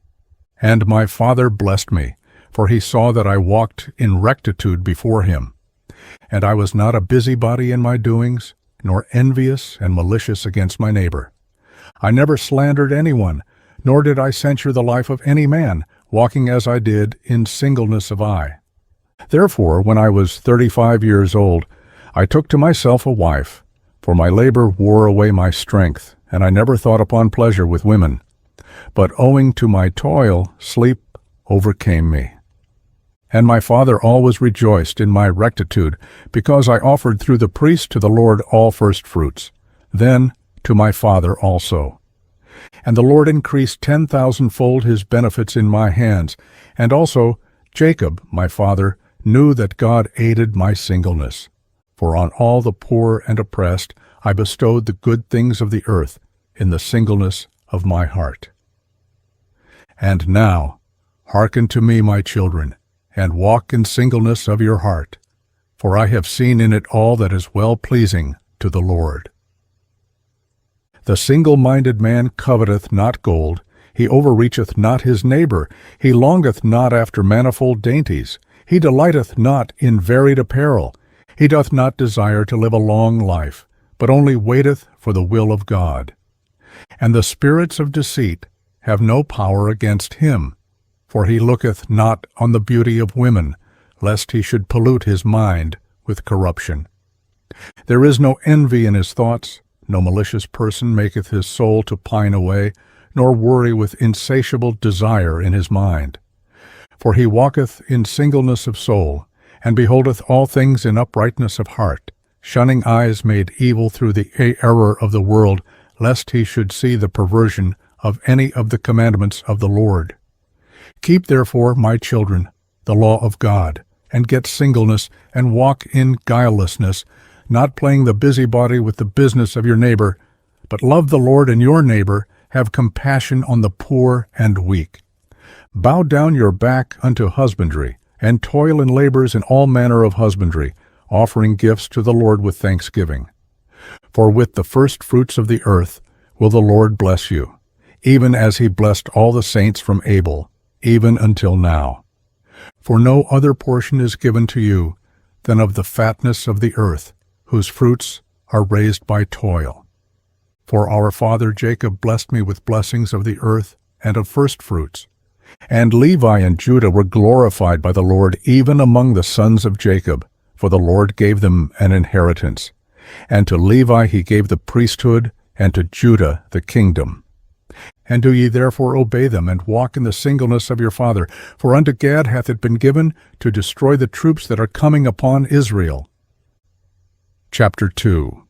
And my father blessed me, for he saw that I walked in rectitude before him. And I was not a busybody in my doings, nor envious and malicious against my neighbor. I never slandered anyone, nor did I censure the life of any man, walking as I did in singleness of eye. Therefore, when I was 35 years old, I took to myself a wife, for my labor wore away my strength, and I never thought upon pleasure with women. But owing to my toil, sleep overcame me. And my father always rejoiced in my rectitude, because I offered through the priest to the Lord all firstfruits, then to my father also. And the Lord increased 10,000-fold his benefits in my hands, and also Jacob, my father, knew that God aided my singleness. For on all the poor and oppressed I bestowed the good things of the earth in the singleness of my heart. And now, hearken to me, my children, and walk in singleness of your heart, for I have seen in it all that is well-pleasing to the Lord. The single-minded man coveteth not gold, he overreacheth not his neighbor, he longeth not after manifold dainties, he delighteth not in varied apparel, he doth not desire to live a long life, but only waiteth for the will of God. And the spirits of deceit have no power against him, for he looketh not on the beauty of women, lest he should pollute his mind with corruption. There is no envy in his thoughts, no malicious person maketh his soul to pine away, nor worry with insatiable desire in his mind. For he walketh in singleness of soul, and beholdeth all things in uprightness of heart, shunning eyes made evil through the error of the world, lest he should see the perversion of any of the commandments of the Lord. Keep therefore, my children, the law of God, and get singleness, and walk in guilelessness, not playing the busybody with the business of your neighbor, but love the Lord and your neighbor, have compassion on the poor and weak. Bow down your back unto husbandry, and toil in labors in all manner of husbandry, offering gifts to the Lord with thanksgiving. For with the first fruits of the earth will the Lord bless you, even as he blessed all the saints from Abel, even until now. For no other portion is given to you than of the fatness of the earth, whose fruits are raised by toil. For our father Jacob blessed me with blessings of the earth and of firstfruits. And Levi and Judah were glorified by the Lord even among the sons of Jacob, for the Lord gave them an inheritance. And to Levi he gave the priesthood, and to Judah the kingdom. And do ye therefore obey them, and walk in the singleness of your father, for unto Gad hath it been given to destroy the troops that are coming upon Israel. Chapter 2.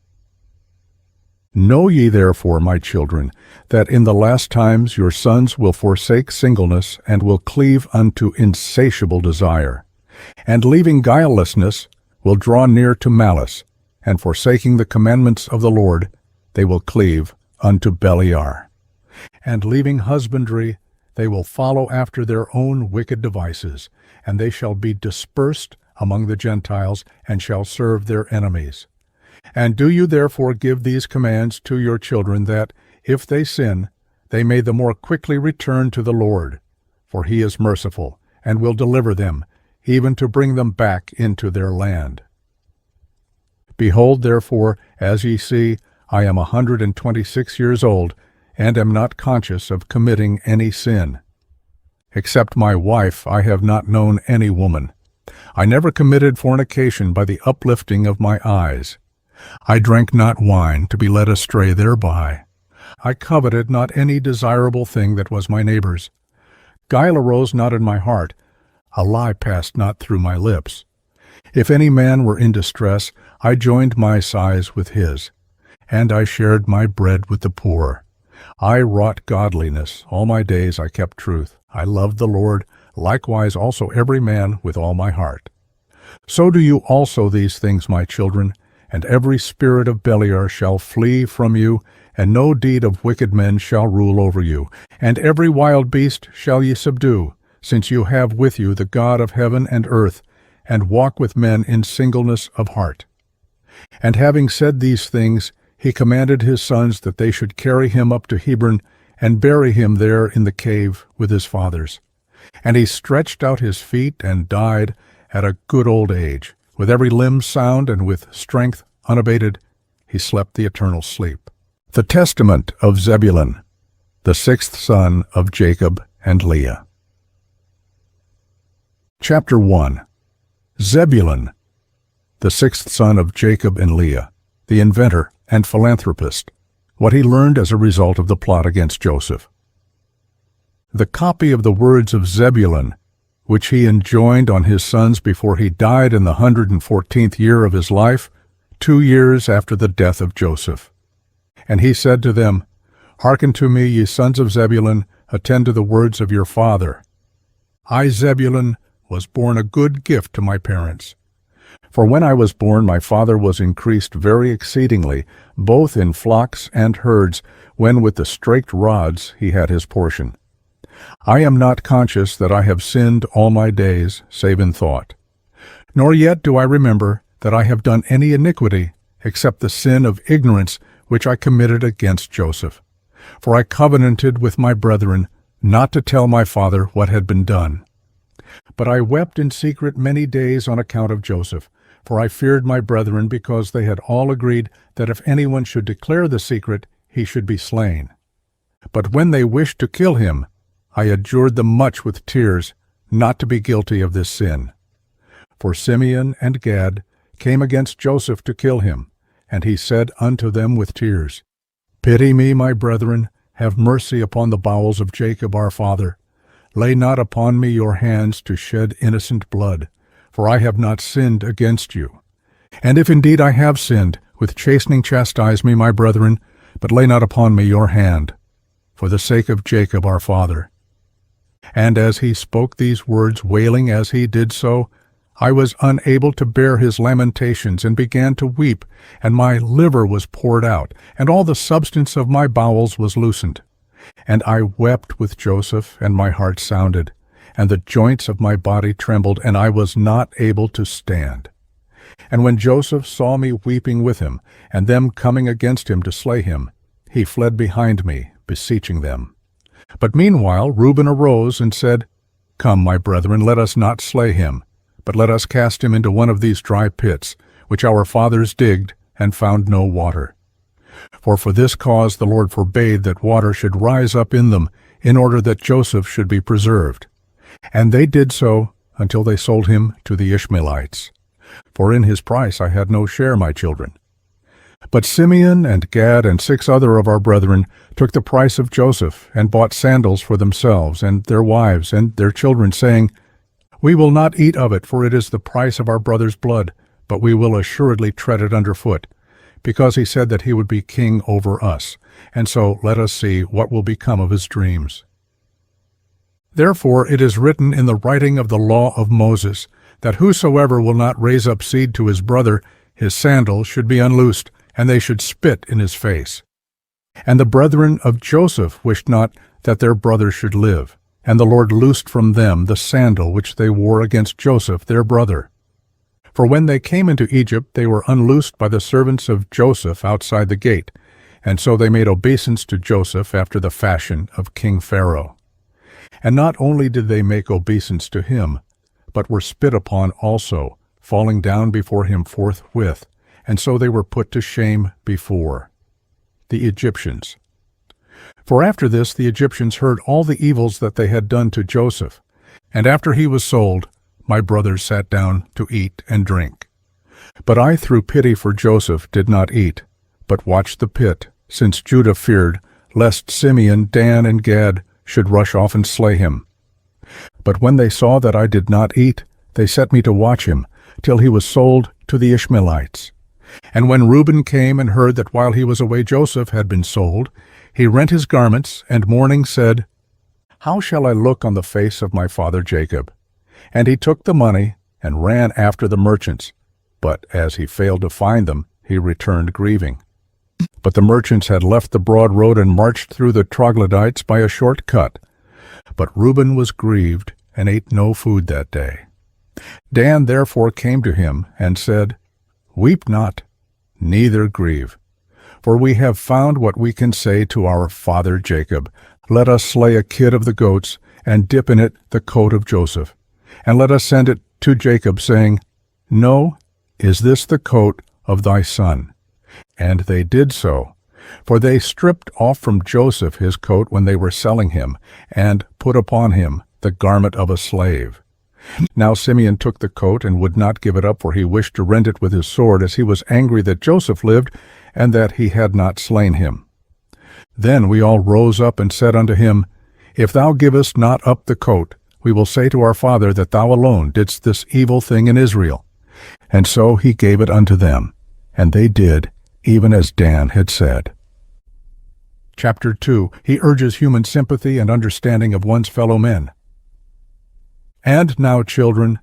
Know ye therefore, my children, that in the last times your sons will forsake singleness, and will cleave unto insatiable desire, and leaving guilelessness will draw near to malice, and forsaking the commandments of the Lord, they will cleave unto Beliar. And leaving husbandry, they will follow after their own wicked devices, and they shall be dispersed among the Gentiles, and shall serve their enemies. And do you therefore give these commands to your children, that, if they sin, they may the more quickly return to the Lord. For he is merciful, and will deliver them, even to bring them back into their land. Behold, therefore, as ye see, I am 126 years old, and am not conscious of committing any sin. Except my wife, I have not known any woman. I never committed fornication by the uplifting of my eyes. I drank not wine to be led astray thereby. I coveted not any desirable thing that was my neighbor's. Guile arose not in my heart. A lie passed not through my lips. If any man were in distress, I joined my sighs with his, and I shared my bread with the poor. I wrought godliness. All my days I kept truth. I loved the Lord, likewise also every man with all my heart. So do you also these things, my children, and every spirit of Beliar shall flee from you, and no deed of wicked men shall rule over you, and every wild beast shall ye subdue, since you have with you the God of heaven and earth, and walk with men in singleness of heart. And having said these things, he commanded his sons that they should carry him up to Hebron, and bury him there in the cave with his fathers. And he stretched out his feet and died at a good old age. With every limb sound and with strength unabated, he slept the eternal sleep. The Testament of Zebulun, the sixth son of Jacob and Leah. Chapter 1. Zebulun, the sixth son of Jacob and Leah, the inventor and philanthropist, what he learned as a result of the plot against Joseph. The copy of the words of Zebulun, which he enjoined on his sons before he died in the 114th year of his life, 2 years after the death of Joseph. And he said to them, Hearken to me, ye sons of Zebulun, attend to the words of your father. I, Zebulun, was born a good gift to my parents. For when I was born, my father was increased very exceedingly, both in flocks and herds, when with the straked rods he had his portion. I am not conscious that I have sinned all my days, save in thought. Nor yet do I remember that I have done any iniquity, except the sin of ignorance which I committed against Joseph. For I covenanted with my brethren not to tell my father what had been done. But I wept in secret many days on account of Joseph, for I feared my brethren, because they had all agreed that if anyone should declare the secret, he should be slain. But when they wished to kill him, I adjured them much with tears not to be guilty of this sin. For Simeon and Gad came against Joseph to kill him, and he said unto them with tears, Pity me, my brethren, have mercy upon the bowels of Jacob our father. Lay not upon me your hands to shed innocent blood, for I have not sinned against you. And if indeed I have sinned, with chastening chastise me, my brethren, but lay not upon me your hand, for the sake of Jacob our father. And as he spoke these words, wailing as he did so, I was unable to bear his lamentations, and began to weep, and my liver was poured out, and all the substance of my bowels was loosened. And I wept with Joseph, and my heart sounded, and the joints of my body trembled, and I was not able to stand. And when Joseph saw me weeping with him, and them coming against him to slay him, he fled behind me, beseeching them. But meanwhile Reuben arose and said, Come, my brethren, let us not slay him, but let us cast him into one of these dry pits, which our fathers digged, and found no water. For this cause the Lord forbade that water should rise up in them, in order that Joseph should be preserved. And they did so until they sold him to the Ishmaelites. For in his price I had no share, my children. But Simeon and Gad and 6 other of our brethren took the price of Joseph, and bought sandals for themselves and their wives and their children, saying, We will not eat of it, for it is the price of our brother's blood, but we will assuredly tread it under foot, because he said that he would be king over us. And so let us see what will become of his dreams. Therefore it is written in the writing of the law of Moses, that whosoever will not raise up seed to his brother, his sandal should be unloosed, and they should spit in his face. And the brethren of Joseph wished not that their brother should live, and the Lord loosed from them the sandal which they wore against Joseph their brother. For when they came into Egypt, they were unloosed by the servants of Joseph outside the gate, and so they made obeisance to Joseph after the fashion of King Pharaoh. And not only did they make obeisance to him, but were spit upon also, falling down before him forthwith, and so they were put to shame before the Egyptians. For after this the Egyptians heard all the evils that they had done to Joseph. And after he was sold, my brothers sat down to eat and drink. But I, through pity for Joseph, did not eat, but watched the pit, since Judah feared, lest Simeon, Dan, and Gad should rush off and slay him. But when they saw that I did not eat, they set me to watch him, till he was sold to the Ishmaelites. And when Reuben came and heard that while he was away Joseph had been sold, he rent his garments, and mourning said, How shall I look on the face of my father Jacob? And he took the money, and ran after the merchants. But as he failed to find them, he returned grieving. But the merchants had left the broad road and marched through the troglodytes by a short cut. But Reuben was grieved, and ate no food that day. Dan therefore came to him, and said, Weep not, neither grieve. For we have found what we can say to our father Jacob. Let us slay a kid of the goats, and dip in it the coat of Joseph. And let us send it to Jacob, saying, Know, is this the coat of thy son? And they did so. For they stripped off from Joseph his coat when they were selling him, and put upon him the garment of a slave. Now Simeon took the coat, and would not give it up, for he wished to rend it with his sword, as he was angry that Joseph lived, and that he had not slain him. Then we all rose up and said unto him, If thou givest not up the coat, we will say to our father that thou alone didst this evil thing in Israel. And so he gave it unto them, and they did, even as Dan had said. Chapter 2. He urges human sympathy and understanding of one's fellow men. And now, children,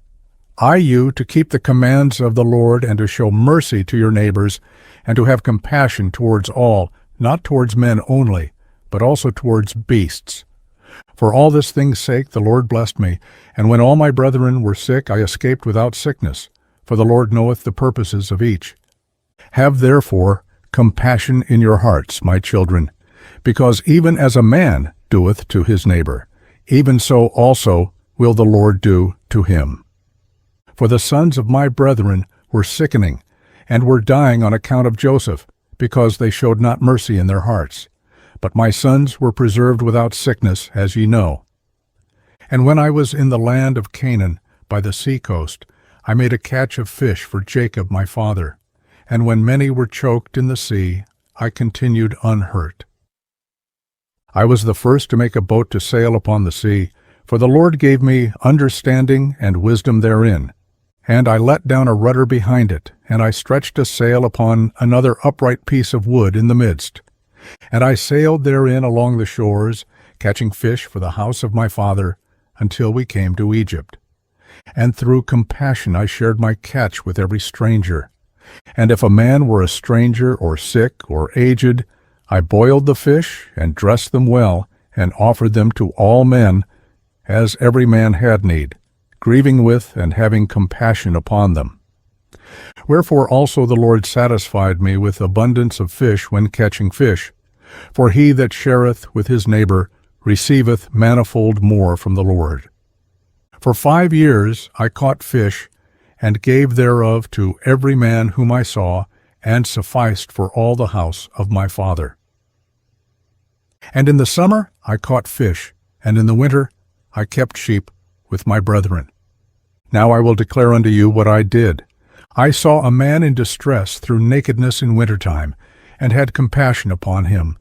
I you to keep the commands of the Lord, and to show mercy to your neighbors, and to have compassion towards all, not towards men only, but also towards beasts. For all this thing's sake the Lord blessed me, and when all my brethren were sick I escaped without sickness, for the Lord knoweth the purposes of each. Have therefore compassion in your hearts, my children, because even as a man doeth to his neighbor, even so also will the Lord do to him. For the sons of my brethren were sickening, and were dying on account of Joseph, because they showed not mercy in their hearts. But my sons were preserved without sickness, as ye know. And when I was in the land of Canaan, by the sea coast, I made a catch of fish for Jacob my father. And when many were choked in the sea, I continued unhurt. I was the first to make a boat to sail upon the sea, for the Lord gave me understanding and wisdom therein. And I let down a rudder behind it, and I stretched a sail upon another upright piece of wood in the midst. And I sailed therein along the shores, catching fish for the house of my father, until we came to Egypt. And through compassion I shared my catch with every stranger. And if a man were a stranger, or sick, or aged, I boiled the fish, and dressed them well, and offered them to all men, as every man had need, grieving with and having compassion upon them. Wherefore also the Lord satisfied me with abundance of fish when catching fish. For he that shareth with his neighbor receiveth manifold more from the Lord. For 5 years I caught fish, and gave thereof to every man whom I saw, and sufficed for all the house of my father. And in the summer I caught fish, and in the winter I kept sheep with my brethren. Now I will declare unto you what I did. I saw a man in distress through nakedness in winter time, and had compassion upon him,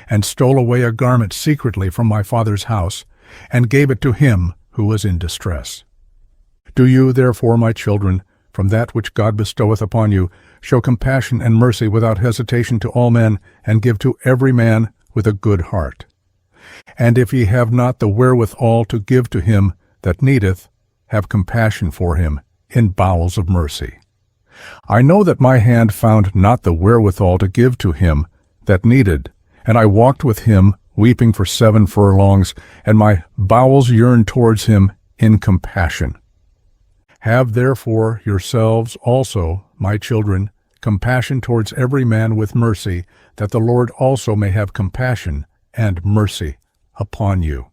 and stole away a garment secretly from my father's house, and gave it to him who was in distress. Do you, therefore, my children, from that which God bestoweth upon you, show compassion and mercy without hesitation to all men, and give to every man with a good heart. And if ye have not the wherewithal to give to him that needeth, have compassion for him in bowels of mercy. I know that my hand found not the wherewithal to give to him that needed, and I walked with him, weeping for 7 furlongs, and my bowels yearned towards him in compassion. Have therefore yourselves also, my children, compassion towards every man with mercy, that the Lord also may have compassion and mercy upon you.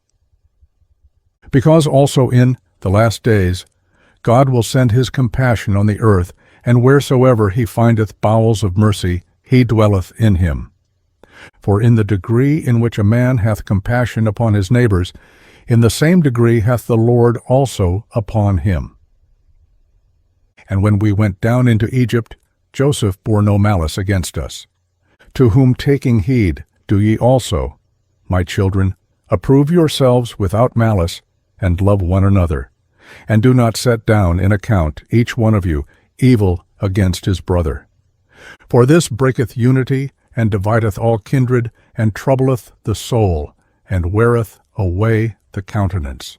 Because also in the last days God will send his compassion on the earth, and wheresoever he findeth bowels of mercy, he dwelleth in him. For in the degree in which a man hath compassion upon his neighbors, in the same degree hath the Lord also upon him. And when we went down into Egypt, Joseph bore no malice against us. To whom taking heed, do ye also, my children, approve yourselves without malice, and love one another, and do not set down in account each one of you evil against his brother. For this breaketh unity, and divideth all kindred, and troubleth the soul, and weareth away the countenance.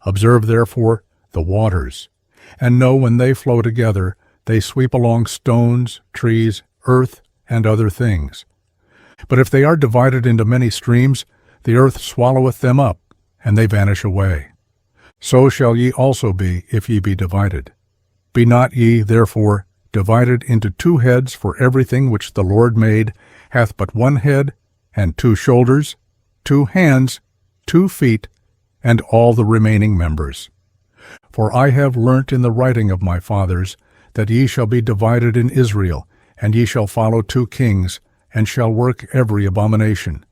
Observe therefore the waters, and know when they flow together, they sweep along stones, trees, earth, and other things. But if they are divided into many streams, the earth swalloweth them up, and they vanish away. So shall ye also be, if ye be divided. Be not ye, therefore, divided into two heads, for everything which the Lord made hath but one head, and two shoulders, 2 hands, 2 feet, and all the remaining members. For I have learnt in the writing of my fathers, that ye shall be divided in Israel, and ye shall follow 2 kings, and shall work every abomination.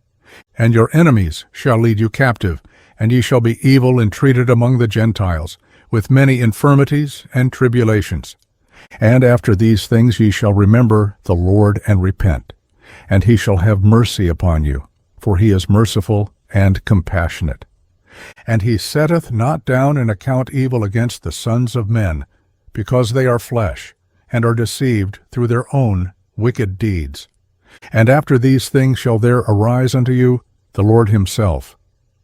And your enemies shall lead you captive, and ye shall be evil entreated among the Gentiles, with many infirmities and tribulations. And after these things ye shall remember the Lord and repent, and he shall have mercy upon you, for he is merciful and compassionate. And he setteth not down in account evil against the sons of men, because they are flesh, and are deceived through their own wicked deeds. And after these things shall there arise unto you the Lord himself,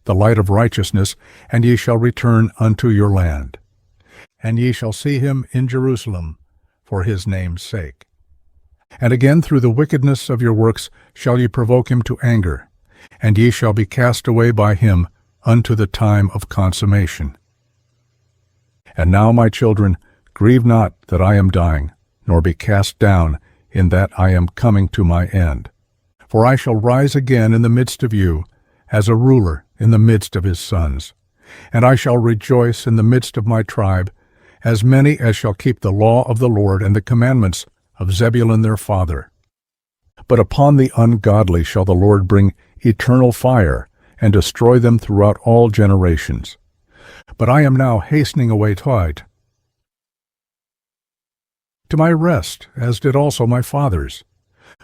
the light of righteousness, and ye shall return unto your land. And ye shall see him in Jerusalem, for his name's sake. And again through the wickedness of your works shall ye provoke him to anger, and ye shall be cast away by him unto the time of consummation. And now, my children, grieve not that I am dying, nor be cast down in that I am coming to my end. For I shall rise again in the midst of you, as a ruler in the midst of his sons. And I shall rejoice in the midst of my tribe, as many as shall keep the law of the Lord and the commandments of Zebulun their father. But upon the ungodly shall the Lord bring eternal fire, and destroy them throughout all generations. But I am now hastening away to my rest, as did also my fathers.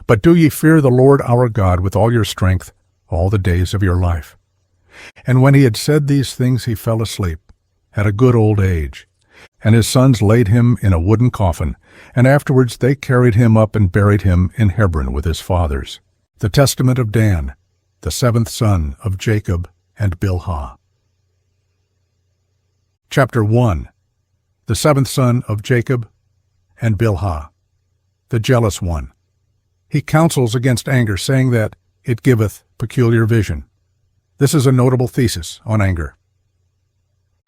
But do ye fear the Lord our God with all your strength all the days of your life. And when he had said these things, he fell asleep, at a good old age. And his sons laid him in a wooden coffin, and afterwards they carried him up and buried him in Hebron with his fathers. The testament of Dan, the 7th son of Jacob and Bilhah. Chapter 1. The 7th son of Jacob and Bilhah, the jealous one. He counsels against anger, saying that it giveth peculiar vision. This is a notable thesis on anger.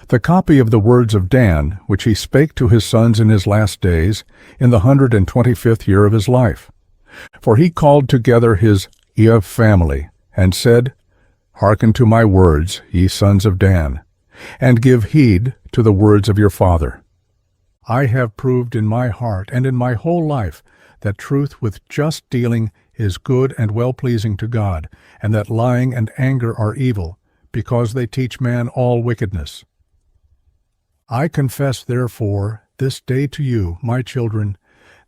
The copy of the words of Dan, which he spake to his sons in his last days, in the 125th year of his life. For he called together his family, and said, Hearken to my words, ye sons of Dan, and give heed to the words of your father. I have proved in my heart and in my whole life that truth with just dealing is good and well-pleasing to God, and that lying and anger are evil, because they teach man all wickedness. I confess, therefore, this day to you, my children,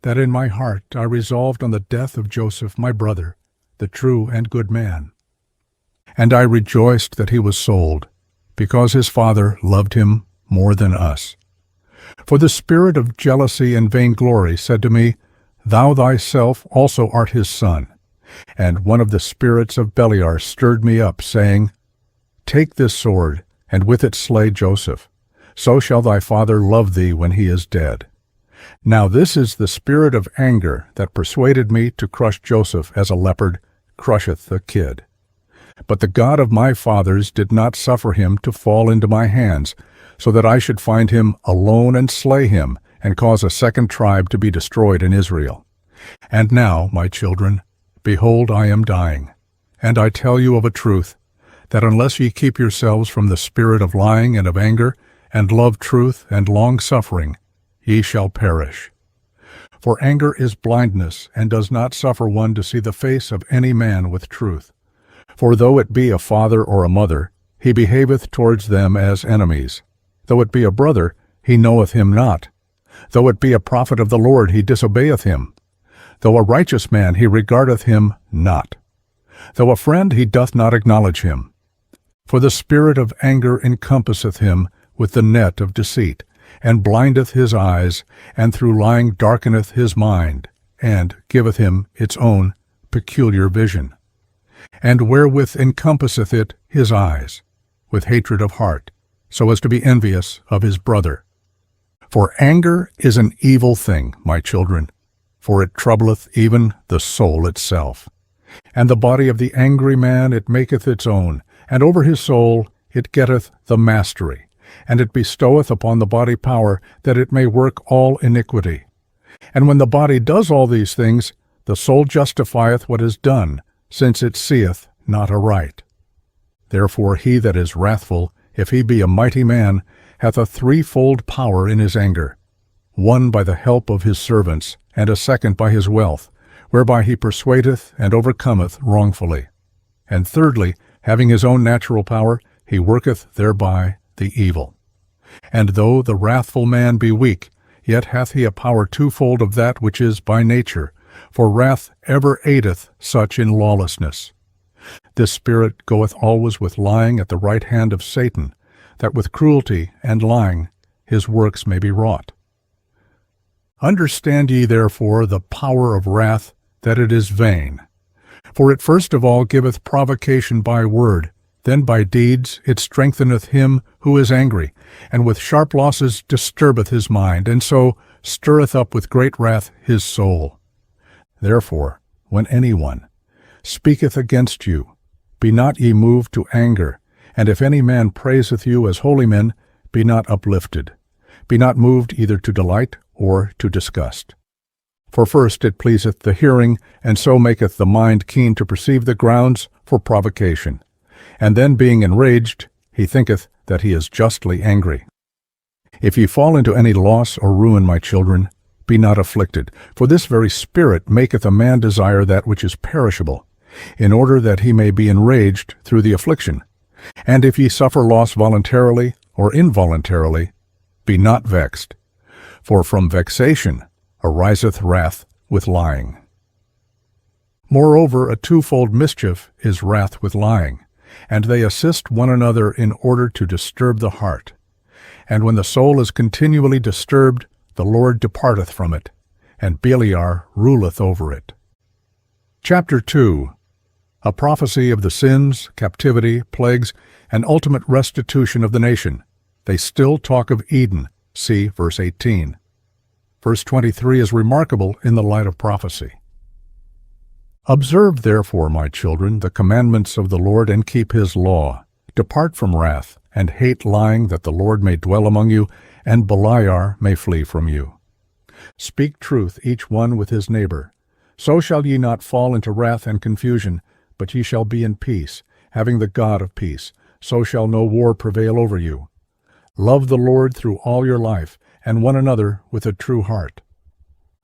that in my heart I resolved on the death of Joseph, my brother, the true and good man. And I rejoiced that he was sold, because his father loved him more than us. For the spirit of jealousy and vainglory said to me, Thou thyself also art his son. And one of the spirits of Beliar stirred me up, saying, Take this sword, and with it slay Joseph. So shall thy father love thee when he is dead. Now this is the spirit of anger that persuaded me to crush Joseph as a leopard crusheth a kid. But the God of my fathers did not suffer him to fall into my hands, so that I should find him alone and slay him, and cause a second tribe to be destroyed in Israel. And now, my children, behold, I am dying. And I tell you of a truth, that unless ye keep yourselves from the spirit of lying and of anger, and love truth and long-suffering, ye shall perish. For anger is blindness, and does not suffer one to see the face of any man with truth. For though it be a father or a mother, he behaveth towards them as enemies. Though it be a brother, he knoweth him not. Though it be a prophet of the Lord, he disobeyeth him. Though a righteous man, he regardeth him not. Though a friend, he doth not acknowledge him. For the spirit of anger encompasseth him with the net of deceit, and blindeth his eyes, and through lying darkeneth his mind, and giveth him its own peculiar vision. And wherewith encompasseth it his eyes, with hatred of heart, so as to be envious of his brother. For anger is an evil thing, my children, for it troubleth even the soul itself. And the body of the angry man it maketh its own, and over his soul it getteth the mastery, and it bestoweth upon the body power, that it may work all iniquity. And when the body does all these things, the soul justifieth what is done, since it seeth not aright. Therefore he that is wrathful, if he be a mighty man, hath a threefold power in his anger, one by the help of his servants, and a second by his wealth, whereby he persuadeth and overcometh wrongfully. And thirdly, having his own natural power, he worketh thereby the evil. And though the wrathful man be weak, yet hath he a power twofold of that which is by nature, for wrath ever aideth such in lawlessness. This spirit goeth always with lying at the right hand of Satan, that with cruelty and lying his works may be wrought. Understand ye therefore the power of wrath, that it is vain. For it first of all giveth provocation by word, then by deeds it strengtheneth him who is angry, and with sharp losses disturbeth his mind, and so stirreth up with great wrath his soul. Therefore, when any one speaketh against you, be not ye moved to anger, and if any man praiseth you as holy men, be not uplifted. Be not moved either to delight or to disgust. For first it pleaseth the hearing, and so maketh the mind keen to perceive the grounds for provocation. And then being enraged, he thinketh that he is justly angry. If ye fall into any loss or ruin, my children, be not afflicted, for this very spirit maketh a man desire that which is perishable, in order that he may be enraged through the affliction. And if ye suffer loss voluntarily or involuntarily, be not vexed, for from vexation ariseth wrath with lying. Moreover, a twofold mischief is wrath with lying, and they assist one another in order to disturb the heart. And when the soul is continually disturbed, the Lord departeth from it, and Beliar ruleth over it. Chapter 2. A prophecy of the sins, captivity, plagues, and ultimate restitution of the nation. They still talk of Eden. See verse 18. Verse 23 is remarkable in the light of prophecy. Observe therefore, my children, the commandments of the Lord, and keep his law. Depart from wrath, and hate lying, that the Lord may dwell among you, and Beliar may flee from you. Speak truth each one with his neighbor. So shall ye not fall into wrath and confusion, but ye shall be in peace, having the God of peace. So shall no war prevail over you. Love the Lord through all your life, and one another with a true heart.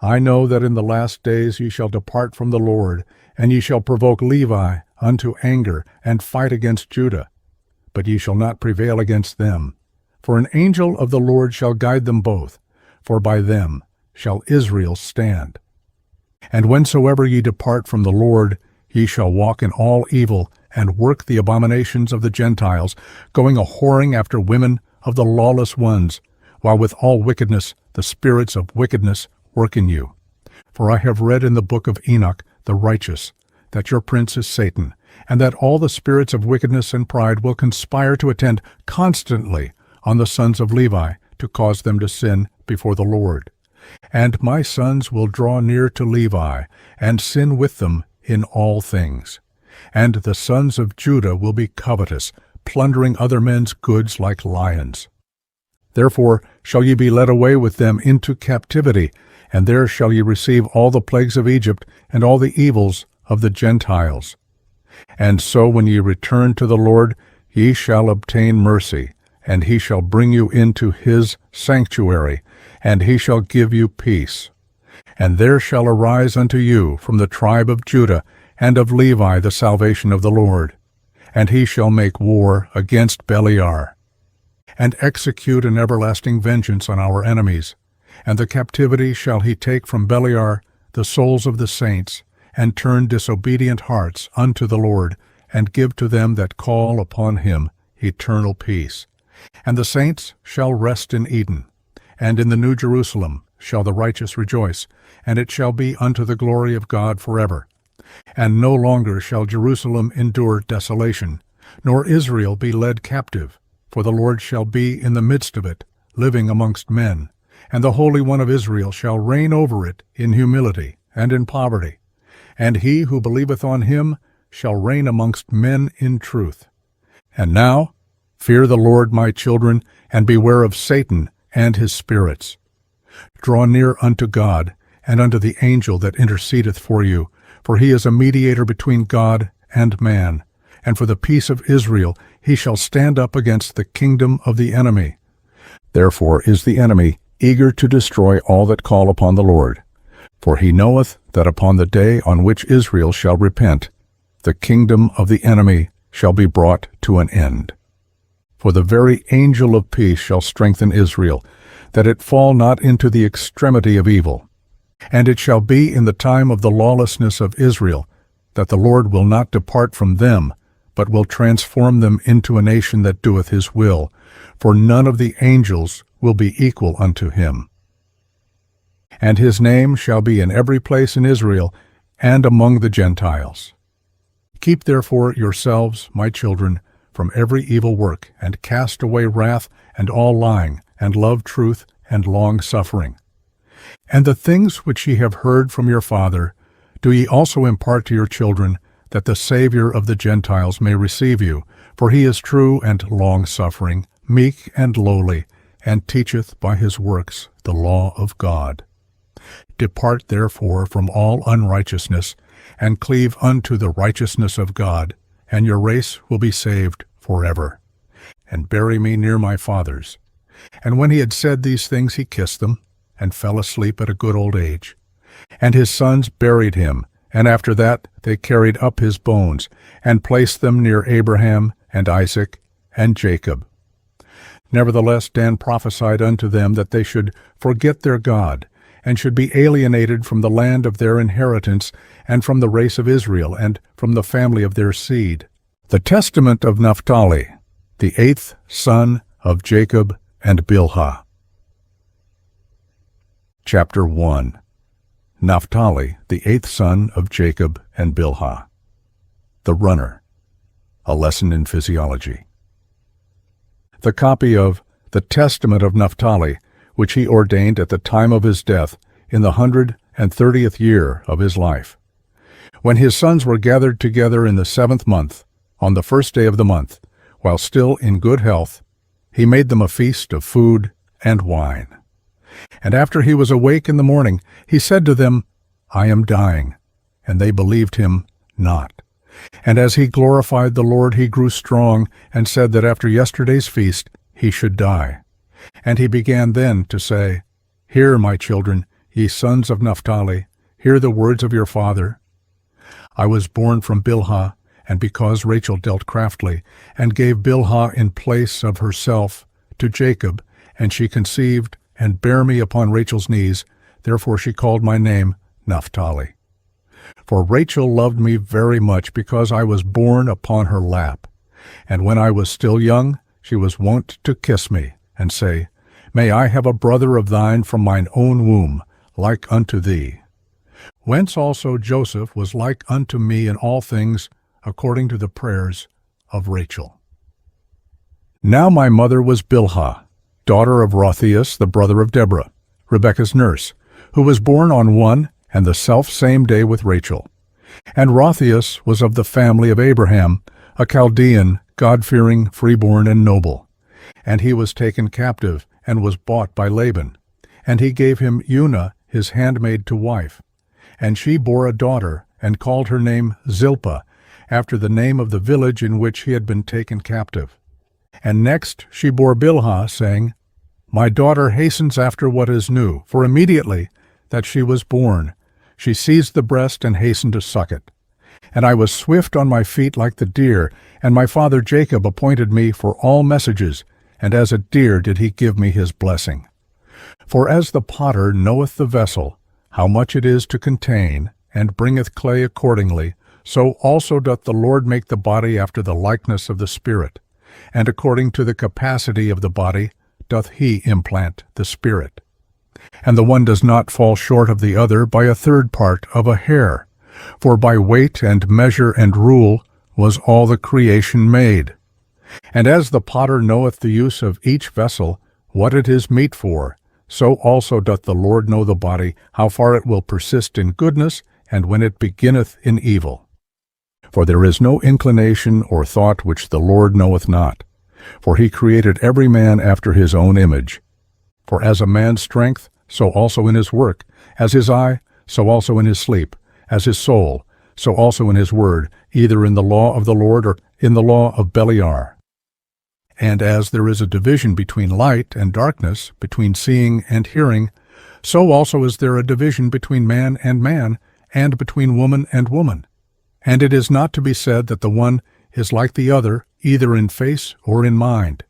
I know that in the last days ye shall depart from the Lord, and ye shall provoke Levi unto anger, and fight against Judah. But ye shall not prevail against them. For an angel of the Lord shall guide them both, for by them shall Israel stand. And whensoever ye depart from the Lord, ye shall walk in all evil, and work the abominations of the Gentiles, going a-whoring after women of the lawless ones, while with all wickedness the spirits of wickedness work in you. For I have read in the book of Enoch the righteous, that your prince is Satan, and that all the spirits of wickedness and pride will conspire to attend constantly on the sons of Levi, to cause them to sin before the Lord. And my sons will draw near to Levi, and sin with them in all things. And the sons of Judah will be covetous, plundering other men's goods like lions. Therefore shall ye be led away with them into captivity, and there shall ye receive all the plagues of Egypt, and all the evils of the Gentiles. And so when ye return to the Lord, ye shall obtain mercy, and he shall bring you into his sanctuary, and he shall give you peace. And there shall arise unto you from the tribe of Judah and of Levi the salvation of the Lord. And he shall make war against Beliar, and execute an everlasting vengeance on our enemies. And the captivity shall he take from Beliar the souls of the saints, and turn disobedient hearts unto the Lord, and give to them that call upon him eternal peace. And the saints shall rest in Eden, and in the New Jerusalem shall the righteous rejoice, and it shall be unto the glory of God forever. And no longer shall Jerusalem endure desolation, nor Israel be led captive, for the Lord shall be in the midst of it, living amongst men, and the Holy One of Israel shall reign over it in humility and in poverty. And he who believeth on him shall reign amongst men in truth. And now, fear the Lord, my children, and beware of Satan and his spirits. Draw near unto God, and unto the angel that intercedeth for you, for he is a mediator between God and man. And for the peace of Israel he shall stand up against the kingdom of the enemy. Therefore is the enemy eager to destroy all that call upon the Lord. For he knoweth that upon the day on which Israel shall repent, the kingdom of the enemy shall be brought to an end. For the very angel of peace shall strengthen Israel, that it fall not into the extremity of evil. And it shall be in the time of the lawlessness of Israel, that the Lord will not depart from them, but will transform them into a nation that doeth his will, for none of the angels will be equal unto him. And his name shall be in every place in Israel, and among the Gentiles. Keep therefore yourselves, my children, from every evil work, and cast away wrath, and all lying, and love truth, and long-suffering. And the things which ye have heard from your father, do ye also impart to your children, that the Savior of the Gentiles may receive you, for he is true and long-suffering, meek and lowly, and teacheth by his works the law of God. Depart therefore from all unrighteousness, and cleave unto the righteousness of God, and your race will be saved forever. And bury me near my fathers. And when he had said these things, he kissed them, and fell asleep at a good old age. And his sons buried him, and after that they carried up his bones, and placed them near Abraham, and Isaac, and Jacob. Nevertheless Dan prophesied unto them that they should forget their God, and should be alienated from the land of their inheritance, and from the race of Israel, and from the family of their seed. The testament of Naphtali, the 8th son of Jacob and Bilhah. Chapter 1. Naphtali, the 8th son of Jacob and Bilhah. The runner. A lesson in physiology. The copy of the Testament of Naphtali, which he ordained at the time of his death, in the 130th year of his life. When his sons were gathered together in the 7th month, on the 1st day of the month, while still in good health, he made them a feast of food and wine. And after he was awake in the morning, he said to them, I am dying. And they believed him not. And as he glorified the Lord, he grew strong, and said that after yesterday's feast he should die. And he began then to say, Hear, my children, ye sons of Naphtali, hear the words of your father. I was born from Bilhah, and because Rachel dealt craftily, and gave Bilhah in place of herself to Jacob, and she conceived, and bare me upon Rachel's knees, therefore she called my name Naphtali. For Rachel loved me very much, because I was born upon her lap. And when I was still young, she was wont to kiss me, and say, May I have a brother of thine from mine own womb, like unto thee. Whence also Joseph was like unto me in all things, according to the prayers of Rachel. Now my mother was Bilhah, daughter of Rutherford, the brother of Deborah, Rebekah's nurse, who was born on one and the self-same day with Rachel. And Rutherford was of the family of Abraham, a Chaldean, God-fearing, freeborn, and noble. And he was taken captive, and was bought by Laban. And he gave him Eunah, his handmaid, to wife. And she bore a daughter, and called her name Zilpah, after the name of the village in which he had been taken captive. And next she bore Bilhah, saying, My daughter hastens after what is new, for immediately that she was born, she seized the breast and hastened to suck it. And I was swift on my feet like the deer, and my father Jacob appointed me for all messages, and as a deer did he give me his blessing. For as the potter knoweth the vessel, how much it is to contain, and bringeth clay accordingly, so also doth the Lord make the body after the likeness of the Spirit, and according to the capacity of the body doth he implant the Spirit. And the one does not fall short of the other by a third part of a hair, for by weight and measure and rule was all the creation made. And as the potter knoweth the use of each vessel, what it is meet for, so also doth the Lord know the body, how far it will persist in goodness, and when it beginneth in evil. For there is no inclination or thought which the Lord knoweth not. For he created every man after his own image. For as a man's strength, so also in his work, as his eye, so also in his sleep, as his soul, so also in his word, either in the law of the Lord or in the law of Beliar. And as there is a division between light and darkness, between seeing and hearing, so also is there a division between man, and between woman and woman. And it is not to be said that the one is like the other, either in face or in mind.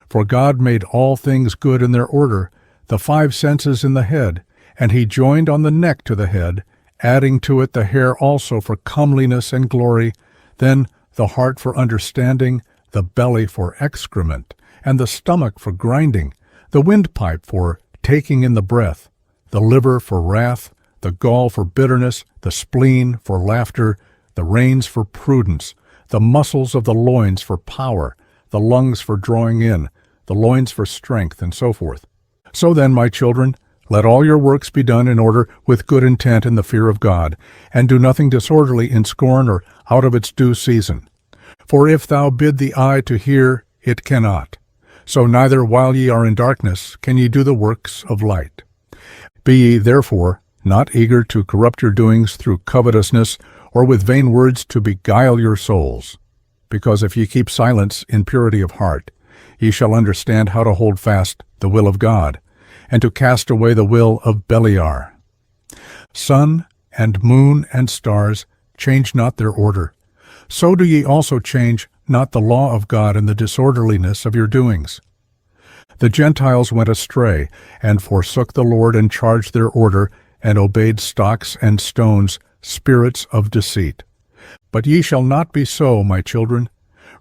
For God made all things good in their order, the 5 senses in the head, and he joined on the neck to the head, adding to it the hair also for comeliness and glory, then the heart for understanding, the belly for excrement, and the stomach for grinding, the windpipe for taking in the breath, the liver for wrath, the gall for bitterness, the spleen for laughter, the reins for prudence, the muscles of the loins for power, the lungs for drawing in, the loins for strength, and so forth. So then, my children, let all your works be done in order with good intent in the fear of God, and do nothing disorderly in scorn or out of its due season. For if thou bid the eye to hear, it cannot. So neither while ye are in darkness can ye do the works of light. Be ye therefore not eager to corrupt your doings through covetousness, or with vain words to beguile your souls. Because if ye keep silence in purity of heart, ye shall understand how to hold fast the will of God, and to cast away the will of Beliar. Sun and moon and stars change not their order. So do ye also change not the law of God in the disorderliness of your doings. The Gentiles went astray, and forsook the Lord, and charged their order, and obeyed stocks and stones, spirits of deceit. But ye shall not be so, my children,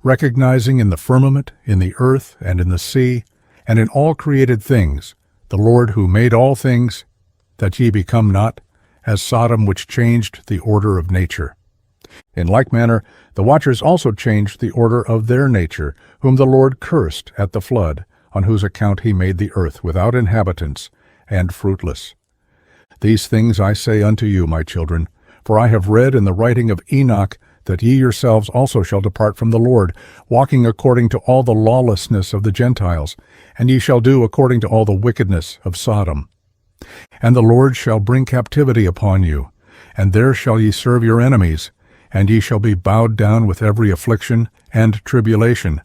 recognizing in the firmament, in the earth, and in the sea, and in all created things, the Lord who made all things, that ye become not as Sodom, which changed the order of nature. In like manner, the watchers also changed the order of their nature, whom the Lord cursed at the flood, on whose account he made the earth without inhabitants and fruitless. These things I say unto you, my children, for I have read in the writing of Enoch that ye yourselves also shall depart from the Lord, walking according to all the lawlessness of the Gentiles, and ye shall do according to all the wickedness of Sodom. And the Lord shall bring captivity upon you, and there shall ye serve your enemies, and ye shall be bowed down with every affliction and tribulation,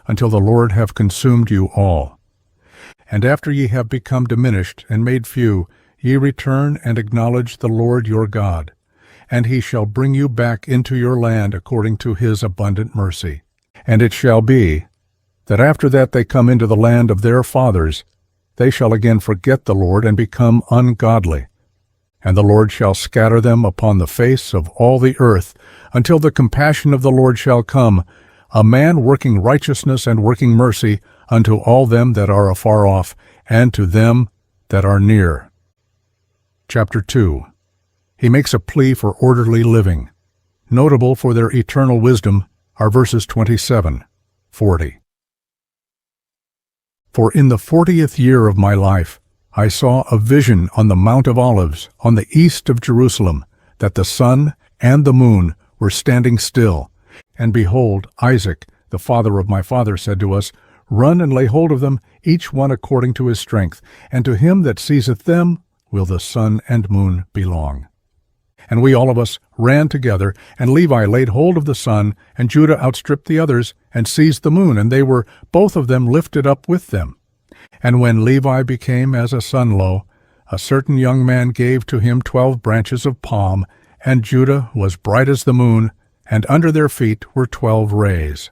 until the Lord have consumed you all. And after ye have become diminished and made few, ye return and acknowledge the Lord your God, and he shall bring you back into your land according to his abundant mercy. And it shall be, that after that they come into the land of their fathers, they shall again forget the Lord and become ungodly. And the Lord shall scatter them upon the face of all the earth, until the compassion of the Lord shall come, a man working righteousness and working mercy unto all them that are afar off, and to them that are near. Chapter 2. He makes a plea for orderly living. Notable for their eternal wisdom are verses 27, 40. For in the 40th year of my life I saw a vision on the Mount of Olives, on the east of Jerusalem, that the sun and the moon were standing still. And behold, Isaac, the father of my father, said to us, Run and lay hold of them, each one according to his strength, and to him that seizeth them will the sun and moon belong. And we all of us ran together, and Levi laid hold of the sun, and Judah outstripped the others, and seized the moon, and they were both of them lifted up with them. And when Levi became as a sunlow, a certain young man gave to him 12 branches of palm, and Judah was bright as the moon, and under their feet were 12 rays.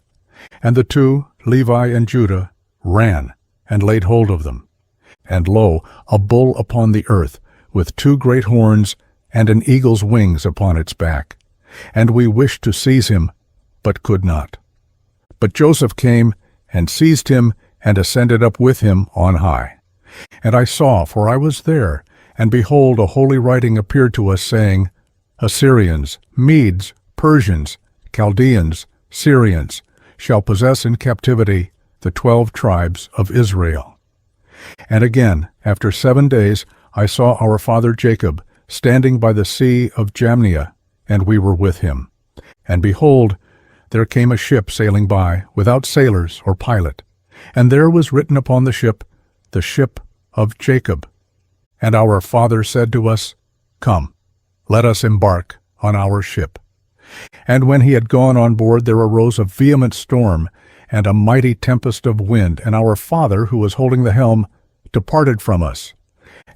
And the two, Levi and Judah, ran, and laid hold of them. And lo, a bull upon the earth, with 2 great horns, and an eagle's wings upon its back. And we wished to seize him, but could not. But Joseph came, and seized him, and ascended up with him on high. And I saw, for I was there, and behold, a holy writing appeared to us, saying, Assyrians, Medes, Persians, Chaldeans, Syrians, shall possess in captivity the 12 tribes of Israel. And again, after 7 days, I saw our father Jacob standing by the sea of Jamnia, and we were with him. And behold, there came a ship sailing by, without sailors or pilot. And there was written upon the ship of Jacob. And our father said to us, Come, let us embark on our ship. And when he had gone on board, there arose a vehement storm, and a mighty tempest of wind, and our father, who was holding the helm, departed from us.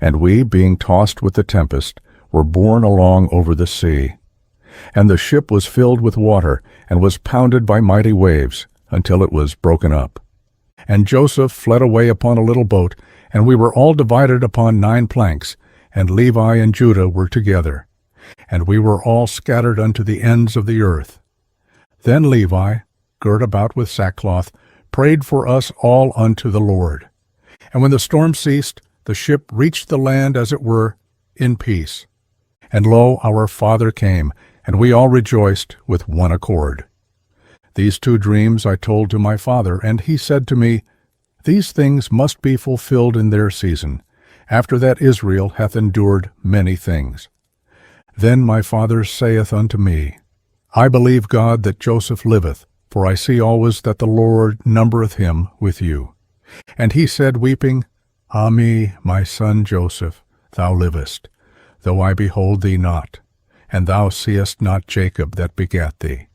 And we, being tossed with the tempest, were borne along over the sea. And the ship was filled with water, and was pounded by mighty waves, until it was broken up. And Joseph fled away upon a little boat, and we were all divided upon 9 planks, and Levi and Judah were together. And we were all scattered unto the ends of the earth. Then Levi, girt about with sackcloth, prayed for us all unto the Lord. And when the storm ceased, the ship reached the land, as it were, in peace. And lo, our father came, and we all rejoiced with one accord. These 2 dreams I told to my father, and he said to me, These things must be fulfilled in their season, after that Israel hath endured many things. Then my father saith unto me, I believe God that Joseph liveth, for I see always that the Lord numbereth him with you. And he said, weeping, Ah me, my son Joseph, thou livest, though I behold thee not, and thou seest not Jacob that begat thee.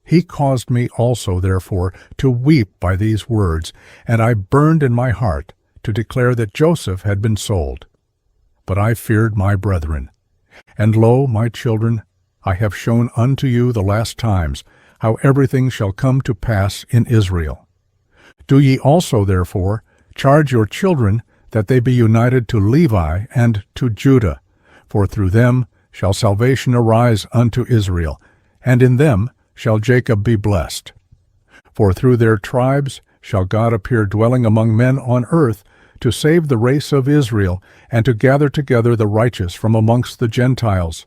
He caused me also, therefore, to weep by these words, and I burned in my heart to declare that Joseph had been sold. But I feared my brethren. And lo, my children, I have shown unto you the last times how everything shall come to pass in Israel. Do ye also, therefore, charge your children that they be united to Levi and to Judah, for through them shall salvation arise unto Israel, and in them shall Jacob be blessed. For through their tribes shall God appear dwelling among men on earth, to save the race of Israel, and to gather together the righteous from amongst the Gentiles.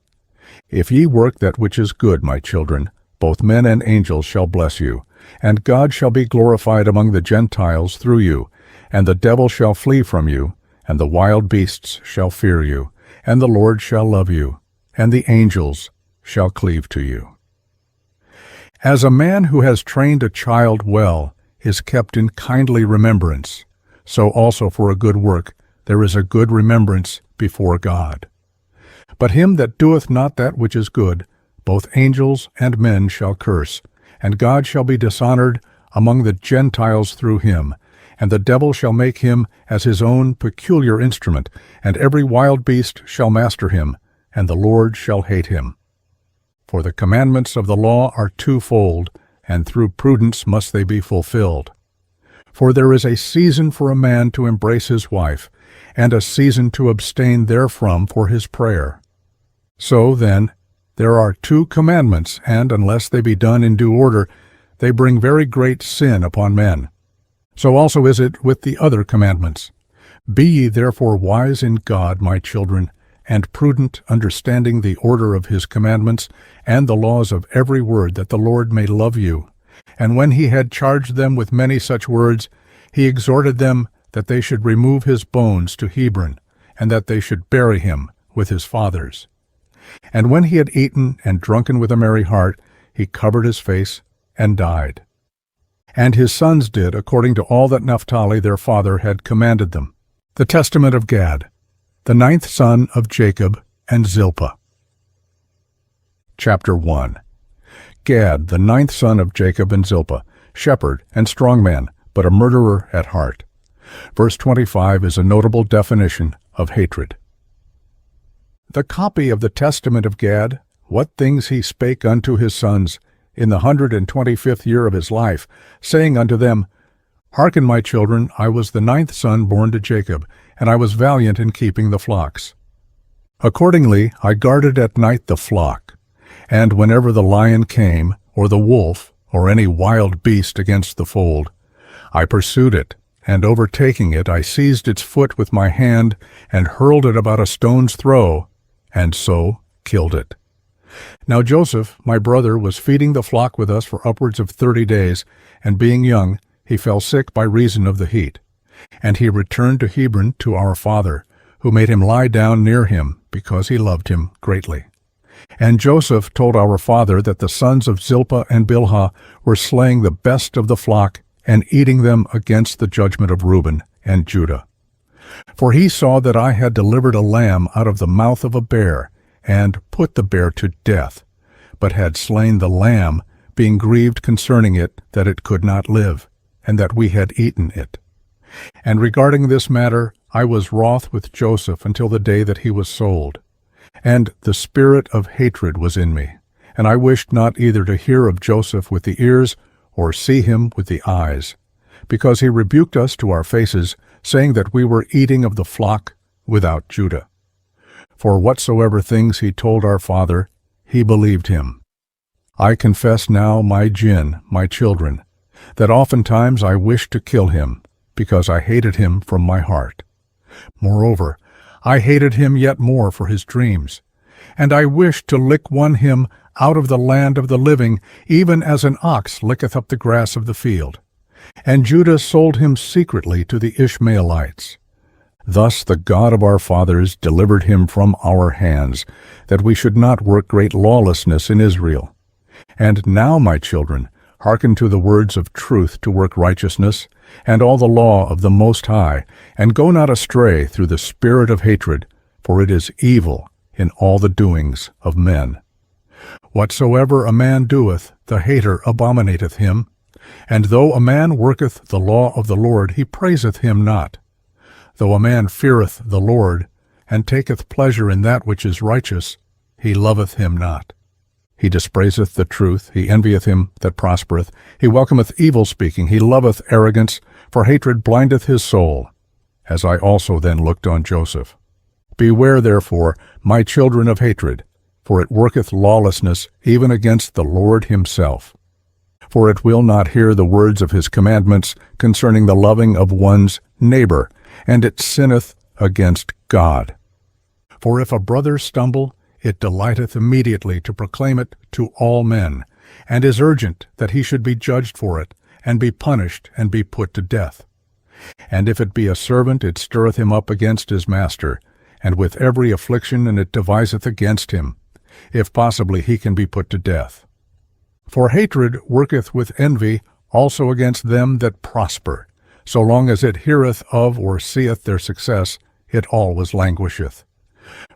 If ye work that which is good, my children, both men and angels shall bless you, and God shall be glorified among the Gentiles through you, and the devil shall flee from you, and the wild beasts shall fear you, and the Lord shall love you, and the angels shall cleave to you. As a man who has trained a child well is kept in kindly remembrance, so also for a good work there is a good remembrance before God. But him that doeth not that which is good, both angels and men shall curse, and God shall be dishonored among the Gentiles through him, and the devil shall make him as his own peculiar instrument, and every wild beast shall master him, and the Lord shall hate him. For the commandments of the law are twofold, and through prudence must they be fulfilled. For there is a season for a man to embrace his wife, and a season to abstain therefrom for his prayer. So, then, there are 2 commandments, and unless they be done in due order, they bring very great sin upon men. So also is it with the other commandments. Be ye therefore wise in God, my children, and prudent, understanding the order of his commandments, and the laws of every word, that the Lord may love you. And when he had charged them with many such words, he exhorted them that they should remove his bones to Hebron, and that they should bury him with his fathers. And when he had eaten and drunken with a merry heart, he covered his face and died. And his sons did according to all that Naphtali their father had commanded them. The testament of Gad, the 9th son of Jacob and Zilpah. Chapter 1. Gad, the 9th son of Jacob and Zilpah, shepherd and strong man, but a murderer at heart. Verse 25 is a notable definition of hatred. The copy of the testament of Gad, what things he spake unto his sons, in the 125th year of his life, saying unto them, Hearken, my children, I was the 9th son born to Jacob, and I was valiant in keeping the flocks. Accordingly I guarded at night the flock, and whenever the lion came, or the wolf, or any wild beast against the fold, I pursued it, and overtaking it, I seized its foot with my hand, and hurled it about a stone's throw, and so killed it. Now Joseph, my brother, was feeding the flock with us for upwards of 30 days, and being young, he fell sick by reason of the heat. And he returned to Hebron to our father, who made him lie down near him, because he loved him greatly. And Joseph told our father that the sons of Zilpah and Bilhah were slaying the best of the flock, and eating them against the judgment of Reuben and Judah. For he saw that I had delivered a lamb out of the mouth of a bear, and put the bear to death, but had slain the lamb, being grieved concerning it that it could not live, and that we had eaten it. And regarding this matter, I was wroth with Joseph until the day that he was sold. And the spirit of hatred was in me, and I wished not either to hear of Joseph with the ears, or see him with the eyes, because he rebuked us to our faces, saying that we were eating of the flock without Judah. For whatsoever things he told our father, he believed him. I confess now, my Jinn, my children, that oftentimes I wished to kill him, because I hated him from my heart. Moreover, I hated him yet more for his dreams, and I wished to lick one him out of the land of the living, even as an ox licketh up the grass of the field. And Judah sold him secretly to the Ishmaelites. Thus the God of our fathers delivered him from our hands, that we should not work great lawlessness in Israel. And now, my children, hearken to the words of truth to work righteousness, and all the law of the Most High, and go not astray through the spirit of hatred, for it is evil in all the doings of men. Whatsoever a man doeth, the hater abominateth him, and though a man worketh the law of the Lord, he praiseth him not. Though a man feareth the Lord, and taketh pleasure in that which is righteous, he loveth him not. He dispraiseth the truth, he envieth him that prospereth, he welcometh evil speaking, he loveth arrogance, for hatred blindeth his soul, as I also then looked on Joseph. Beware therefore, my children, of hatred, for it worketh lawlessness even against the Lord himself. For it will not hear the words of his commandments concerning the loving of one's neighbor, and it sinneth against God. For if a brother stumble, it delighteth immediately to proclaim it to all men, and is urgent that he should be judged for it, and be punished, and be put to death. And if it be a servant, it stirreth him up against his master, and with every affliction, and it deviseth against him, if possibly he can be put to death. For hatred worketh with envy also against them that prosper. So long as it heareth of or seeth their success, it always languisheth.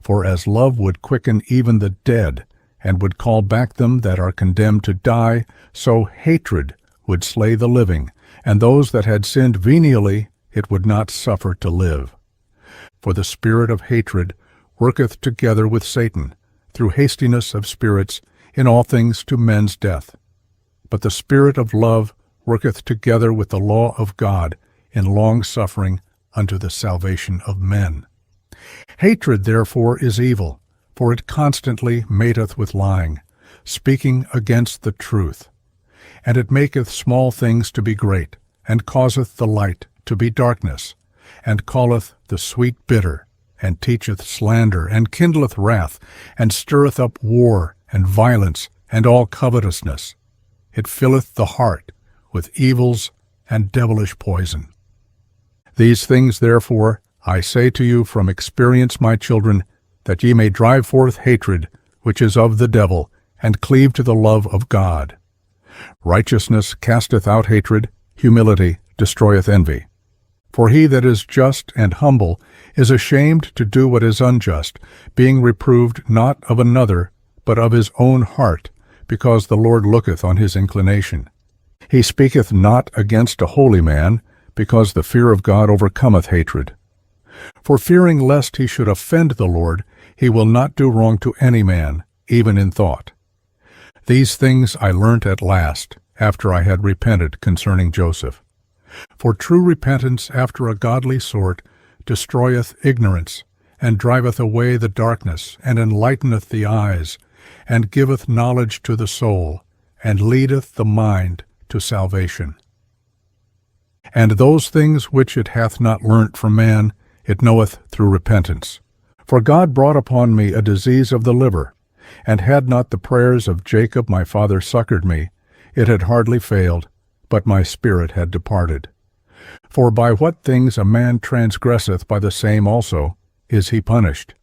For as love would quicken even the dead, and would call back them that are condemned to die, so hatred would slay the living, and those that had sinned venially it would not suffer to live. For the spirit of hatred worketh together with Satan, through hastiness of spirits, in all things to men's death. But the spirit of love worketh together with the law of God in long-suffering unto the salvation of men. Hatred therefore is evil, for it constantly mateth with lying, speaking against the truth. And it maketh small things to be great, and causeth the light to be darkness, and calleth the sweet bitter, and teacheth slander, and kindleth wrath, and stirreth up war and violence, and all covetousness. It filleth the heart with evils and devilish poison. These things, therefore, I say to you from experience, my children, that ye may drive forth hatred, which is of the devil, and cleave to the love of God. Righteousness casteth out hatred, humility destroyeth envy. For he that is just and humble is ashamed to do what is unjust, being reproved not of another, but of his own heart, because the Lord looketh on his inclination. He speaketh not against a holy man, because the fear of God overcometh hatred. For fearing lest he should offend the Lord, he will not do wrong to any man, even in thought. These things I learnt at last, after I had repented concerning Joseph. For true repentance after a godly sort destroyeth ignorance, and driveth away the darkness, and enlighteneth the eyes, and giveth knowledge to the soul, and leadeth the mind to salvation. And those things which it hath not learnt from man, it knoweth through repentance. For God brought upon me a disease of the liver, and had not the prayers of Jacob my father succored me, it had hardly failed, but my spirit had departed. For by what things a man transgresseth, by the same also is he punished.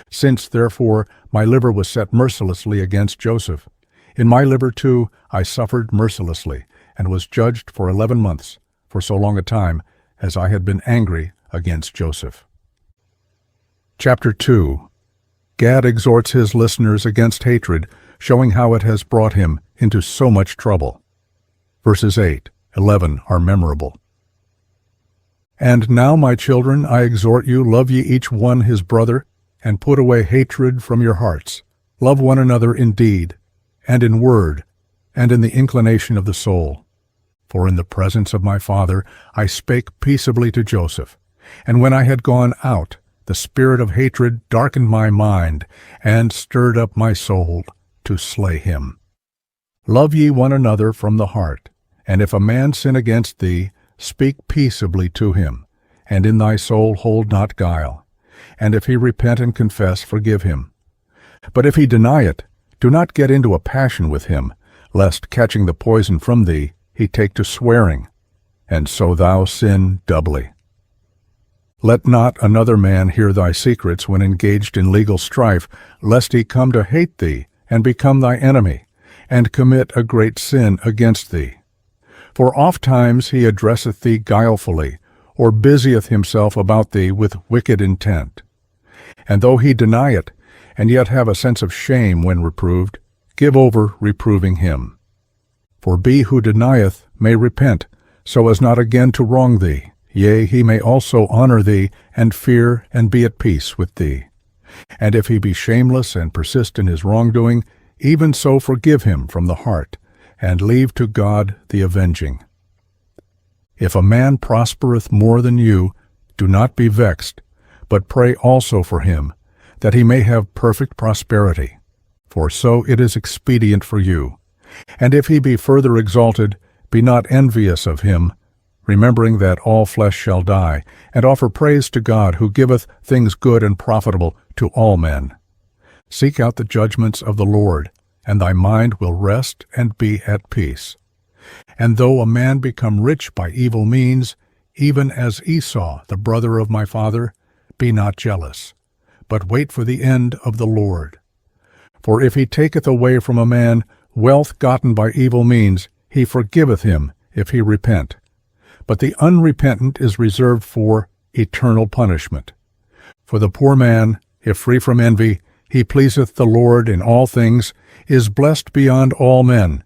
Since, therefore, my liver was set mercilessly against Joseph, in my liver too I suffered mercilessly, and was judged for 11 months, for so long a time as I had been angry against Joseph. Chapter 2. Gad exhorts his listeners against hatred, showing how it has brought him into so much trouble. Verses 8, 11 are memorable. And now, my children, I exhort you, love ye each one his brother, and put away hatred from your hearts. Love one another in deed, and in word, and in the inclination of the soul. For in the presence of my father I spake peaceably to Joseph, and when I had gone out, the spirit of hatred darkened my mind, and stirred up my soul to slay him. Love ye one another from the heart, and if a man sin against thee, speak peaceably to him, and in thy soul hold not guile. And if he repent and confess, forgive him. But if he deny it, do not get into a passion with him, lest, catching the poison from thee, he take to swearing, and so thou sin doubly. Let not another man hear thy secrets when engaged in legal strife, lest he come to hate thee, and become thy enemy, and commit a great sin against thee. For ofttimes he addresseth thee guilefully, or busieth himself about thee with wicked intent. And though he deny it, and yet have a sense of shame when reproved, give over reproving him. For he who denieth may repent, so as not again to wrong thee. Yea, he may also honor thee, and fear, and be at peace with thee. And if he be shameless and persist in his wrongdoing, even so forgive him from the heart, and leave to God the avenging. If a man prospereth more than you, do not be vexed, but pray also for him, that he may have perfect prosperity. For so it is expedient for you. And if he be further exalted, be not envious of him, remembering that all flesh shall die, and offer praise to God, who giveth things good and profitable to all men. Seek out the judgments of the Lord, and thy mind will rest and be at peace. And though a man become rich by evil means, even as Esau, the brother of my father, be not jealous, but wait for the end of the Lord. For if he taketh away from a man wealth gotten by evil means, he forgiveth him if he repent. But the unrepentant is reserved for eternal punishment. For the poor man, if free from envy, he pleaseth the Lord in all things, is blessed beyond all men,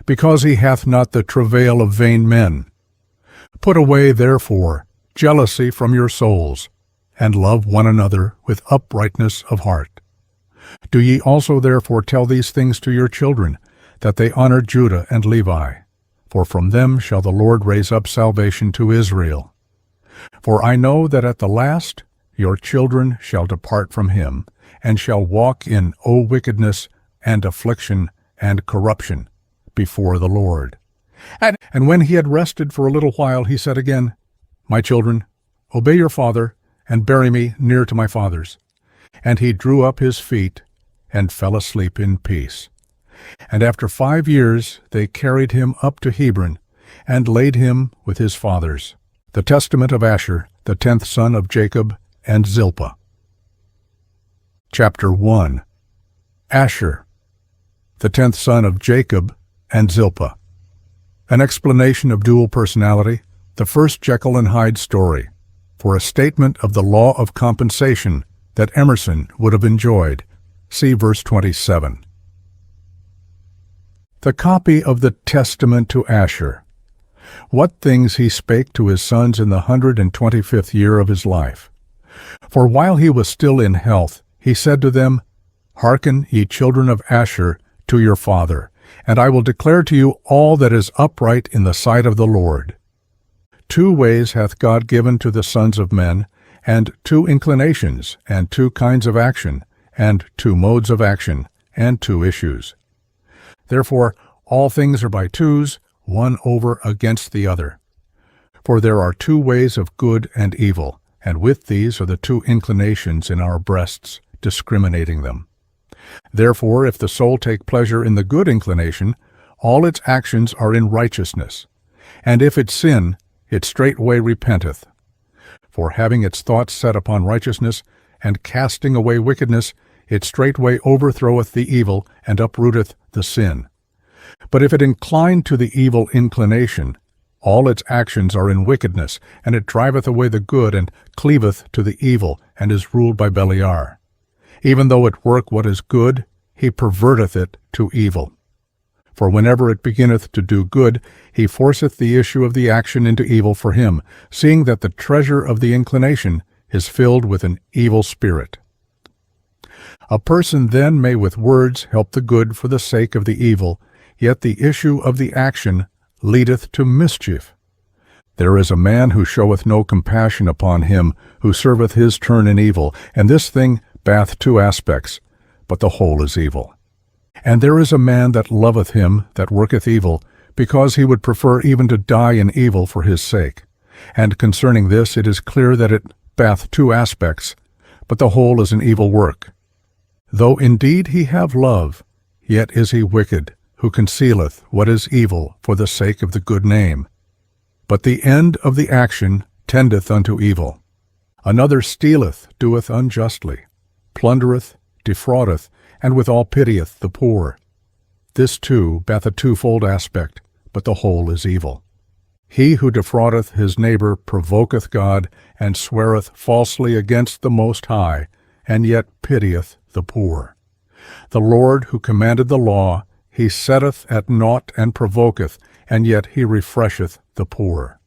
because he hath not the travail of vain men. Put away, therefore, jealousy from your souls, and love one another with uprightness of heart. Do ye also therefore tell these things to your children, that they honor Judah and Levi. For from them shall the Lord raise up salvation to Israel. For I know that at the last your children shall depart from him, and shall walk in wickedness and affliction and corruption before the Lord. And when he had rested for a little while, he said again, My children, obey your father, and bury me near to my fathers. And he drew up his feet, and fell asleep in peace. And after 5 years they carried him up to Hebron, and laid him with his fathers. The testament of Asher, the 10th son of Jacob, and Zilpah. Chapter 1. Asher, the 10th son of Jacob, and Zilpah. An explanation of dual personality, the first Jekyll and Hyde story, for a statement of the law of compensation that Emerson would have enjoyed. See verse 27. The copy of the testament to Asher. What things he spake to his sons in the 125th year of his life. For while he was still in health, he said to them, Hearken, ye children of Asher, to your father, and I will declare to you all that is upright in the sight of the Lord. 2 ways hath God given to the sons of men, and 2 inclinations, and 2 kinds of action, and 2 modes of action, and 2 issues. Therefore all things are by twos, one over against the other. For there are 2 ways of good and evil, and with these are the 2 inclinations in our breasts, discriminating them. Therefore, if the soul take pleasure in the good inclination, all its actions are in righteousness. And if it sin, it straightway repenteth. For having its thoughts set upon righteousness, and casting away wickedness, it straightway overthroweth the evil, and uprooteth the sin. But if it incline to the evil inclination, all its actions are in wickedness, and it driveth away the good, and cleaveth to the evil, and is ruled by Beliar. Even though it work what is good, he perverteth it to evil. For whenever it beginneth to do good, he forceth the issue of the action into evil for him, seeing that the treasure of the inclination is filled with an evil spirit. A person then may with words help the good for the sake of the evil, yet the issue of the action leadeth to mischief. There is a man who showeth no compassion upon him who serveth his turn in evil, and this thing bath 2 aspects, but the whole is evil. And there is a man that loveth him that worketh evil, because he would prefer even to die in evil for his sake. And concerning this it is clear that it bath 2 aspects, but the whole is an evil work. Though indeed he have love, yet is he wicked, who concealeth what is evil for the sake of the good name. But the end of the action tendeth unto evil. Another stealeth, doeth unjustly, plundereth, defraudeth, and withal pitieth the poor. This too bath a 2-fold aspect, but the whole is evil. He who defraudeth his neighbor provoketh God, and sweareth falsely against the Most High, and yet pitieth the poor. The Lord who commanded the law, he setteth at naught and provoketh, and yet he refresheth the poor.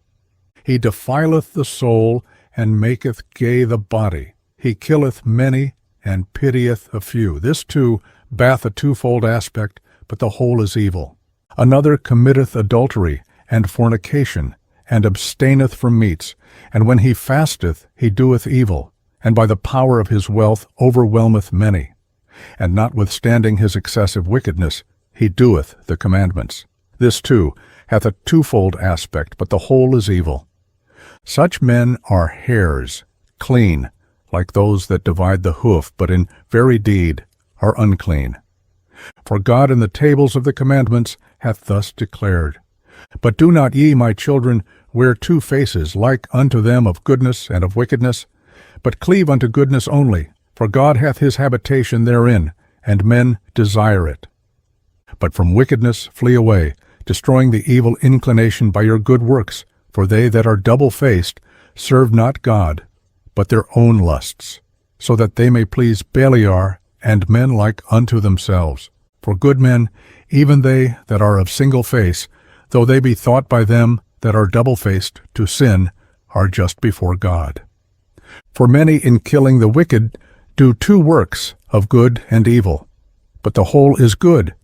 He defileth the soul, and maketh gay the body. He killeth many, and pitieth a few. This too bath a 2-fold aspect, but the whole is evil. Another committeth adultery, and fornication, and abstaineth from meats, and when he fasteth he doeth evil, and by the power of his wealth overwhelmeth many. And notwithstanding his excessive wickedness, he doeth the commandments. This too hath a 2-fold aspect, but the whole is evil. Such men are hares, clean, like those that divide the hoof, but in very deed are unclean. For God in the tables of the commandments hath thus declared, But do not ye, my children, wear 2 faces like unto them of goodness and of wickedness, but cleave unto goodness only, for God hath his habitation therein, and men desire it. But from wickedness flee away, destroying the evil inclination by your good works, for they that are double-faced serve not God, but their own lusts, so that they may please Beliar and men like unto themselves. For good men, even they that are of single face, though they be thought by them that are double-faced to sin, are just before God. For many in killing the wicked do 2 works of good and evil, but the whole is good,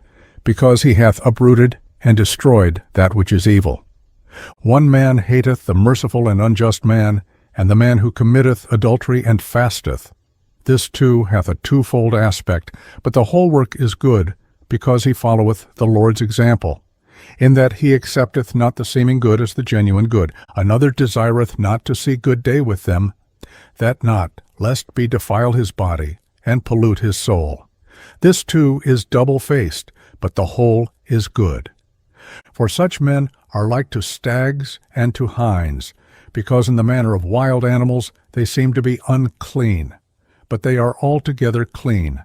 because he hath uprooted and destroyed that which is evil. One man hateth the merciful and unjust man, and the man who committeth adultery and fasteth. This too hath a 2-fold aspect, but the whole work is good, because he followeth the Lord's example, in that he accepteth not the seeming good as the genuine good. Another desireth not to see good day with them, that not, lest be defile his body, and pollute his soul. This too is double-faced, but the whole is good. For such men are like to stags and to hinds, because in the manner of wild animals they seem to be unclean, but they are altogether clean,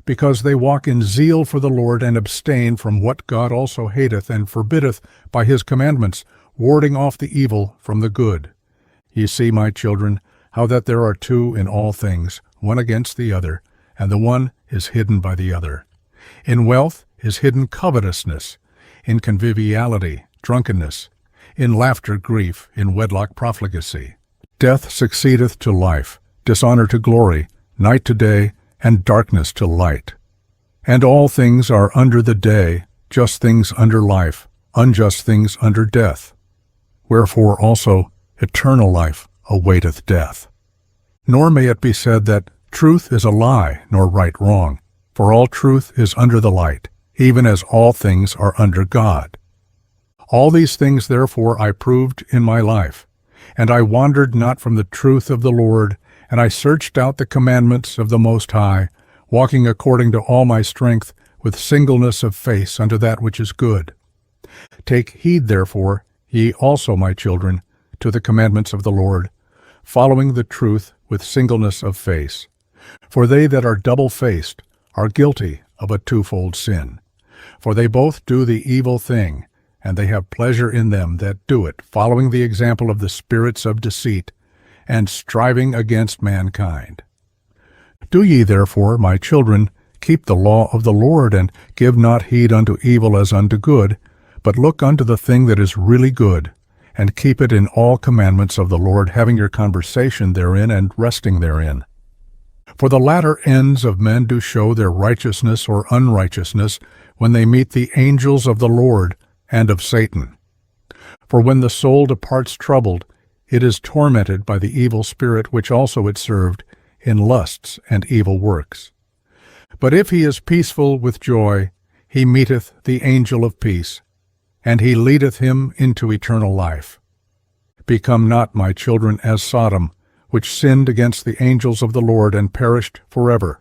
because they walk in zeal for the Lord and abstain from what God also hateth and forbiddeth by his commandments, warding off the evil from the good. Ye see, my children, how that there are 2 in all things, one against the other, and the one is hidden by the other. In wealth is hidden covetousness, in conviviality drunkenness, in laughter grief, in wedlock profligacy. Death succeedeth to life, dishonor to glory, night to day, and darkness to light. And all things are under the day, just things under life, unjust things under death. Wherefore also eternal life awaiteth death. Nor may it be said that truth is a lie, nor right wrong, for all truth is under the light, even as all things are under God. All these things therefore I proved in my life, and I wandered not from the truth of the Lord, and I searched out the commandments of the Most High, walking according to all my strength, with singleness of face unto that which is good. Take heed therefore, ye also, my children, to the commandments of the Lord, following the truth with singleness of face. For they that are double-faced are guilty of a twofold sin. For they both do the evil thing, and they have pleasure in them that do it, following the example of the spirits of deceit, and striving against mankind. Do ye therefore, my children, keep the law of the Lord, and give not heed unto evil as unto good, but look unto the thing that is really good, and keep it in all commandments of the Lord, having your conversation therein, and resting therein. For the latter ends of men do show their righteousness or unrighteousness when they meet the angels of the Lord and of Satan. For when the soul departs troubled, it is tormented by the evil spirit which also it served in lusts and evil works. But if he is peaceful with joy, he meeteth the angel of peace, and he leadeth him into eternal life. Become not, my children, as Sodom, which sinned against the angels of the Lord and perished forever.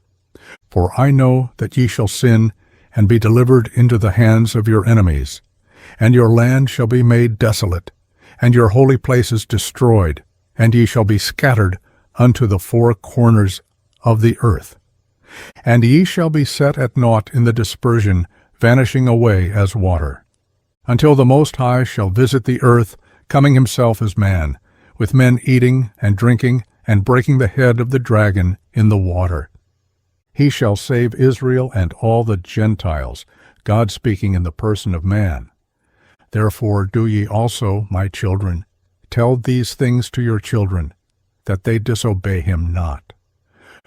For I know that ye shall sin, and be delivered into the hands of your enemies. And your land shall be made desolate, and your holy places destroyed, and ye shall be scattered unto the four corners of the earth. And ye shall be set at naught in the dispersion, vanishing away as water, until the Most High shall visit the earth, coming himself as man, with men eating and drinking, and breaking the head of the dragon in the water. He shall save Israel and all the Gentiles, God speaking in the person of man. Therefore do ye also, my children, tell these things to your children, that they disobey him not.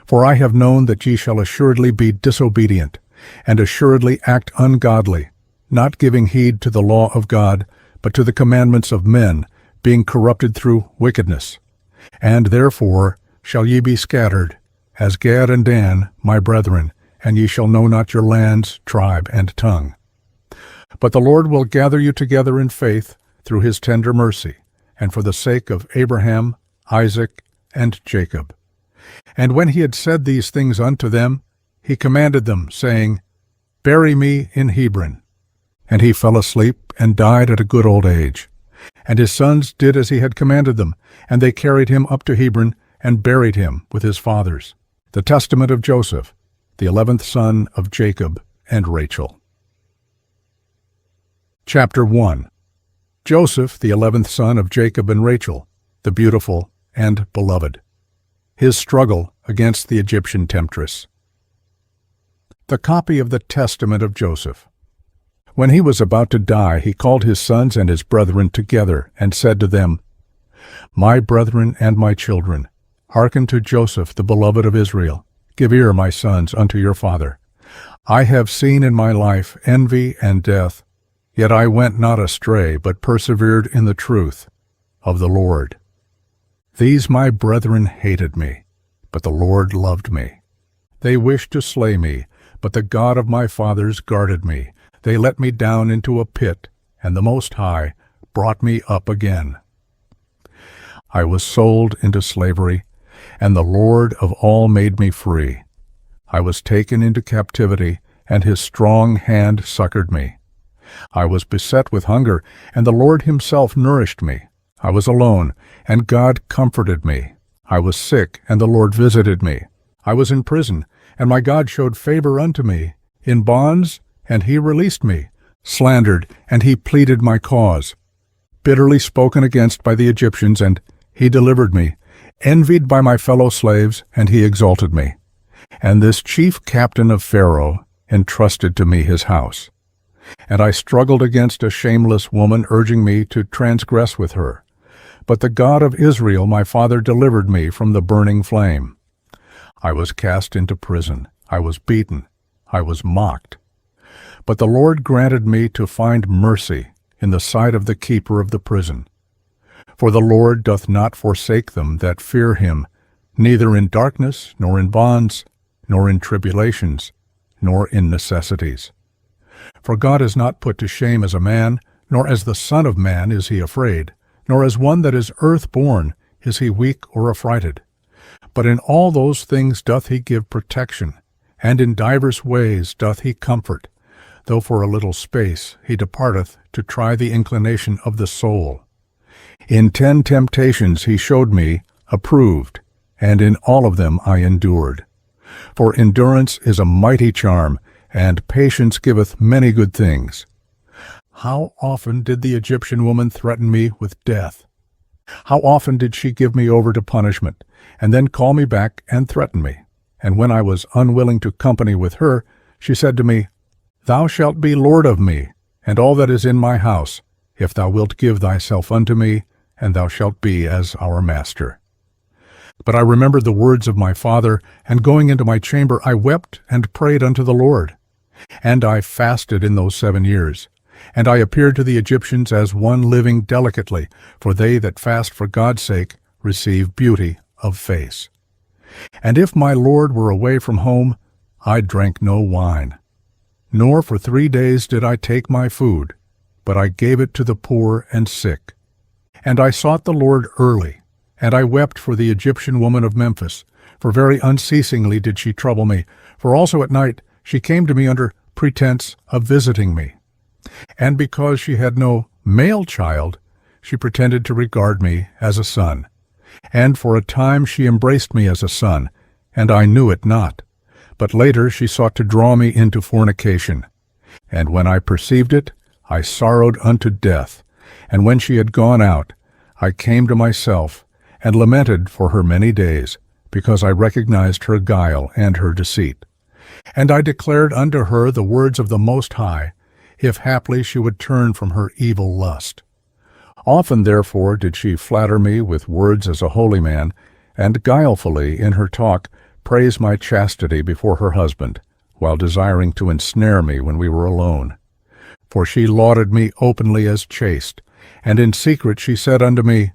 For I have known that ye shall assuredly be disobedient, and assuredly act ungodly, not giving heed to the law of God, but to the commandments of men, being corrupted through wickedness. And therefore shall ye be scattered, as Gad and Dan, my brethren, and ye shall know not your lands, tribe, and tongue. But the Lord will gather you together in faith through his tender mercy, and for the sake of Abraham, Isaac, and Jacob. And when he had said these things unto them, he commanded them, saying, Bury me in Hebron. And he fell asleep, and died at a good old age. And his sons did as he had commanded them, and they carried him up to Hebron, and buried him with his fathers. The testament of Joseph, the 11th son of Jacob and Rachel. Chapter 1. Joseph, the 11th son of Jacob and Rachel, the beautiful and beloved. His struggle against the Egyptian temptress. The copy of the testament of Joseph. When he was about to die, he called his sons and his brethren together, and said to them, My brethren and my children, hearken to Joseph, the beloved of Israel. Give ear, my sons, unto your father. I have seen in my life envy and death, yet I went not astray, but persevered in the truth of the Lord. These my brethren hated me, but the Lord loved me. They wished to slay me, but the God of my fathers guarded me. They let me down into a pit, and the Most High brought me up again. I was sold into slavery, and the Lord of all made me free. I was taken into captivity, and his strong hand succored me. I was beset with hunger, and the Lord himself nourished me. I was alone, and God comforted me. I was sick, and the Lord visited me. I was in prison, and my God showed favor unto me. In bonds, and he released me. Slandered, and he pleaded my cause. Bitterly spoken against by the Egyptians, and he delivered me. Envied by my fellow slaves, and he exalted me. And this chief captain of Pharaoh entrusted to me his house. And I struggled against a shameless woman, urging me to transgress with her. But the God of Israel my father delivered me from the burning flame. I was cast into prison. I was beaten. I was mocked. But the Lord granted me to find mercy in the sight of the keeper of the prison. For the Lord doth not forsake them that fear him, neither in darkness, nor in bonds, nor in tribulations, nor in necessities. For God is not put to shame as a man, nor as the Son of Man is he afraid, nor as one that is earth-born is he weak or affrighted. But in all those things doth he give protection, and in divers ways doth he comfort, though for a little space he departeth to try the inclination of the soul. In 10 temptations he showed me approved, and in all of them I endured. For endurance is a mighty charm, and patience giveth many good things. How often did the Egyptian woman threaten me with death? How often did she give me over to punishment, and then call me back and threaten me? And when I was unwilling to company with her, she said to me, Thou shalt be lord of me, and all that is in my house, if thou wilt give thyself unto me, and thou shalt be as our master. But I remembered the words of my father, and going into my chamber I wept and prayed unto the Lord. And I fasted in those 7 years. And I appeared to the Egyptians as one living delicately, for they that fast for God's sake receive beauty of face. And if my Lord were away from home, I drank no wine. Nor for 3 days did I take my food, but I gave it to the poor and sick. And I sought the Lord early, and I wept for the Egyptian woman of Memphis, for very unceasingly did she trouble me, for also at night she came to me under pretense of visiting me. And because she had no male child, she pretended to regard me as a son. And for a time she embraced me as a son, and I knew it not. But later she sought to draw me into fornication. And when I perceived it, I sorrowed unto death. And when she had gone out, I came to myself, and lamented for her many days, because I recognized her guile and her deceit. And I declared unto her the words of the Most High, if haply she would turn from her evil lust. Often therefore did she flatter me with words as a holy man, and guilefully in her talk praise my chastity before her husband, while desiring to ensnare me when we were alone. For she lauded me openly as chaste, and in secret she said unto me,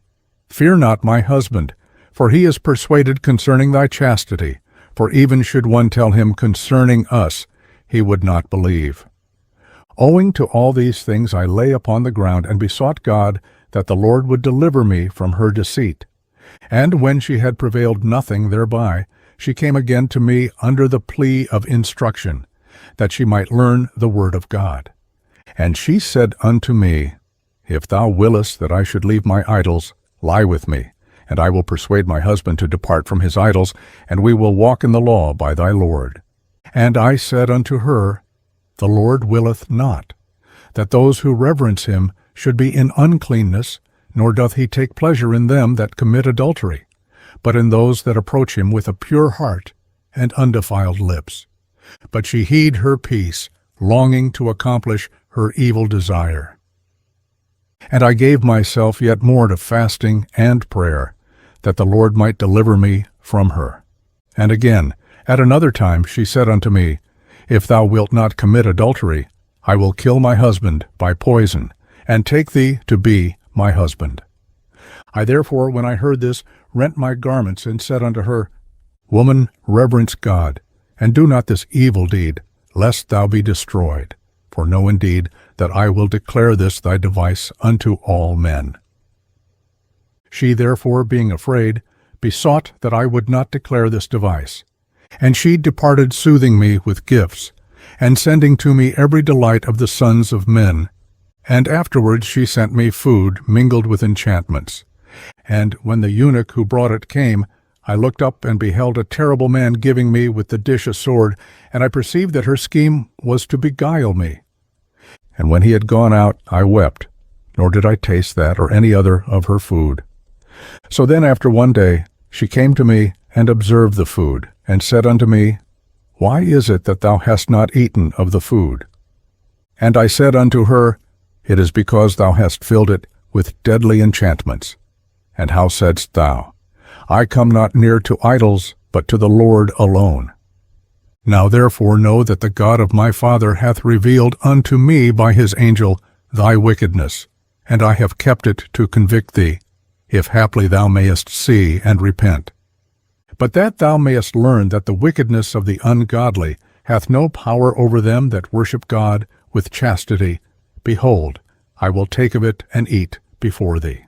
Fear not my husband, for he is persuaded concerning thy chastity, for even should one tell him concerning us, he would not believe. Owing to all these things I lay upon the ground and besought God that the Lord would deliver me from her deceit. And when she had prevailed nothing thereby, she came again to me under the plea of instruction, that she might learn the word of God. And she said unto me, If thou willest that I should leave my idols, lie with me, and I will persuade my husband to depart from his idols, and we will walk in the law by thy Lord. And I said unto her, The Lord willeth not, that those who reverence him should be in uncleanness, nor doth he take pleasure in them that commit adultery, but in those that approach him with a pure heart and undefiled lips. But she hid her peace, longing to accomplish her evil desire. And I gave myself yet more to fasting and prayer, that the Lord might deliver me from her. And again, at another time she said unto me, If thou wilt not commit adultery, I will kill my husband by poison, and take thee to be my husband. I therefore, when I heard this, rent my garments, and said unto her, Woman, reverence God, and do not this evil deed, lest thou be destroyed. For know indeed that I will declare this thy device unto all men. She therefore, being afraid, besought that I would not declare this device. And she departed soothing me with gifts, and sending to me every delight of the sons of men. And afterwards she sent me food mingled with enchantments. And when the eunuch who brought it came, I looked up and beheld a terrible man giving me with the dish a sword, and I perceived that her scheme was to beguile me. And when he had gone out, I wept, nor did I taste that or any other of her food. So then after one day she came to me and observed the food, and said unto me, Why is it that thou hast not eaten of the food? And I said unto her, It is because thou hast filled it with deadly enchantments. And how saidst thou, I come not near to idols, but to the Lord alone? Now therefore know that the God of my father hath revealed unto me by his angel thy wickedness, and I have kept it to convict thee, if haply thou mayest see and repent. But that thou mayest learn that the wickedness of the ungodly hath no power over them that worship God with chastity, behold, I will take of it and eat before thee.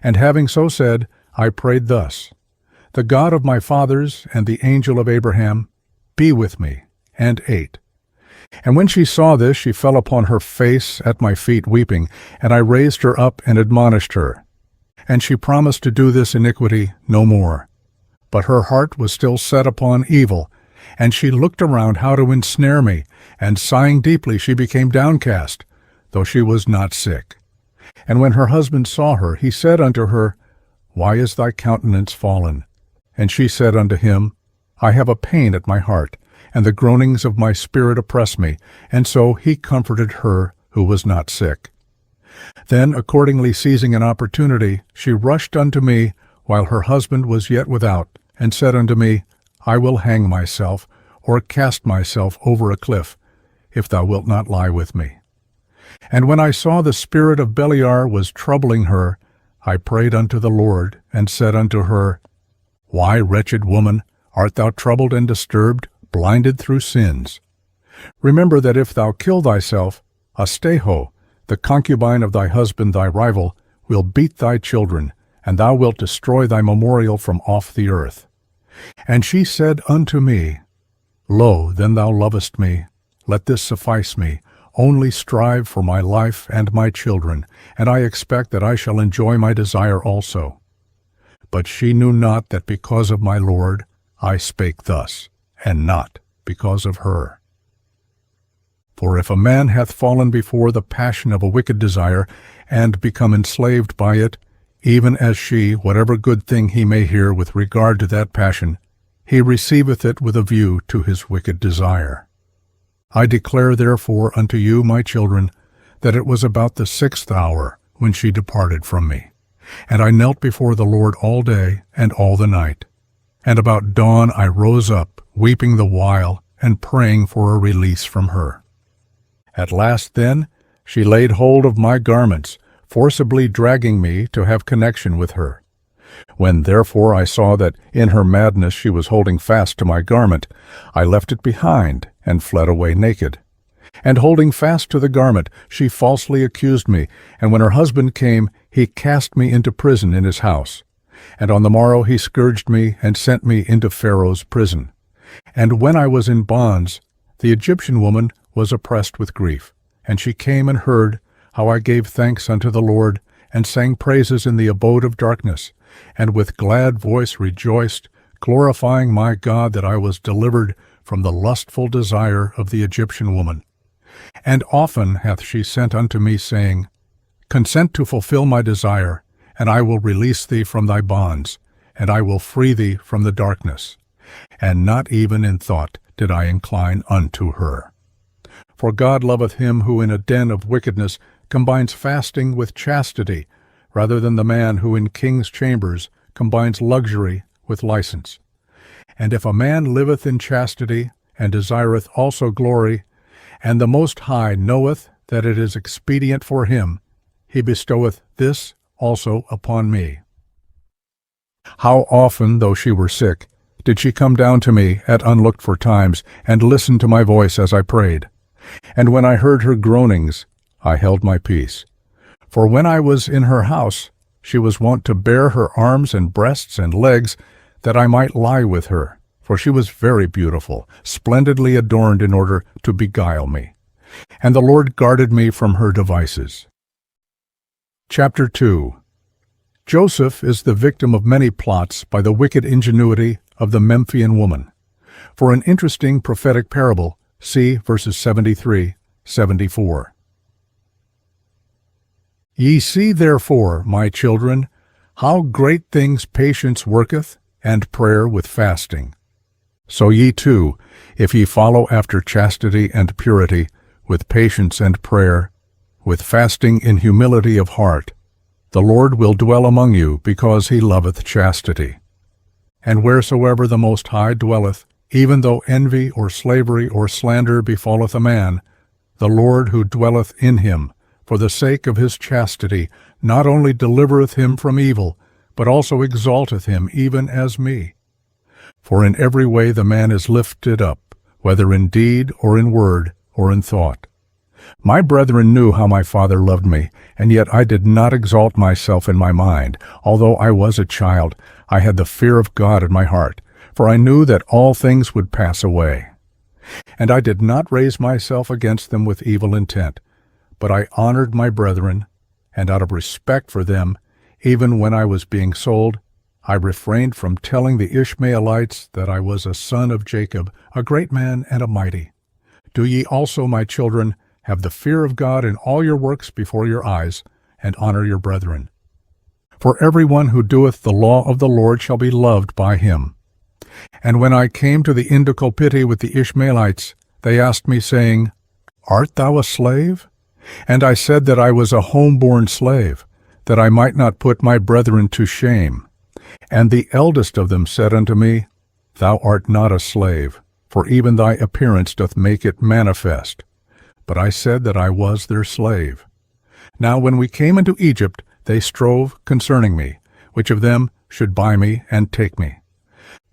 And having so said, I prayed thus, The God of my fathers and the angel of Abraham, be with me, and ate. And when she saw this, she fell upon her face at my feet weeping, and I raised her up and admonished her. And she promised to do this iniquity no more. But her heart was still set upon evil, and she looked around how to ensnare me, and sighing deeply she became downcast, though she was not sick. And when her husband saw her, he said unto her, Why is thy countenance fallen? And she said unto him, I have a pain at my heart, and the groanings of my spirit oppress me. And so he comforted her who was not sick. Then, accordingly seizing an opportunity, she rushed unto me, while her husband was yet without, and said unto me, I will hang myself, or cast myself over a cliff, if thou wilt not lie with me. And when I saw the spirit of Beliar was troubling her, I prayed unto the Lord, and said unto her, Why, wretched woman, art thou troubled and disturbed, blinded through sins? Remember that if thou kill thyself, Asteho, the concubine of thy husband thy rival, will beat thy children, and thou wilt destroy thy memorial from off the earth. And she said unto me, Lo, then thou lovest me, let this suffice me, only strive for my life and my children, and I expect that I shall enjoy my desire also. But she knew not that because of my Lord I spake thus, and not because of her. For if a man hath fallen before the passion of a wicked desire, and become enslaved by it, even as she, whatever good thing he may hear with regard to that passion, he receiveth it with a view to his wicked desire. I declare therefore unto you, my children, that it was about the 6th hour when she departed from me. And I knelt before the Lord all day and all the night. And about dawn I rose up, weeping the while, and praying for a release from her. At last then she laid hold of my garments, forcibly dragging me to have connection with her. When therefore I saw that in her madness she was holding fast to my garment, I left it behind, and fled away naked. And holding fast to the garment, she falsely accused me, and when her husband came, he cast me into prison in his house. And on the morrow he scourged me, and sent me into Pharaoh's prison. And when I was in bonds, the Egyptian woman was oppressed with grief, and she came and heard how I gave thanks unto the Lord, and sang praises in the abode of darkness, and with glad voice rejoiced, glorifying my God that I was delivered from the lustful desire of the Egyptian woman. And often hath she sent unto me, saying, Consent to fulfill my desire, and I will release thee from thy bonds, and I will free thee from the darkness. And not even in thought did I incline unto her. For God loveth him who in a den of wickedness combines fasting with chastity, rather than the man who in king's chambers combines luxury with license. And if a man liveth in chastity, and desireth also glory, and the Most High knoweth that it is expedient for him, he bestoweth this also upon me. How often, though she were sick, did she come down to me at unlooked-for times, and listen to my voice as I prayed? And when I heard her groanings, I held my peace. For when I was in her house, she was wont to bare her arms and breasts and legs, that I might lie with her, for she was very beautiful, splendidly adorned in order to beguile me. And the Lord guarded me from her devices. Chapter 2. Joseph is the victim of many plots by the wicked ingenuity of the Memphian woman. For an interesting prophetic parable, see verses 73-74. Ye see therefore, my children, how great things patience worketh, and prayer with fasting. So ye too, if ye follow after chastity and purity, with patience and prayer, with fasting in humility of heart, The Lord will dwell among you, because he loveth chastity. And wheresoever the Most High dwelleth, even though envy or slavery or slander befalleth a man, the Lord who dwelleth in him, for the sake of his chastity, not only delivereth him from evil, but also exalteth him even as me. For in every way the man is lifted up, whether in deed or in word or in thought. My brethren knew how my father loved me, and yet I did not exalt myself in my mind. Although I was a child, I had the fear of God in my heart, for I knew that all things would pass away. And I did not raise myself against them with evil intent, but I honored my brethren, and out of respect for them, even when I was being sold, I refrained from telling the Ishmaelites that I was a son of Jacob, a great man and a mighty. Do ye also, my children, have the fear of God in all your works before your eyes, and honor your brethren. For every one who doeth the law of the Lord shall be loved by him. And when I came to the Indicopity with the Ishmaelites, they asked me, saying, Art thou a slave? And I said that I was a home-born slave, that I might not put my brethren to shame. And the eldest of them said unto me, Thou art not a slave, for even thy appearance doth make it manifest. But I said that I was their slave. Now when we came into Egypt, they strove concerning me, which of them should buy me and take me.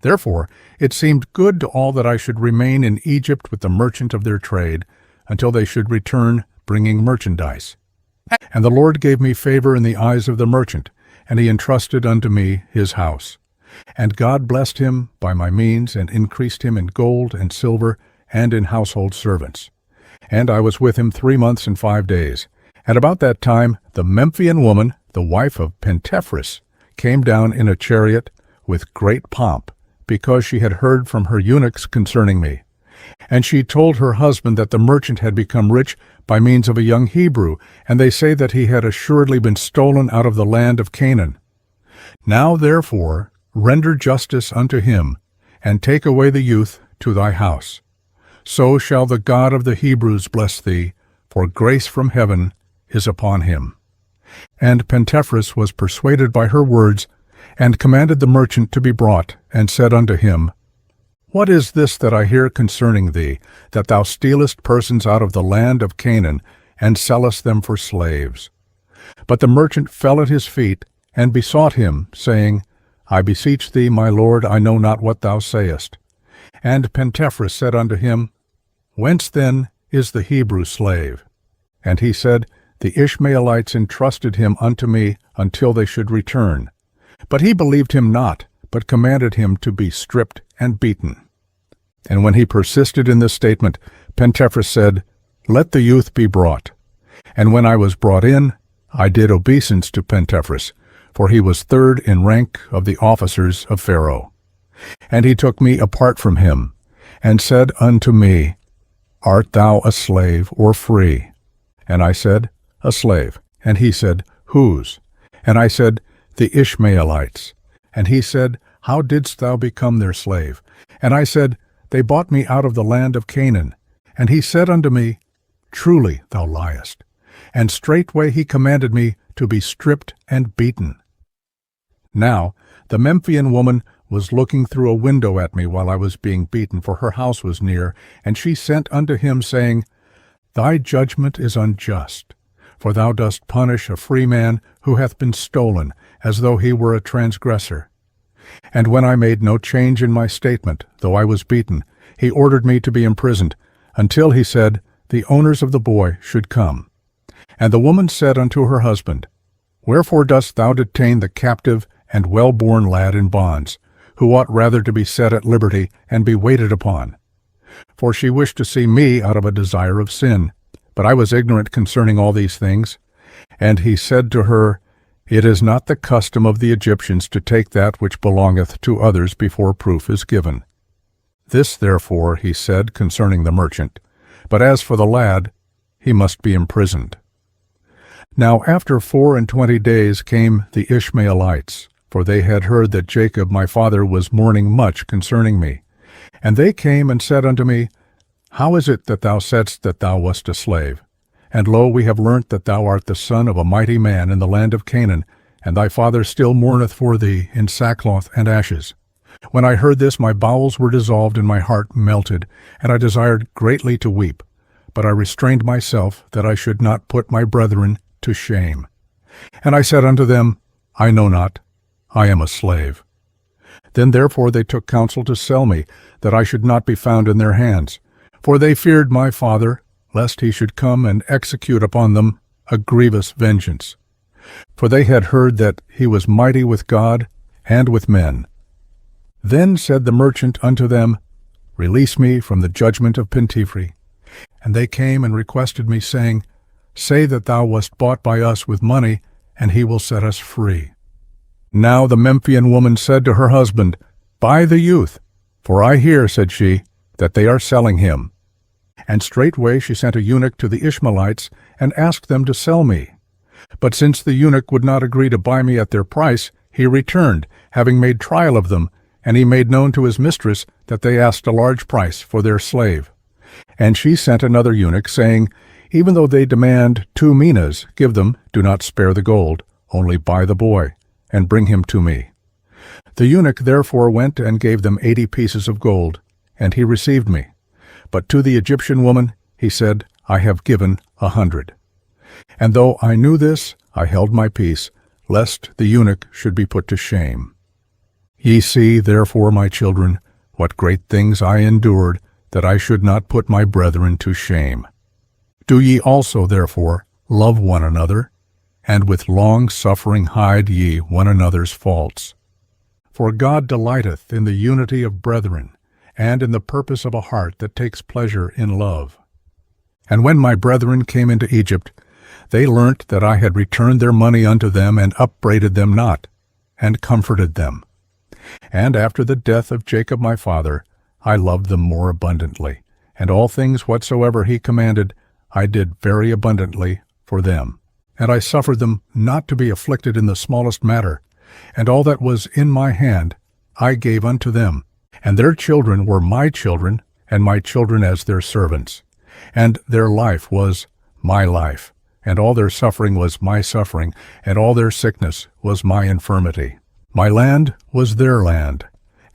Therefore it seemed good to all that I should remain in Egypt with the merchant of their trade, until they should return, bringing merchandise. And the Lord gave me favor in the eyes of the merchant, and he entrusted unto me his house. And God blessed him by my means, and increased him in gold and silver, and in household servants. And I was with him 3 months and 5 days. And about that time the Memphian woman, the wife of Pentephris, came down in a chariot with great pomp, because she had heard from her eunuchs concerning me. And she told her husband that the merchant had become rich by means of a young Hebrew, and they say that he had assuredly been stolen out of the land of Canaan. Now therefore render justice unto him, and take away the youth to thy house. So shall the God of the Hebrews bless thee, for grace from heaven is upon him. And Pentephris was persuaded by her words, and commanded the merchant to be brought, and said unto him, What is this that I hear concerning thee, that thou stealest persons out of the land of Canaan, and sellest them for slaves? But the merchant fell at his feet, and besought him, saying, I beseech thee, my lord, I know not what thou sayest. And Pentephris said unto him, Whence then is the Hebrew slave? And he said, The Ishmaelites entrusted him unto me until they should return. But he believed him not, but commanded him to be stripped and beaten. And when he persisted in this statement, Pentephris said, Let the youth be brought. And when I was brought in, I did obeisance to Pentephris, for he was third in rank of the officers of Pharaoh. And he took me apart from him, and said unto me, Art thou a slave or free? And I said, A slave. And he said, Whose? And I said, The Ishmaelites. And he said, How didst thou become their slave? And I said, They bought me out of the land of Canaan. And he said unto me, Truly thou liest. And straightway he commanded me to be stripped and beaten. Now the Memphian woman was looking through a window at me while I was being beaten, for her house was near, and she sent unto him, saying, Thy judgment is unjust, for thou dost punish a free man who hath been stolen, as though he were a transgressor. And when I made no change in my statement, though I was beaten, he ordered me to be imprisoned, until he said, The owners of the boy should come. And the woman said unto her husband, Wherefore dost thou detain the captive and well-born lad in bonds, who ought rather to be set at liberty and be waited upon? For she wished to see me out of a desire of sin, but I was ignorant concerning all these things. And he said to her, It is not the custom of the Egyptians to take that which belongeth to others before proof is given. This therefore he said concerning the merchant, but as for the lad, he must be imprisoned. Now after 24 days came the Ishmaelites, for they had heard that Jacob my father was mourning much concerning me. And they came and said unto me, How is it that thou saidst that thou wast a slave? And lo, we have learnt that thou art the son of a mighty man in the land of Canaan, and thy father still mourneth for thee in sackcloth and ashes. When I heard this, my bowels were dissolved, and my heart melted, and I desired greatly to weep. But I restrained myself, that I should not put my brethren to shame. And I said unto them, I know not, I am a slave. Then therefore they took counsel to sell me, that I should not be found in their hands. For they feared my father, lest he should come and execute upon them a grievous vengeance. For they had heard that he was mighty with God and with men. Then said the merchant unto them, Release me from the judgment of Pentephri. And they came and requested me, saying, Say that thou wast bought by us with money, and he will set us free. Now the Memphian woman said to her husband, Buy the youth, for I hear, said she, that they are selling him. And straightway she sent a eunuch to the Ishmaelites, and asked them to sell me. But since the eunuch would not agree to buy me at their price, he returned, having made trial of them, and he made known to his mistress that they asked a large price for their slave. And she sent another eunuch, saying, Even though they demand 2 minas, give them, do not spare the gold, only buy the boy, and bring him to me. The eunuch therefore went and gave them 80 pieces of gold, and he received me. But to the Egyptian woman he said, I have given 100. And though I knew this, I held my peace, lest the eunuch should be put to shame. Ye see, therefore, my children, what great things I endured, that I should not put my brethren to shame. Do ye also, therefore, love one another, and with long suffering hide ye one another's faults. For God delighteth in the unity of brethren, and in the purpose of a heart that takes pleasure in love. And when my brethren came into Egypt, they learnt that I had returned their money unto them, and upbraided them not, and comforted them. And after the death of Jacob my father, I loved them more abundantly, and all things whatsoever he commanded, I did very abundantly for them. And I suffered them not to be afflicted in the smallest matter, and all that was in my hand I gave unto them. And their children were my children, and my children as their servants. And their life was my life, and all their suffering was my suffering, and all their sickness was my infirmity. My land was their land,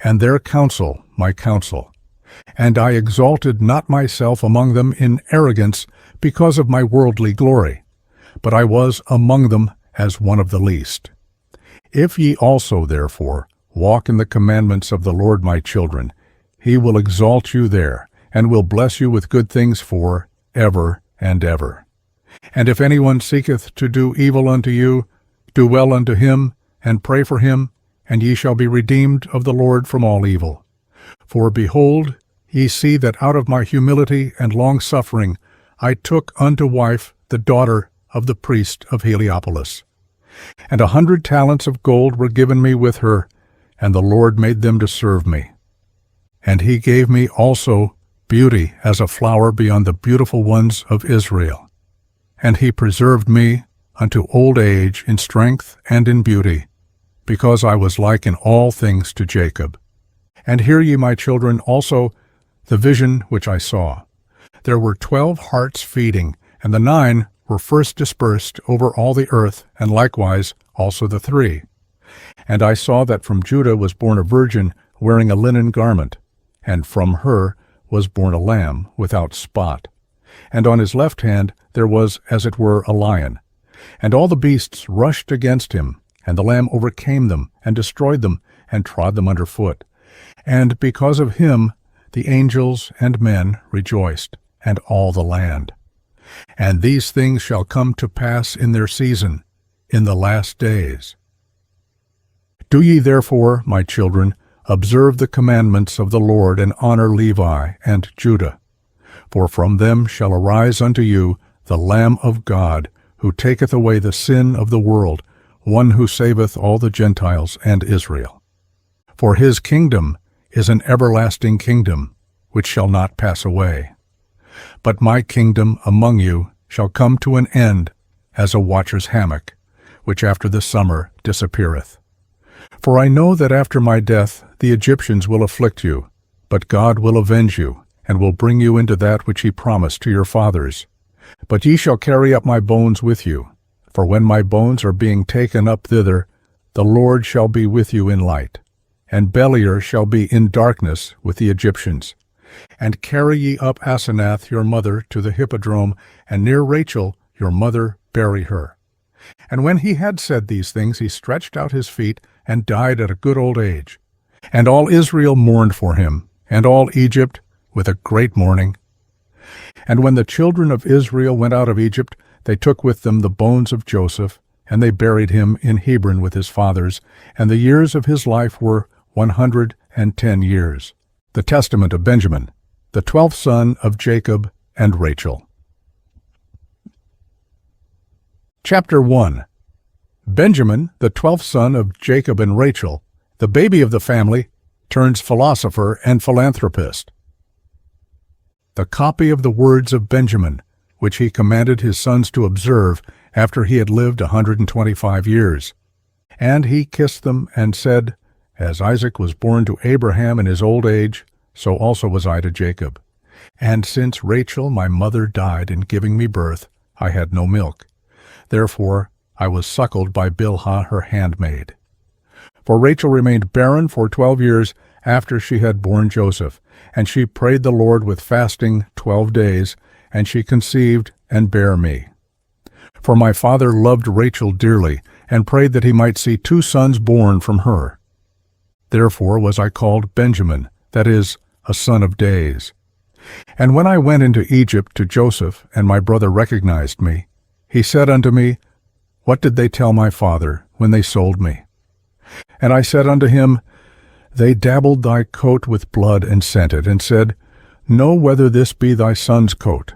and their counsel my counsel. And I exalted not myself among them in arrogance because of my worldly glory, but I was among them as one of the least. If ye also, therefore, walk in the commandments of the Lord, my children, he will exalt you there, and will bless you with good things for ever and ever. And if anyone seeketh to do evil unto you, do well unto him, and pray for him, and ye shall be redeemed of the Lord from all evil. For behold, ye see that out of my humility and long-suffering I took unto wife the daughter of the priest of Heliopolis. And 100 talents of gold were given me with her, and the Lord made them to serve me. And he gave me also beauty as a flower beyond the beautiful ones of Israel. And he preserved me unto old age in strength and in beauty, because I was like in all things to Jacob. And hear ye, my children, also the vision which I saw. There were 12 harts feeding, and the 9 were first dispersed over all the earth, and likewise also the 3. And I saw that from Judah was born a virgin wearing a linen garment, and from her was born a lamb without spot. And on his left hand there was as it were a lion. And all the beasts rushed against him, and the Lamb overcame them, and destroyed them, and trod them under foot. And because of him the angels and men rejoiced, and all the land. And these things shall come to pass in their season, in the last days. Do ye therefore, my children, observe the commandments of the Lord, and honor Levi and Judah. For from them shall arise unto you the Lamb of God, who taketh away the sin of the world, one who saveth all the Gentiles and Israel. For his kingdom is an everlasting kingdom, which shall not pass away. But my kingdom among you shall come to an end as a watcher's hammock, which after the summer disappeareth. For I know that after my death the Egyptians will afflict you, but God will avenge you, and will bring you into that which he promised to your fathers. But ye shall carry up my bones with you, for when my bones are being taken up thither, the Lord shall be with you in light. And Beliar shall be in darkness with the Egyptians. And carry ye up Asenath your mother to the hippodrome, and near Rachel your mother bury her. And when he had said these things, he stretched out his feet, and died at a good old age. And all Israel mourned for him, and all Egypt with a great mourning. And when the children of Israel went out of Egypt, they took with them the bones of Joseph, and they buried him in Hebron with his fathers, and the years of his life were 110 years. The testament of Benjamin, the 12th son of Jacob and Rachel. Chapter 1. Benjamin, the 12th son of Jacob and Rachel, the baby of the family, turns philosopher and philanthropist. The copy of the words of Benjamin, which he commanded his sons to observe after he had lived 125 years. And he kissed them and said, As Isaac was born to Abraham in his old age, so also was I to Jacob. And since Rachel my mother died in giving me birth, I had no milk. Therefore I was suckled by Bilhah her handmaid. For Rachel remained barren for 12 years after she had borne Joseph, and she prayed the Lord with fasting 12 days, and she conceived and bare me. For my father loved Rachel dearly, and prayed that he might see 2 sons born from her. Therefore was I called Benjamin, that is, a son of days. And when I went into Egypt to Joseph, and my brother recognized me, he said unto me, What did they tell my father when they sold me? And I said unto him, They dabbled thy coat with blood and sent it, and said, Know whether this be thy son's coat.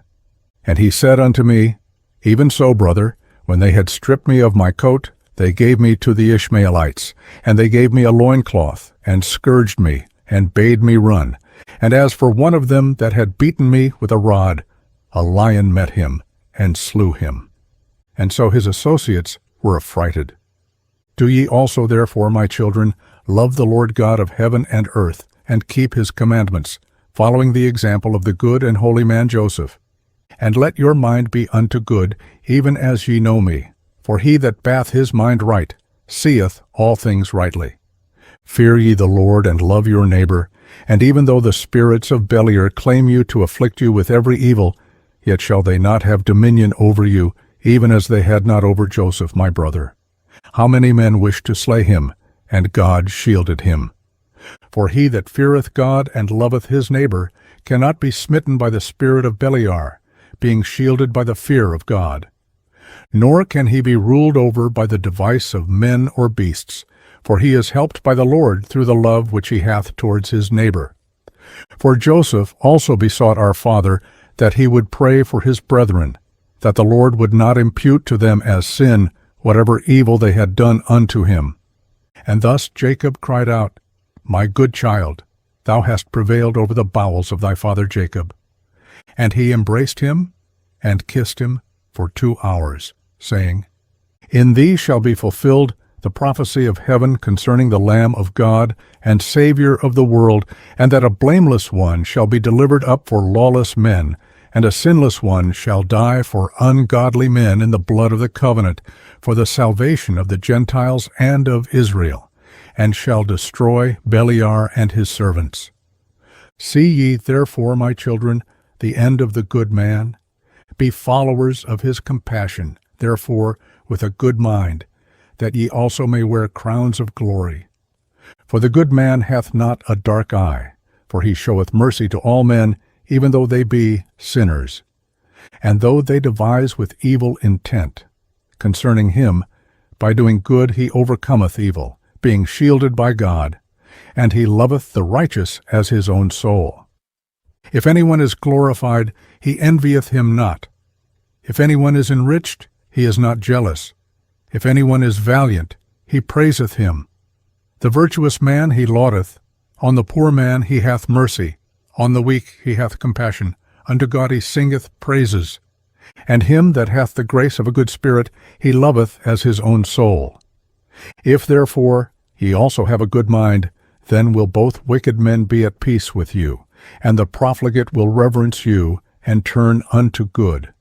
And he said unto me, Even so, brother, when they had stripped me of my coat, they gave me to the Ishmaelites, and they gave me a loincloth, and scourged me, and bade me run. And as for one of them that had beaten me with a rod, a lion met him, and slew him. And so his associates were affrighted. Do ye also therefore, my children, love the Lord God of heaven and earth, and keep his commandments, following the example of the good and holy man Joseph. And let your mind be unto good, even as ye know me. For he that bath his mind right seeth all things rightly. Fear ye the Lord, and love your neighbor. And even though the spirits of Beliar claim you to afflict you with every evil, yet shall they not have dominion over you, even as they had not over Joseph my brother. How many men wished to slay him, and God shielded him. For he that feareth God and loveth his neighbor cannot be smitten by the spirit of Beliar, being shielded by the fear of God. Nor can he be ruled over by the device of men or beasts, for he is helped by the Lord through the love which he hath towards his neighbor. For Joseph also besought our father that he would pray for his brethren, that the Lord would not impute to them as sin whatever evil they had done unto him. And thus Jacob cried out, My good child, thou hast prevailed over the bowels of thy father Jacob. And he embraced him and kissed him for 2 hours, saying, In thee shall be fulfilled the prophecy of heaven concerning the Lamb of God and Savior of the world, and that a blameless one shall be delivered up for lawless men, and a sinless one shall die for ungodly men in the blood of the covenant, for the salvation of the Gentiles and of Israel, and shall destroy Beliar and his servants. See ye therefore, my children, the end of the good man. Be followers of his compassion, therefore, with a good mind, that ye also may wear crowns of glory. For the good man hath not a dark eye, for he showeth mercy to all men, even though they be sinners. And though they devise with evil intent, concerning him, by doing good he overcometh evil, being shielded by God, and he loveth the righteous as his own soul. If anyone is glorified, he envieth him not. If anyone is enriched, he is not jealous. If anyone is valiant, he praiseth him. The virtuous man he laudeth. On the poor man he hath mercy. On the weak he hath compassion. Unto God he singeth praises. And him that hath the grace of a good spirit he loveth as his own soul. If therefore ye also have a good mind, then will both wicked men be at peace with you, and the profligate will reverence you, and turn unto good.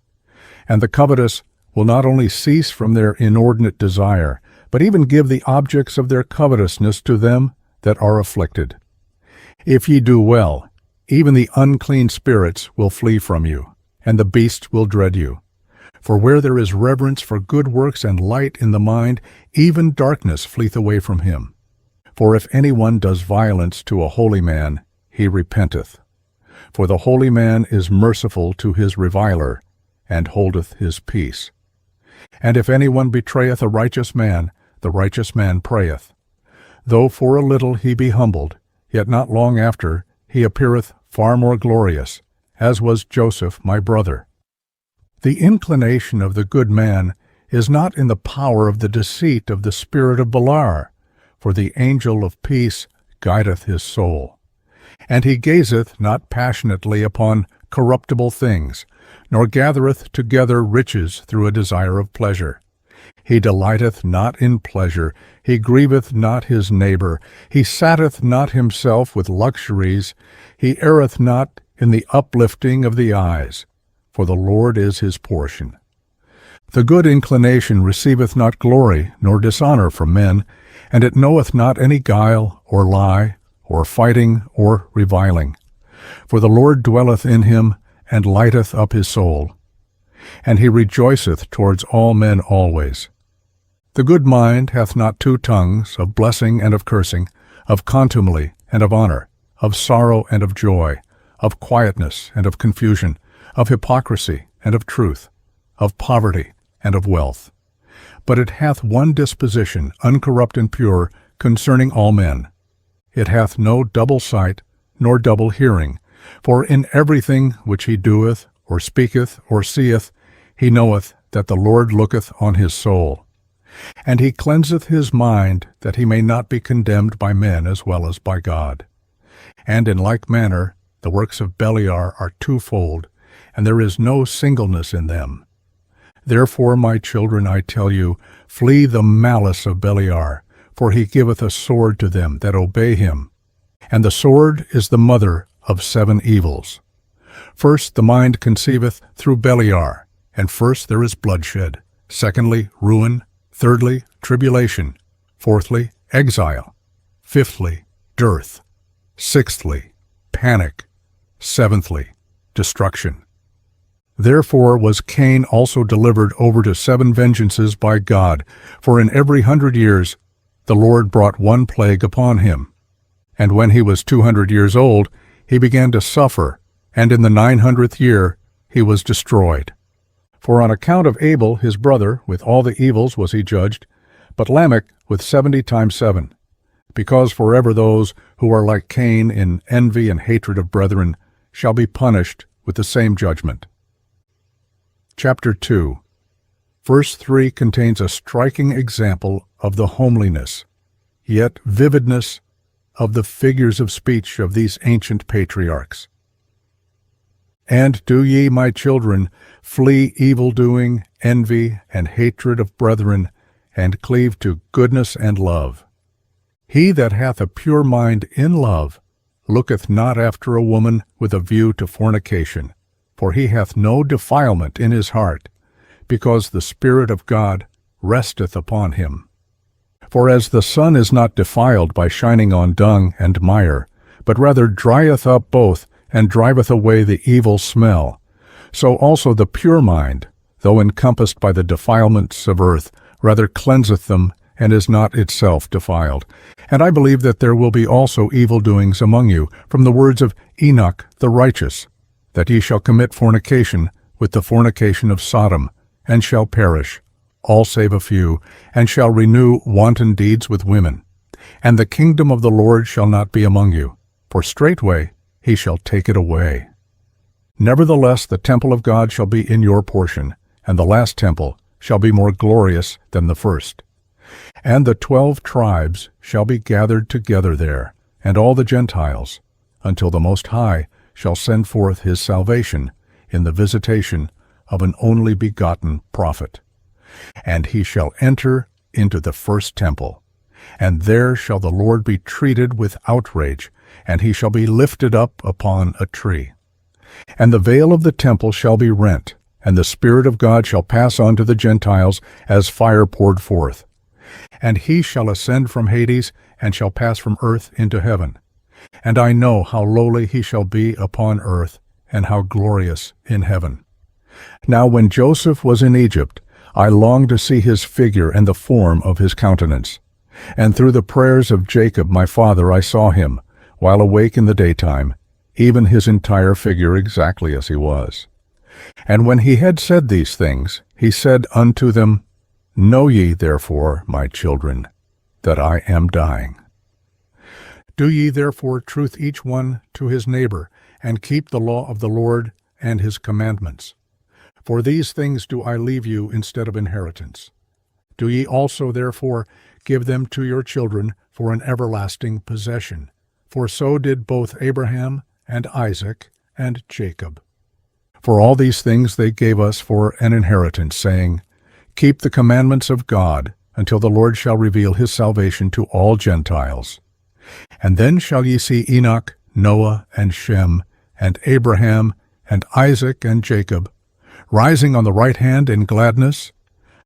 And the covetous will not only cease from their inordinate desire, but even give the objects of their covetousness to them that are afflicted. If ye do well, even the unclean spirits will flee from you, and the beasts will dread you. For where there is reverence for good works and light in the mind, even darkness fleeth away from him. For if any one does violence to a holy man, he repenteth. For the holy man is merciful to his reviler, and holdeth his peace. And if any one betrayeth a righteous man, the righteous man prayeth. Though for a little he be humbled, yet not long after he appeareth far more glorious, as was Joseph my brother. The inclination of the good man is not in the power of the deceit of the spirit of Beliar, for the angel of peace guideth his soul. And he gazeth not passionately upon corruptible things, nor gathereth together riches through a desire of pleasure. He delighteth not in pleasure, he grieveth not his neighbor, he satteth not himself with luxuries, he erreth not in the uplifting of the eyes, for the Lord is his portion. The good inclination receiveth not glory nor dishonor from men, and it knoweth not any guile or lie, or fighting or reviling. For the Lord dwelleth in him, and lighteth up his soul. And he rejoiceth towards all men always. The good mind hath not two tongues, of blessing and of cursing, of contumely and of honor, of sorrow and of joy, of quietness and of confusion, of hypocrisy and of truth, of poverty and of wealth. But it hath one disposition, uncorrupt and pure, concerning all men. It hath no double sight, nor double hearing, for in everything which he doeth, or speaketh, or seeth, he knoweth that the Lord looketh on his soul. And he cleanseth his mind, that he may not be condemned by men as well as by God. And in like manner the works of Beliar are twofold, and there is no singleness in them. Therefore, my children, I tell you, flee the malice of Beliar, for he giveth a sword to them that obey him. And the sword is the mother of 7 evils. First the mind conceiveth through Beliar, and first there is bloodshed, secondly ruin, thirdly tribulation, fourthly exile, fifthly dearth, sixthly panic, seventhly destruction. Therefore was Cain also delivered over to 7 vengeances by God, for in every 100 years the Lord brought one plague upon him. And when he was 200 years old, he began to suffer, and in the 900th year he was destroyed. For on account of Abel his brother, with all the evils was he judged, but Lamech with 70 times 7. Because forever those who are like Cain in envy and hatred of brethren shall be punished with the same judgment. Chapter 2. Verse 3 contains a striking example of the homeliness, yet vividness, of the figures of speech of these ancient patriarchs. And do ye, my children, flee evil-doing, envy, and hatred of brethren, and cleave to goodness and love. He that hath a pure mind in love looketh not after a woman with a view to fornication, for he hath no defilement in his heart, because the Spirit of God resteth upon him. For as the sun is not defiled by shining on dung and mire, but rather drieth up both, and driveth away the evil smell, so also the pure mind, though encompassed by the defilements of earth, rather cleanseth them, and is not itself defiled. And I believe that there will be also evil doings among you, from the words of Enoch the righteous, that ye shall commit fornication with the fornication of Sodom, and shall perish, all save a few, and shall renew wanton deeds with women. And the kingdom of the Lord shall not be among you, for straightway he shall take it away. Nevertheless the temple of God shall be in your portion, and the last temple shall be more glorious than the first. And the 12 tribes shall be gathered together there, and all the Gentiles, until the Most High shall send forth his salvation in the visitation of an only begotten prophet. And he shall enter into the first temple, and there shall the Lord be treated with outrage, and he shall be lifted up upon a tree. And the veil of the temple shall be rent, and the Spirit of God shall pass on to the Gentiles as fire poured forth. And he shall ascend from Hades, and shall pass from earth into heaven. And I know how lowly he shall be upon earth, and how glorious in heaven. Now when Joseph was in Egypt, I longed to see his figure and the form of his countenance. And through the prayers of Jacob my father I saw him, while awake in the daytime, even his entire figure exactly as he was. And when he had said these things, he said unto them, Know ye therefore, my children, that I am dying. Do ye therefore truth each one to his neighbor, and keep the law of the Lord and his commandments. For these things do I leave you instead of inheritance. Do ye also therefore give them to your children for an everlasting possession. For so did both Abraham and Isaac and Jacob. For all these things they gave us for an inheritance, saying, Keep the commandments of God, until the Lord shall reveal his salvation to all Gentiles. And then shall ye see Enoch, Noah, and Shem, and Abraham, and Isaac, and Jacob, rising on the right hand in gladness.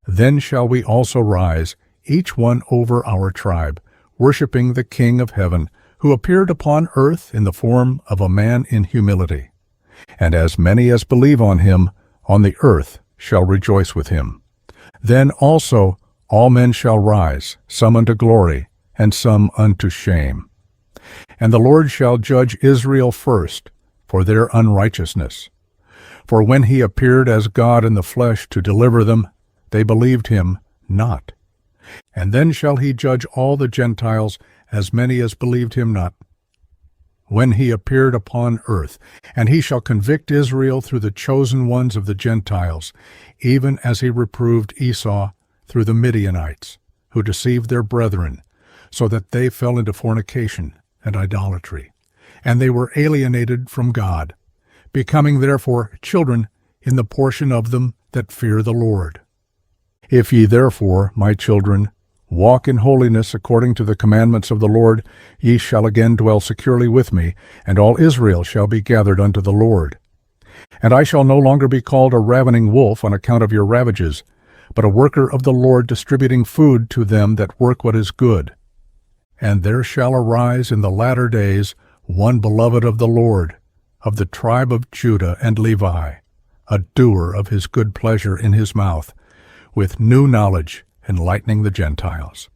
Then shall we also rise, each one over our tribe, worshipping the King of heaven, who appeared upon earth in the form of a man in humility. And as many as believe on him, on the earth shall rejoice with him. Then also all men shall rise, some unto glory, and some unto shame. And the Lord shall judge Israel first for their unrighteousness. For when he appeared as God in the flesh to deliver them, they believed him not. And then shall he judge all the Gentiles, as many as believed him not, when he appeared upon earth. And he shall convict Israel through the chosen ones of the Gentiles, even as he reproved Esau through the Midianites, who deceived their brethren, so that they fell into fornication and idolatry, and they were alienated from God, becoming therefore children in the portion of them that fear the Lord. If ye therefore, my children, walk in holiness according to the commandments of the Lord, ye shall again dwell securely with me, and all Israel shall be gathered unto the Lord. And I shall no longer be called a ravening wolf on account of your ravages, but a worker of the Lord, distributing food to them that work what is good. And there shall arise in the latter days one beloved of the Lord, of the tribe of Judah and Levi, a doer of his good pleasure in his mouth, with new knowledge, enlightening the Gentiles.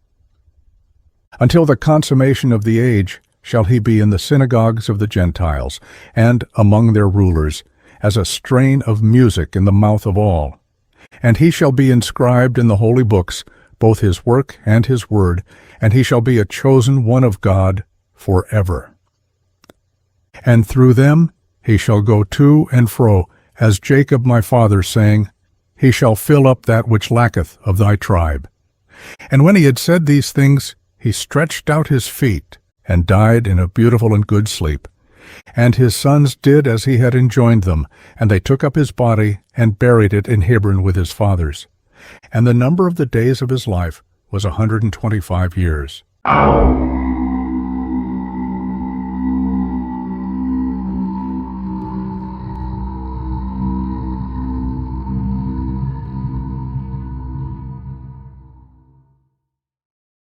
Until the consummation of the age shall he be in the synagogues of the Gentiles, and among their rulers, as a strain of music in the mouth of all. And he shall be inscribed in the holy books, both his work and his word, and he shall be a chosen one of God forever. And through them he shall go to and fro, as Jacob my father, saying, He shall fill up that which lacketh of thy tribe. And when he had said these things, he stretched out his feet, and died in a beautiful and good sleep. And his sons did as he had enjoined them, and they took up his body, and buried it in Hebron with his fathers. And the number of the days of his life was 125 years.